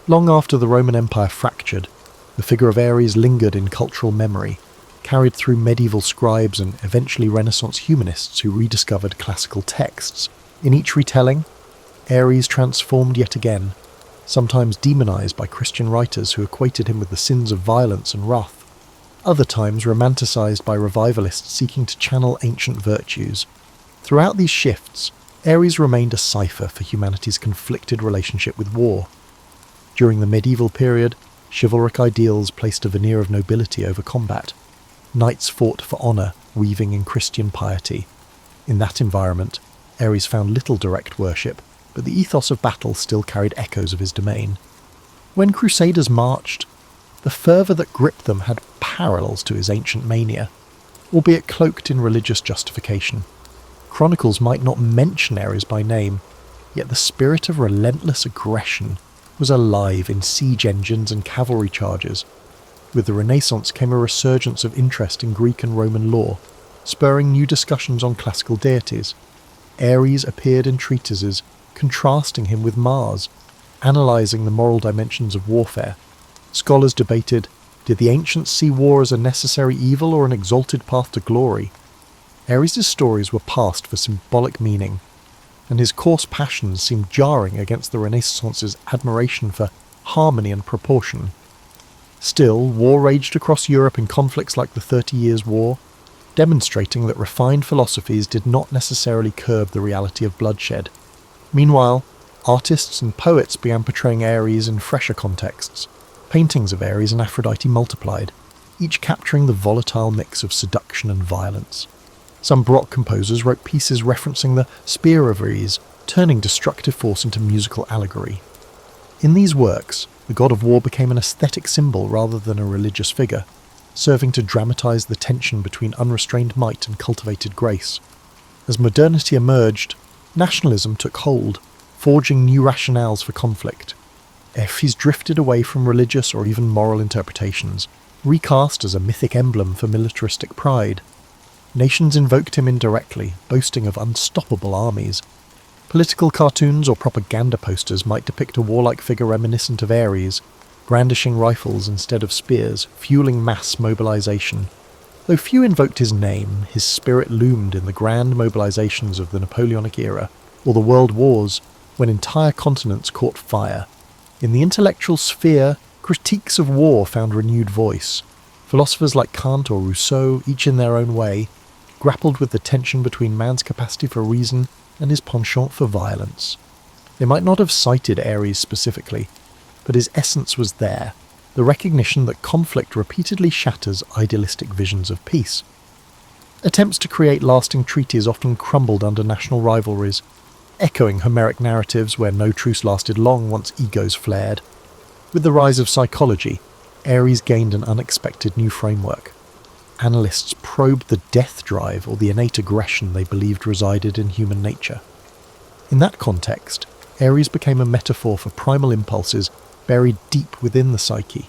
Long after the Roman Empire fractured, the figure of Ares lingered in cultural memory, carried through medieval scribes and eventually Renaissance humanists who rediscovered classical texts. In each retelling, Ares transformed yet again, sometimes demonized by Christian writers who equated him with the sins of violence and wrath, other times romanticized by revivalists seeking to channel ancient virtues. Throughout these shifts, Ares remained a cipher for humanity's conflicted relationship with war. During the medieval period, chivalric ideals placed a veneer of nobility over combat. Knights fought for honour, weaving in Christian piety. In that environment, Ares found little direct worship, but the ethos of battle still carried echoes of his domain. When crusaders marched, the fervour that gripped them had parallels to his ancient mania, albeit cloaked in religious justification. Chronicles might not mention Ares by name, yet the spirit of relentless aggression was alive in siege engines and cavalry charges. With the Renaissance came a resurgence of interest in Greek and Roman lore, spurring new discussions on classical deities. Ares appeared in treatises contrasting him with Mars, analysing the moral dimensions of warfare. Scholars debated, did the ancients see war as a necessary evil or an exalted path to glory? Ares' stories were passed for symbolic meaning, and his coarse passions seemed jarring against the Renaissance's admiration for harmony and proportion. Still, war raged across Europe in conflicts like the 30 Years' War, demonstrating that refined philosophies did not necessarily curb the reality of bloodshed. Meanwhile, artists and poets began portraying Ares in fresher contexts. Paintings of Ares and Aphrodite multiplied, each capturing the volatile mix of seduction and violence. Some Baroque composers wrote pieces referencing the spear of Ares, turning destructive force into musical allegory. In these works, the god of war became an aesthetic symbol rather than a religious figure, serving to dramatize the tension between unrestrained might and cultivated grace. As modernity emerged, nationalism took hold, forging new rationales for conflict. Ares drifted away from religious or even moral interpretations, recast as a mythic emblem for militaristic pride. Nations invoked him indirectly, boasting of unstoppable armies. Political cartoons or propaganda posters might depict a warlike figure reminiscent of Ares, brandishing rifles instead of spears, fueling mass mobilization. Though few invoked his name, his spirit loomed in the grand mobilizations of the Napoleonic era, or the World Wars, when entire continents caught fire. In the intellectual sphere, critiques of war found renewed voice. Philosophers like Kant or Rousseau, each in their own way, grappled with the tension between man's capacity for reason and his penchant for violence. They might not have cited Ares specifically, but his essence was there, the recognition that conflict repeatedly shatters idealistic visions of peace. Attempts to create lasting treaties often crumbled under national rivalries, echoing Homeric narratives where no truce lasted long once egos flared. With the rise of psychology, Ares gained an unexpected new framework. Analysts probed the death drive or the innate aggression they believed resided in human nature. In that context, Ares became a metaphor for primal impulses buried deep within the psyche.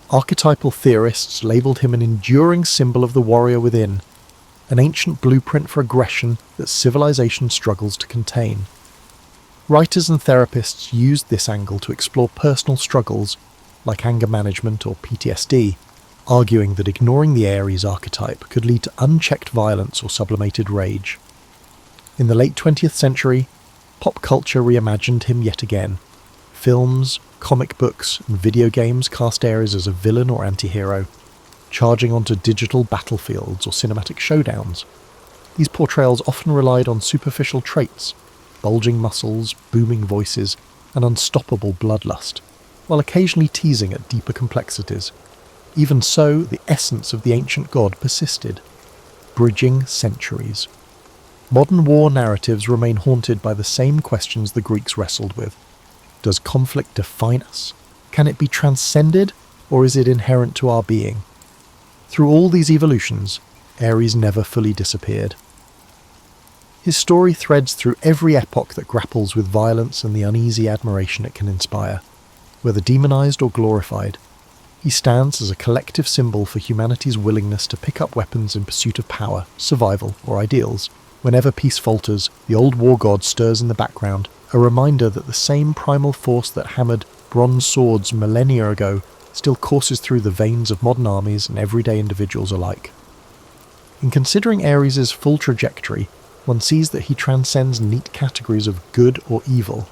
Archetypal theorists labelled him an enduring symbol of the warrior within, an ancient blueprint for aggression that civilization struggles to contain. Writers and therapists used this angle to explore personal struggles, like anger management or PTSD, arguing that ignoring the Ares archetype could lead to unchecked violence or sublimated rage. In the late 20th century, pop culture reimagined him yet again. Films, comic books, and video games cast Ares as a villain or anti-hero, charging onto digital battlefields or cinematic showdowns. These portrayals often relied on superficial traits, bulging muscles, booming voices, and unstoppable bloodlust, while occasionally teasing at deeper complexities. Even so, the essence of the ancient god persisted, bridging centuries. Modern war narratives remain haunted by the same questions the Greeks wrestled with. Does conflict define us? Can it be transcended, or is it inherent to our being? Through all these evolutions, Ares never fully disappeared. His story threads through every epoch that grapples with violence and the uneasy admiration it can inspire. Whether demonized or glorified, he stands as a collective symbol for humanity's willingness to pick up weapons in pursuit of power, survival, or ideals. Whenever peace falters, the old war god stirs in the background, a reminder that the same primal force that hammered bronze swords millennia ago still courses through the veins of modern armies and everyday individuals alike. In considering Ares' full trajectory, one sees that he transcends neat categories of good or evil.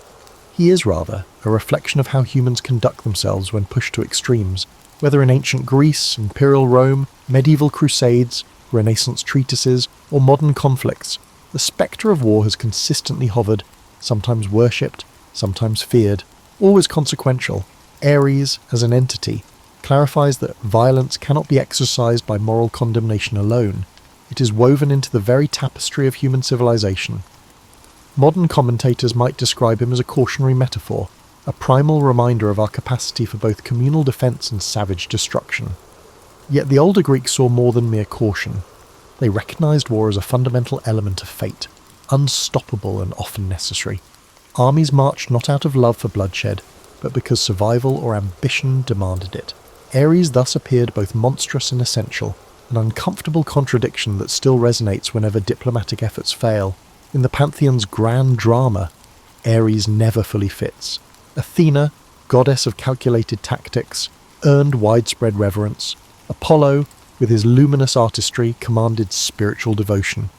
He is, rather, a reflection of how humans conduct themselves when pushed to extremes, whether in ancient Greece, Imperial Rome, medieval crusades, Renaissance treatises, or modern conflicts. The spectre of war has consistently hovered, sometimes worshipped, sometimes feared, always consequential. Ares, as an entity, clarifies that violence cannot be exercised by moral condemnation alone. It is woven into the very tapestry of human civilization. Modern commentators might describe him as a cautionary metaphor, a primal reminder of our capacity for both communal defence and savage destruction. Yet the older Greeks saw more than mere caution. They recognised war as a fundamental element of fate, unstoppable and often necessary. Armies marched not out of love for bloodshed, but because survival or ambition demanded it. Ares thus appeared both monstrous and essential, an uncomfortable contradiction that still resonates whenever diplomatic efforts fail. In the Pantheon's grand drama, Ares never fully fits. Athena, goddess of calculated tactics, earned widespread reverence. Apollo, with his luminous artistry, commanded spiritual devotion.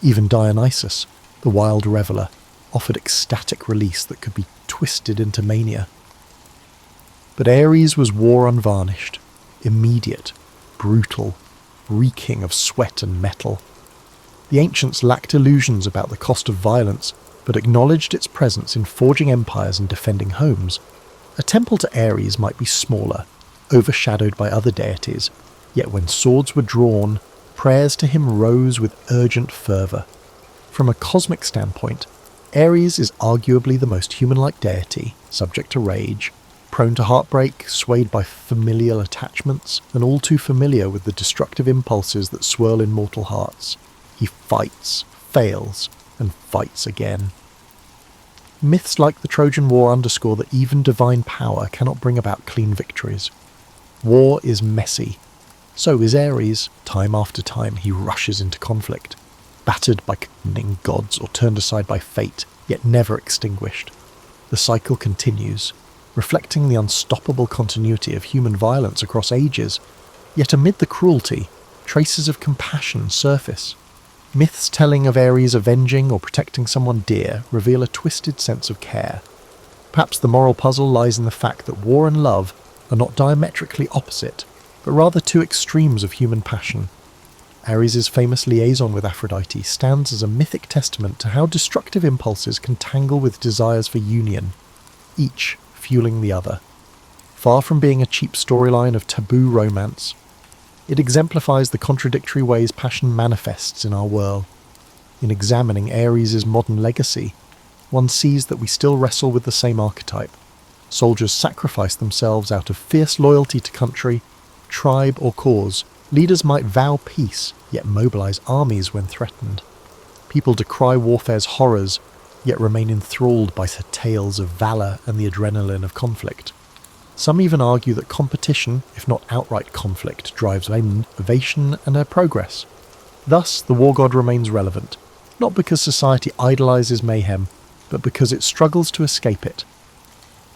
Even Dionysus, the wild reveller, offered ecstatic release that could be twisted into mania. But Ares was war unvarnished, immediate, brutal, reeking of sweat and metal. The ancients lacked illusions about the cost of violence, but acknowledged its presence in forging empires and defending homes. A temple to Ares might be smaller, overshadowed by other deities, yet when swords were drawn, prayers to him rose with urgent fervour. From a cosmic standpoint, Ares is arguably the most human-like deity, subject to rage, prone to heartbreak, swayed by familial attachments, and all too familiar with the destructive impulses that swirl in mortal hearts. He fights, fails, and fights again. Myths like the Trojan War underscore that even divine power cannot bring about clean victories. War is messy. So is Ares. Time after time he rushes into conflict, battered by contending gods or turned aside by fate, yet never extinguished. The cycle continues, reflecting the unstoppable continuity of human violence across ages, yet amid the cruelty, traces of compassion surface. Myths telling of Ares avenging or protecting someone dear reveal a twisted sense of care. Perhaps the moral puzzle lies in the fact that war and love are not diametrically opposite, but rather two extremes of human passion. Ares' famous liaison with Aphrodite stands as a mythic testament to how destructive impulses can tangle with desires for union, each fueling the other. Far from being a cheap storyline of taboo romance, it exemplifies the contradictory ways passion manifests in our world. In examining Ares' modern legacy, one sees that we still wrestle with the same archetype. Soldiers sacrifice themselves out of fierce loyalty to country, tribe, or cause. Leaders might vow peace, yet mobilize armies when threatened. People decry warfare's horrors, yet remain enthralled by the tales of valour and the adrenaline of conflict. Some even argue that competition, if not outright conflict, drives innovation and progress. Thus, the war god remains relevant, not because society idolizes mayhem, but because it struggles to escape it.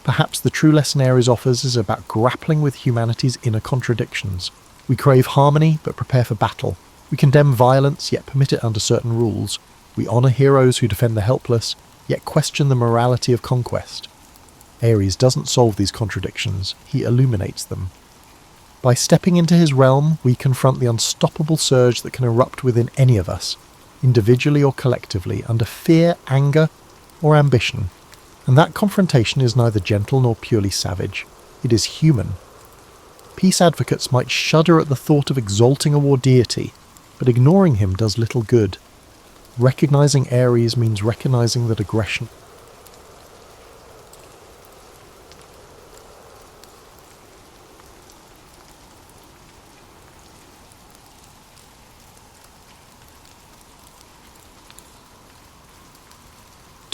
Perhaps the true lesson Ares offers is about grappling with humanity's inner contradictions. We crave harmony, but prepare for battle. We condemn violence, yet permit it under certain rules. We honour heroes who defend the helpless, yet question the morality of conquest. Ares doesn't solve these contradictions, he illuminates them. By stepping into his realm, we confront the unstoppable surge that can erupt within any of us, individually or collectively, under fear, anger, or ambition, and that confrontation is neither gentle nor purely savage. It is human. Peace advocates might shudder at the thought of exalting a war deity, but ignoring him does little good. Recognizing Aries means recognizing that aggression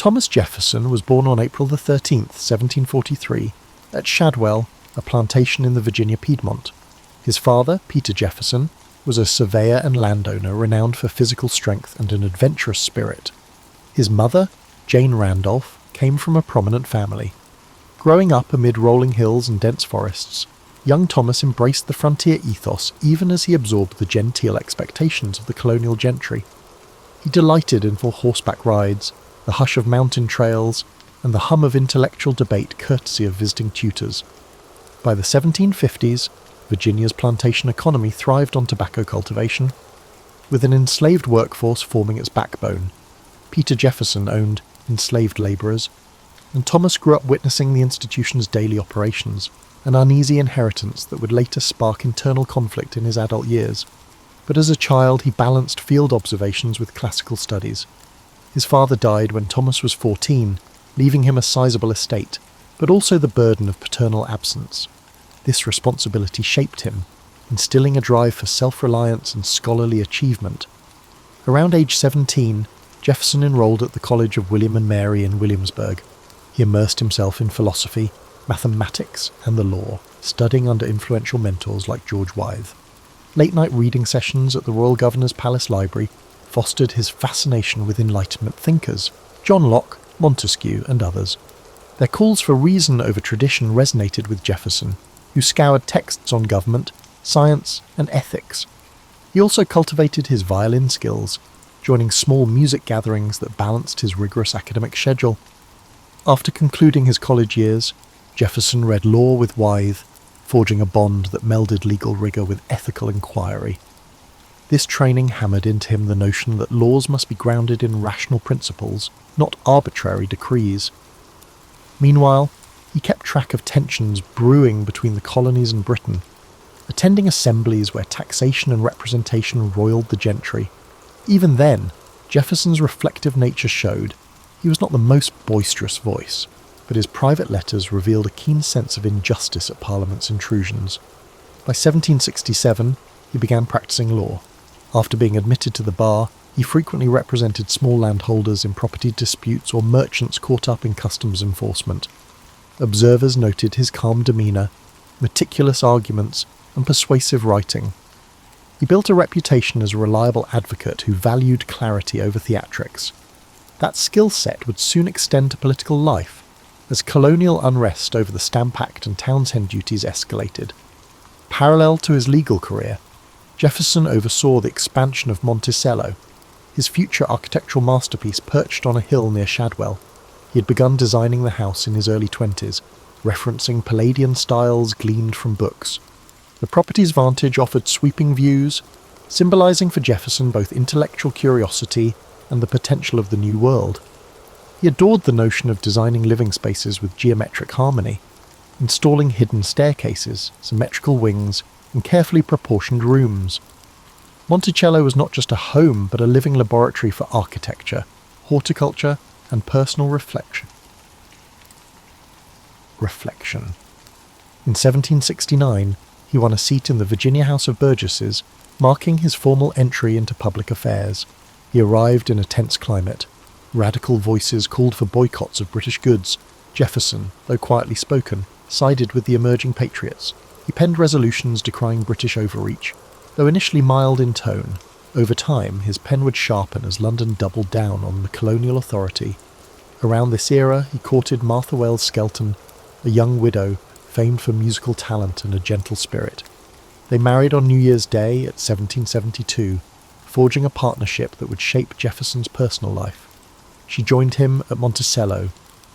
Thomas Jefferson was born on April the 13th, 1743, at Shadwell, a plantation in the Virginia Piedmont. His father, Peter Jefferson, was a surveyor and landowner renowned for physical strength and an adventurous spirit. His mother, Jane Randolph, came from a prominent family. Growing up amid rolling hills and dense forests, young Thomas embraced the frontier ethos even as he absorbed the genteel expectations of the colonial gentry. He delighted in full horseback rides, the hush of mountain trails, and the hum of intellectual debate courtesy of visiting tutors. By the 1750s, Virginia's plantation economy thrived on tobacco cultivation, with an enslaved workforce forming its backbone. Peter Jefferson owned enslaved labourers, and Thomas grew up witnessing the institution's daily operations, an uneasy inheritance that would later spark internal conflict in his adult years. But as a child, he balanced field observations with classical studies. His father died when Thomas was 14, leaving him a sizable estate, but also the burden of paternal absence. This responsibility shaped him, instilling a drive for self-reliance and scholarly achievement. Around age 17, Jefferson enrolled at the College of William and Mary in Williamsburg. He immersed himself in philosophy, mathematics, and the law, studying under influential mentors like George Wythe. Late-night reading sessions at the Royal Governor's Palace Library fostered his fascination with Enlightenment thinkers, John Locke, Montesquieu, and others. Their calls for reason over tradition resonated with Jefferson, who scoured texts on government, science, and ethics. He also cultivated his violin skills, joining small music gatherings that balanced his rigorous academic schedule. After concluding his college years, Jefferson read law with Wythe, forging a bond that melded legal rigour with ethical inquiry. This training hammered into him the notion that laws must be grounded in rational principles, not arbitrary decrees. Meanwhile, he kept track of tensions brewing between the colonies and Britain, attending assemblies where taxation and representation roiled the gentry. Even then, Jefferson's reflective nature showed he was not the most boisterous voice, but his private letters revealed a keen sense of injustice at Parliament's intrusions. By 1767, he began practicing law. After being admitted to the bar, he frequently represented small landholders in property disputes or merchants caught up in customs enforcement. Observers noted his calm demeanour, meticulous arguments, and persuasive writing. He built a reputation as a reliable advocate who valued clarity over theatrics. That skill set would soon extend to political life, as colonial unrest over the Stamp Act and Townshend duties escalated. Parallel to his legal career, Jefferson oversaw the expansion of Monticello, his future architectural masterpiece perched on a hill near Shadwell. He had begun designing the house in his early 20s, referencing Palladian styles gleaned from books. The property's vantage offered sweeping views, symbolising for Jefferson both intellectual curiosity and the potential of the New World. He adored the notion of designing living spaces with geometric harmony, installing hidden staircases, symmetrical wings, and carefully proportioned rooms. Monticello was not just a home, but a living laboratory for architecture, horticulture, and personal reflection. In 1769, he won a seat in the Virginia House of Burgesses, marking his formal entry into public affairs. He arrived in a tense climate. Radical voices called for boycotts of British goods. Jefferson, though quietly spoken, sided with the emerging patriots. He penned resolutions decrying British overreach. Though initially mild in tone, over time his pen would sharpen as London doubled down on the colonial authority. Around this era he courted Martha Wells Skelton, a young widow famed for musical talent and a gentle spirit. They married on New Year's Day at 1772, forging a partnership that would shape Jefferson's personal life. She joined him at Monticello.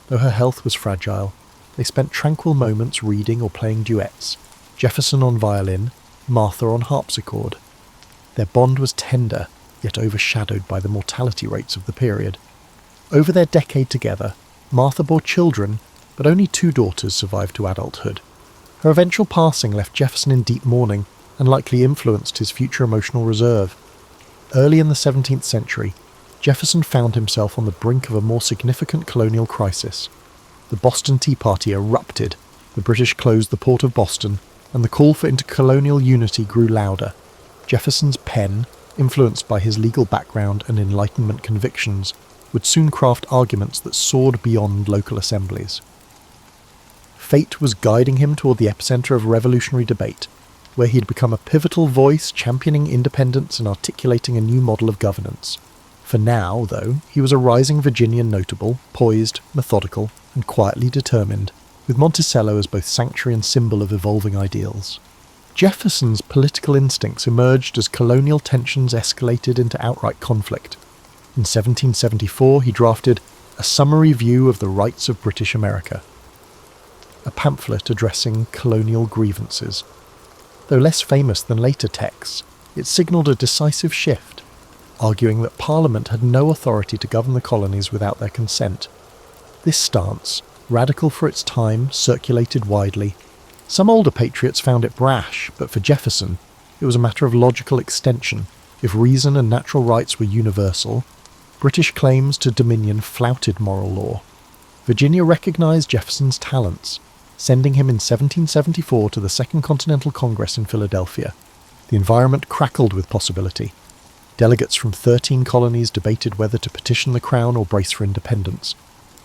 Though her health was fragile, they spent tranquil moments reading or playing duets, Jefferson on violin, Martha on harpsichord. Their bond was tender, yet overshadowed by the mortality rates of the period. Over their decade together, Martha bore children, but only 2 daughters survived to adulthood. Her eventual passing left Jefferson in deep mourning and likely influenced his future emotional reserve. Early in the 17th century, Jefferson found himself on the brink of a more significant colonial crisis. The Boston Tea Party erupted, the British closed the port of Boston, and the call for intercolonial unity grew louder. Jefferson's pen, influenced by his legal background and Enlightenment convictions, would soon craft arguments that soared beyond local assemblies. Fate was guiding him toward the epicenter of revolutionary debate, where he had become a pivotal voice championing independence and articulating a new model of governance. For now, though, he was a rising Virginian notable, poised, methodical, and quietly determined, with Monticello as both sanctuary and symbol of evolving ideals. Jefferson's political instincts emerged as colonial tensions escalated into outright conflict. In 1774, he drafted A Summary View of the Rights of British America, a pamphlet addressing colonial grievances. Though less famous than later texts, it signalled a decisive shift, arguing that Parliament had no authority to govern the colonies without their consent. This stance, radical for its time, circulated widely. Some older patriots found it brash, but for Jefferson, it was a matter of logical extension. If reason and natural rights were universal, British claims to dominion flouted moral law. Virginia recognised Jefferson's talents, sending him in 1774 to the Second Continental Congress in Philadelphia. The environment crackled with possibility. Delegates from 13 colonies debated whether to petition the crown or brace for independence.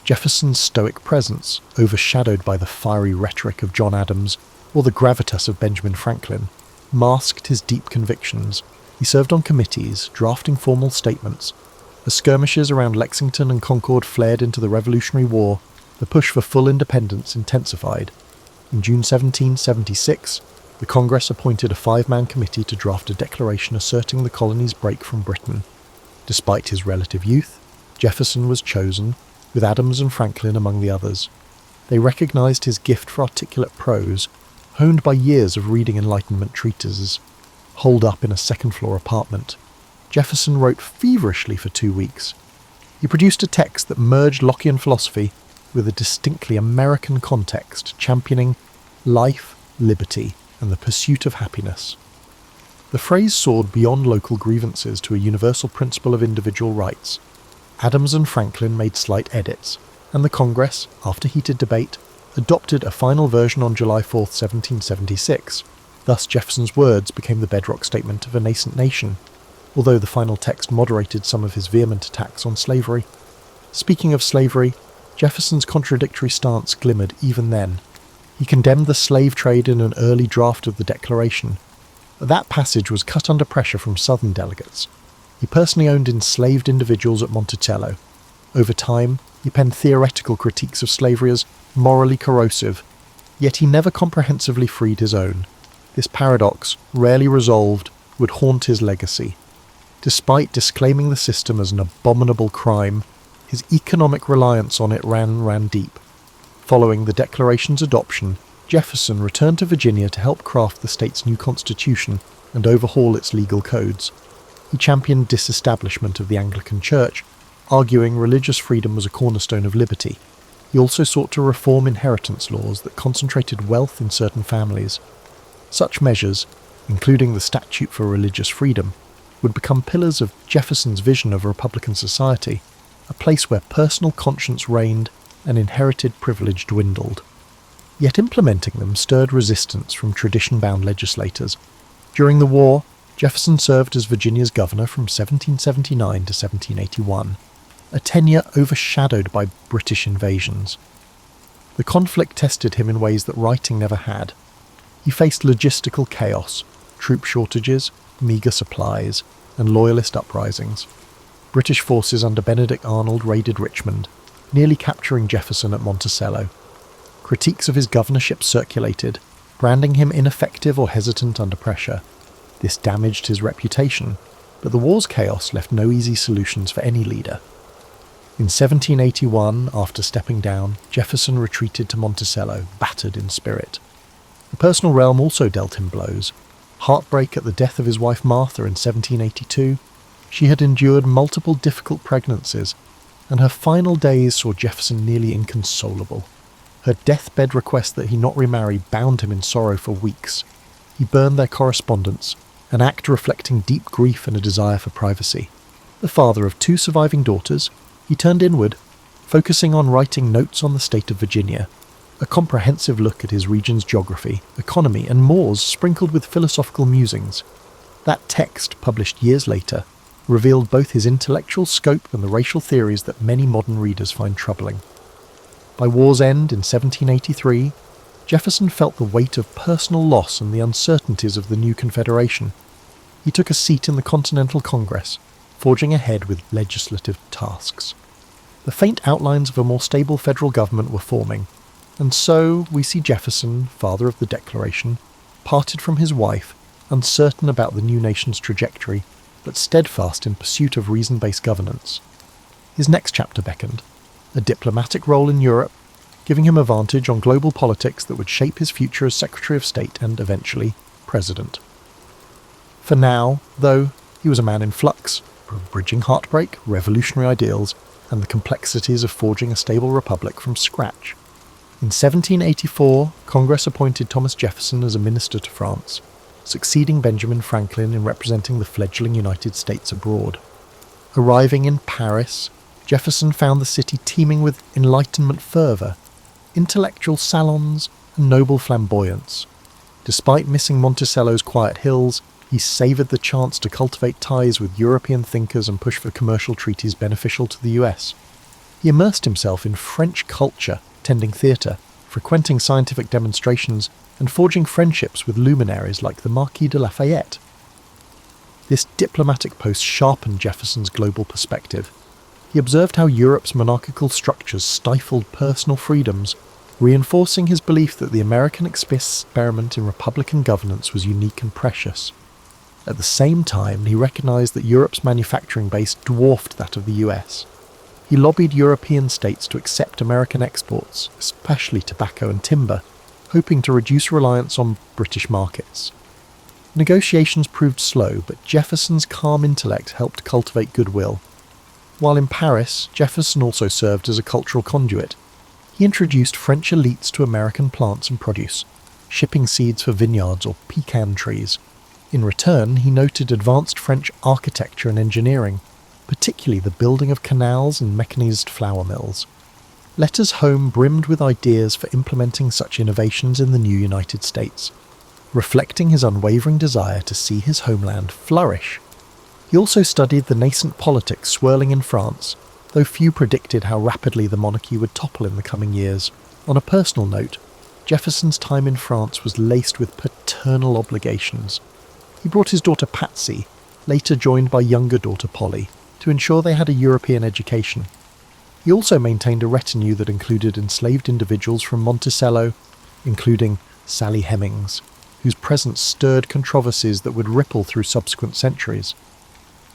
Jefferson's stoic presence, overshadowed by the fiery rhetoric of John Adams or the gravitas of Benjamin Franklin, masked his deep convictions. He served on committees, drafting formal statements. As skirmishes around Lexington and Concord flared into the Revolutionary War, the push for full independence intensified. In June 1776, the Congress appointed a 5-man committee to draft a declaration asserting the colony's break from Britain. Despite his relative youth, Jefferson was chosen, with Adams and Franklin among the others. They recognized his gift for articulate prose, honed by years of reading Enlightenment treatises, holed up in a second-floor apartment. Jefferson wrote feverishly for 2 weeks. He produced a text that merged Lockean philosophy with a distinctly American context, championing life, liberty, and the pursuit of happiness. The phrase soared beyond local grievances to a universal principle of individual rights. Adams and Franklin made slight edits, and the Congress, after heated debate, adopted a final version on July 4, 1776. Thus Jefferson's words became the bedrock statement of a nascent nation, although the final text moderated some of his vehement attacks on slavery. Speaking of slavery, Jefferson's contradictory stance glimmered even then. He condemned the slave trade in an early draft of the Declaration, but that passage was cut under pressure from Southern delegates. He personally owned enslaved individuals at Monticello. Over time, he penned theoretical critiques of slavery as morally corrosive, yet he never comprehensively freed his own. This paradox, rarely resolved, would haunt his legacy. Despite disclaiming the system as an abominable crime, his economic reliance on it ran deep. Following the Declaration's adoption, Jefferson returned to Virginia to help craft the state's new constitution and overhaul its legal codes. He championed disestablishment of the Anglican Church, arguing religious freedom was a cornerstone of liberty. He also sought to reform inheritance laws that concentrated wealth in certain families. Such measures, including the Statute for Religious Freedom, would become pillars of Jefferson's vision of a Republican society, a place where personal conscience reigned and inherited privilege dwindled. Yet implementing them stirred resistance from tradition-bound legislators. During the war, Jefferson served as Virginia's governor from 1779 to 1781, a tenure overshadowed by British invasions. The conflict tested him in ways that writing never had. He faced logistical chaos, troop shortages, meagre supplies, and loyalist uprisings. British forces under Benedict Arnold raided Richmond, nearly capturing Jefferson at Monticello. Critiques of his governorship circulated, branding him ineffective or hesitant under pressure. This damaged his reputation, but the war's chaos left no easy solutions for any leader. In 1781, after stepping down, Jefferson retreated to Monticello, battered in spirit. The personal realm also dealt him blows. Heartbreak at the death of his wife Martha in 1782. She had endured multiple difficult pregnancies, and her final days saw Jefferson nearly inconsolable. Her deathbed request that he not remarry bound him in sorrow for weeks. He burned their correspondence, an act reflecting deep grief and a desire for privacy. The father of 2 surviving daughters, he turned inward, focusing on writing notes on the state of Virginia, a comprehensive look at his region's geography, economy, and mores sprinkled with philosophical musings. That text, published years later, revealed both his intellectual scope and the racial theories that many modern readers find troubling. By war's end in 1783, Jefferson felt the weight of personal loss and the uncertainties of the new Confederation. He took a seat in the Continental Congress, forging ahead with legislative tasks. The faint outlines of a more stable federal government were forming, and so we see Jefferson, father of the Declaration, parted from his wife, uncertain about the new nation's trajectory, but steadfast in pursuit of reason-based governance. His next chapter beckoned, a diplomatic role in Europe, giving him a vantage on global politics that would shape his future as Secretary of State and, eventually, President. For now, though, he was a man in flux, bridging heartbreak, revolutionary ideals, and the complexities of forging a stable republic from scratch. In 1784, Congress appointed Thomas Jefferson as a minister to France, succeeding Benjamin Franklin in representing the fledgling United States abroad. Arriving in Paris, Jefferson found the city teeming with Enlightenment fervour, intellectual salons, and noble flamboyance. Despite missing Monticello's quiet hills, he savoured the chance to cultivate ties with European thinkers and push for commercial treaties beneficial to the US. He immersed himself in French culture, attending theatre, frequenting scientific demonstrations, and forging friendships with luminaries like the Marquis de Lafayette. This diplomatic post sharpened Jefferson's global perspective. He observed how Europe's monarchical structures stifled personal freedoms, reinforcing his belief that the American experiment in republican governance was unique and precious. At the same time, he recognised that Europe's manufacturing base dwarfed that of the US. He lobbied European states to accept American exports, especially tobacco and timber, hoping to reduce reliance on British markets. Negotiations proved slow, but Jefferson's calm intellect helped cultivate goodwill. While in Paris, Jefferson also served as a cultural conduit. He introduced French elites to American plants and produce, shipping seeds for vineyards or pecan trees. In return, he noted advanced French architecture and engineering, particularly the building of canals and mechanized flour mills. Letters home brimmed with ideas for implementing such innovations in the new United States, reflecting his unwavering desire to see his homeland flourish. He also studied the nascent politics swirling in France, though few predicted how rapidly the monarchy would topple in the coming years. On a personal note, Jefferson's time in France was laced with paternal obligations. He brought his daughter Patsy, later joined by younger daughter Polly, to ensure they had a European education. He also maintained a retinue that included enslaved individuals from Monticello, including Sally Hemings, whose presence stirred controversies that would ripple through subsequent centuries.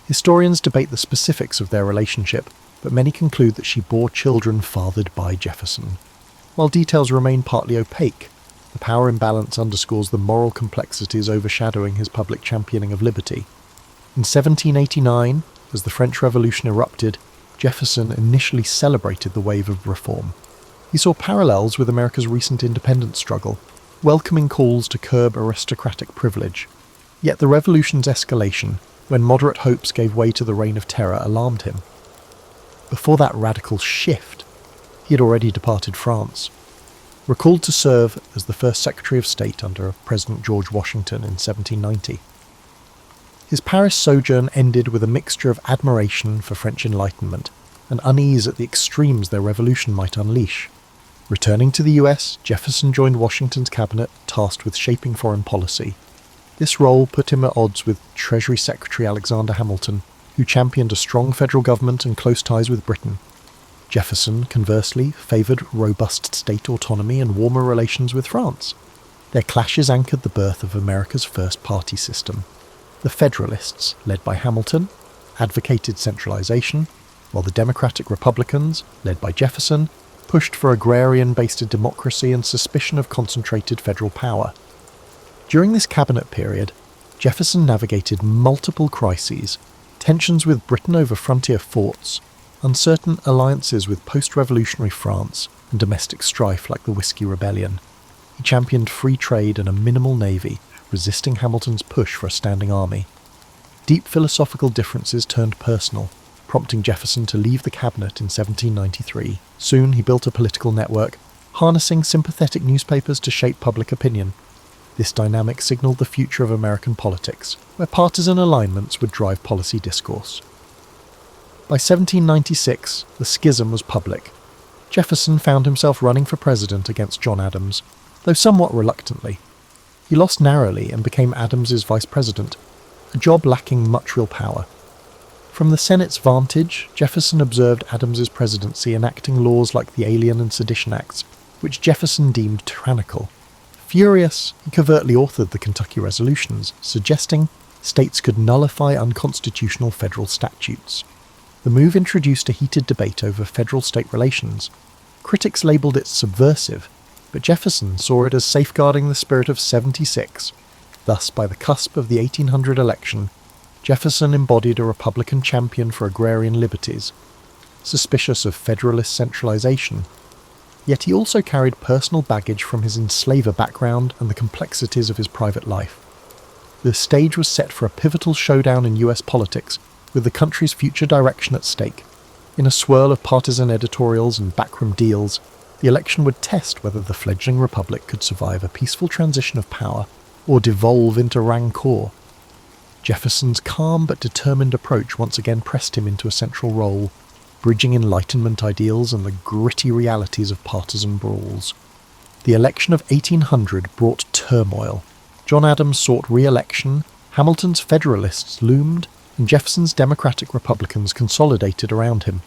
Historians debate the specifics of their relationship, but many conclude that she bore children fathered by Jefferson. While details remain partly opaque, the power imbalance underscores the moral complexities overshadowing his public championing of liberty. In 1789, as the French Revolution erupted, Jefferson initially celebrated the wave of reform. He saw parallels with America's recent independence struggle, welcoming calls to curb aristocratic privilege. Yet the revolution's escalation, when moderate hopes gave way to the reign of terror, alarmed him. Before that radical shift, he had already departed France. Recalled to serve as the first Secretary of State under President George Washington in 1790. His Paris sojourn ended with a mixture of admiration for French Enlightenment and unease at the extremes their revolution might unleash. Returning to the US, Jefferson joined Washington's cabinet tasked with shaping foreign policy. This role put him at odds with Treasury Secretary Alexander Hamilton, who championed a strong federal government and close ties with Britain. Jefferson, conversely, favoured robust state autonomy and warmer relations with France. Their clashes anchored the birth of America's first party system. The Federalists, led by Hamilton, advocated centralization, while the Democratic Republicans, led by Jefferson, pushed for agrarian-based democracy and suspicion of concentrated federal power. During this cabinet period, Jefferson navigated multiple crises, tensions with Britain over frontier forts, uncertain alliances with post-revolutionary France and domestic strife like the Whiskey Rebellion. He championed free trade and a minimal navy, resisting Hamilton's push for a standing army. Deep philosophical differences turned personal, prompting Jefferson to leave the cabinet in 1793. Soon he built a political network, harnessing sympathetic newspapers to shape public opinion. This dynamic signalled the future of American politics, where partisan alignments would drive policy discourse. By 1796, the schism was public. Jefferson found himself running for president against John Adams, though somewhat reluctantly. He lost narrowly and became Adams's vice president, a job lacking much real power. From the Senate's vantage, Jefferson observed Adams's presidency enacting laws like the Alien and Sedition Acts, which Jefferson deemed tyrannical. Furious, he covertly authored the Kentucky Resolutions, suggesting states could nullify unconstitutional federal statutes. The move introduced a heated debate over federal-state relations. Critics labelled it subversive, but Jefferson saw it as safeguarding the spirit of '76. Thus, by the cusp of the 1800 election, Jefferson embodied a Republican champion for agrarian liberties, suspicious of Federalist centralization. Yet he also carried personal baggage from his enslaver background and the complexities of his private life. The stage was set for a pivotal showdown in US politics, with the country's future direction at stake. In a swirl of partisan editorials and backroom deals, the election would test whether the fledgling republic could survive a peaceful transition of power or devolve into rancor. Jefferson's calm but determined approach once again pressed him into a central role, bridging Enlightenment ideals and the gritty realities of partisan brawls. The election of 1800 brought turmoil. John Adams sought re-election, Hamilton's Federalists loomed, and Jefferson's Democratic Republicans consolidated around him.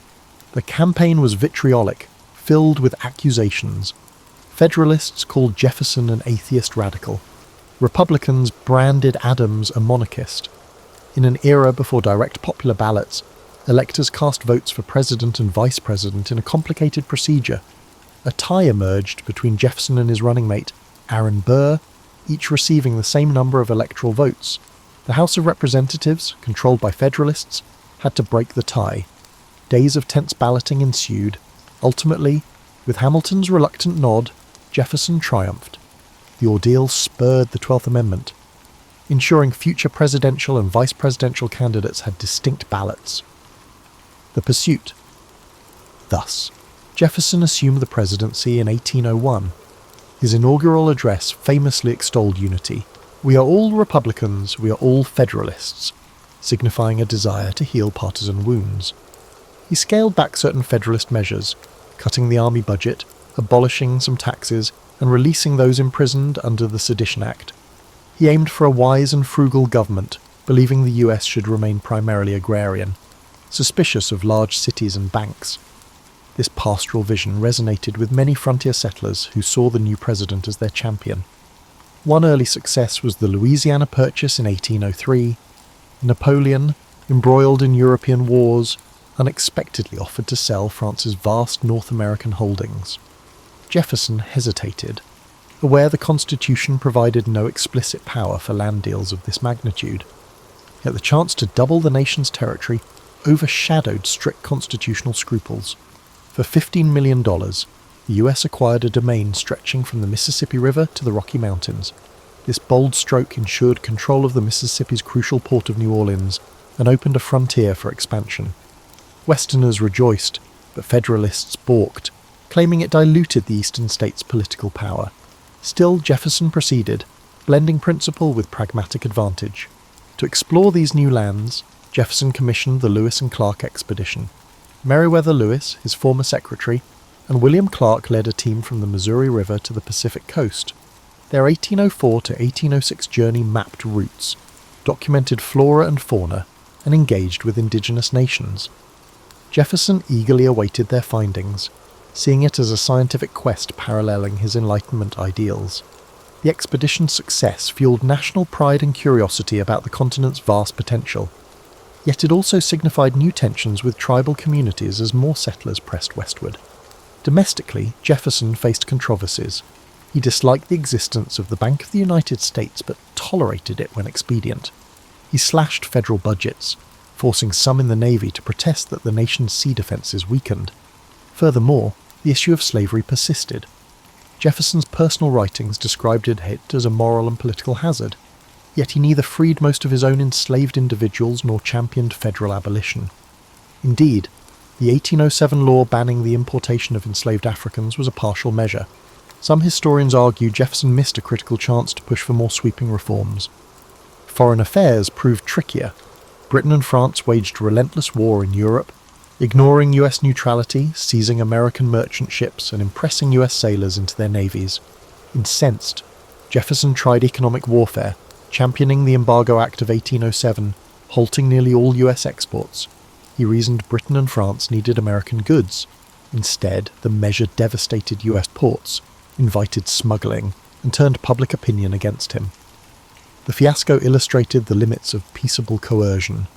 The campaign was vitriolic, filled with accusations. Federalists called Jefferson an atheist radical. Republicans branded Adams a monarchist. In an era before direct popular ballots, electors cast votes for president and vice president in a complicated procedure. A tie emerged between Jefferson and his running mate, Aaron Burr, each receiving the same number of electoral votes. The House of Representatives, controlled by Federalists, had to break the tie. Days of tense balloting ensued. Ultimately, with Hamilton's reluctant nod, Jefferson triumphed. The ordeal spurred the 12th Amendment, ensuring future presidential and vice presidential candidates had distinct ballots. The pursuit. Thus, Jefferson assumed the presidency in 1801. His inaugural address famously extolled unity. "We are all Republicans, we are all Federalists," signifying a desire to heal partisan wounds. He scaled back certain Federalist measures, cutting the army budget, abolishing some taxes, and releasing those imprisoned under the Sedition Act. He aimed for a wise and frugal government, believing the US should remain primarily agrarian, suspicious of large cities and banks. This pastoral vision resonated with many frontier settlers who saw the new president as their champion. One early success was the Louisiana Purchase in 1803. Napoleon, embroiled in European wars, unexpectedly offered to sell France's vast North American holdings. Jefferson hesitated, aware the Constitution provided no explicit power for land deals of this magnitude. Yet the chance to double the nation's territory overshadowed strict constitutional scruples. For $15 million, the US acquired a domain stretching from the Mississippi River to the Rocky Mountains. This bold stroke ensured control of the Mississippi's crucial port of New Orleans and opened a frontier for expansion. Westerners rejoiced, but Federalists balked, claiming it diluted the eastern states' political power. Still, Jefferson proceeded, blending principle with pragmatic advantage. To explore these new lands, Jefferson commissioned the Lewis and Clark expedition. Meriwether Lewis, his former secretary, and William Clark led a team from the Missouri River to the Pacific coast. Their 1804 to 1806 journey mapped routes, documented flora and fauna, and engaged with indigenous nations. Jefferson eagerly awaited their findings, seeing it as a scientific quest paralleling his Enlightenment ideals. The expedition's success fueled national pride and curiosity about the continent's vast potential. Yet it also signified new tensions with tribal communities as more settlers pressed westward. Domestically, Jefferson faced controversies. He disliked the existence of the Bank of the United States but tolerated it when expedient. He slashed federal budgets, forcing some in the Navy to protest that the nation's sea defences weakened. Furthermore, the issue of slavery persisted. Jefferson's personal writings described it as a moral and political hazard, yet he neither freed most of his own enslaved individuals nor championed federal abolition. Indeed, the 1807 law banning the importation of enslaved Africans was a partial measure. Some historians argue Jefferson missed a critical chance to push for more sweeping reforms. Foreign affairs proved trickier. Britain and France waged relentless war in Europe, ignoring US neutrality, seizing American merchant ships and impressing US sailors into their navies. Incensed, Jefferson tried economic warfare, championing the Embargo Act of 1807, halting nearly all US exports. He reasoned Britain and France needed American goods. Instead, the measure devastated US ports, invited smuggling, and turned public opinion against him. The fiasco illustrated the limits of peaceable coercion.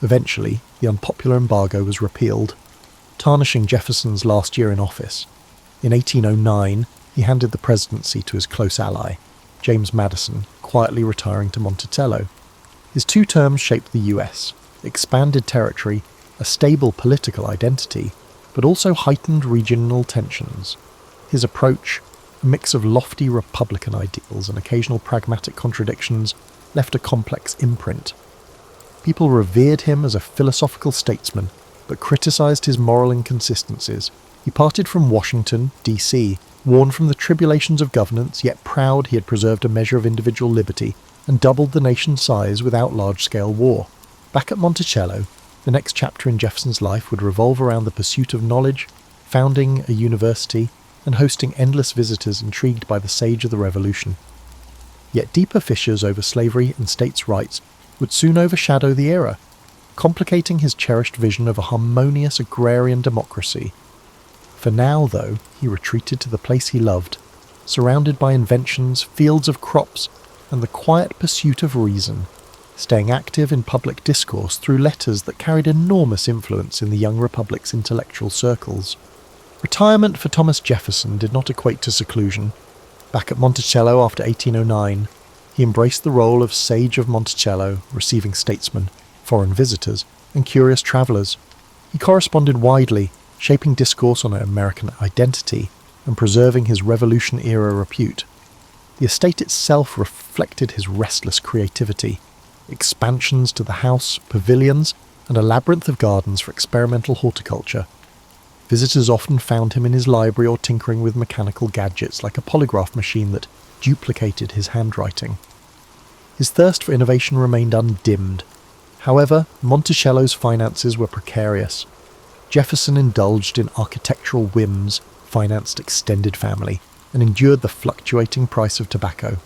Eventually, the unpopular embargo was repealed, tarnishing Jefferson's last year in office. In 1809, he handed the presidency to his close ally, James Madison, quietly retiring to Monticello. His 2 terms shaped the US, expanded territory, a stable political identity, but also heightened regional tensions. His approach, a mix of lofty Republican ideals and occasional pragmatic contradictions, left a complex imprint. People revered him as a philosophical statesman, but criticised his moral inconsistencies. He parted from Washington, D.C., warned from the tribulations of governance, yet proud he had preserved a measure of individual liberty, and doubled the nation's size without large-scale war. Back at Monticello, the next chapter in Jefferson's life would revolve around the pursuit of knowledge, founding a university, and hosting endless visitors intrigued by the sage of the Revolution. Yet deeper fissures over slavery and states' rights would soon overshadow the era, complicating his cherished vision of a harmonious agrarian democracy. For now, though, he retreated to the place he loved, surrounded by inventions, fields of crops, and the quiet pursuit of reason, staying active in public discourse through letters that carried enormous influence in the young republic's intellectual circles. Retirement for Thomas Jefferson did not equate to seclusion. Back at Monticello after 1809, he embraced the role of Sage of Monticello, receiving statesmen, foreign visitors, and curious travellers. He corresponded widely, shaping discourse on American identity and preserving his Revolution-era repute. The estate itself reflected his restless creativity, expansions to the house, pavilions, and a labyrinth of gardens for experimental horticulture. Visitors often found him in his library or tinkering with mechanical gadgets like a polygraph machine that duplicated his handwriting. His thirst for innovation remained undimmed. However, Monticello's finances were precarious. Jefferson indulged in architectural whims, financed extended family, and endured the fluctuating price of tobacco.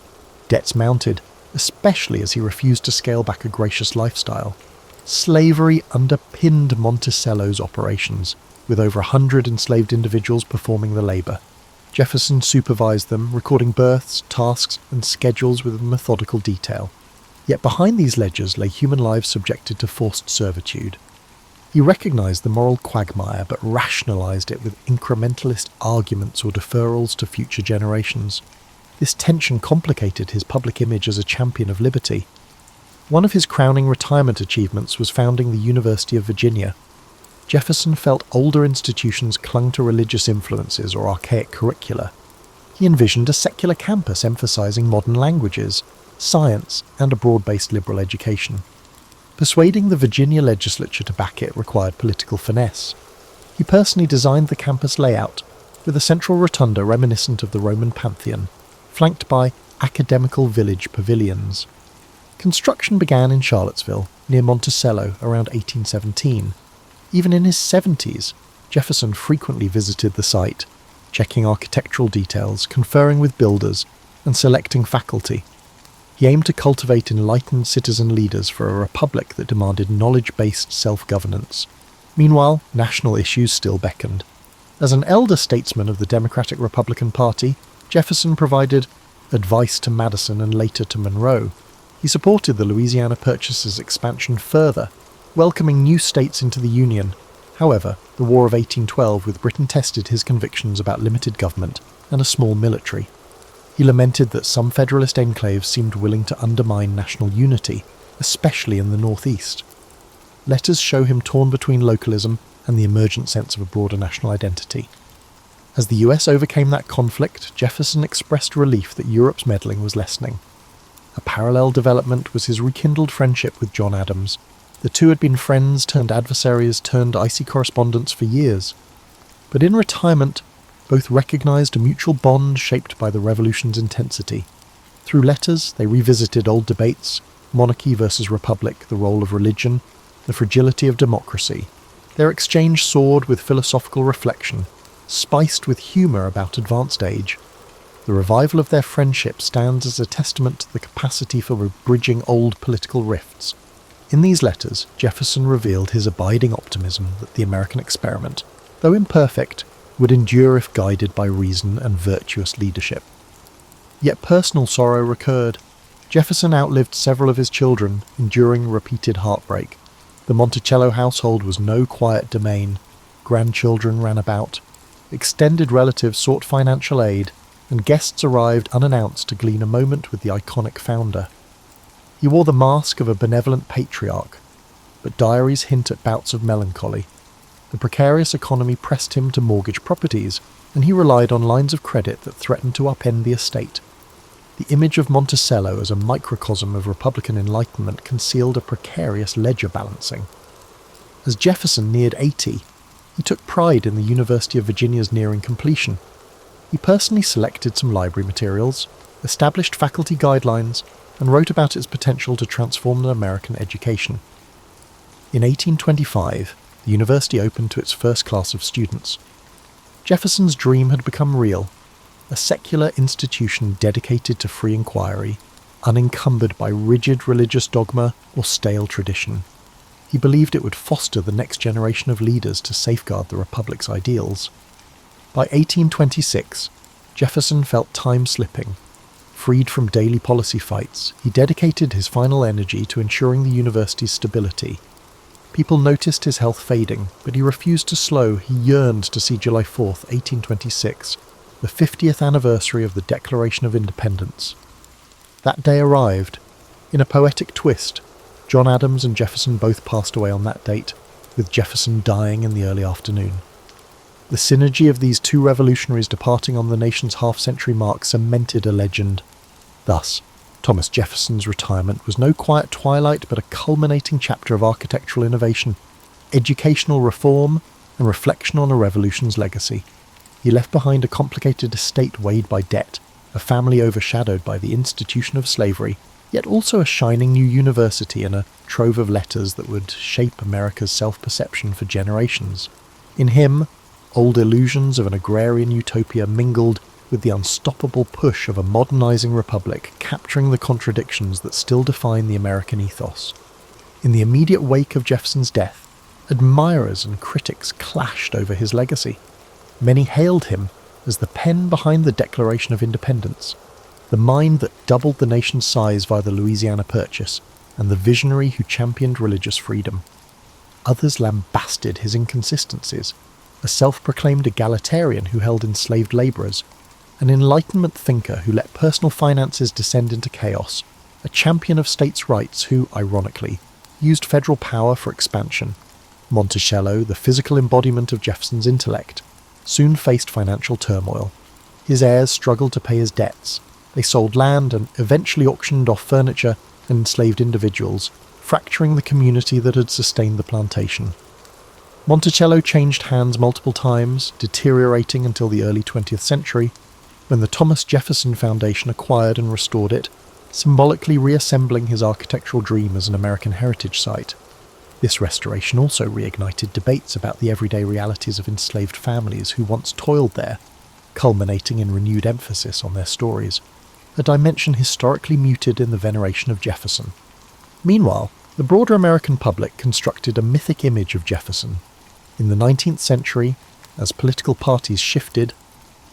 Debts mounted, especially as he refused to scale back a gracious lifestyle. Slavery underpinned Monticello's operations, with over 100 enslaved individuals performing the labour. Jefferson supervised them, recording births, tasks, and schedules with methodical detail. Yet behind these ledgers lay human lives subjected to forced servitude. He recognised the moral quagmire, but rationalised it with incrementalist arguments or deferrals to future generations. This tension complicated his public image as a champion of liberty. One of his crowning retirement achievements was founding the University of Virginia. Jefferson felt older institutions clung to religious influences or archaic curricula. He envisioned a secular campus emphasising modern languages, science, and a broad-based liberal education. Persuading the Virginia legislature to back it required political finesse. He personally designed the campus layout, with a central rotunda reminiscent of the Roman Pantheon, flanked by academical village pavilions. Construction began in Charlottesville, near Monticello, around 1817. Even in his 70s, Jefferson frequently visited the site, checking architectural details, conferring with builders, and selecting faculty. He aimed to cultivate enlightened citizen leaders for a republic that demanded knowledge-based self-governance. Meanwhile, national issues still beckoned. As an elder statesman of the Democratic-Republican Party, Jefferson provided advice to Madison and later to Monroe. He supported the Louisiana Purchase's expansion further, welcoming new states into the Union. However, the War of 1812 with Britain tested his convictions about limited government and a small military. He lamented that some Federalist enclaves seemed willing to undermine national unity, especially in the Northeast. letters show him torn between localism and the emergent sense of a broader national identity. As the US overcame that conflict, Jefferson expressed relief that Europe's meddling was lessening. A parallel development was his rekindled friendship with John Adams. The two had been friends turned adversaries turned icy correspondents for years. But in retirement, both recognised a mutual bond shaped by the Revolution's intensity. Through letters, they revisited old debates: monarchy versus republic, the role of religion, the fragility of democracy. Their exchange soared with philosophical reflection, spiced with humour about advanced age. The revival of their friendship stands as a testament to the capacity for bridging old political rifts. In these letters, Jefferson revealed his abiding optimism that the American experiment, though imperfect, would endure if guided by reason and virtuous leadership. Yet personal sorrow recurred. Jefferson outlived several of his children, enduring repeated heartbreak. The Monticello household was no quiet domain. Grandchildren ran about. Extended relatives sought financial aid, and guests arrived unannounced to glean a moment with the iconic founder. He wore the mask of a benevolent patriarch, but diaries hint at bouts of melancholy. The precarious economy pressed him to mortgage properties, and he relied on lines of credit that threatened to upend the estate. The image of Monticello as a microcosm of Republican enlightenment concealed a precarious ledger balancing. As Jefferson neared 80, he took pride in the University of Virginia's nearing completion. He personally selected some library materials, established faculty guidelines, and wrote about its potential to transform American education. In 1825, the university opened to its first class of students. Jefferson's dream had become real, a secular institution dedicated to free inquiry, unencumbered by rigid religious dogma or stale tradition. He believed it would foster the next generation of leaders to safeguard the Republic's ideals. By 1826, Jefferson felt time slipping. Freed from daily policy fights, he dedicated his final energy to ensuring the university's stability. People noticed his health fading, but he refused to slow. He yearned to see July 4, 1826, the 50th anniversary of the Declaration of Independence. That day arrived. In a poetic twist, John Adams and Jefferson both passed away on that date, with Jefferson dying in the early afternoon. The synergy of these two revolutionaries departing on the nation's half-century mark cemented a legend. Thus, Thomas Jefferson's retirement was no quiet twilight but a culminating chapter of architectural innovation, educational reform, and reflection on a revolution's legacy. He left behind a complicated estate weighed by debt, a family overshadowed by the institution of slavery, yet also a shining new university and a trove of letters that would shape America's self-perception for generations. In him, old illusions of an agrarian utopia mingled with the unstoppable push of a modernizing republic, capturing the contradictions that still define the American ethos. In the immediate wake of Jefferson's death, admirers and critics clashed over his legacy. Many hailed him as the pen behind the Declaration of Independence, the mind that doubled the nation's size via the Louisiana Purchase, and the visionary who championed religious freedom. Others lambasted his inconsistencies, a self-proclaimed egalitarian who held enslaved labourers, an Enlightenment thinker who let personal finances descend into chaos, a champion of states' rights who, ironically, used federal power for expansion. Monticello, the physical embodiment of Jefferson's intellect, soon faced financial turmoil. His heirs struggled to pay his debts. They sold land and eventually auctioned off furniture and enslaved individuals, fracturing the community that had sustained the plantation. Monticello changed hands multiple times, deteriorating until the early 20th century, when the Thomas Jefferson Foundation acquired and restored it, symbolically reassembling his architectural dream as an American heritage site. This restoration also reignited debates about the everyday realities of enslaved families who once toiled there, culminating in renewed emphasis on their stories, a dimension historically muted in the veneration of Jefferson. Meanwhile, the broader American public constructed a mythic image of Jefferson. In the 19th century, as political parties shifted,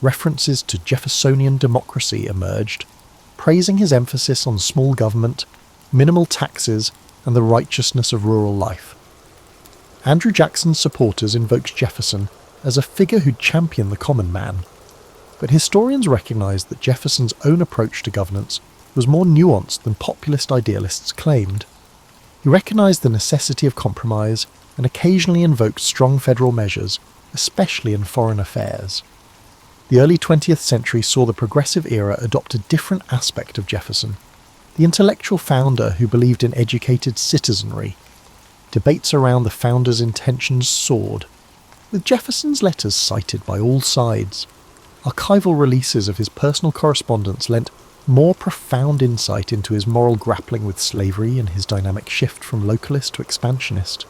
references to Jeffersonian democracy emerged, praising his emphasis on small government, minimal taxes, and the righteousness of rural life. Andrew Jackson's supporters invoked Jefferson as a figure who'd champion the common man, but historians recognized that Jefferson's own approach to governance was more nuanced than populist idealists claimed. He recognised the necessity of compromise and occasionally invoked strong federal measures, especially in foreign affairs. The early 20th century saw the progressive era adopt a different aspect of Jefferson, the intellectual founder who believed in educated citizenry. Debates around the founder's intentions soared, with Jefferson's letters cited by all sides. Archival releases of his personal correspondence lent more profound insight into his moral grappling with slavery and his dynamic shift from localist to expansionist.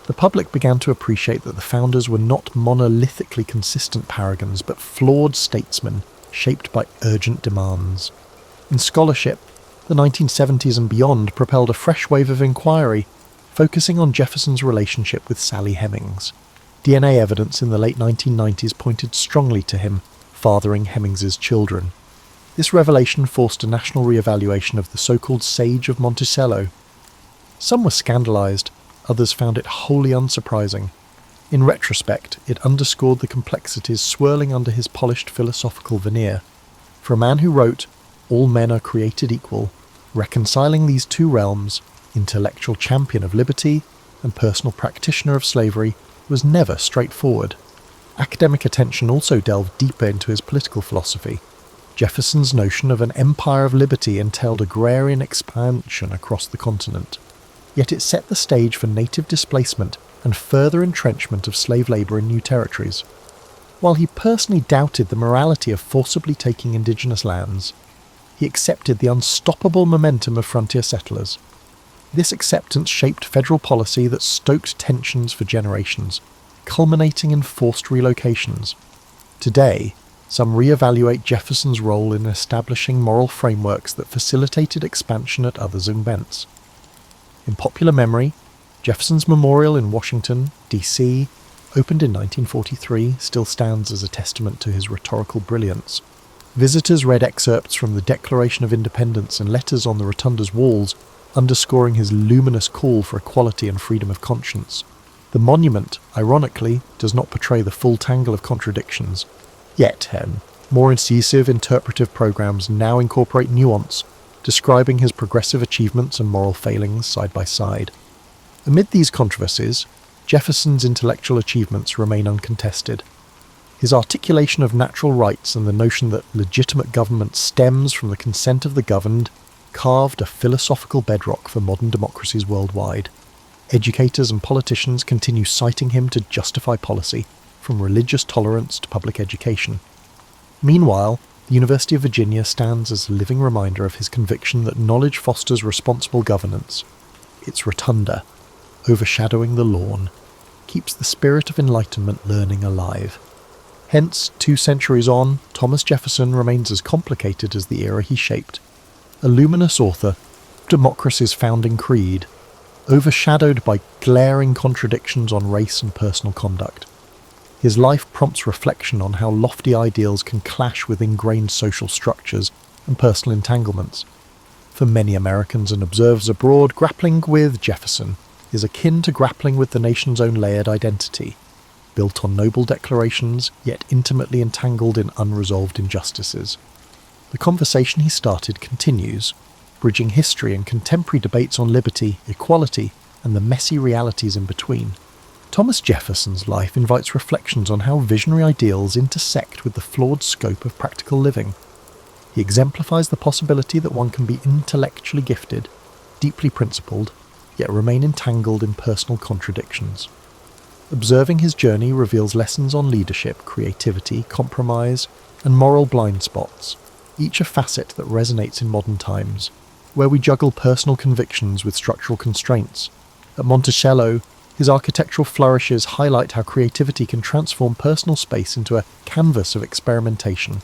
The public began to appreciate that the founders were not monolithically consistent paragons, but flawed statesmen shaped by urgent demands. In scholarship, the 1970s and beyond propelled a fresh wave of inquiry, focusing on Jefferson's relationship with Sally Hemings. DNA evidence in the late 1990s pointed strongly to him fathering Hemings's children. This revelation forced a national re-evaluation of the so-called Sage of Monticello. Some were scandalised, others found it wholly unsurprising. In retrospect, it underscored the complexities swirling under his polished philosophical veneer. For a man who wrote, "All men are created equal," reconciling these two realms, intellectual champion of liberty and personal practitioner of slavery, was never straightforward. Academic attention also delved deeper into his political philosophy. Jefferson's notion of an empire of liberty entailed agrarian expansion across the continent. Yet it set the stage for native displacement and further entrenchment of slave labour in new territories. While he personally doubted the morality of forcibly taking indigenous lands, he accepted the unstoppable momentum of frontier settlers. This acceptance shaped federal policy that stoked tensions for generations, culminating in forced relocations. Today, some re-evaluate Jefferson's role in establishing moral frameworks that facilitated expansion at others' expense. In popular memory, Jefferson's Memorial in Washington, D.C., opened in 1943, still stands as a testament to his rhetorical brilliance. Visitors read excerpts from the Declaration of Independence and letters on the rotunda's walls, underscoring his luminous call for equality and freedom of conscience. The monument, ironically, does not portray the full tangle of contradictions. Yet, more incisive interpretive programs now incorporate nuance, describing his progressive achievements and moral failings side by side. Amid these controversies, Jefferson's intellectual achievements remain uncontested. His articulation of natural rights and the notion that legitimate government stems from the consent of the governed carved a philosophical bedrock for modern democracies worldwide. Educators and politicians continue citing him to justify policy, from religious tolerance to public education. Meanwhile, the University of Virginia stands as a living reminder of his conviction that knowledge fosters responsible governance. Its rotunda, overshadowing the lawn, keeps the spirit of Enlightenment learning alive. Hence, 2 centuries on, Thomas Jefferson remains as complicated as the era he shaped. A luminous author, democracy's founding creed, overshadowed by glaring contradictions on race and personal conduct. His life prompts reflection on how lofty ideals can clash with ingrained social structures and personal entanglements. For many Americans and observers abroad, grappling with Jefferson is akin to grappling with the nation's own layered identity, built on noble declarations, yet intimately entangled in unresolved injustices. The conversation he started continues, bridging history and contemporary debates on liberty, equality, and the messy realities in between. Thomas Jefferson's life invites reflections on how visionary ideals intersect with the flawed scope of practical living. He exemplifies the possibility that one can be intellectually gifted, deeply principled, yet remain entangled in personal contradictions. Observing his journey reveals lessons on leadership, creativity, compromise, and moral blind spots, each a facet that resonates in modern times, where we juggle personal convictions with structural constraints. At Monticello, his architectural flourishes highlight how creativity can transform personal space into a canvas of experimentation.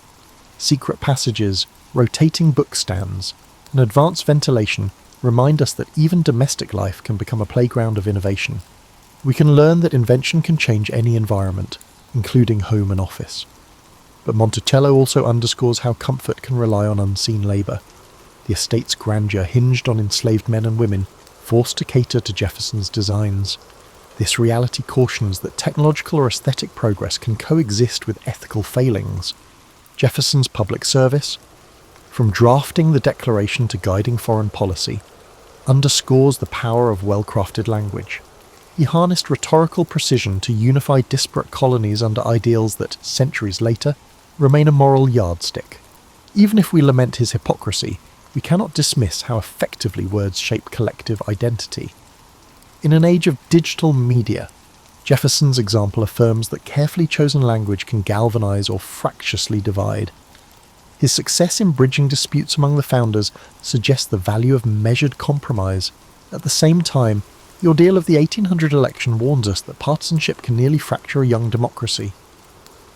Secret passages, rotating bookstands, and advanced ventilation remind us that even domestic life can become a playground of innovation. We can learn that invention can change any environment, including home and office. But Monticello also underscores how comfort can rely on unseen labour. The estate's grandeur hinged on enslaved men and women, forced to cater to Jefferson's designs. This reality cautions that technological or aesthetic progress can coexist with ethical failings. Jefferson's public service, from drafting the Declaration to guiding foreign policy, underscores the power of well-crafted language. He harnessed rhetorical precision to unify disparate colonies under ideals that, centuries later, remain a moral yardstick. Even if we lament his hypocrisy, we cannot dismiss how effectively words shape collective identity. In an age of digital media, Jefferson's example affirms that carefully chosen language can galvanize or fractiously divide. His success in bridging disputes among the founders suggests the value of measured compromise. At the same time, the ordeal of the 1800 election warns us that partisanship can nearly fracture a young democracy.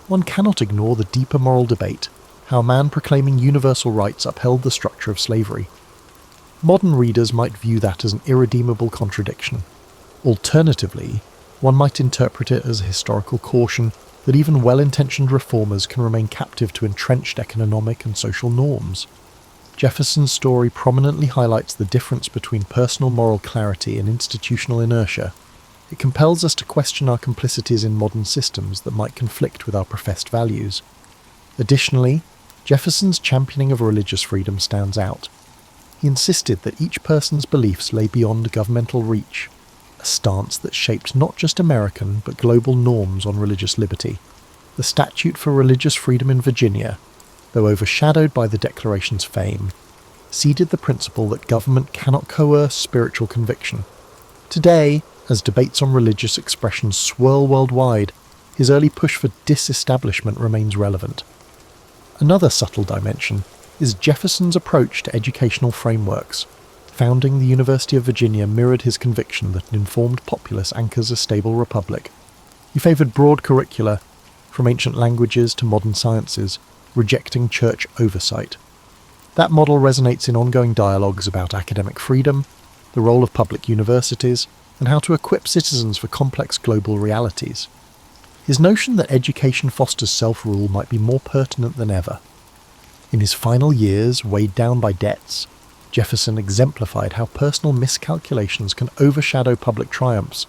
One cannot ignore the deeper moral debate, how a man proclaiming universal rights upheld the structure of slavery. Modern readers might view that as an irredeemable contradiction. Alternatively, one might interpret it as a historical caution that even well-intentioned reformers can remain captive to entrenched economic and social norms. Jefferson's story prominently highlights the difference between personal moral clarity and institutional inertia. It compels us to question our complicities in modern systems that might conflict with our professed values. Additionally, Jefferson's championing of religious freedom stands out. He insisted that each person's beliefs lay beyond governmental reach, a stance that shaped not just American but global norms on religious liberty. The Statute for Religious Freedom in Virginia, though overshadowed by the Declaration's fame, seeded the principle that government cannot coerce spiritual conviction. Today, as debates on religious expression swirl worldwide, his early push for disestablishment remains relevant. Another subtle dimension is Jefferson's approach to educational frameworks. Founding the University of Virginia mirrored his conviction that an informed populace anchors a stable republic. He favoured broad curricula, from ancient languages to modern sciences, rejecting church oversight. That model resonates in ongoing dialogues about academic freedom, the role of public universities, and how to equip citizens for complex global realities. His notion that education fosters self-rule might be more pertinent than ever. In his final years, weighed down by debts, Jefferson exemplified how personal miscalculations can overshadow public triumphs.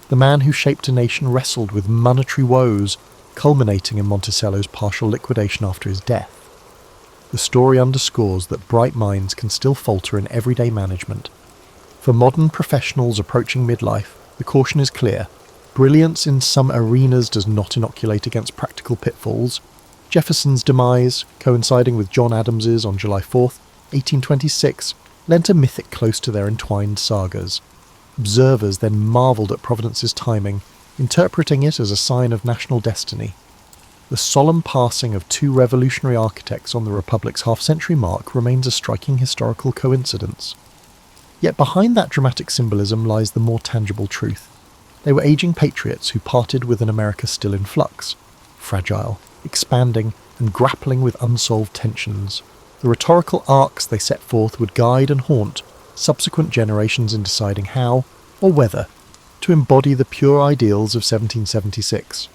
The man who shaped a nation wrestled with monetary woes, culminating in Monticello's partial liquidation after his death. The story underscores that bright minds can still falter in everyday management. For modern professionals approaching midlife, the caution is clear. Brilliance in some arenas does not inoculate against practical pitfalls. Jefferson's demise, coinciding with John Adams's on July 4th, 1826, lent a mythic close to their entwined sagas. Observers then marvelled at Providence's timing, interpreting it as a sign of national destiny. The solemn passing of two revolutionary architects on the Republic's half-century mark remains a striking historical coincidence. Yet behind that dramatic symbolism lies the more tangible truth. They were aging patriots who parted with an America still in flux, fragile, expanding, and grappling with unsolved tensions. The rhetorical arcs they set forth would guide and haunt subsequent generations in deciding how, or whether, to embody the pure ideals of 1776.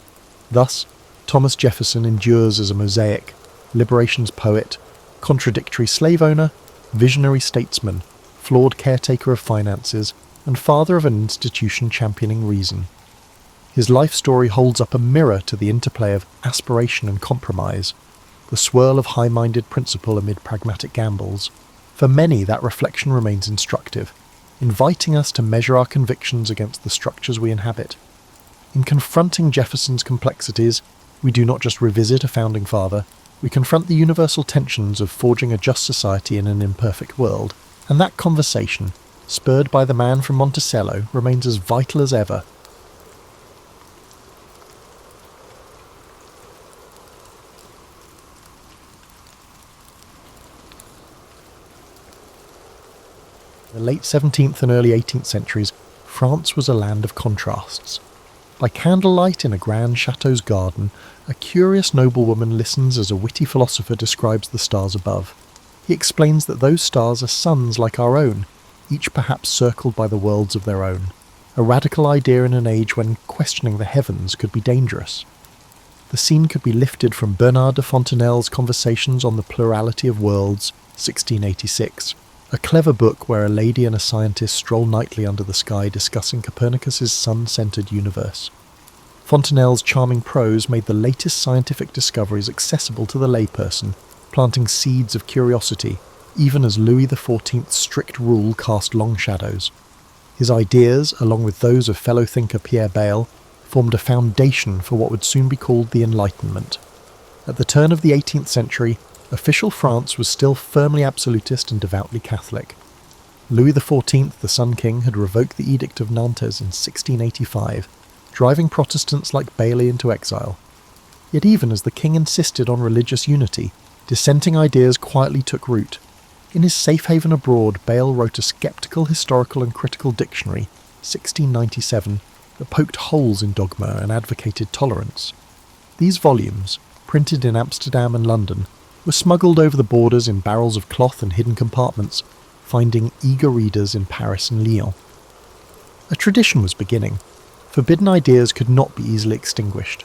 Thus, Thomas Jefferson endures as a mosaic, liberation's poet, contradictory slave owner, visionary statesman, flawed caretaker of finances, and father of an institution championing reason. His life story holds up a mirror to the interplay of aspiration and compromise, the swirl of high-minded principle amid pragmatic gambles. For many, that reflection remains instructive, inviting us to measure our convictions against the structures we inhabit. In confronting Jefferson's complexities, we do not just revisit a founding father, we confront the universal tensions of forging a just society in an imperfect world, and that conversation, spurred by the man from Monticello, remains as vital as ever. In the late 17th and early 18th centuries, France was a land of contrasts. By candlelight in a grand chateau's garden, a curious noblewoman listens as a witty philosopher describes the stars above. He explains that those stars are suns like our own, each perhaps circled by the worlds of their own, a radical idea in an age when questioning the heavens could be dangerous. The scene could be lifted from Bernard de Fontenelle's Conversations on the Plurality of Worlds, 1686, a clever book where a lady and a scientist stroll nightly under the sky discussing Copernicus's sun-centered universe. Fontenelle's charming prose made the latest scientific discoveries accessible to the layperson, planting seeds of curiosity, even as Louis XIV's strict rule cast long shadows. His ideas, along with those of fellow thinker Pierre Bayle, formed a foundation for what would soon be called the Enlightenment. At the turn of the 18th century, official France was still firmly absolutist and devoutly Catholic. Louis XIV, the Sun King, had revoked the Edict of Nantes in 1685, driving Protestants like Bailey into exile. Yet even as the king insisted on religious unity, dissenting ideas quietly took root. In his safe haven abroad, Bayle wrote a sceptical, historical and critical dictionary, 1697, that poked holes in dogma and advocated tolerance. These volumes, printed in Amsterdam and London, were smuggled over the borders in barrels of cloth and hidden compartments, finding eager readers in Paris and Lyon. A tradition was beginning. Forbidden ideas could not be easily extinguished.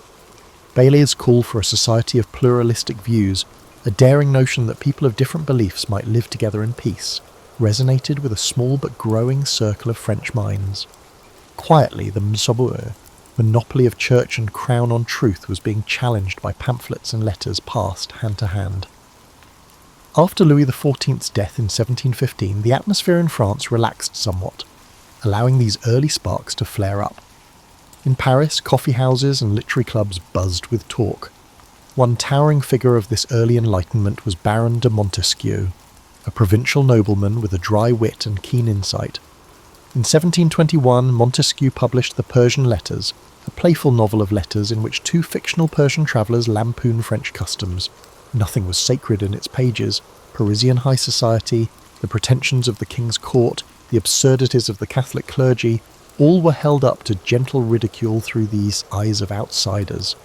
Bailey's call for a society of pluralistic views, a daring notion that people of different beliefs might live together in peace, resonated with a small but growing circle of French minds. Quietly, the monopoly of church and crown on truth was being challenged by pamphlets and letters passed hand to hand. After Louis XIV's death in 1715, the atmosphere in France relaxed somewhat, allowing these early sparks to flare up. In Paris, coffee houses and literary clubs buzzed with talk. One towering figure of this early Enlightenment was Baron de Montesquieu, a provincial nobleman with a dry wit and keen insight. In 1721, Montesquieu published The Persian Letters, a playful novel of letters in which two fictional Persian travellers lampoon French customs. Nothing was sacred in its pages. Parisian high society, the pretensions of the king's court, the absurdities of the Catholic clergy, all were held up to gentle ridicule through these eyes of outsiders.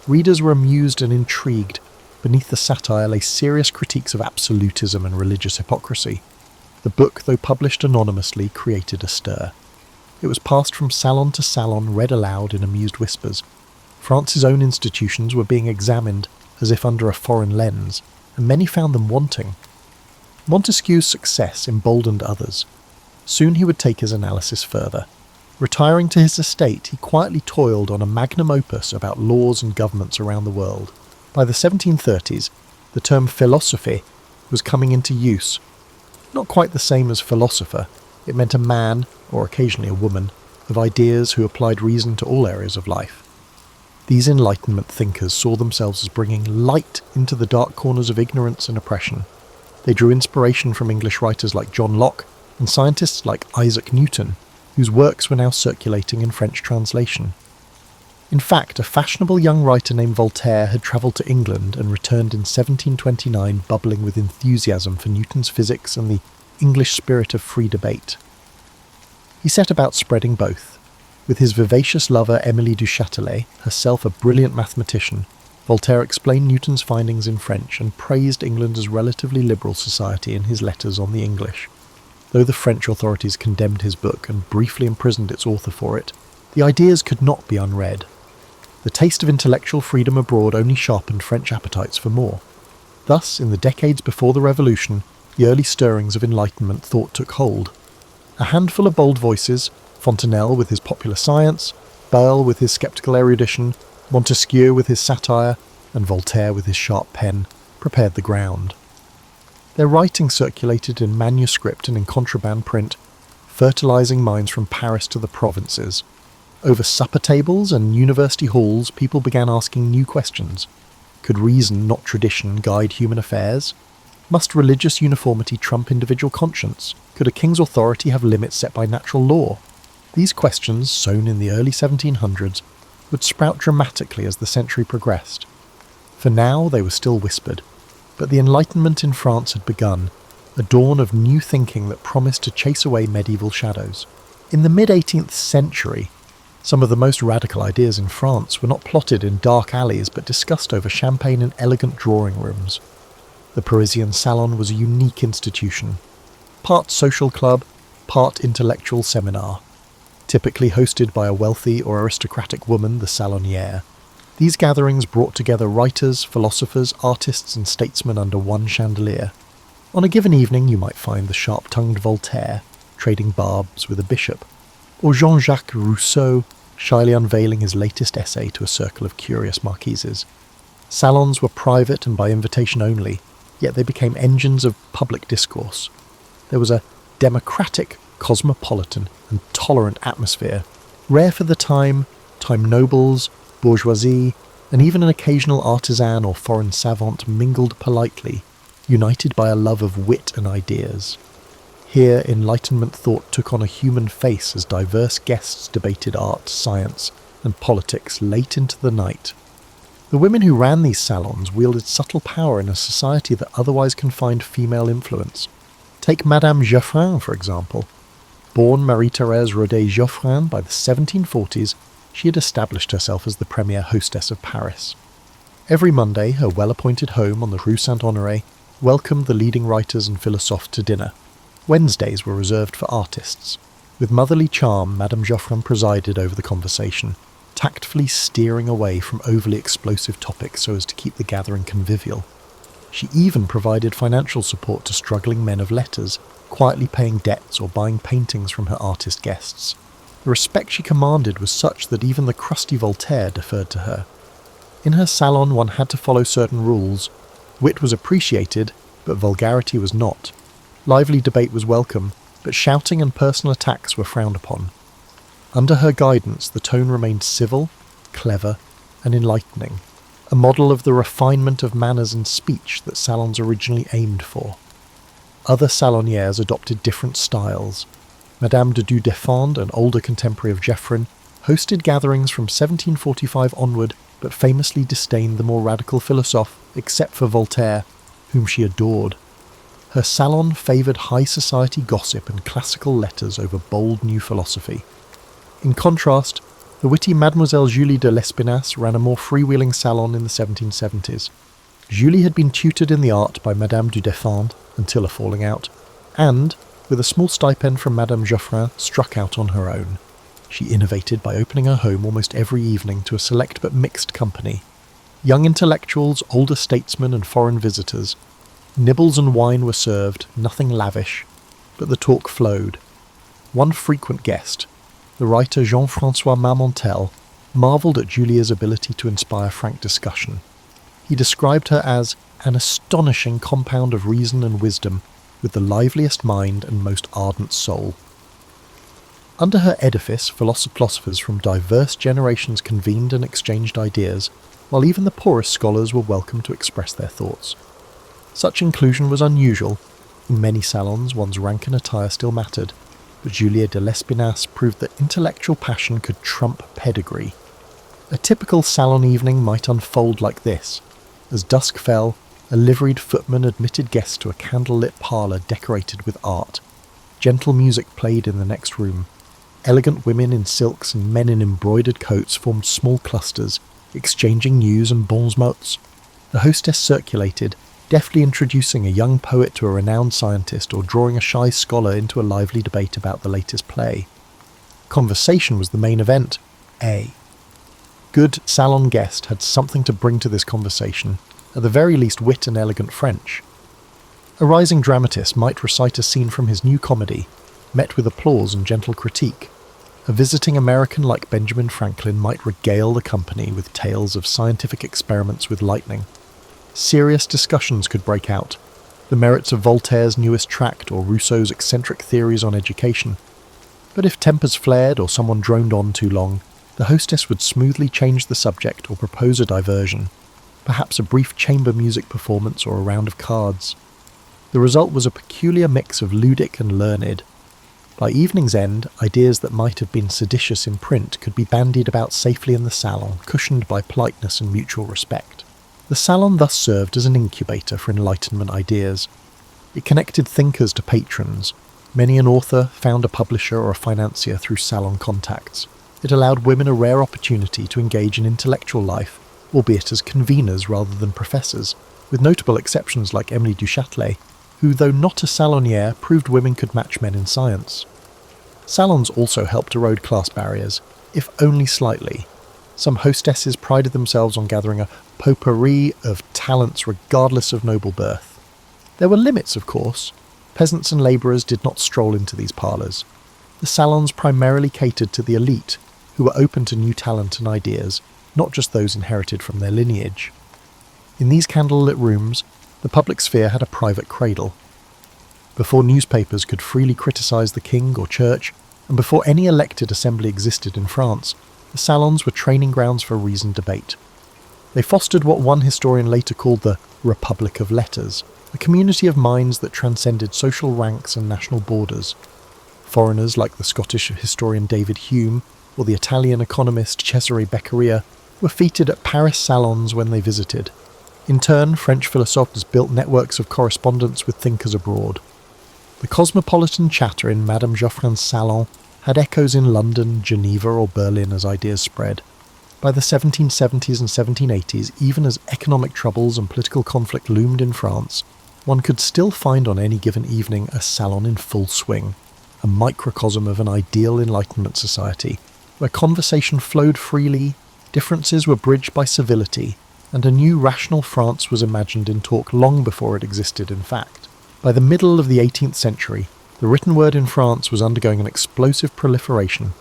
Readers were amused and intrigued. Beneath the satire lay serious critiques of absolutism and religious hypocrisy. The book, though published anonymously, created a stir. It was passed from salon to salon, read aloud in amused whispers. France's own institutions were being examined as if under a foreign lens, and many found them wanting. Montesquieu's success emboldened others. Soon he would take his analysis further. Retiring to his estate, he quietly toiled on a magnum opus about laws and governments around the world. By the 1730s, the term philosophy was coming into use. Not quite the same as philosopher, it meant a man, or occasionally a woman, of ideas who applied reason to all areas of life. These Enlightenment thinkers saw themselves as bringing light into the dark corners of ignorance and oppression. They drew inspiration from English writers like John Locke and scientists like Isaac Newton, whose works were now circulating in French translation. In fact, a fashionable young writer named Voltaire had travelled to England and returned in 1729 bubbling with enthusiasm for Newton's physics and the English spirit of free debate. He set about spreading both. With his vivacious lover Émilie du Châtelet, herself a brilliant mathematician, Voltaire explained Newton's findings in French and praised England as relatively liberal society in his letters on the English. Though the French authorities condemned his book and briefly imprisoned its author for it, the ideas could not be unread. The taste of intellectual freedom abroad only sharpened French appetites for more. Thus, in the decades before the Revolution, the early stirrings of Enlightenment thought took hold. A handful of bold voices, Fontenelle with his popular science, Bayle with his sceptical erudition, Montesquieu with his satire, and Voltaire with his sharp pen, prepared the ground. Their writing circulated in manuscript and in contraband print, fertilizing minds from Paris to the provinces. Over supper tables and university halls, people began asking new questions. Could reason, not tradition, guide human affairs? Must religious uniformity trump individual conscience? Could a king's authority have limits set by natural law? These questions, sown in the early 1700s, would sprout dramatically as the century progressed. For now, they were still whispered. But the Enlightenment in France had begun, a dawn of new thinking that promised to chase away medieval shadows. In the mid-18th century, some of the most radical ideas in France were not plotted in dark alleys but discussed over champagne in elegant drawing rooms. The Parisian salon was a unique institution, part social club, part intellectual seminar, typically hosted by a wealthy or aristocratic woman, the salonière. These gatherings brought together writers, philosophers, artists and statesmen under one chandelier. On a given evening you might find the sharp-tongued Voltaire trading barbs with a bishop, or Jean-Jacques Rousseau shyly unveiling his latest essay to a circle of curious marquises. Salons were private and by invitation only, yet they became engines of public discourse. There was a democratic, cosmopolitan, and tolerant atmosphere, rare for the time nobles, bourgeoisie, and even an occasional artisan or foreign savant mingled politely, united by a love of wit and ideas. Here, Enlightenment thought took on a human face as diverse guests debated art, science, and politics late into the night. The women who ran these salons wielded subtle power in a society that otherwise confined female influence. Take Madame Jefferson, for example. Born Marie-Thérèse Rodet-Geoffrin by the 1740s, she had established herself as the premier hostess of Paris. Every Monday, her well-appointed home on the Rue Saint-Honoré welcomed the leading writers and philosophes to dinner. Wednesdays were reserved for artists. With motherly charm, Madame Geoffrin presided over the conversation, tactfully steering away from overly explosive topics so as to keep the gathering convivial. She even provided financial support to struggling men of letters, quietly paying debts or buying paintings from her artist guests. The respect she commanded was such that even the crusty Voltaire deferred to her. In her salon one had to follow certain rules. Wit was appreciated, but vulgarity was not. Lively debate was welcome, but shouting and personal attacks were frowned upon. Under her guidance, the tone remained civil, clever, and enlightening, a model of the refinement of manners and speech that salons originally aimed for. Other salonières adopted different styles. Madame de Dudefend, an older contemporary of Jefferson, hosted gatherings from 1745 onward, but famously disdained the more radical philosophe, except for Voltaire, whom she adored. Her salon favoured high society gossip and classical letters over bold new philosophy. In contrast, the witty Mademoiselle Julie de Lespinasse ran a more freewheeling salon in the 1770s. Julie had been tutored in the art by Madame du Deffand until a falling out, and, with a small stipend from Madame Geoffrin, struck out on her own. She innovated by opening her home almost every evening to a select but mixed company. Young intellectuals, older statesmen and foreign visitors. Nibbles and wine were served, nothing lavish, but the talk flowed. One frequent guest, the writer Jean-François Marmontel, marvelled at Julia's ability to inspire frank discussion. He described her as an astonishing compound of reason and wisdom, with the liveliest mind and most ardent soul. Under her edifice, philosophers from diverse generations convened and exchanged ideas, while even the poorest scholars were welcome to express their thoughts. Such inclusion was unusual. In many salons, one's rank and attire still mattered, but Julia de Lespinasse proved that intellectual passion could trump pedigree. A typical salon evening might unfold like this. As dusk fell, a liveried footman admitted guests to a candle-lit parlour decorated with art. Gentle music played in the next room. Elegant women in silks and men in embroidered coats formed small clusters, exchanging news and bons mots. The hostess circulated, deftly introducing a young poet to a renowned scientist or drawing a shy scholar into a lively debate about the latest play. Conversation was the main event. A good salon guest had something to bring to this conversation, at the very least wit and elegant French. A rising dramatist might recite a scene from his new comedy, met with applause and gentle critique. A visiting American like Benjamin Franklin might regale the company with tales of scientific experiments with lightning. Serious discussions could break out, the merits of Voltaire's newest tract or Rousseau's eccentric theories on education. But if tempers flared or someone droned on too long, the hostess would smoothly change the subject or propose a diversion, perhaps a brief chamber music performance or a round of cards. The result was a peculiar mix of ludic and learned. By evening's end, ideas that might have been seditious in print could be bandied about safely in the salon, cushioned by politeness and mutual respect. The salon thus served as an incubator for Enlightenment ideas. It connected thinkers to patrons. Many an author found a publisher or a financier through salon contacts. It allowed women a rare opportunity to engage in intellectual life, albeit as conveners rather than professors, with notable exceptions like Emily du Châtelet, who, though not a salonière, proved women could match men in science. Salons also helped erode class barriers, if only slightly. Some hostesses prided themselves on gathering a potpourri of talents regardless of noble birth. There were limits, of course. Peasants and labourers did not stroll into these parlours. The salons primarily catered to the elite, who were open to new talent and ideas, not just those inherited from their lineage. In these candlelit rooms, the public sphere had a private cradle. Before newspapers could freely criticise the king or church, and before any elected assembly existed in France, the salons were training grounds for reasoned debate. They fostered what one historian later called the Republic of Letters, a community of minds that transcended social ranks and national borders. Foreigners like the Scottish historian David Hume or the Italian economist Cesare Beccaria were feted at Paris salons when they visited. In turn, French philosophers built networks of correspondence with thinkers abroad. The cosmopolitan chatter in Madame Geoffrin's salon had echoes in London, Geneva or Berlin as ideas spread. By the 1770s and 1780s, even as economic troubles and political conflict loomed in France, one could still find on any given evening a salon in full swing, a microcosm of an ideal Enlightenment society, where conversation flowed freely, differences were bridged by civility, and a new rational France was imagined in talk long before it existed in fact. By the middle of the 18th century, the written word in France was undergoing an explosive proliferation.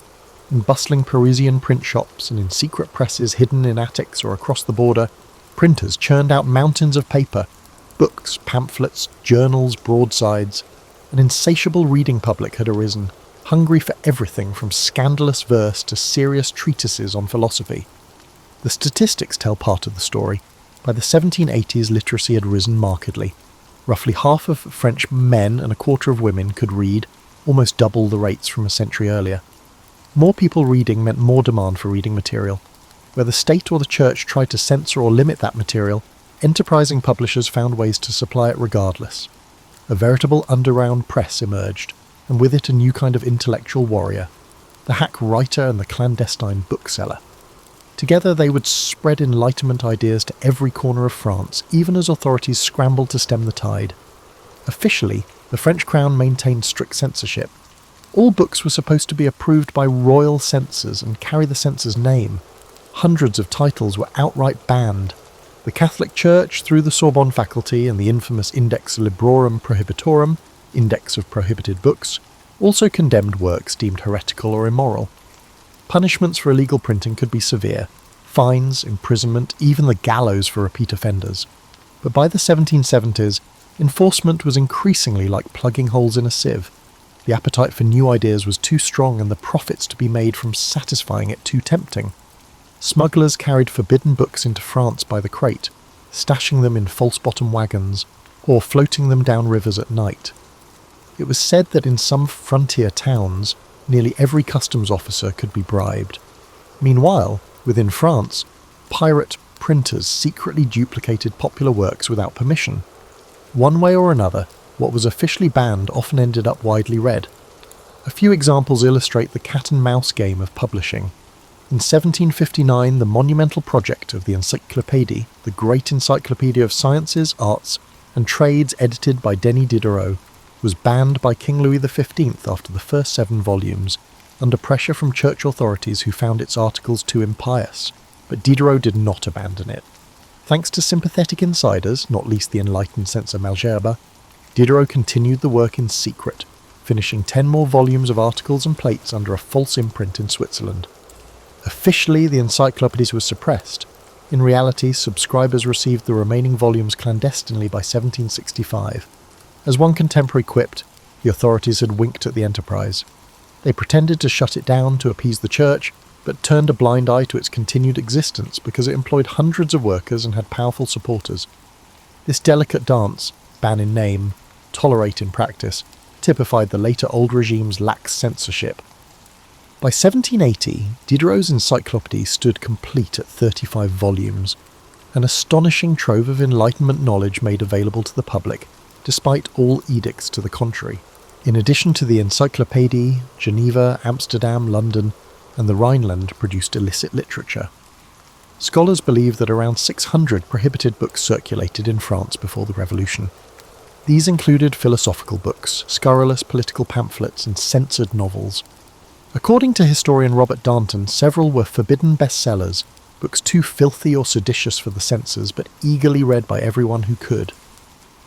In bustling Parisian print shops and in secret presses hidden in attics or across the border, printers churned out mountains of paper, books, pamphlets, journals, broadsides. An insatiable reading public had arisen, hungry for everything from scandalous verse to serious treatises on philosophy. The statistics tell part of the story. By the 1780s, literacy had risen markedly. Roughly half of French men and a quarter of women could read, almost double the rates from a century earlier. More people reading meant more demand for reading material. Where the state or the church tried to censor or limit that material, enterprising publishers found ways to supply it regardless. A veritable underground press emerged, and with it a new kind of intellectual warrior, the hack writer and the clandestine bookseller. Together they would spread Enlightenment ideas to every corner of France, even as authorities scrambled to stem the tide. Officially, the French crown maintained strict censorship. All books were supposed to be approved by royal censors and carry the censor's name. Hundreds of titles were outright banned. The Catholic Church, through the Sorbonne faculty and the infamous Index Librorum Prohibitorum, Index of Prohibited Books, also condemned works deemed heretical or immoral. Punishments for illegal printing could be severe: fines, imprisonment, even the gallows for repeat offenders. But by the 1770s, enforcement was increasingly like plugging holes in a sieve. The appetite for new ideas was too strong and the profits to be made from satisfying it too tempting. Smugglers carried forbidden books into France by the crate, stashing them in false-bottom wagons, or floating them down rivers at night. It was said that in some frontier towns, nearly every customs officer could be bribed. Meanwhile, within France, pirate printers secretly duplicated popular works without permission. One way or another, what was officially banned often ended up widely read. A few examples illustrate the cat-and-mouse game of publishing. In 1759, the monumental project of the Encyclopédie, the great encyclopedia of sciences, arts, and trades edited by Denis Diderot, was banned by King Louis XV after the first 7 volumes, under pressure from church authorities who found its articles too impious. But Diderot did not abandon it. Thanks to sympathetic insiders, not least the enlightened censor Malgerbe, Diderot continued the work in secret, finishing 10 more volumes of articles and plates under a false imprint in Switzerland. Officially, the encyclopedies was suppressed. In reality, subscribers received the remaining volumes clandestinely by 1765. As one contemporary quipped, the authorities had winked at the enterprise. They pretended to shut it down to appease the church, but turned a blind eye to its continued existence because it employed hundreds of workers and had powerful supporters. This delicate dance, ban in name, tolerate in practice, typified the later old regime's lax censorship. By 1780, Diderot's encyclopédie stood complete at 35 volumes, an astonishing trove of Enlightenment knowledge made available to the public, despite all edicts to the contrary. In addition to the Encyclopédie, Geneva, Amsterdam, London, and the Rhineland produced illicit literature. Scholars believe that around 600 prohibited books circulated in France before the Revolution. These included philosophical books, scurrilous political pamphlets, and censored novels. According to historian Robert Darnton, several were forbidden bestsellers, books too filthy or seditious for the censors, but eagerly read by everyone who could.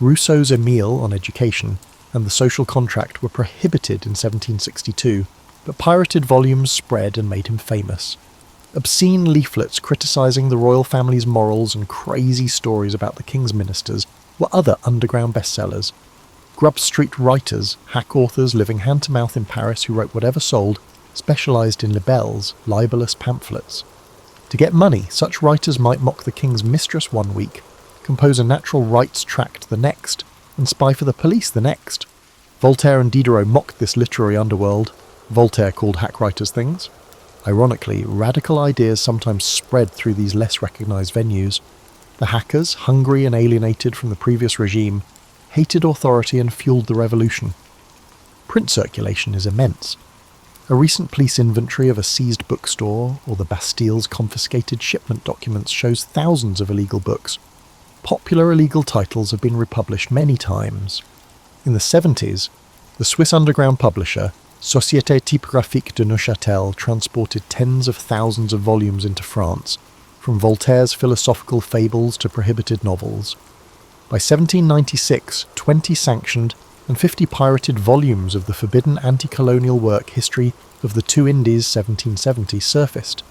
Rousseau's Emile on education and the social contract were prohibited in 1762, but pirated volumes spread and made him famous. Obscene leaflets criticising the royal family's morals and crazy stories about the king's ministers were other underground bestsellers. Grub Street writers, hack authors living hand-to-mouth in Paris who wrote whatever sold, specialised in libelles, libellous pamphlets. To get money, such writers might mock the king's mistress one week, compose a natural rights tract the next, and spy for the police the next. Voltaire and Diderot mocked this literary underworld. Voltaire called hack writers things. Ironically, radical ideas sometimes spread through these less recognised venues. The hackers, hungry and alienated from the previous regime, hated authority and fueled the revolution. Print circulation is immense. A recent police inventory of a seized bookstore or the Bastille's confiscated shipment documents shows thousands of illegal books. Popular illegal titles have been republished many times. In the 70s, the Swiss underground publisher Société Typographique de Neuchâtel transported tens of thousands of volumes into France, from Voltaire's philosophical fables to prohibited novels. By 1796, 20 sanctioned and 50 pirated volumes of the forbidden anti-colonial work History of the Two Indies 1770 surfaced.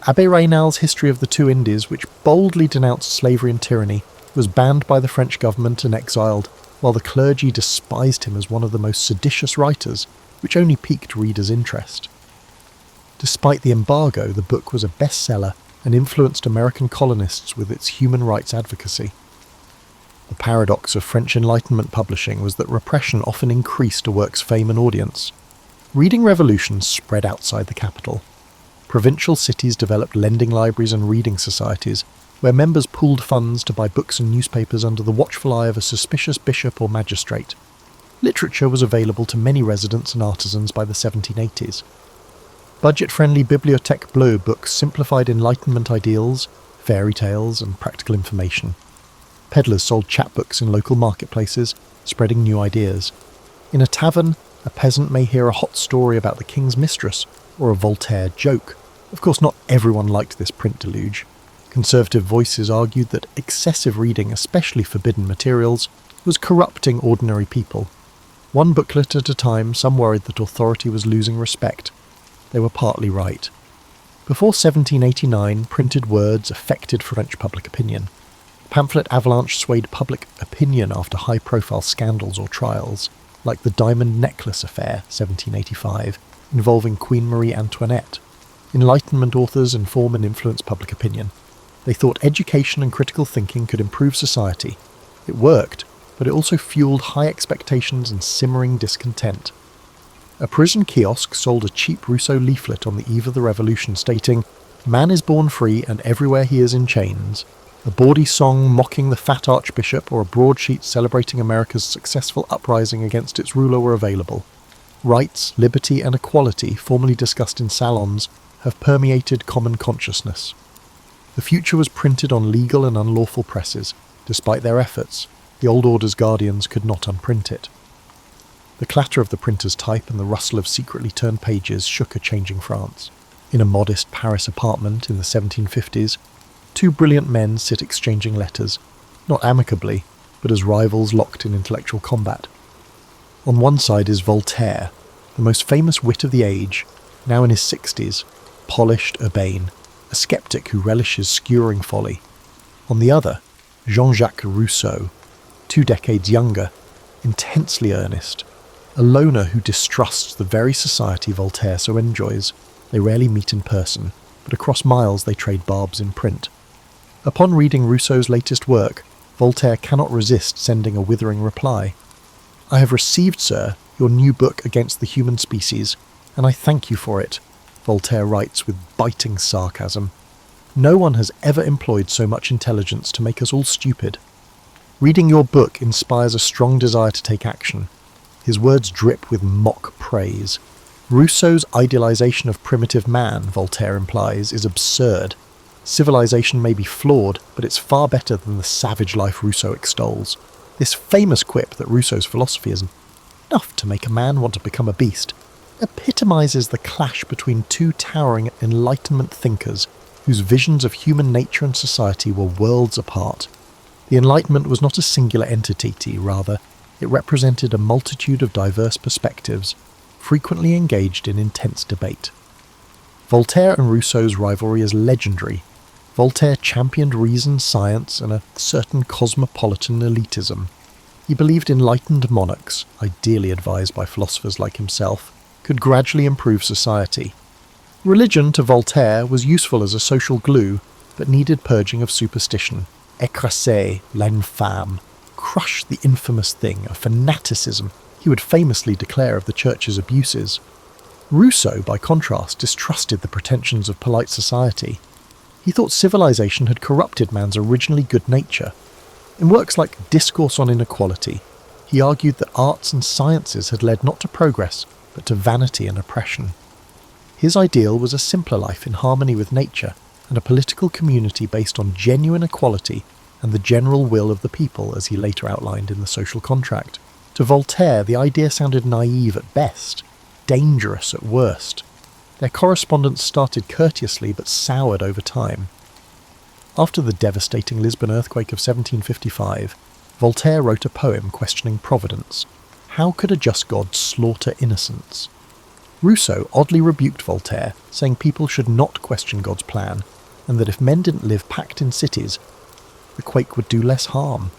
Abbé Raynal's History of the Two Indies, which boldly denounced slavery and tyranny, was banned by the French government and exiled, while the clergy despised him as one of the most seditious writers, which only piqued readers' interest. Despite the embargo, the book was a bestseller and influenced American colonists with its human rights advocacy. The paradox of French Enlightenment publishing was that repression often increased a work's fame and audience. Reading revolutions spread outside the capital. Provincial cities developed lending libraries and reading societies, where members pooled funds to buy books and newspapers under the watchful eye of a suspicious bishop or magistrate. Literature was available to many residents and artisans by the 1780s. Budget-friendly Bibliothèque Bleue books simplified Enlightenment ideals, fairy tales, and practical information. Peddlers sold chapbooks in local marketplaces, spreading new ideas. In a tavern, a peasant may hear a hot story about the king's mistress, or a Voltaire joke. Of course, not everyone liked this print deluge. Conservative voices argued that excessive reading, especially forbidden materials, was corrupting ordinary people. One booklet at a time, some worried that authority was losing respect. They were partly right. Before 1789, printed words affected French public opinion. Pamphlet avalanche swayed public opinion after high-profile scandals or trials, like the Diamond Necklace Affair, 1785, involving Queen Marie Antoinette. Enlightenment authors inform and influence public opinion. They thought education and critical thinking could improve society. It worked, but it also fueled high expectations and simmering discontent. A prison kiosk sold a cheap Rousseau leaflet on the eve of the revolution stating, "Man is born free and everywhere he is in chains," a bawdy song mocking the fat archbishop or a broadsheet celebrating America's successful uprising against its ruler were available. Rights, liberty and equality, formerly discussed in salons, have permeated common consciousness. The future was printed on legal and unlawful presses. Despite their efforts, the old order's guardians could not unprint it. The clatter of the printer's type and the rustle of secretly turned pages shook a changing France. In a modest Paris apartment in the 1750s, two brilliant men sit exchanging letters, not amicably, but as rivals locked in intellectual combat. On one side is Voltaire, the most famous wit of the age, now in his 60s, polished, urbane, a skeptic who relishes skewering folly. On the other, Jean-Jacques Rousseau, 2 decades younger, intensely earnest, a loner who distrusts the very society Voltaire so enjoys. They rarely meet in person, but across miles they trade barbs in print. Upon reading Rousseau's latest work, Voltaire cannot resist sending a withering reply. "I have received, sir, your new book against the human species, and I thank you for it," Voltaire writes with biting sarcasm. "No one has ever employed so much intelligence to make us all stupid. Reading your book inspires a strong desire to take action." His words drip with mock praise. Rousseau's idealization of primitive man, Voltaire implies, is absurd. Civilization may be flawed, but it's far better than the savage life Rousseau extols. This famous quip that Rousseau's philosophy is enough to make a man want to become a beast epitomizes the clash between two towering Enlightenment thinkers whose visions of human nature and society were worlds apart. The Enlightenment was not a singular entity, rather, it represented a multitude of diverse perspectives, frequently engaged in intense debate. Voltaire and Rousseau's rivalry is legendary. Voltaire championed reason, science, and a certain cosmopolitan elitism. He believed enlightened monarchs, ideally advised by philosophers like himself, could gradually improve society. Religion, to Voltaire, was useful as a social glue, but needed purging of superstition. Écraser l'infâme, crush the infamous thing, a fanaticism he would famously declare of the Church's abuses. Rousseau, by contrast, distrusted the pretensions of polite society. He thought civilization had corrupted man's originally good nature. In works like Discourse on Inequality, he argued that arts and sciences had led not to progress, but to vanity and oppression. His ideal was a simpler life in harmony with nature, and a political community based on genuine equality and the general will of the people, as he later outlined in the Social Contract. To Voltaire, the idea sounded naive at best, dangerous at worst. Their correspondence started courteously but soured over time. After the devastating Lisbon earthquake of 1755, Voltaire wrote a poem questioning providence. How could a just God slaughter innocents? Rousseau oddly rebuked Voltaire, saying people should not question God's plan, and that if men didn't live packed in cities, the quake would do less harm.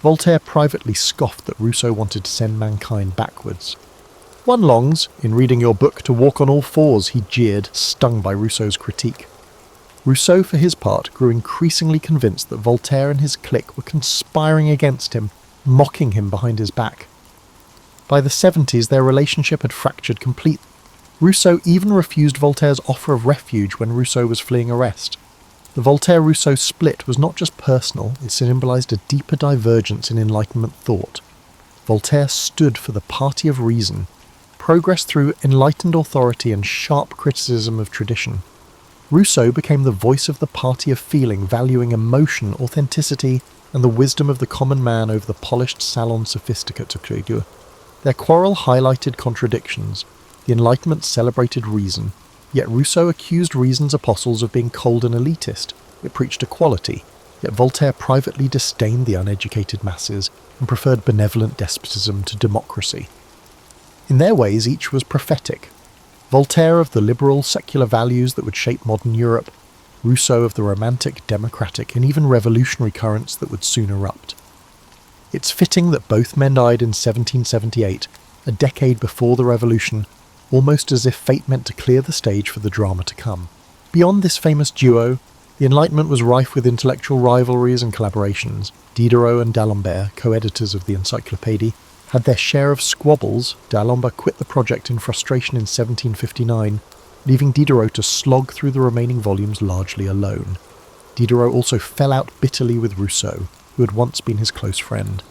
Voltaire privately scoffed that Rousseau wanted to send mankind backwards. One longs, in reading your book, to walk on all fours, he jeered, stung by Rousseau's critique. Rousseau, for his part, grew increasingly convinced that Voltaire and his clique were conspiring against him, mocking him behind his back. By the 70s, their relationship had fractured completely. Rousseau even refused Voltaire's offer of refuge when Rousseau was fleeing arrest. The Voltaire-Rousseau split was not just personal, it symbolised a deeper divergence in Enlightenment thought. Voltaire stood for the party of reason, progress through enlightened authority and sharp criticism of tradition. Rousseau became the voice of the party of feeling, valuing emotion, authenticity, and the wisdom of the common man over the polished salon sophisticate of Treason. Their quarrel highlighted contradictions. The Enlightenment celebrated reason, yet Rousseau accused reason's apostles of being cold and elitist. It preached equality, yet Voltaire privately disdained the uneducated masses and preferred benevolent despotism to democracy. In their ways, each was prophetic. Voltaire of the liberal, secular values that would shape modern Europe, Rousseau of the romantic, democratic, and even revolutionary currents that would soon erupt. It's fitting that both men died in 1778, a decade before the Revolution, almost as if fate meant to clear the stage for the drama to come. Beyond this famous duo, the Enlightenment was rife with intellectual rivalries and collaborations. Diderot and D'Alembert, co-editors of the Encyclopédie, had their share of squabbles. D'Alembert quit the project in frustration in 1759, leaving Diderot to slog through the remaining volumes largely alone. Diderot also fell out bitterly with Rousseau, who had once been his close friend.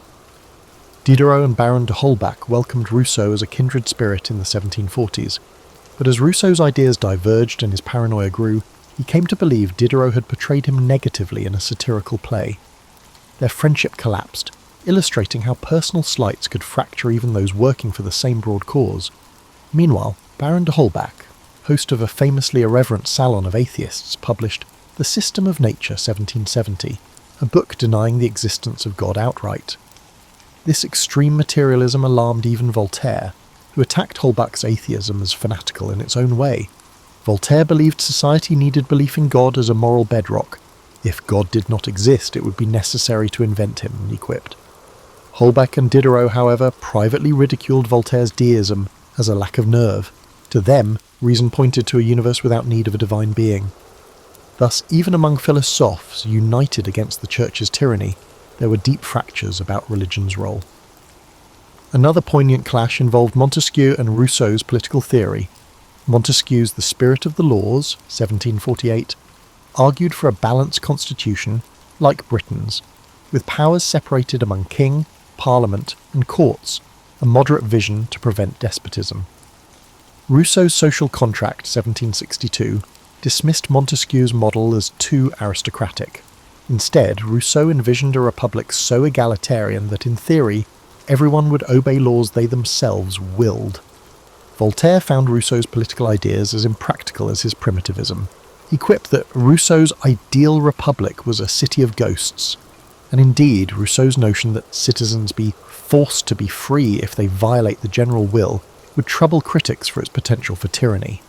Diderot and Baron de Holbach welcomed Rousseau as a kindred spirit in the 1740s, but as Rousseau's ideas diverged and his paranoia grew, he came to believe Diderot had portrayed him negatively in a satirical play. Their friendship collapsed, illustrating how personal slights could fracture even those working for the same broad cause. Meanwhile, Baron de Holbach, host of a famously irreverent salon of atheists, published The System of Nature 1770, a book denying the existence of God outright. This extreme materialism alarmed even Voltaire, who attacked Holbach's atheism as fanatical in its own way. Voltaire believed society needed belief in God as a moral bedrock. If God did not exist, it would be necessary to invent him, he quipped. Holbach and Diderot, however, privately ridiculed Voltaire's deism as a lack of nerve. To them, reason pointed to a universe without need of a divine being. Thus, even among philosophes united against the Church's tyranny, there were deep fractures about religion's role. Another poignant clash involved Montesquieu and Rousseau's political theory. Montesquieu's The Spirit of the Laws, 1748, argued for a balanced constitution, like Britain's, with powers separated among king, parliament, and courts, a moderate vision to prevent despotism. Rousseau's Social Contract, 1762, dismissed Montesquieu's model as too aristocratic. Instead, Rousseau envisioned a republic so egalitarian that, in theory, everyone would obey laws they themselves willed. Voltaire found Rousseau's political ideas as impractical as his primitivism. He quipped that Rousseau's ideal republic was a city of ghosts, and indeed, Rousseau's notion that citizens be forced to be free if they violate the general will would trouble critics for its potential for tyranny.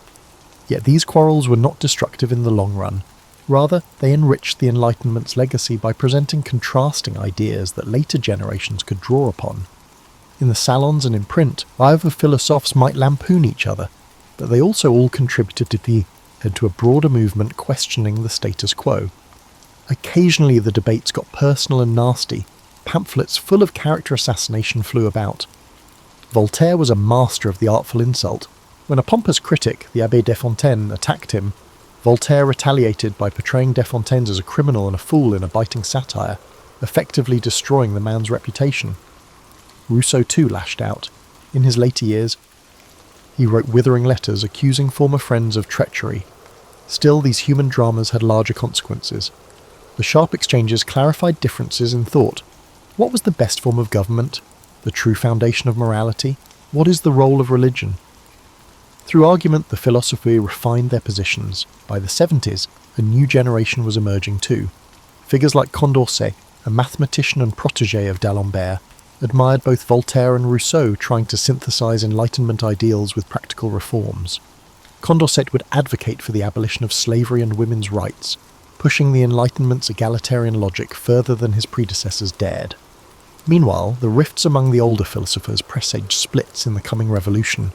Yet these quarrels were not destructive in the long run. Rather, they enriched the Enlightenment's legacy by presenting contrasting ideas that later generations could draw upon. In the salons and in print, rival philosophes might lampoon each other, but they also all contributed to a broader movement questioning the status quo. Occasionally the debates got personal and nasty. Pamphlets full of character assassination flew about. Voltaire was a master of the artful insult. When a pompous critic, the Abbé Desfontaines, attacked him, Voltaire retaliated by portraying Desfontaines as a criminal and a fool in a biting satire, effectively destroying the man's reputation. Rousseau too lashed out. In his later years, he wrote withering letters accusing former friends of treachery. Still, these human dramas had larger consequences. The sharp exchanges clarified differences in thought. What was the best form of government? The true foundation of morality? What is the role of religion? Through argument, the philosophy refined their positions. By the 70s, a new generation was emerging too. Figures like Condorcet, a mathematician and protégé of d'Alembert, admired both Voltaire and Rousseau trying to synthesize Enlightenment ideals with practical reforms. Condorcet would advocate for the abolition of slavery and women's rights, pushing the Enlightenment's egalitarian logic further than his predecessors dared. Meanwhile, the rifts among the older philosophers presaged splits in the coming revolution.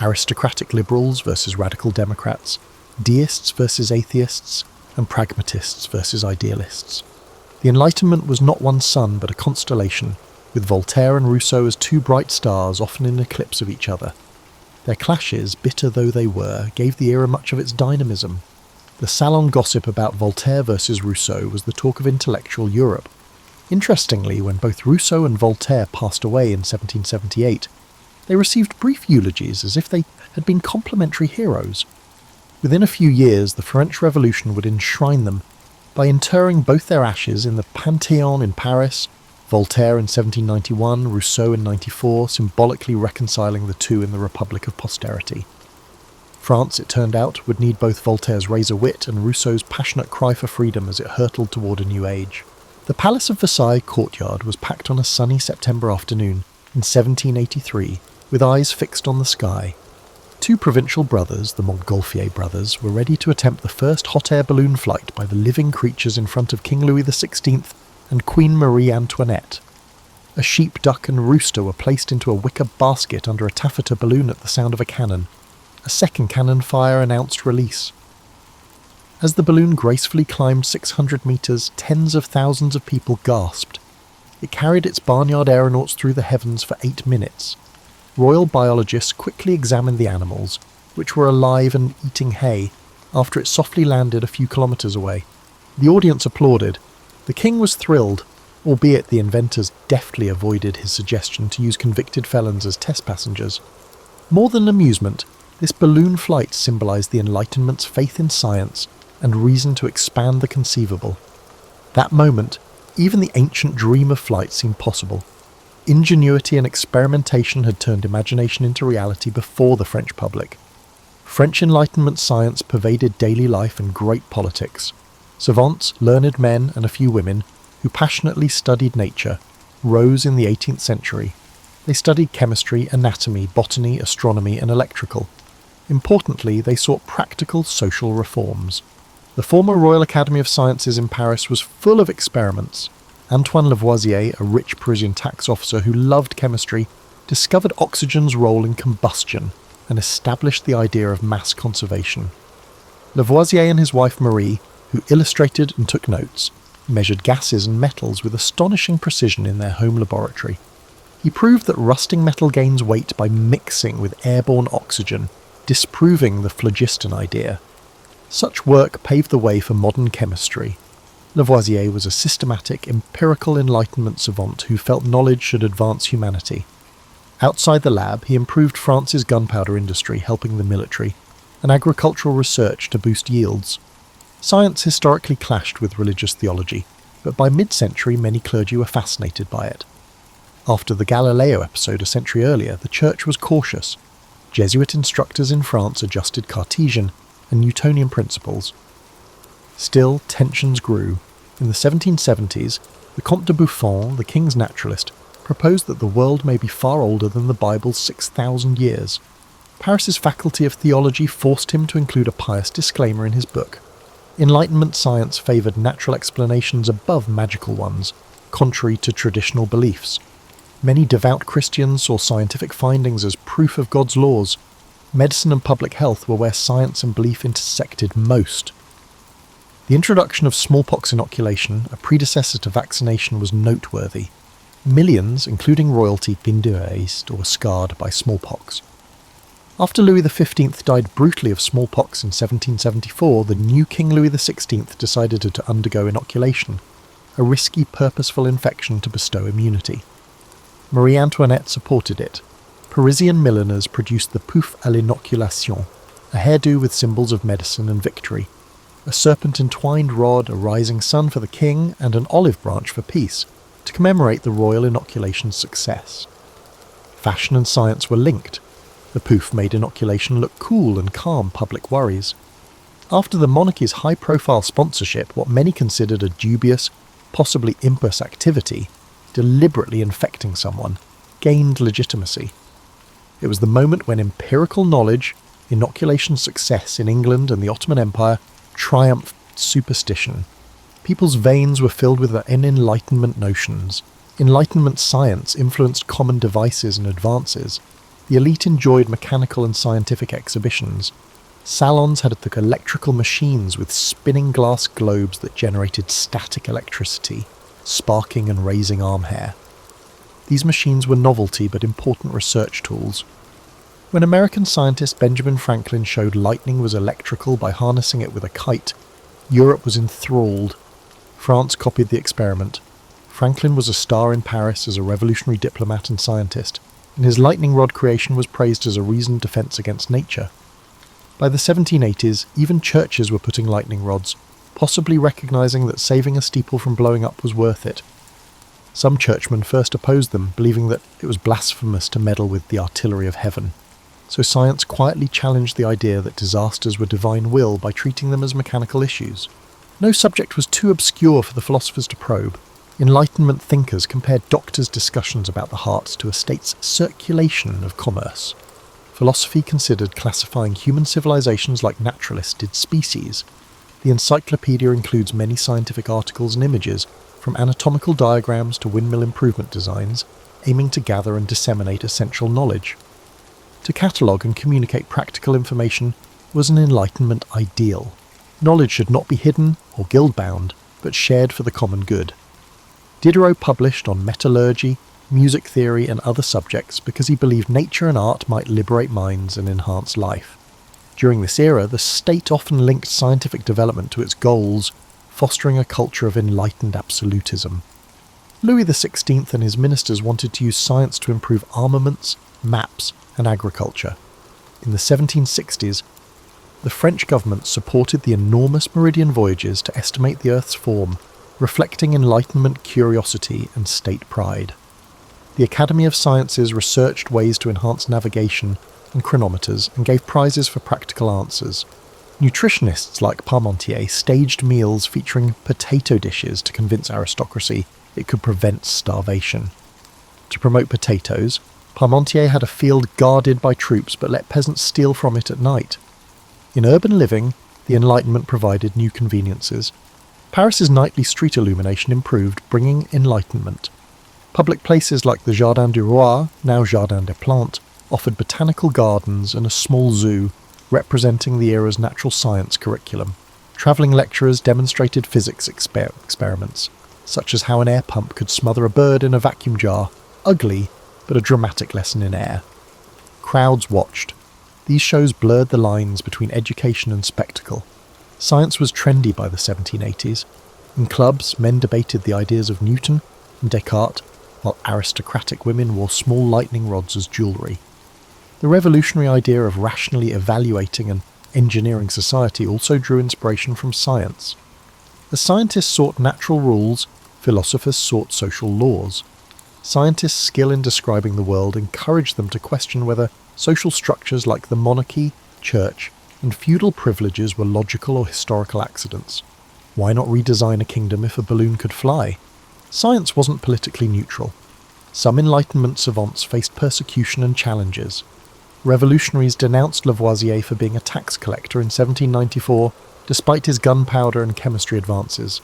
Aristocratic liberals versus radical democrats, deists versus atheists, and pragmatists versus idealists. The Enlightenment was not one sun but a constellation, with Voltaire and Rousseau as two bright stars often in eclipse of each other. Their clashes, bitter though they were, gave the era much of its dynamism. The salon gossip about Voltaire versus Rousseau was the talk of intellectual Europe. Interestingly, when both Rousseau and Voltaire passed away in 1778, they received brief eulogies as if they had been complementary heroes. Within a few years, the French Revolution would enshrine them by interring both their ashes in the Panthéon in Paris, Voltaire in 1791, Rousseau in 94, symbolically reconciling the two in the Republic of Posterity. France, it turned out, would need both Voltaire's razor wit and Rousseau's passionate cry for freedom as it hurtled toward a new age. The Palace of Versailles courtyard was packed on a sunny September afternoon in 1783, with eyes fixed on the sky. Two provincial brothers, the Montgolfier brothers, were ready to attempt the first hot air balloon flight by the living creatures in front of King Louis XVI and Queen Marie Antoinette. A sheep, duck and rooster were placed into a wicker basket under a taffeta balloon at the sound of a cannon. A second cannon fire announced release. As the balloon gracefully climbed 600 metres, tens of thousands of people gasped. It carried its barnyard aeronauts through the heavens for 8 minutes. Royal biologists quickly examined the animals, which were alive and eating hay, after it softly landed a few kilometres away. The audience applauded. The king was thrilled, albeit the inventors deftly avoided his suggestion to use convicted felons as test passengers. More than amusement, this balloon flight symbolised the Enlightenment's faith in science and reason to expand the conceivable. That moment, even the ancient dream of flight seemed possible. Ingenuity and experimentation had turned imagination into reality before the French public. French Enlightenment science pervaded daily life and great politics. Savants, learned men, and a few women, who passionately studied nature, rose in the 18th century. They studied chemistry, anatomy, botany, astronomy, and electrical. Importantly, they sought practical social reforms. The former Royal Academy of Sciences in Paris was full of experiments. Antoine Lavoisier, a rich Parisian tax officer who loved chemistry, discovered oxygen's role in combustion and established the idea of mass conservation. Lavoisier and his wife Marie, who illustrated and took notes, measured gases and metals with astonishing precision in their home laboratory. He proved that rusting metal gains weight by mixing with airborne oxygen, disproving the phlogiston idea. Such work paved the way for modern chemistry. Lavoisier was a systematic, empirical Enlightenment savant who felt knowledge should advance humanity. Outside the lab, he improved France's gunpowder industry, helping the military, and agricultural research to boost yields. Science historically clashed with religious theology, but by mid-century many clergy were fascinated by it. After the Galileo episode a century earlier, the Church was cautious. Jesuit instructors in France adjusted Cartesian and Newtonian principles. Still, tensions grew. In the 1770s, the Comte de Buffon, the king's naturalist, proposed that the world may be far older than the Bible's 6,000 years. Paris's Faculty of Theology forced him to include a pious disclaimer in his book. Enlightenment science favoured natural explanations above magical ones, contrary to traditional beliefs. Many devout Christians saw scientific findings as proof of God's laws. Medicine and public health were where science and belief intersected most. The introduction of smallpox inoculation, a predecessor to vaccination, was noteworthy. Millions, including royalty, been erased or were scarred by smallpox. After Louis XV died brutally of smallpox in 1774, the new King Louis XVI decided to undergo inoculation, a risky, purposeful infection to bestow immunity. Marie Antoinette supported it. Parisian milliners produced the pouf à l'inoculation, a hairdo with symbols of medicine and victory, a serpent-entwined rod, a rising sun for the king, and an olive branch for peace, to commemorate the royal inoculation's success. Fashion and science were linked. The pouf made inoculation look cool and calm public worries. After the monarchy's high-profile sponsorship, what many considered a dubious, possibly impious activity, deliberately infecting someone, gained legitimacy. It was the moment when empirical knowledge, inoculation success in England and the Ottoman Empire, triumphed superstition. People's veins were filled with Enlightenment notions. Enlightenment science influenced common devices and advances. The elite enjoyed mechanical and scientific exhibitions. Salons had electrical machines with spinning glass globes that generated static electricity, sparking and raising arm hair. These machines were novelty but important research tools. When American scientist Benjamin Franklin showed lightning was electrical by harnessing it with a kite, Europe was enthralled. France copied the experiment. Franklin was a star in Paris as a revolutionary diplomat and scientist, and his lightning rod creation was praised as a reasoned defence against nature. By the 1780s, even churches were putting lightning rods, possibly recognising that saving a steeple from blowing up was worth it. Some churchmen first opposed them, believing that it was blasphemous to meddle with the artillery of heaven. So science quietly challenged the idea that disasters were divine will by treating them as mechanical issues. No subject was too obscure for the philosophers to probe. Enlightenment thinkers compared doctors' discussions about the heart to a state's circulation of commerce. Philosophy considered classifying human civilizations like naturalists did species. The encyclopedia includes many scientific articles and images, from anatomical diagrams to windmill improvement designs, aiming to gather and disseminate essential knowledge. To catalogue and communicate practical information was an Enlightenment ideal. Knowledge should not be hidden or guild-bound, but shared for the common good. Diderot published on metallurgy, music theory and other subjects because he believed nature and art might liberate minds and enhance life. During this era, the state often linked scientific development to its goals, fostering a culture of enlightened absolutism. Louis XVI and his ministers wanted to use science to improve armaments, maps and agriculture. In the 1760s, the French government supported the enormous meridian voyages to estimate the Earth's form, reflecting Enlightenment curiosity and state pride. The Academy of Sciences researched ways to enhance navigation and chronometers and gave prizes for practical answers. Nutritionists like Parmentier staged meals featuring potato dishes to convince aristocracy it could prevent starvation. To promote potatoes, Parmentier had a field guarded by troops but let peasants steal from it at night. In urban living, the Enlightenment provided new conveniences. Paris's nightly street illumination improved, bringing enlightenment. Public places like the Jardin du Roi, now Jardin des Plantes, offered botanical gardens and a small zoo, representing the era's natural science curriculum. Travelling lecturers demonstrated physics experiments, such as how an air pump could smother a bird in a vacuum jar, ugly, but a dramatic lesson in air. Crowds watched. These shows blurred the lines between education and spectacle. Science was trendy by the 1780s. In clubs, men debated the ideas of Newton and Descartes, while aristocratic women wore small lightning rods as jewellery. The revolutionary idea of rationally evaluating and engineering society also drew inspiration from science. As scientists sought natural rules, philosophers sought social laws. Scientists' skill in describing the world encouraged them to question whether social structures like the monarchy, church, and feudal privileges were logical or historical accidents. Why not redesign a kingdom if a balloon could fly? Science wasn't politically neutral. Some Enlightenment savants faced persecution and challenges. Revolutionaries denounced Lavoisier for being a tax collector in 1794, despite his gunpowder and chemistry advances.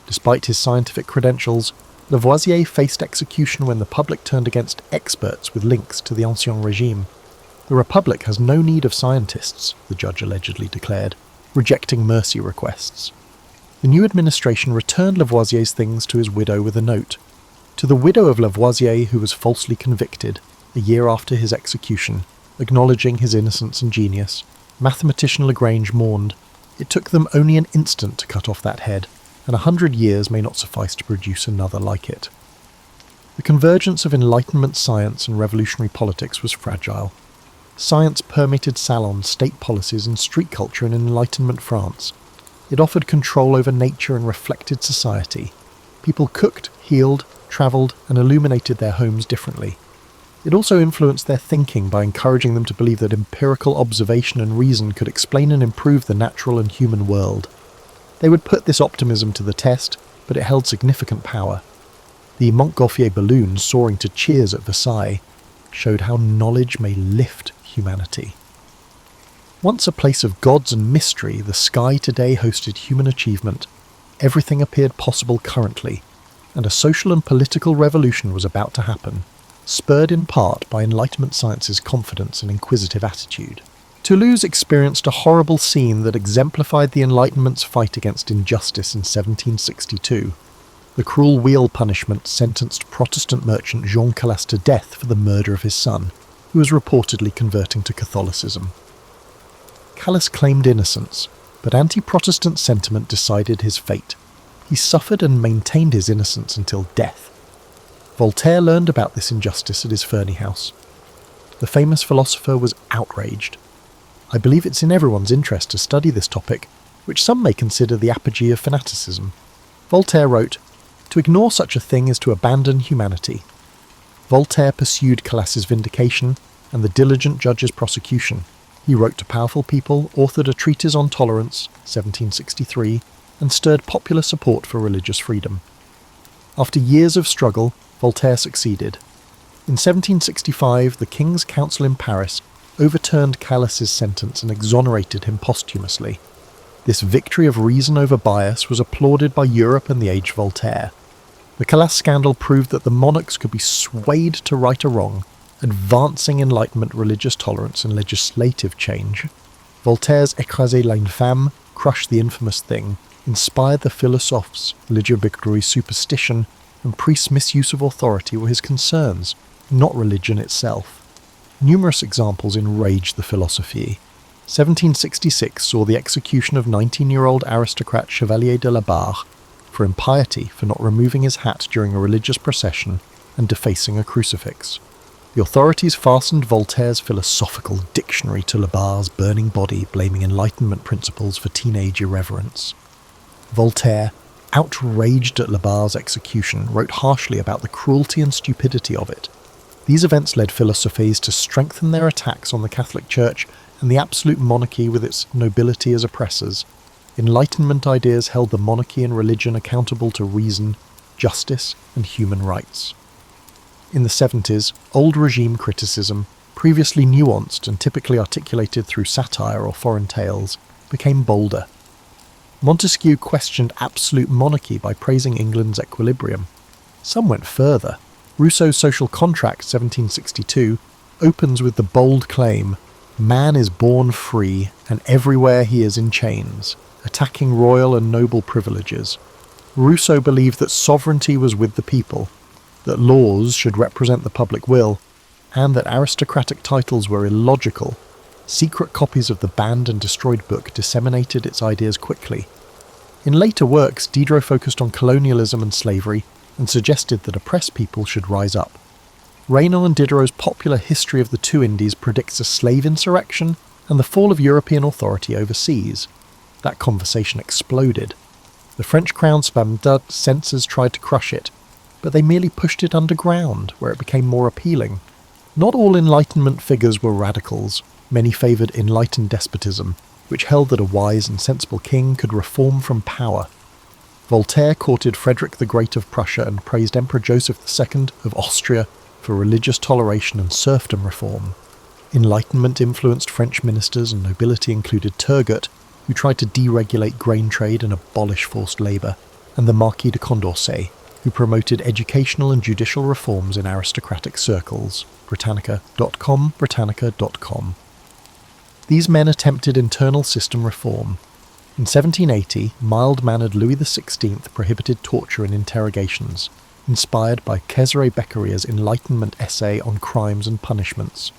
Despite his scientific credentials, Lavoisier faced execution when the public turned against experts with links to the Ancien Regime. The Republic has no need of scientists, the judge allegedly declared, rejecting mercy requests. The new administration returned Lavoisier's things to his widow with a note. To the widow of Lavoisier, who was falsely convicted, a year after his execution, acknowledging his innocence and genius, mathematician Lagrange mourned, "It took them only an instant to cut off that head, and 100 years may not suffice to produce another like it." The convergence of Enlightenment science and revolutionary politics was fragile. Science permeated salons, state policies, and street culture in Enlightenment France. It offered control over nature and reflected society. People cooked, healed, travelled, and illuminated their homes differently. It also influenced their thinking by encouraging them to believe that empirical observation and reason could explain and improve the natural and human world. They would put this optimism to the test, but it held significant power. The Montgolfier balloon soaring to cheers at Versailles showed how knowledge may lift humanity. Once a place of gods and mystery, the sky today hosted human achievement. Everything appeared possible currently, and a social and political revolution was about to happen, spurred in part by Enlightenment science's confidence and inquisitive attitude. Toulouse experienced a horrible scene that exemplified the Enlightenment's fight against injustice in 1762. The cruel wheel punishment sentenced Protestant merchant Jean Calas to death for the murder of his son, who was reportedly converting to Catholicism. Calas claimed innocence, but anti-Protestant sentiment decided his fate. He suffered and maintained his innocence until death. Voltaire learned about this injustice at his Ferney house. The famous philosopher was outraged. I believe it's in everyone's interest to study this topic, which some may consider the apogee of fanaticism. Voltaire wrote, "To ignore such a thing is to abandon humanity." Voltaire pursued Calas's vindication and the diligent judge's prosecution. He wrote to powerful people, authored a treatise on tolerance, 1763, and stirred popular support for religious freedom. After years of struggle, Voltaire succeeded. In 1765, the King's Council in Paris overturned Calas's sentence and exonerated him posthumously. This victory of reason over bias was applauded by Europe and the age Voltaire. The Calas scandal proved that the monarchs could be swayed to right a wrong, advancing Enlightenment religious tolerance and legislative change. Voltaire's Écraser l'infâme, crush the infamous thing, inspired the philosophes. Legibigre's superstition and priests' misuse of authority were his concerns, not religion itself. Numerous examples enraged the philosophie. 1766 saw the execution of 19-year-old aristocrat Chevalier de la Barre for impiety for not removing his hat during a religious procession and defacing a crucifix. The authorities fastened Voltaire's philosophical dictionary to La Barre's burning body, blaming Enlightenment principles for teenage irreverence. Voltaire, outraged at La Barre's execution, wrote harshly about the cruelty and stupidity of it. These events led philosophes to strengthen their attacks on the Catholic Church and the absolute monarchy with its nobility as oppressors. Enlightenment ideas held the monarchy and religion accountable to reason, justice, and human rights. In the 70s, old regime criticism, previously nuanced and typically articulated through satire or foreign tales, became bolder. Montesquieu questioned absolute monarchy by praising England's equilibrium. Some went further. Rousseau's Social Contract, 1762, opens with the bold claim, "Man is born free, and everywhere he is in chains," attacking royal and noble privileges. Rousseau believed that sovereignty was with the people, that laws should represent the public will, and that aristocratic titles were illogical. Secret copies of the banned and destroyed book disseminated its ideas quickly. In later works, Diderot focused on colonialism and slavery, and suggested that oppressed people should rise up. Raynal and Diderot's popular History of the Two Indies predicts a slave insurrection and the fall of European authority overseas. That conversation exploded. The French crown spun, censors tried to crush it, but they merely pushed it underground, where it became more appealing. Not all Enlightenment figures were radicals. Many favoured enlightened despotism, which held that a wise and sensible king could reform from power. Voltaire courted Frederick the Great of Prussia and praised Emperor Joseph II of Austria for religious toleration and serfdom reform. Enlightenment-influenced French ministers and nobility included Turgot, who tried to deregulate grain trade and abolish forced labour, and the Marquis de Condorcet, who promoted educational and judicial reforms in aristocratic circles. Britannica.com. These men attempted internal system reform. In 1780, mild-mannered Louis XVI prohibited torture and interrogations, inspired by Cesare Beccaриa's Enlightenment essay on crimes and punishments.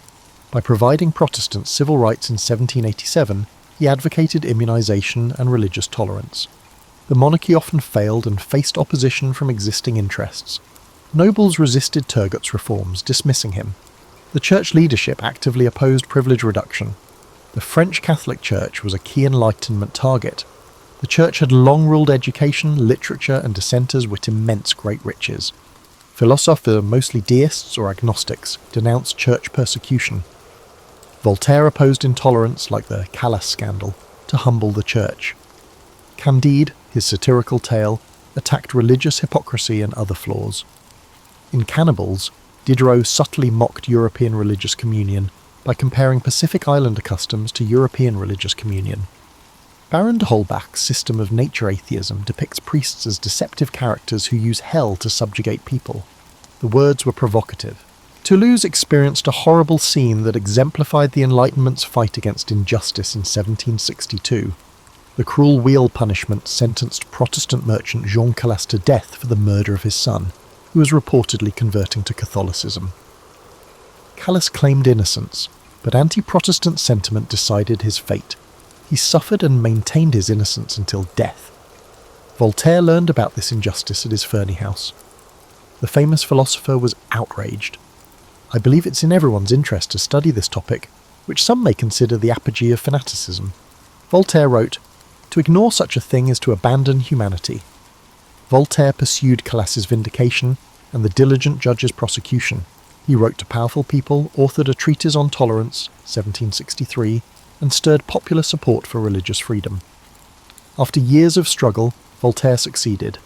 By providing Protestants civil rights in 1787, he advocated immunization and religious tolerance. The monarchy often failed and faced opposition from existing interests. Nobles resisted Turgot's reforms, dismissing him. The church leadership actively opposed privilege reduction. The French Catholic Church was a key Enlightenment target. The church had long ruled education, literature, and dissenters with immense great riches. Philosophers, mostly deists or agnostics, denounced church persecution. Voltaire opposed intolerance, like the Calas scandal, to humble the church. Candide, his satirical tale, attacked religious hypocrisy and other flaws. In Cannibals, Diderot subtly mocked European religious communion by comparing Pacific Islander customs to European religious communion. Baron de Holbach's system of nature atheism depicts priests as deceptive characters who use hell to subjugate people. The words were provocative. Toulouse experienced a horrible scene that exemplified the Enlightenment's fight against injustice in 1762. The cruel wheel punishment sentenced Protestant merchant Jean Calas to death for the murder of his son, who was reportedly converting to Catholicism. Calas claimed innocence, but anti-Protestant sentiment decided his fate. He suffered and maintained his innocence until death. Voltaire learned about this injustice at his Ferney house. The famous philosopher was outraged. I believe it's in everyone's interest to study this topic, which some may consider the apogee of fanaticism. Voltaire wrote, "To ignore such a thing is to abandon humanity." Voltaire pursued Calas's vindication and the diligent judge's prosecution. He wrote to powerful people, authored a treatise on tolerance, 1763, and stirred popular support for religious freedom. After years of struggle, Voltaire succeeded.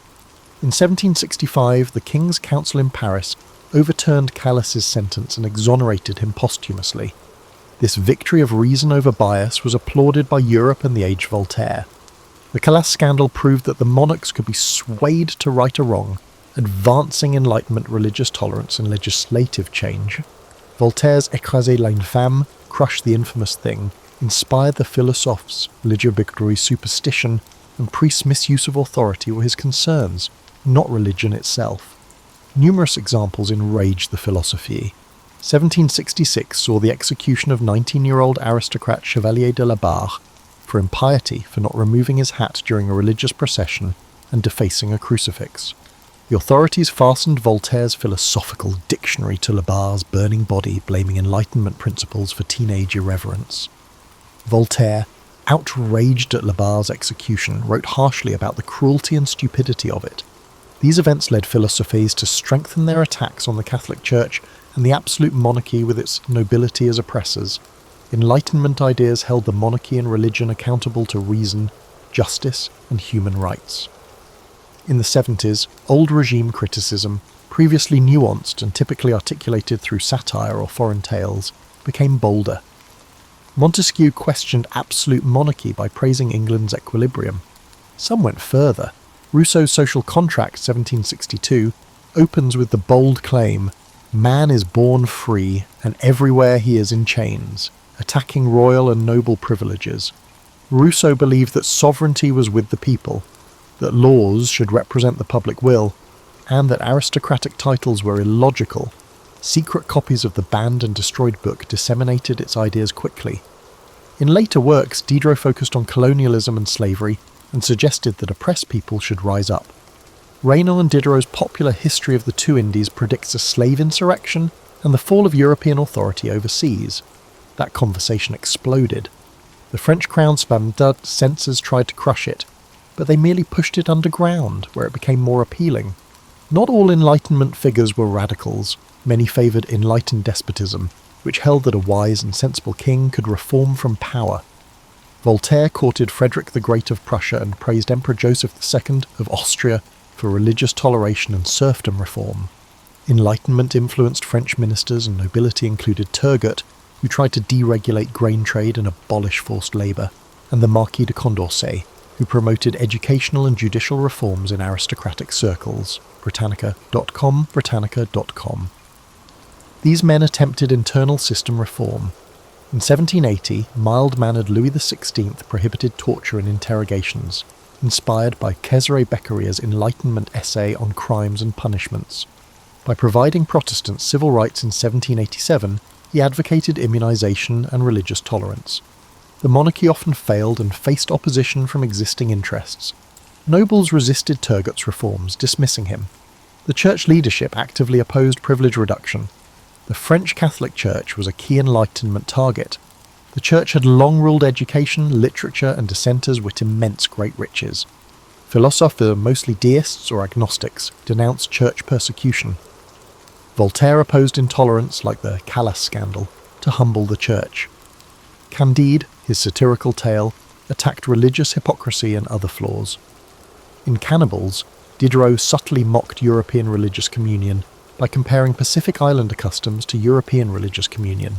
In 1765, the King's Council in Paris overturned Calas's sentence and exonerated him posthumously. This victory of reason over bias was applauded by Europe and the age of Voltaire. The Calas scandal proved that the monarchs could be swayed to right a wrong, advancing Enlightenment religious tolerance and legislative change. Voltaire's Écraser l'infâme, crush the infamous thing, inspired the philosophes. Religieux superstition and priests' misuse of authority were his concerns, not religion itself. Numerous examples enraged the philosophie. 1766 saw the execution of 19-year-old aristocrat Chevalier de la Barre for impiety for not removing his hat during a religious procession and defacing a crucifix. The authorities fastened Voltaire's philosophical dictionary to La Barre's burning body, blaming Enlightenment principles for teenage irreverence. Voltaire, outraged at La Barre's execution, wrote harshly about the cruelty and stupidity of it. These events led philosophes to strengthen their attacks on the Catholic Church and the absolute monarchy with its nobility as oppressors. Enlightenment ideas held the monarchy and religion accountable to reason, justice, and human rights. In the 70s, old regime criticism, previously nuanced and typically articulated through satire or foreign tales, became bolder. Montesquieu questioned absolute monarchy by praising England's equilibrium. Some went further. Rousseau's Social Contract, 1762, opens with the bold claim, "Man is born free, and everywhere he is in chains," attacking royal and noble privileges. Rousseau believed that sovereignty was with the people, that laws should represent the public will, and that aristocratic titles were illogical. Secret copies of the banned and destroyed book disseminated its ideas quickly. In later works, Diderot focused on colonialism and slavery, and suggested that oppressed people should rise up. Raynal and Diderot's popular History of the Two Indies predicts a slave insurrection and the fall of European authority overseas. That conversation exploded. The French crown spam censors tried to crush it, but they merely pushed it underground, where it became more appealing. Not all Enlightenment figures were radicals. Many favoured enlightened despotism, which held that a wise and sensible king could reform from power. Voltaire courted Frederick the Great of Prussia and praised Emperor Joseph II of Austria for religious toleration and serfdom reform. Enlightenment-influenced French ministers and nobility included Turgot, who tried to deregulate grain trade and abolish forced labour, and the Marquis de Condorcet, who promoted educational and judicial reforms in aristocratic circles. Britannica.com. These men attempted internal system reform. In 1780, mild-mannered Louis XVI prohibited torture and interrogations, inspired by Cesare Beccaриa's Enlightenment essay on crimes and punishments. By providing Protestants civil rights in 1787, he advocated immunisation and religious tolerance. The monarchy often failed and faced opposition from existing interests. Nobles resisted Turgot's reforms, dismissing him. The church leadership actively opposed privilege reduction. The French Catholic Church was a key Enlightenment target. The church had long ruled education, literature, and dissenters with immense great riches. Philosophers, mostly deists or agnostics, denounced church persecution. Voltaire opposed intolerance, like the Calas scandal, to humble the church. Candide, his satirical tale, attacked religious hypocrisy and other flaws. In Cannibals, Diderot subtly mocked European religious communion by comparing Pacific Islander customs to European religious communion.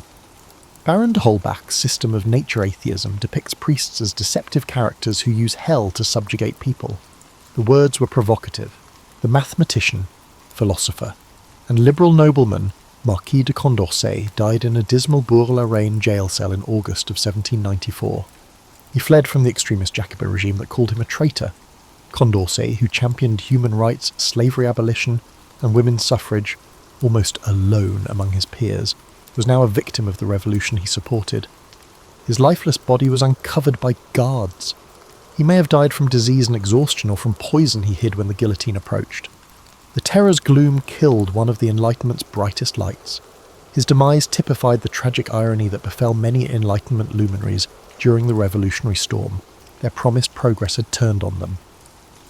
Baron de Holbach's system of nature atheism depicts priests as deceptive characters who use hell to subjugate people. The words were provocative. The mathematician, philosopher, and liberal nobleman Marquis de Condorcet died in a dismal Bourg-la-Reine jail cell in August of 1794. He fled from the extremist Jacobin regime that called him a traitor. Condorcet, who championed human rights, slavery abolition, and women's suffrage, almost alone among his peers, was now a victim of the revolution he supported. His lifeless body was uncovered by guards. He may have died from disease and exhaustion or from poison he hid when the guillotine approached. The Terror's gloom killed one of the Enlightenment's brightest lights. His demise typified the tragic irony that befell many Enlightenment luminaries during the revolutionary storm. Their promised progress had turned on them.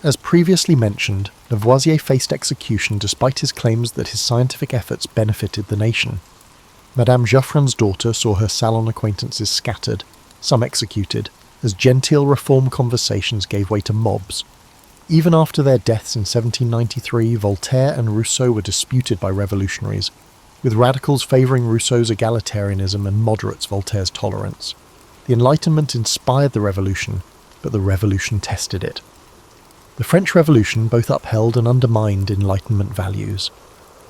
As previously mentioned, Lavoisier faced execution despite his claims that his scientific efforts benefited the nation. Madame Geoffrin's daughter saw her salon acquaintances scattered, some executed, as genteel reform conversations gave way to mobs. Even after their deaths in 1793, Voltaire and Rousseau were disputed by revolutionaries, with radicals favouring Rousseau's egalitarianism and moderates Voltaire's tolerance. The Enlightenment inspired the revolution, but the revolution tested it. The French Revolution both upheld and undermined Enlightenment values.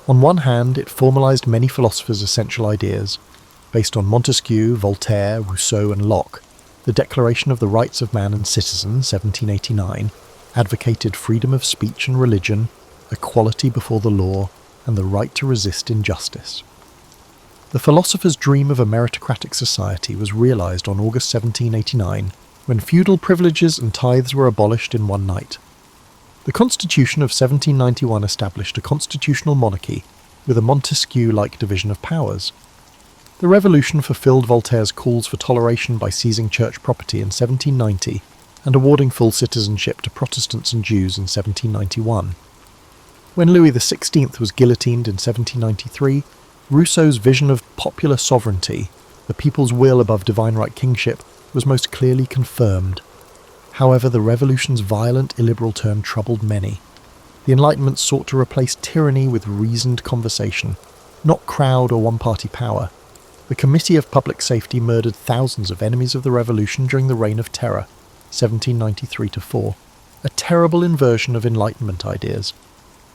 On one hand, it formalised many philosophers' essential ideas. Based on Montesquieu, Voltaire, Rousseau and Locke, the Declaration of the Rights of Man and Citizen, 1789, advocated freedom of speech and religion, equality before the law, and the right to resist injustice. The philosopher's dream of a meritocratic society was realised on August 1789, when feudal privileges and tithes were abolished in one night. The Constitution of 1791 established a constitutional monarchy with a Montesquieu-like division of powers. The Revolution fulfilled Voltaire's calls for toleration by seizing church property in 1790 and awarding full citizenship to Protestants and Jews in 1791. When Louis XVI was guillotined in 1793, Rousseau's vision of popular sovereignty, the people's will above divine right kingship, was most clearly confirmed. However, the revolution's violent, illiberal turn troubled many. The Enlightenment sought to replace tyranny with reasoned conversation, not crowd or one-party power. The Committee of Public Safety murdered thousands of enemies of the revolution during the Reign of Terror, 1793-4, a terrible inversion of Enlightenment ideas.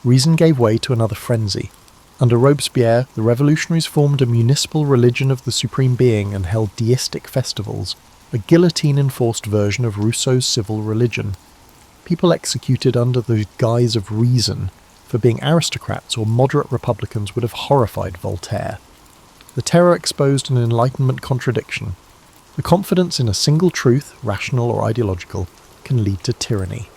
Reason gave way to another frenzy. Under Robespierre, the revolutionaries formed a municipal religion of the Supreme Being and held deistic festivals, a guillotine-enforced version of Rousseau's civil religion. People executed under the guise of reason for being aristocrats or moderate republicans would have horrified Voltaire. The Terror exposed an Enlightenment contradiction. The confidence in a single truth, rational or ideological, can lead to tyranny.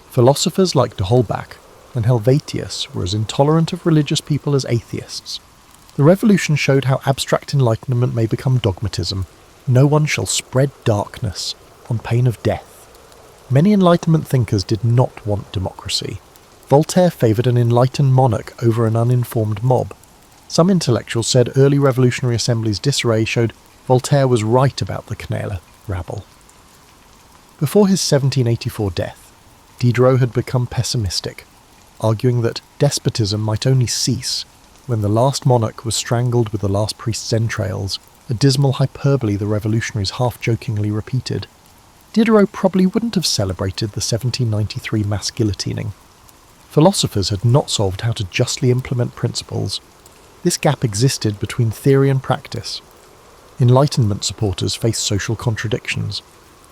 Philosophers like de Holbach and Helvetius were as intolerant of religious people as atheists. The Revolution showed how abstract enlightenment may become dogmatism. No one shall spread darkness, on pain of death. Many Enlightenment thinkers did not want democracy. Voltaire favoured an enlightened monarch over an uninformed mob. Some intellectuals said early revolutionary assemblies' disarray showed Voltaire was right about the Quenelle rabble. Before his 1784 death, Diderot had become pessimistic, arguing that despotism might only cease when the last monarch was strangled with the last priest's entrails a dismal hyperbole the revolutionaries half-jokingly repeated. Diderot probably wouldn't have celebrated the 1793 mass guillotining. Philosophers had not solved how to justly implement principles. This gap existed between theory and practice. Enlightenment supporters faced social contradictions.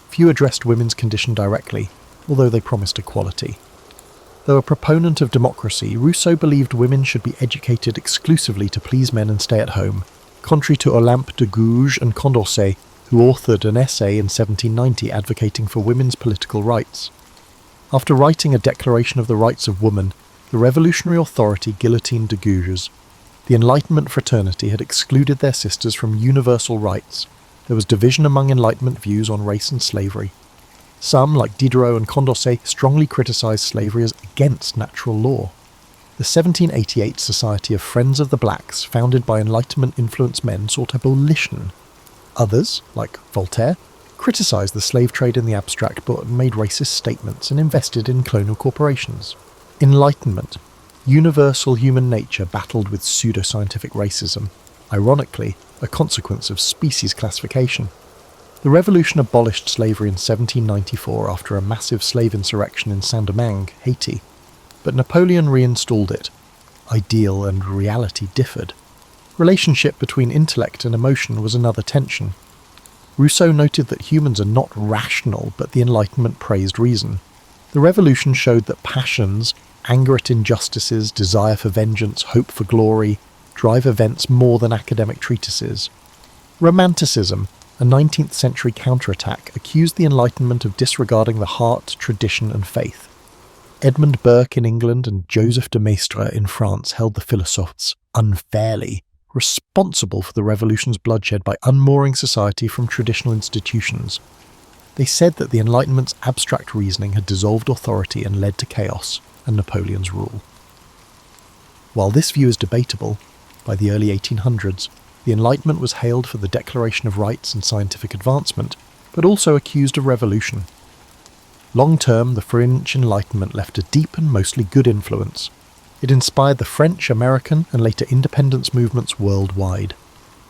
Few addressed women's condition directly, although they promised equality. Though a proponent of democracy, Rousseau believed women should be educated exclusively to please men and stay at home, contrary to Olympus de Gouges and Condorcet, who authored an essay in 1790 advocating for women's political rights. After writing a Declaration of the Rights of Woman, the revolutionary authority guillotined de Gouges. The Enlightenment fraternity had excluded their sisters from universal rights. There was division among Enlightenment views on race and slavery. Some, like Diderot and Condorcet, strongly criticised slavery as against natural law. The 1788 Society of Friends of the Blacks, founded by Enlightenment-influenced men, sought abolition. Others, like Voltaire, criticised the slave trade in the abstract but made racist statements and invested in colonial corporations. Enlightenment, universal human nature battled with pseudo-scientific racism, ironically, a consequence of species classification. The revolution abolished slavery in 1794 after a massive slave insurrection in Saint-Domingue, Haiti, but Napoleon reinstalled it. Ideal and reality differed. Relationship between intellect and emotion was another tension. Rousseau noted that humans are not rational, but the Enlightenment praised reason. The revolution showed that passions, anger at injustices, desire for vengeance, hope for glory, drive events more than academic treatises. Romanticism, a 19th century counterattack, accused the Enlightenment of disregarding the heart, tradition and faith. Edmund Burke in England and Joseph de Maistre in France held the philosophes unfairly responsible for the revolution's bloodshed by unmooring society from traditional institutions. They said that the Enlightenment's abstract reasoning had dissolved authority and led to chaos and Napoleon's rule. While this view is debatable, by the early 1800s, the Enlightenment was hailed for the Declaration of Rights and scientific advancement, but also accused of revolution. Long-term, the French Enlightenment left a deep and mostly good influence. It inspired the French, American, and later independence movements worldwide.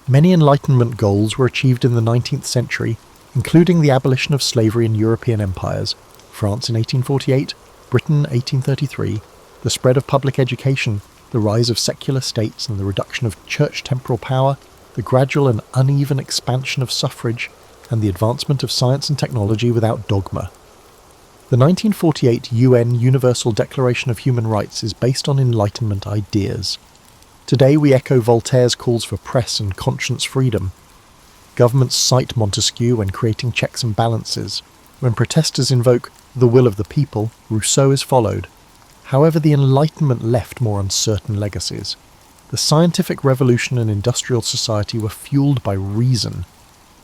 Many Enlightenment goals were achieved in the 19th century, including the abolition of slavery in European empires, France in 1848, Britain 1833, the spread of public education, the rise of secular states and the reduction of church temporal power, the gradual and uneven expansion of suffrage, and the advancement of science and technology without dogma. The 1948 UN Universal Declaration of Human Rights is based on Enlightenment ideas. Today we echo Voltaire's calls for press and conscience freedom. Governments cite Montesquieu when creating checks and balances. When protesters invoke the will of the people, Rousseau is followed. However, the Enlightenment left more uncertain legacies. The scientific revolution and industrial society were fueled by reason,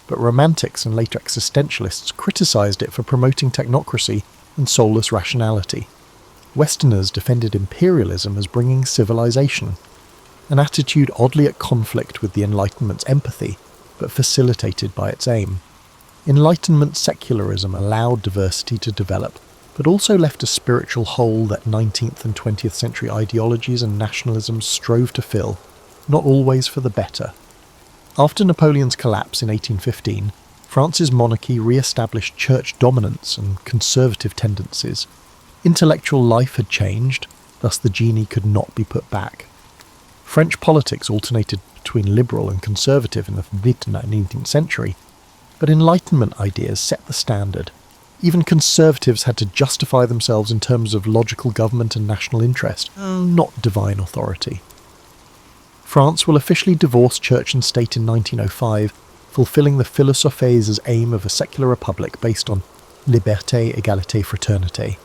but romantics and later existentialists criticized it for promoting technocracy and soulless rationality. Westerners defended imperialism as bringing civilization, an attitude oddly at conflict with the Enlightenment's empathy, but facilitated by its aim. Enlightenment secularism allowed diversity to develop, but also left a spiritual hole that 19th and 20th century ideologies and nationalisms strove to fill, not always for the better. After Napoleon's collapse in 1815, France's monarchy re-established church dominance and conservative tendencies. Intellectual life had changed, thus the genie could not be put back. French politics alternated between liberal and conservative in the mid-19th century, but Enlightenment ideas set the standard. Even conservatives had to justify themselves in terms of logical government and national interest, not divine authority. France will officially divorce church and state in 1905, fulfilling the philosophes' aim of a secular republic based on liberté, égalité, fraternité.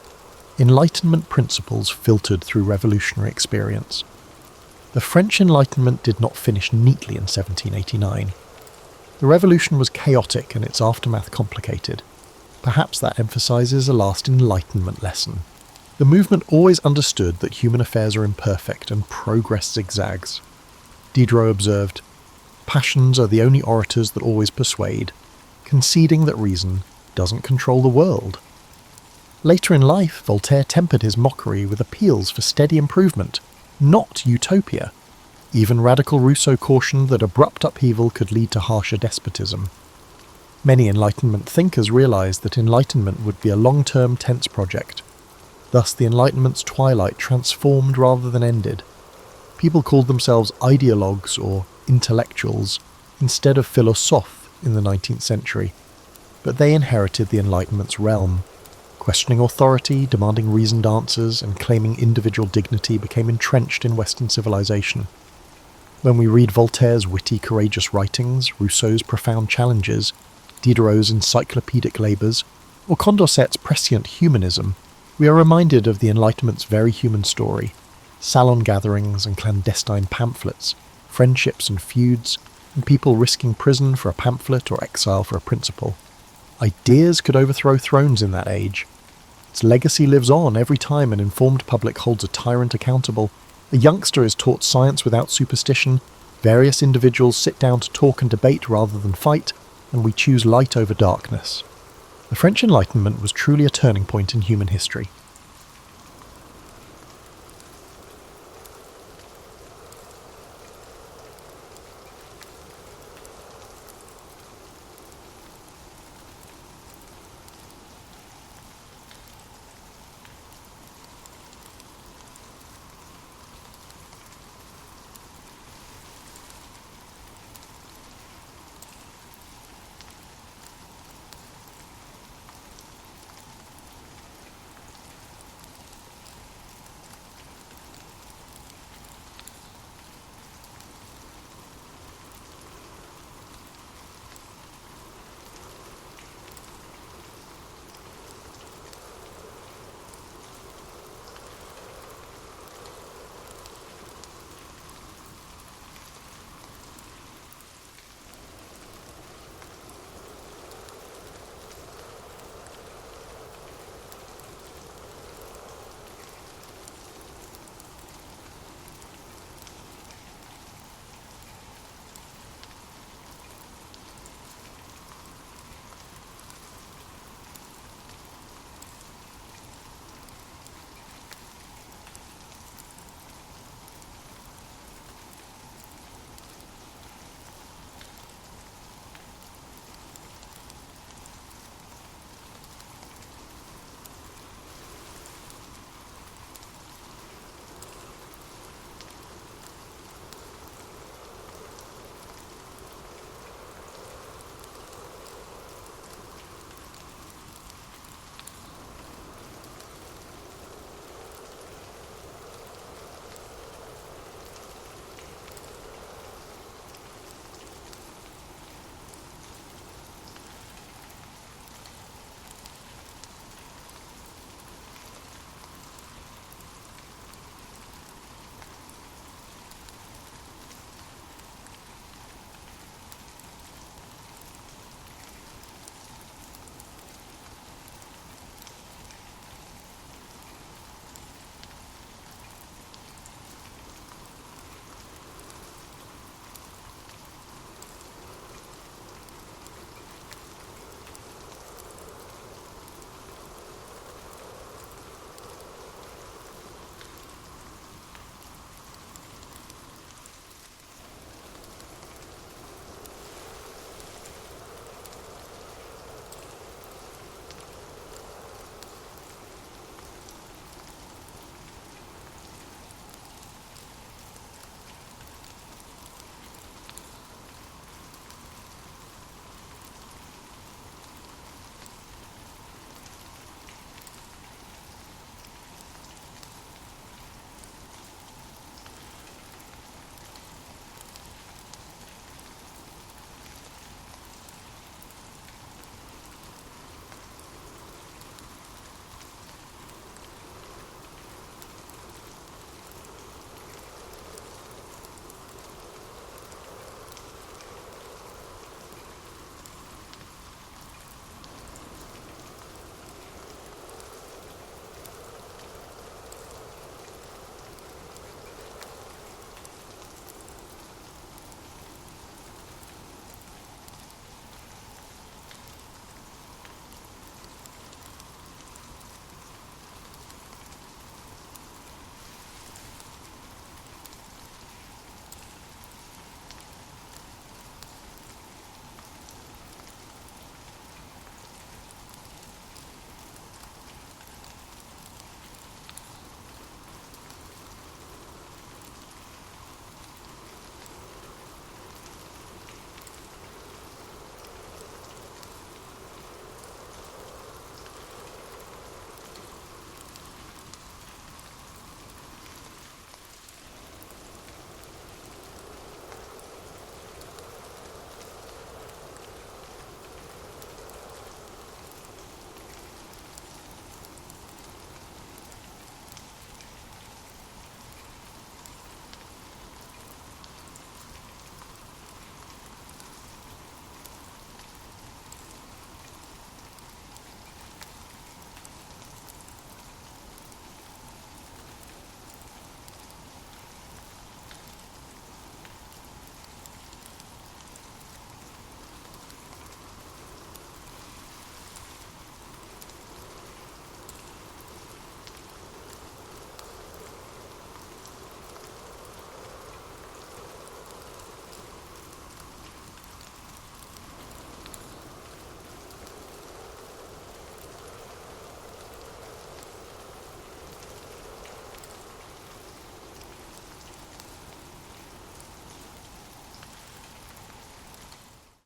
Enlightenment principles filtered through revolutionary experience. The French Enlightenment did not finish neatly in 1789. The revolution was chaotic and its aftermath complicated. Perhaps that emphasises a last Enlightenment lesson. The movement always understood that human affairs are imperfect and progress zigzags. Diderot observed, "Passions are the only orators that always persuade, conceding that reason doesn't control the world." Later in life, Voltaire tempered his mockery with appeals for steady improvement, not utopia. Even radical Rousseau cautioned that abrupt upheaval could lead to harsher despotism. Many Enlightenment thinkers realised that Enlightenment would be a long-term tense project. Thus the Enlightenment's twilight transformed rather than ended. People called themselves ideologues or intellectuals instead of philosophes in the 19th century, but they inherited the Enlightenment's realm. Questioning authority, demanding reasoned answers, and claiming individual dignity became entrenched in Western civilization. When we read Voltaire's witty, courageous writings, Rousseau's profound challenges, Diderot's encyclopedic labours, or Condorcet's prescient humanism, we are reminded of the Enlightenment's very human story: salon gatherings and clandestine pamphlets, friendships and feuds, and people risking prison for a pamphlet or exile for a principle. Ideas could overthrow thrones in that age. Its legacy lives on every time an informed public holds a tyrant accountable. A youngster is taught science without superstition, various individuals sit down to talk and debate rather than fight, and we choose light over darkness. The French Enlightenment was truly a turning point in human history.